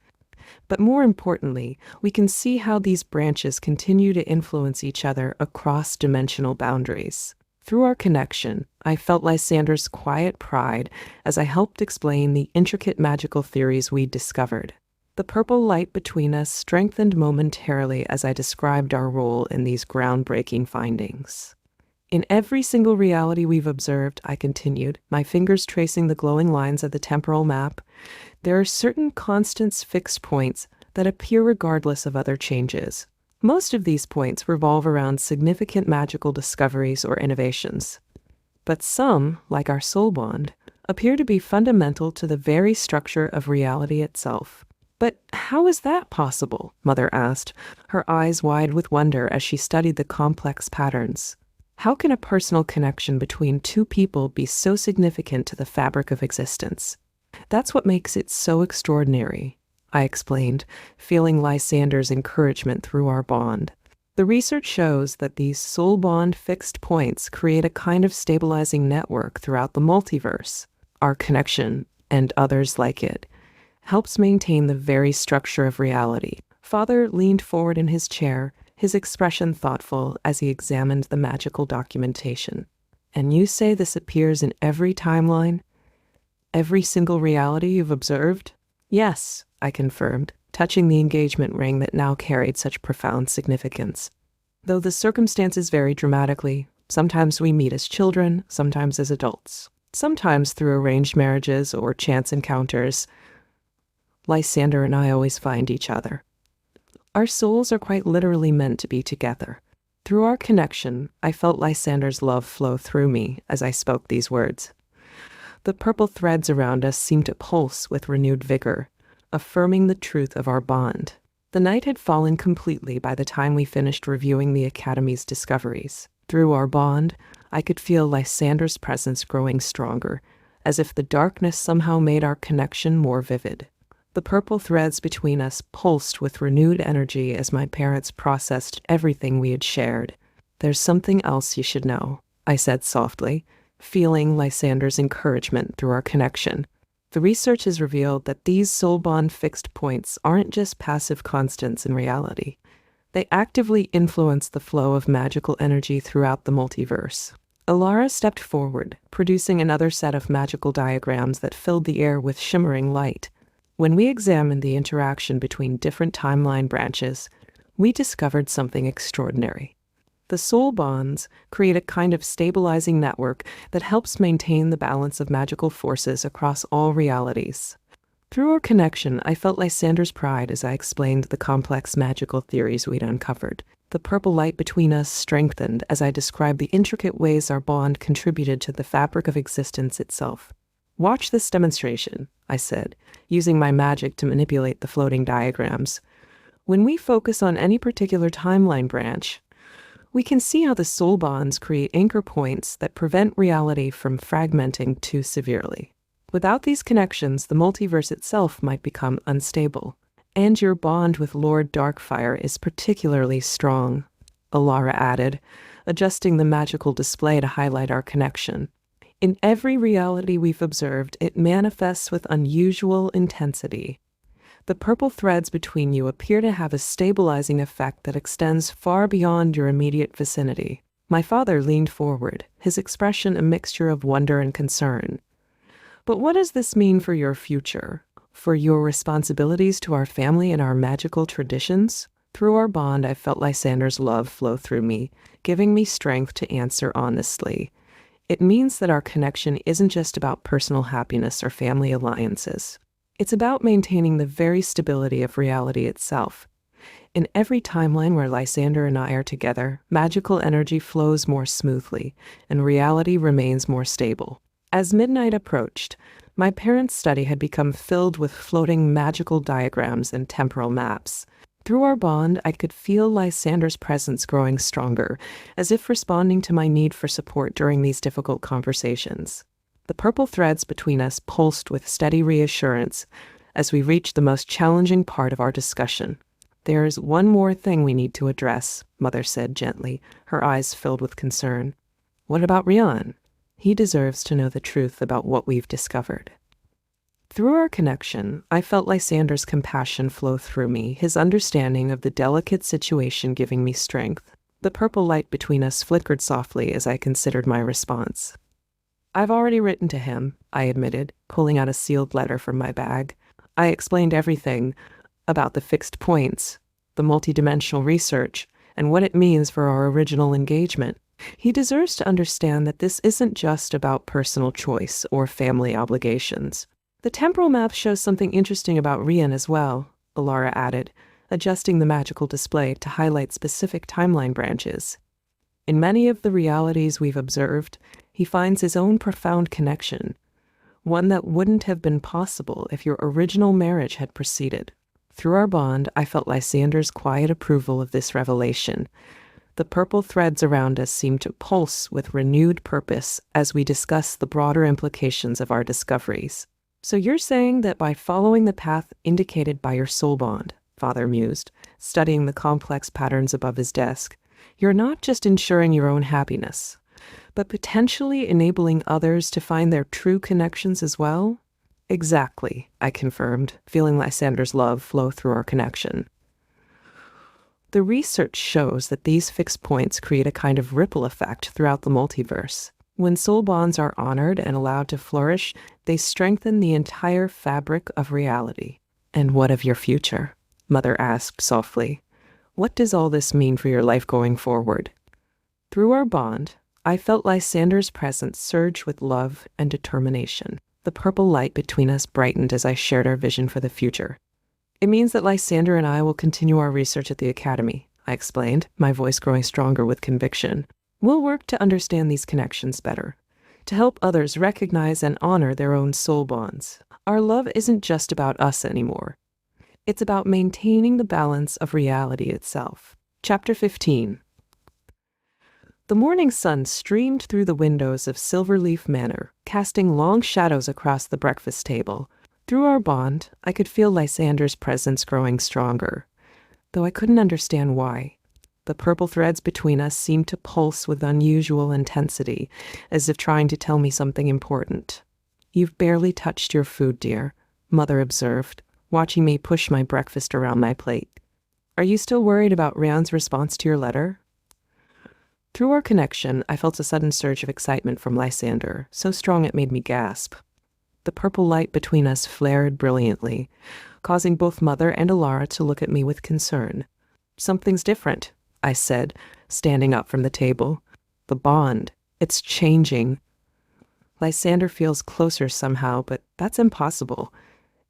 But more importantly, we can see how these branches continue to influence each other across dimensional boundaries. Through our connection, I felt Lysander's quiet pride as I helped explain the intricate magical theories we'd discovered. The purple light between us strengthened momentarily as I described our role in these groundbreaking findings. In every single reality we've observed, I continued, my fingers tracing the glowing lines of the temporal map, there are certain constant fixed points that appear regardless of other changes. Most of these points revolve around significant magical discoveries or innovations. But some, like our soul bond, appear to be fundamental to the very structure of reality itself. But how is that possible? Mother asked, her eyes wide with wonder as she studied the complex patterns. How can a personal connection between two people be so significant to the fabric of existence? That's what makes it so extraordinary, I explained, feeling Lysander's encouragement through our bond. The research shows that these soul bond fixed points create a kind of stabilizing network throughout the multiverse. Our connection, and others like it, helps maintain the very structure of reality. Father leaned forward in his chair, his expression thoughtful as he examined the magical documentation. And you say this appears in every timeline? Every single reality you've observed? Yes, I confirmed, touching the engagement ring that now carried such profound significance. Though the circumstances vary dramatically, sometimes we meet as children, sometimes as adults, sometimes through arranged marriages or chance encounters. Lysander and I always find each other. Our souls are quite literally meant to be together. Through our connection, I felt Lysander's love flow through me as I spoke these words. The purple threads around us seemed to pulse with renewed vigor, affirming the truth of our bond. The night had fallen completely by the time we finished reviewing the Academy's discoveries. Through our bond, I could feel Lysander's presence growing stronger, as if the darkness somehow made our connection more vivid. The purple threads between us pulsed with renewed energy as my parents processed everything we had shared. "There's something else you should know," I said softly, feeling Lysander's encouragement through our connection. "The research has revealed that these soul bond fixed points aren't just passive constants in reality. They actively influence the flow of magical energy throughout the multiverse." Alara stepped forward, producing another set of magical diagrams that filled the air with shimmering light. When we examined the interaction between different timeline branches, we discovered something extraordinary. The soul bonds create a kind of stabilizing network that helps maintain the balance of magical forces across all realities. Through our connection, I felt Lysander's pride as I explained the complex magical theories we'd uncovered. The purple light between us strengthened as I described the intricate ways our bond contributed to the fabric of existence itself. "Watch this demonstration," I said, using my magic to manipulate the floating diagrams. "When we focus on any particular timeline branch, we can see how the soul bonds create anchor points that prevent reality from fragmenting too severely. Without these connections, the multiverse itself might become unstable. And your bond with Lord Darkfire is particularly strong," Alara added, adjusting the magical display to highlight our connection. "In every reality we've observed, it manifests with unusual intensity. The purple threads between you appear to have a stabilizing effect that extends far beyond your immediate vicinity." My father leaned forward, his expression a mixture of wonder and concern. "But what does this mean for your future? For your responsibilities to our family and our magical traditions?" Through our bond, I felt Lysander's love flow through me, giving me strength to answer honestly. "It means that our connection isn't just about personal happiness or family alliances. It's about maintaining the very stability of reality itself. In every timeline where Lysander and I are together, magical energy flows more smoothly, and reality remains more stable." As midnight approached, my parents' study had become filled with floating magical diagrams and temporal maps. Through our bond, I could feel Lysander's presence growing stronger, as if responding to my need for support during these difficult conversations. The purple threads between us pulsed with steady reassurance as we reached the most challenging part of our discussion. "There's one more thing we need to address," Mother said gently, her eyes filled with concern. "What about Rian? He deserves to know the truth about what we've discovered." Through our connection, I felt Lysander's compassion flow through me, his understanding of the delicate situation giving me strength. The purple light between us flickered softly as I considered my response. "I've already written to him," I admitted, pulling out a sealed letter from my bag. I explained everything about the fixed points, the multidimensional research, and what it means for our original engagement. He deserves to understand that this isn't just about personal choice or family obligations. "The temporal map shows something interesting about Rian as well," Alara added, adjusting the magical display to highlight specific timeline branches. "In many of the realities we've observed, he finds his own profound connection, one that wouldn't have been possible if your original marriage had proceeded." Through our bond, I felt Lysander's quiet approval of this revelation. The purple threads around us seemed to pulse with renewed purpose as we discussed the broader implications of our discoveries. "So you're saying that by following the path indicated by your soul bond," Father mused, studying the complex patterns above his desk, "you're not just ensuring your own happiness, but potentially enabling others to find their true connections as well?" "Exactly," I confirmed, feeling Lysander's love flow through our connection. "The research shows that these fixed points create a kind of ripple effect throughout the multiverse. When soul bonds are honored and allowed to flourish, they strengthen the entire fabric of reality." "And what of your future?" Mother asked softly. "What does all this mean for your life going forward?" Through our bond, I felt Lysander's presence surge with love and determination. The purple light between us brightened as I shared our vision for the future. "It means that Lysander and I will continue our research at the Academy," I explained, my voice growing stronger with conviction. "We'll work to understand these connections better, to help others recognize and honor their own soul bonds. Our love isn't just about us anymore. It's about maintaining the balance of reality itself." Chapter 15. The morning sun streamed through the windows of Silverleaf Manor, casting long shadows across the breakfast table. Through our bond, I could feel Lysander's presence growing stronger, though I couldn't understand why. The purple threads between us seemed to pulse with unusual intensity, as if trying to tell me something important. "You've barely touched your food, dear," Mother observed, watching me push my breakfast around my plate. "Are you still worried about Ryan's response to your letter?" Through our connection, I felt a sudden surge of excitement from Lysander, so strong it made me gasp. The purple light between us flared brilliantly, causing both Mother and Alara to look at me with concern. "Something's different," I said, standing up from the table. "The bond, it's changing." "Lysander feels closer somehow, but that's impossible.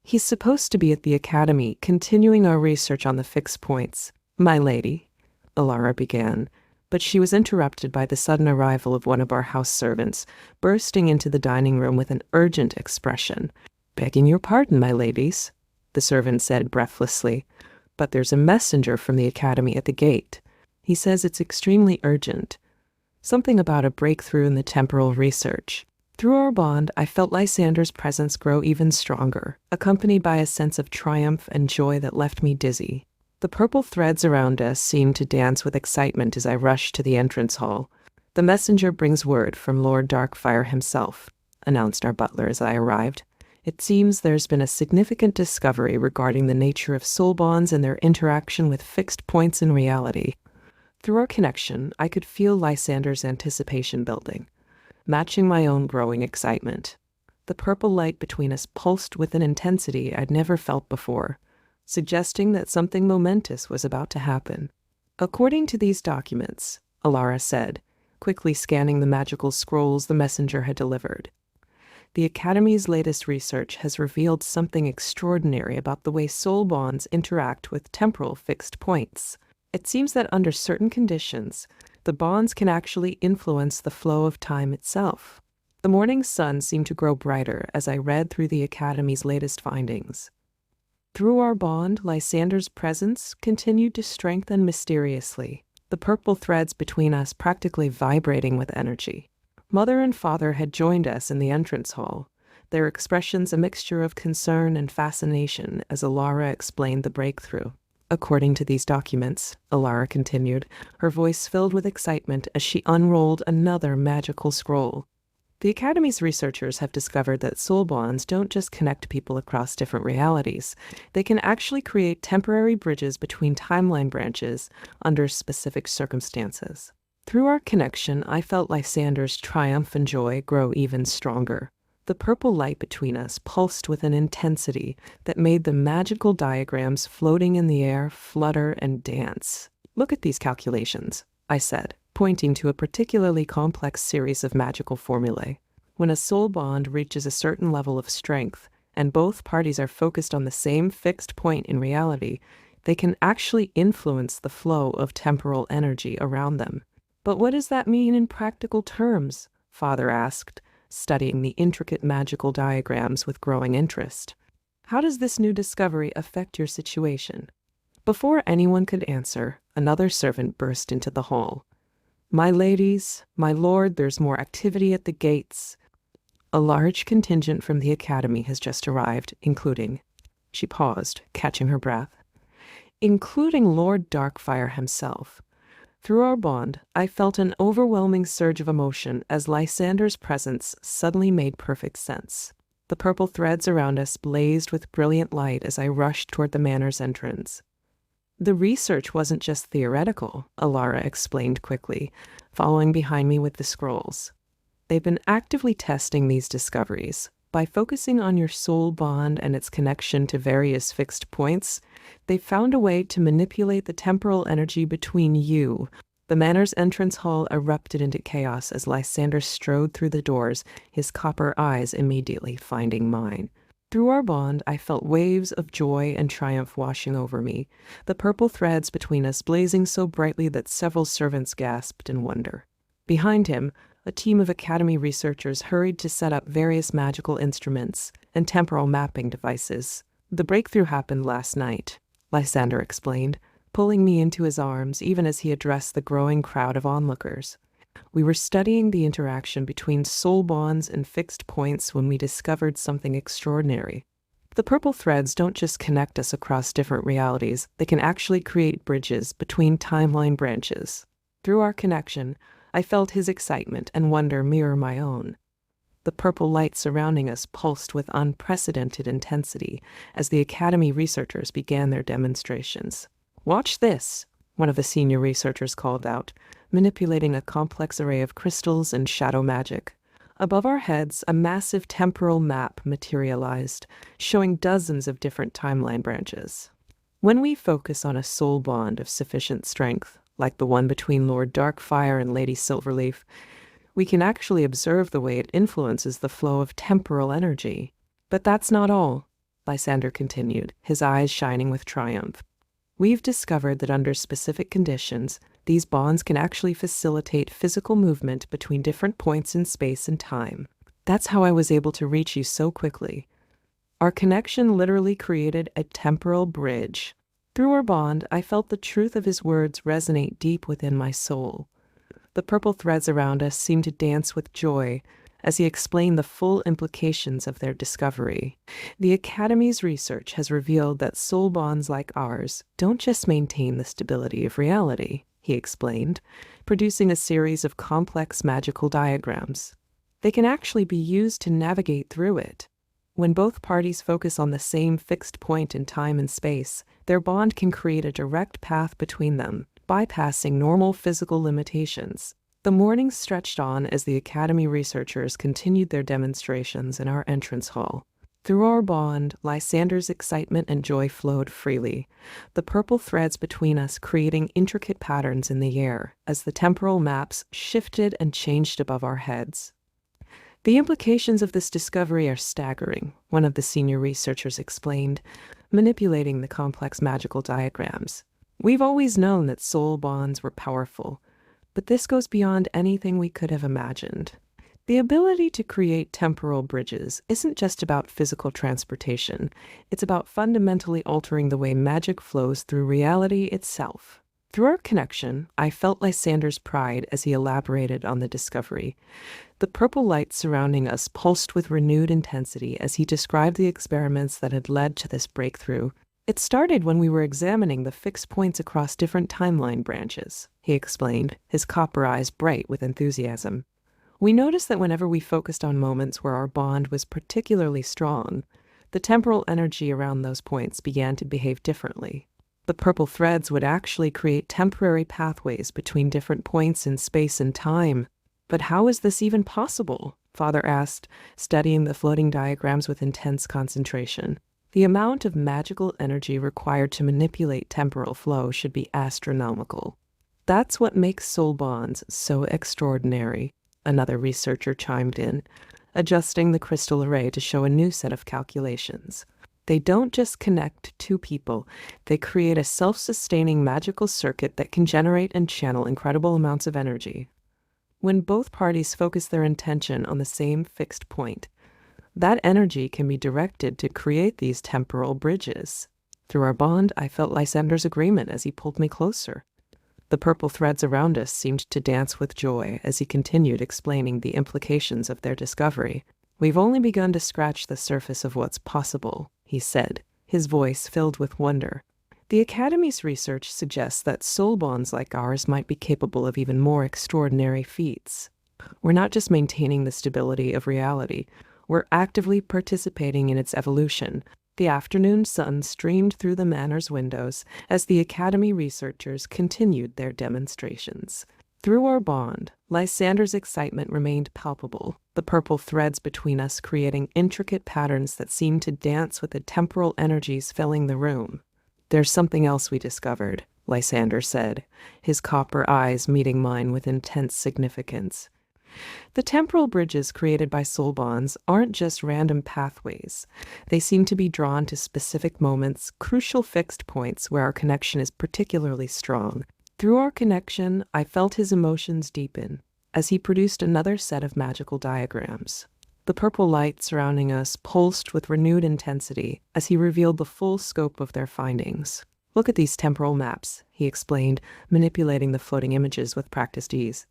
He's supposed to be at the academy, continuing our research on the fixed points." "My lady," Alara began, but she was interrupted by the sudden arrival of one of our house servants, bursting into the dining room with an urgent expression. "Begging your pardon, my ladies," the servant said breathlessly, "but there's a messenger from the academy at the gate. He says it's extremely urgent. Something about a breakthrough in the temporal research." Through our bond, I felt Lysander's presence grow even stronger, accompanied by a sense of triumph and joy that left me dizzy. The purple threads around us seemed to dance with excitement as I rushed to the entrance hall. "The messenger brings word from Lord Darkfire himself," announced our butler as I arrived. "It seems there's been a significant discovery regarding the nature of soul bonds and their interaction with fixed points in reality." Through our connection, I could feel Lysander's anticipation building, matching my own growing excitement. The purple light between us pulsed with an intensity I'd never felt before, suggesting that something momentous was about to happen. "According to these documents," Alara said, quickly scanning the magical scrolls the messenger had delivered, "the Academy's latest research has revealed something extraordinary about the way soul bonds interact with temporal fixed points. It seems that under certain conditions, the bonds can actually influence the flow of time itself." The morning sun seemed to grow brighter as I read through the Academy's latest findings. Through our bond, Lysander's presence continued to strengthen mysteriously, the purple threads between us practically vibrating with energy. Mother and Father had joined us in the entrance hall, their expressions a mixture of concern and fascination as Alara explained the breakthrough. "According to these documents," Alara continued, her voice filled with excitement as she unrolled another magical scroll, "the Academy's researchers have discovered that soul bonds don't just connect people across different realities. They can actually create temporary bridges between timeline branches under specific circumstances." Through our connection, I felt Lysander's triumph and joy grow even stronger. The purple light between us pulsed with an intensity that made the magical diagrams floating in the air flutter and dance. "Look at these calculations," I said, pointing to a particularly complex series of magical formulae. "When a soul bond reaches a certain level of strength, and both parties are focused on the same fixed point in reality, they can actually influence the flow of temporal energy around them." "But what does that mean in practical terms?" Father asked, studying the intricate magical diagrams with growing interest. "How does this new discovery affect your situation?" Before anyone could answer, another servant burst into the hall. "My ladies, my lord, there's more activity at the gates. A large contingent from the Academy has just arrived, including—" She paused, catching her breath. "Including Lord Darkfire himself." Through our bond, I felt an overwhelming surge of emotion as Lysander's presence suddenly made perfect sense. The purple threads around us blazed with brilliant light as I rushed toward the manor's entrance. "The research wasn't just theoretical," Alara explained quickly, following behind me with the scrolls. "They've been actively testing these discoveries. By focusing on your soul bond and its connection to various fixed points, they found a way to manipulate the temporal energy between you." The manor's entrance hall erupted into chaos as Lysander strode through the doors, his copper eyes immediately finding mine. Through our bond, I felt waves of joy and triumph washing over me, the purple threads between us blazing so brightly that several servants gasped in wonder. Behind him, a team of Academy researchers hurried to set up various magical instruments and temporal mapping devices. "The breakthrough happened last night," Lysander explained, pulling me into his arms even as he addressed the growing crowd of onlookers. We were studying the interaction between soul bonds and fixed points when we discovered something extraordinary. The purple threads don't just connect us across different realities, they can actually create bridges between timeline branches. Through our connection, I felt his excitement and wonder mirror my own. The purple light surrounding us pulsed with unprecedented intensity as the Academy researchers began their demonstrations. "Watch this," one of the senior researchers called out, manipulating a complex array of crystals and shadow magic. Above our heads, a massive temporal map materialized, showing dozens of different timeline branches. When we focus on a soul bond of sufficient strength, like the one between Lord Darkfire and Lady Silverleaf, we can actually observe the way it influences the flow of temporal energy. But that's not all, Lysander continued, his eyes shining with triumph. We've discovered that under specific conditions, these bonds can actually facilitate physical movement between different points in space and time. That's how I was able to reach you so quickly. Our connection literally created a temporal bridge. Through our bond, I felt the truth of his words resonate deep within my soul. The purple threads around us seemed to dance with joy as he explained the full implications of their discovery. The Academy's research has revealed that soul bonds like ours don't just maintain the stability of reality, he explained, producing a series of complex magical diagrams. They can actually be used to navigate through it. When both parties focus on the same fixed point in time and space, their bond can create a direct path between them, bypassing normal physical limitations. The morning stretched on as the Academy researchers continued their demonstrations in our entrance hall. Through our bond, Lysander's excitement and joy flowed freely, the purple threads between us creating intricate patterns in the air as the temporal maps shifted and changed above our heads. "The implications of this discovery are staggering," one of the senior researchers explained, manipulating the complex magical diagrams. "We've always known that soul bonds were powerful, but this goes beyond anything we could have imagined. The ability to create temporal bridges isn't just about physical transportation. It's about fundamentally altering the way magic flows through reality itself." Through our connection, I felt Lysander's pride as he elaborated on the discovery. The purple light surrounding us pulsed with renewed intensity as he described the experiments that had led to this breakthrough. "It started when we were examining the fixed points across different timeline branches," he explained, his copper eyes bright with enthusiasm. "We noticed that whenever we focused on moments where our bond was particularly strong, the temporal energy around those points began to behave differently. The purple threads would actually create temporary pathways between different points in space and time." "But how is this even possible?" Father asked, studying the floating diagrams with intense concentration. "The amount of magical energy required to manipulate temporal flow should be astronomical." "That's what makes soul bonds so extraordinary," another researcher chimed in, adjusting the crystal array to show a new set of calculations. "They don't just connect two people, they create a self-sustaining magical circuit that can generate and channel incredible amounts of energy. When both parties focus their intention on the same fixed point, that energy can be directed to create these temporal bridges." Through our bond, I felt Lysander's agreement as he pulled me closer. The purple threads around us seemed to dance with joy as he continued explaining the implications of their discovery. "We've only begun to scratch the surface of what's possible," he said, his voice filled with wonder. "The Academy's research suggests that soul bonds like ours might be capable of even more extraordinary feats. We're not just maintaining the stability of reality, we're actively participating in its evolution." The afternoon sun streamed through the manor's windows as the Academy researchers continued their demonstrations. Through our bond, Lysander's excitement remained palpable, the purple threads between us creating intricate patterns that seemed to dance with the temporal energies filling the room. "There's something else we discovered," Lysander said, his copper eyes meeting mine with intense significance. "The temporal bridges created by soul bonds aren't just random pathways. They seem to be drawn to specific moments, crucial fixed points where our connection is particularly strong. Through our connection, I felt his emotions deepen as he produced another set of magical diagrams. The purple light surrounding us pulsed with renewed intensity as he revealed the full scope of their findings. "Look at these temporal maps," he explained, manipulating the floating images with practiced ease.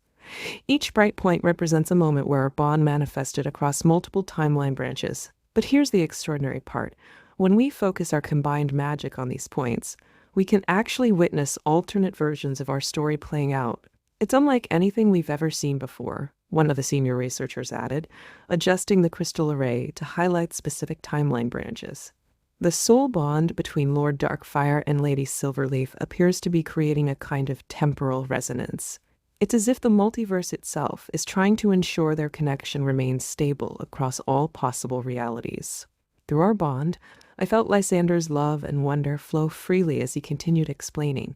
Each bright point represents a moment where our bond manifested across multiple timeline branches. But here's the extraordinary part. When we focus our combined magic on these points, we can actually witness alternate versions of our story playing out. It's unlike anything we've ever seen before, one of the senior researchers added, adjusting the crystal array to highlight specific timeline branches. The soul bond between Lord Darkfire and Lady Silverleaf appears to be creating a kind of temporal resonance. It's as if the multiverse itself is trying to ensure their connection remains stable across all possible realities. Through our bond, I felt Lysander's love and wonder flow freely as he continued explaining.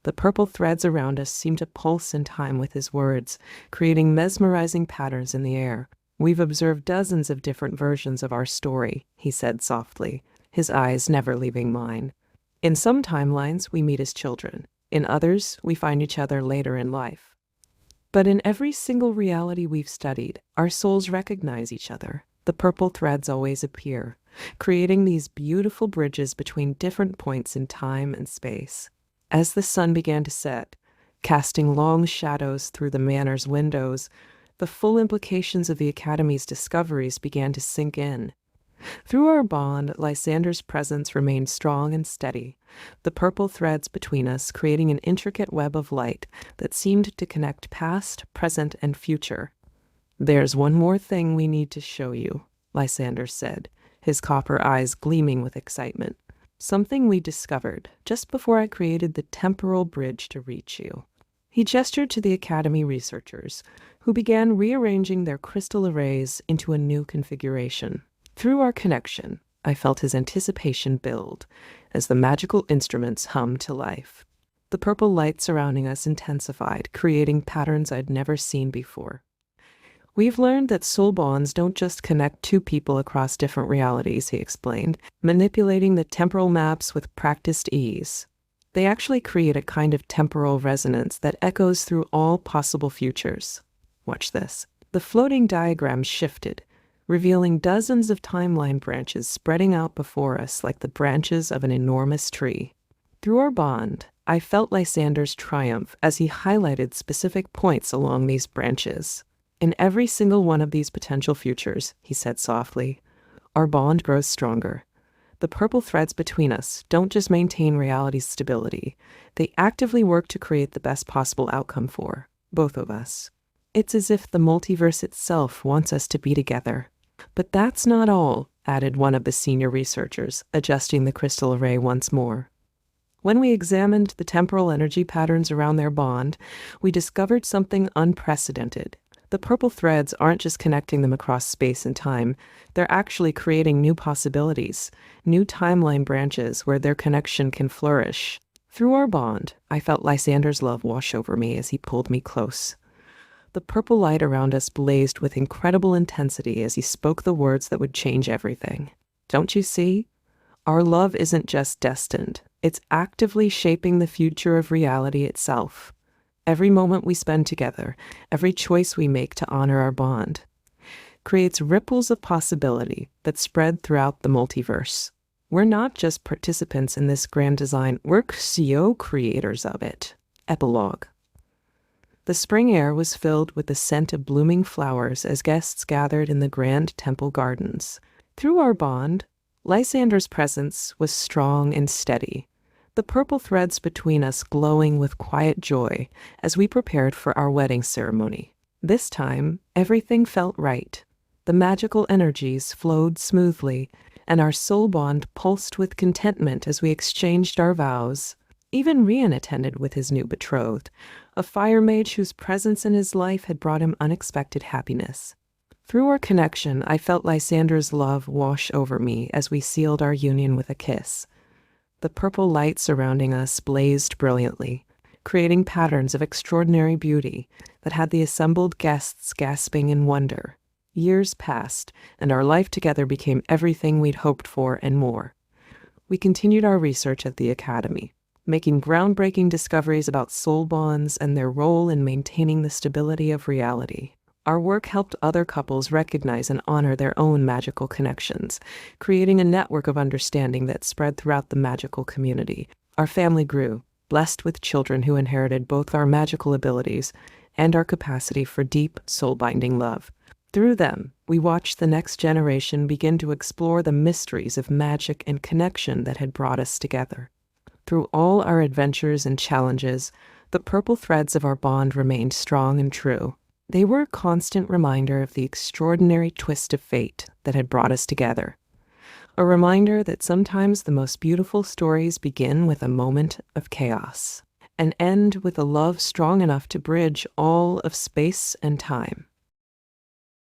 The purple threads around us seemed to pulse in time with his words, creating mesmerizing patterns in the air. "We've observed dozens of different versions of our story," he said softly, his eyes never leaving mine. "In some timelines, we meet as children. In others, we find each other later in life. But in every single reality we've studied, our souls recognize each other. The purple threads always appear, creating these beautiful bridges between different points in time and space. As the sun began to set, casting long shadows through the manor's windows, the full implications of the Academy's discoveries began to sink in. Through our bond, Lysander's presence remained strong and steady, the purple threads between us creating an intricate web of light that seemed to connect past, present, and future. "There's one more thing we need to show you," Lysander said, his copper eyes gleaming with excitement. "Something we discovered just before I created the temporal bridge to reach you." He gestured to the Academy researchers, who began rearranging their crystal arrays into a new configuration. Through our connection, I felt his anticipation build as the magical instruments hummed to life. The purple light surrounding us intensified, creating patterns I'd never seen before. "We've learned that soul bonds don't just connect two people across different realities," he explained, manipulating the temporal maps with practiced ease. "They actually create a kind of temporal resonance that echoes through all possible futures. Watch this." The floating diagram shifted, revealing dozens of timeline branches spreading out before us like the branches of an enormous tree. Through our bond, I felt Lysander's triumph as he highlighted specific points along these branches. "In every single one of these potential futures," he said softly, "our bond grows stronger. The purple threads between us don't just maintain reality's stability, they actively work to create the best possible outcome for both of us. It's as if the multiverse itself wants us to be together." "But that's not all," added one of the senior researchers, adjusting the crystal array once more. "When we examined the temporal energy patterns around their bond, we discovered something unprecedented. The purple threads aren't just connecting them across space and time, they're actually creating new possibilities, new timeline branches where their connection can flourish." Through our bond, I felt Lysander's love wash over me as he pulled me close. The purple light around us blazed with incredible intensity as he spoke the words that would change everything. "Don't you see? Our love isn't just destined. It's actively shaping the future of reality itself. Every moment we spend together, every choice we make to honor our bond, creates ripples of possibility that spread throughout the multiverse. We're not just participants in this grand design, we're co-creators of it." Epilogue. The spring air was filled with the scent of blooming flowers as guests gathered in the grand temple gardens. Through our bond, Lysander's presence was strong and steady, the purple threads between us glowing with quiet joy as we prepared for our wedding ceremony. This time, everything felt right. The magical energies flowed smoothly, and our soul bond pulsed with contentment as we exchanged our vows. Even Rian attended with his new betrothed, a fire mage whose presence in his life had brought him unexpected happiness. Through our connection, I felt Lysander's love wash over me as we sealed our union with a kiss. The purple light surrounding us blazed brilliantly, creating patterns of extraordinary beauty that had the assembled guests gasping in wonder. Years passed, and our life together became everything we'd hoped for and more. We continued our research at the Academy, making groundbreaking discoveries about soul bonds and their role in maintaining the stability of reality. Our work helped other couples recognize and honor their own magical connections, creating a network of understanding that spread throughout the magical community. Our family grew, blessed with children who inherited both our magical abilities and our capacity for deep, soul-binding love. Through them, we watched the next generation begin to explore the mysteries of magic and connection that had brought us together. Through all our adventures and challenges, the purple threads of our bond remained strong and true. They were a constant reminder of the extraordinary twist of fate that had brought us together. A reminder that sometimes the most beautiful stories begin with a moment of chaos and end with a love strong enough to bridge all of space and time.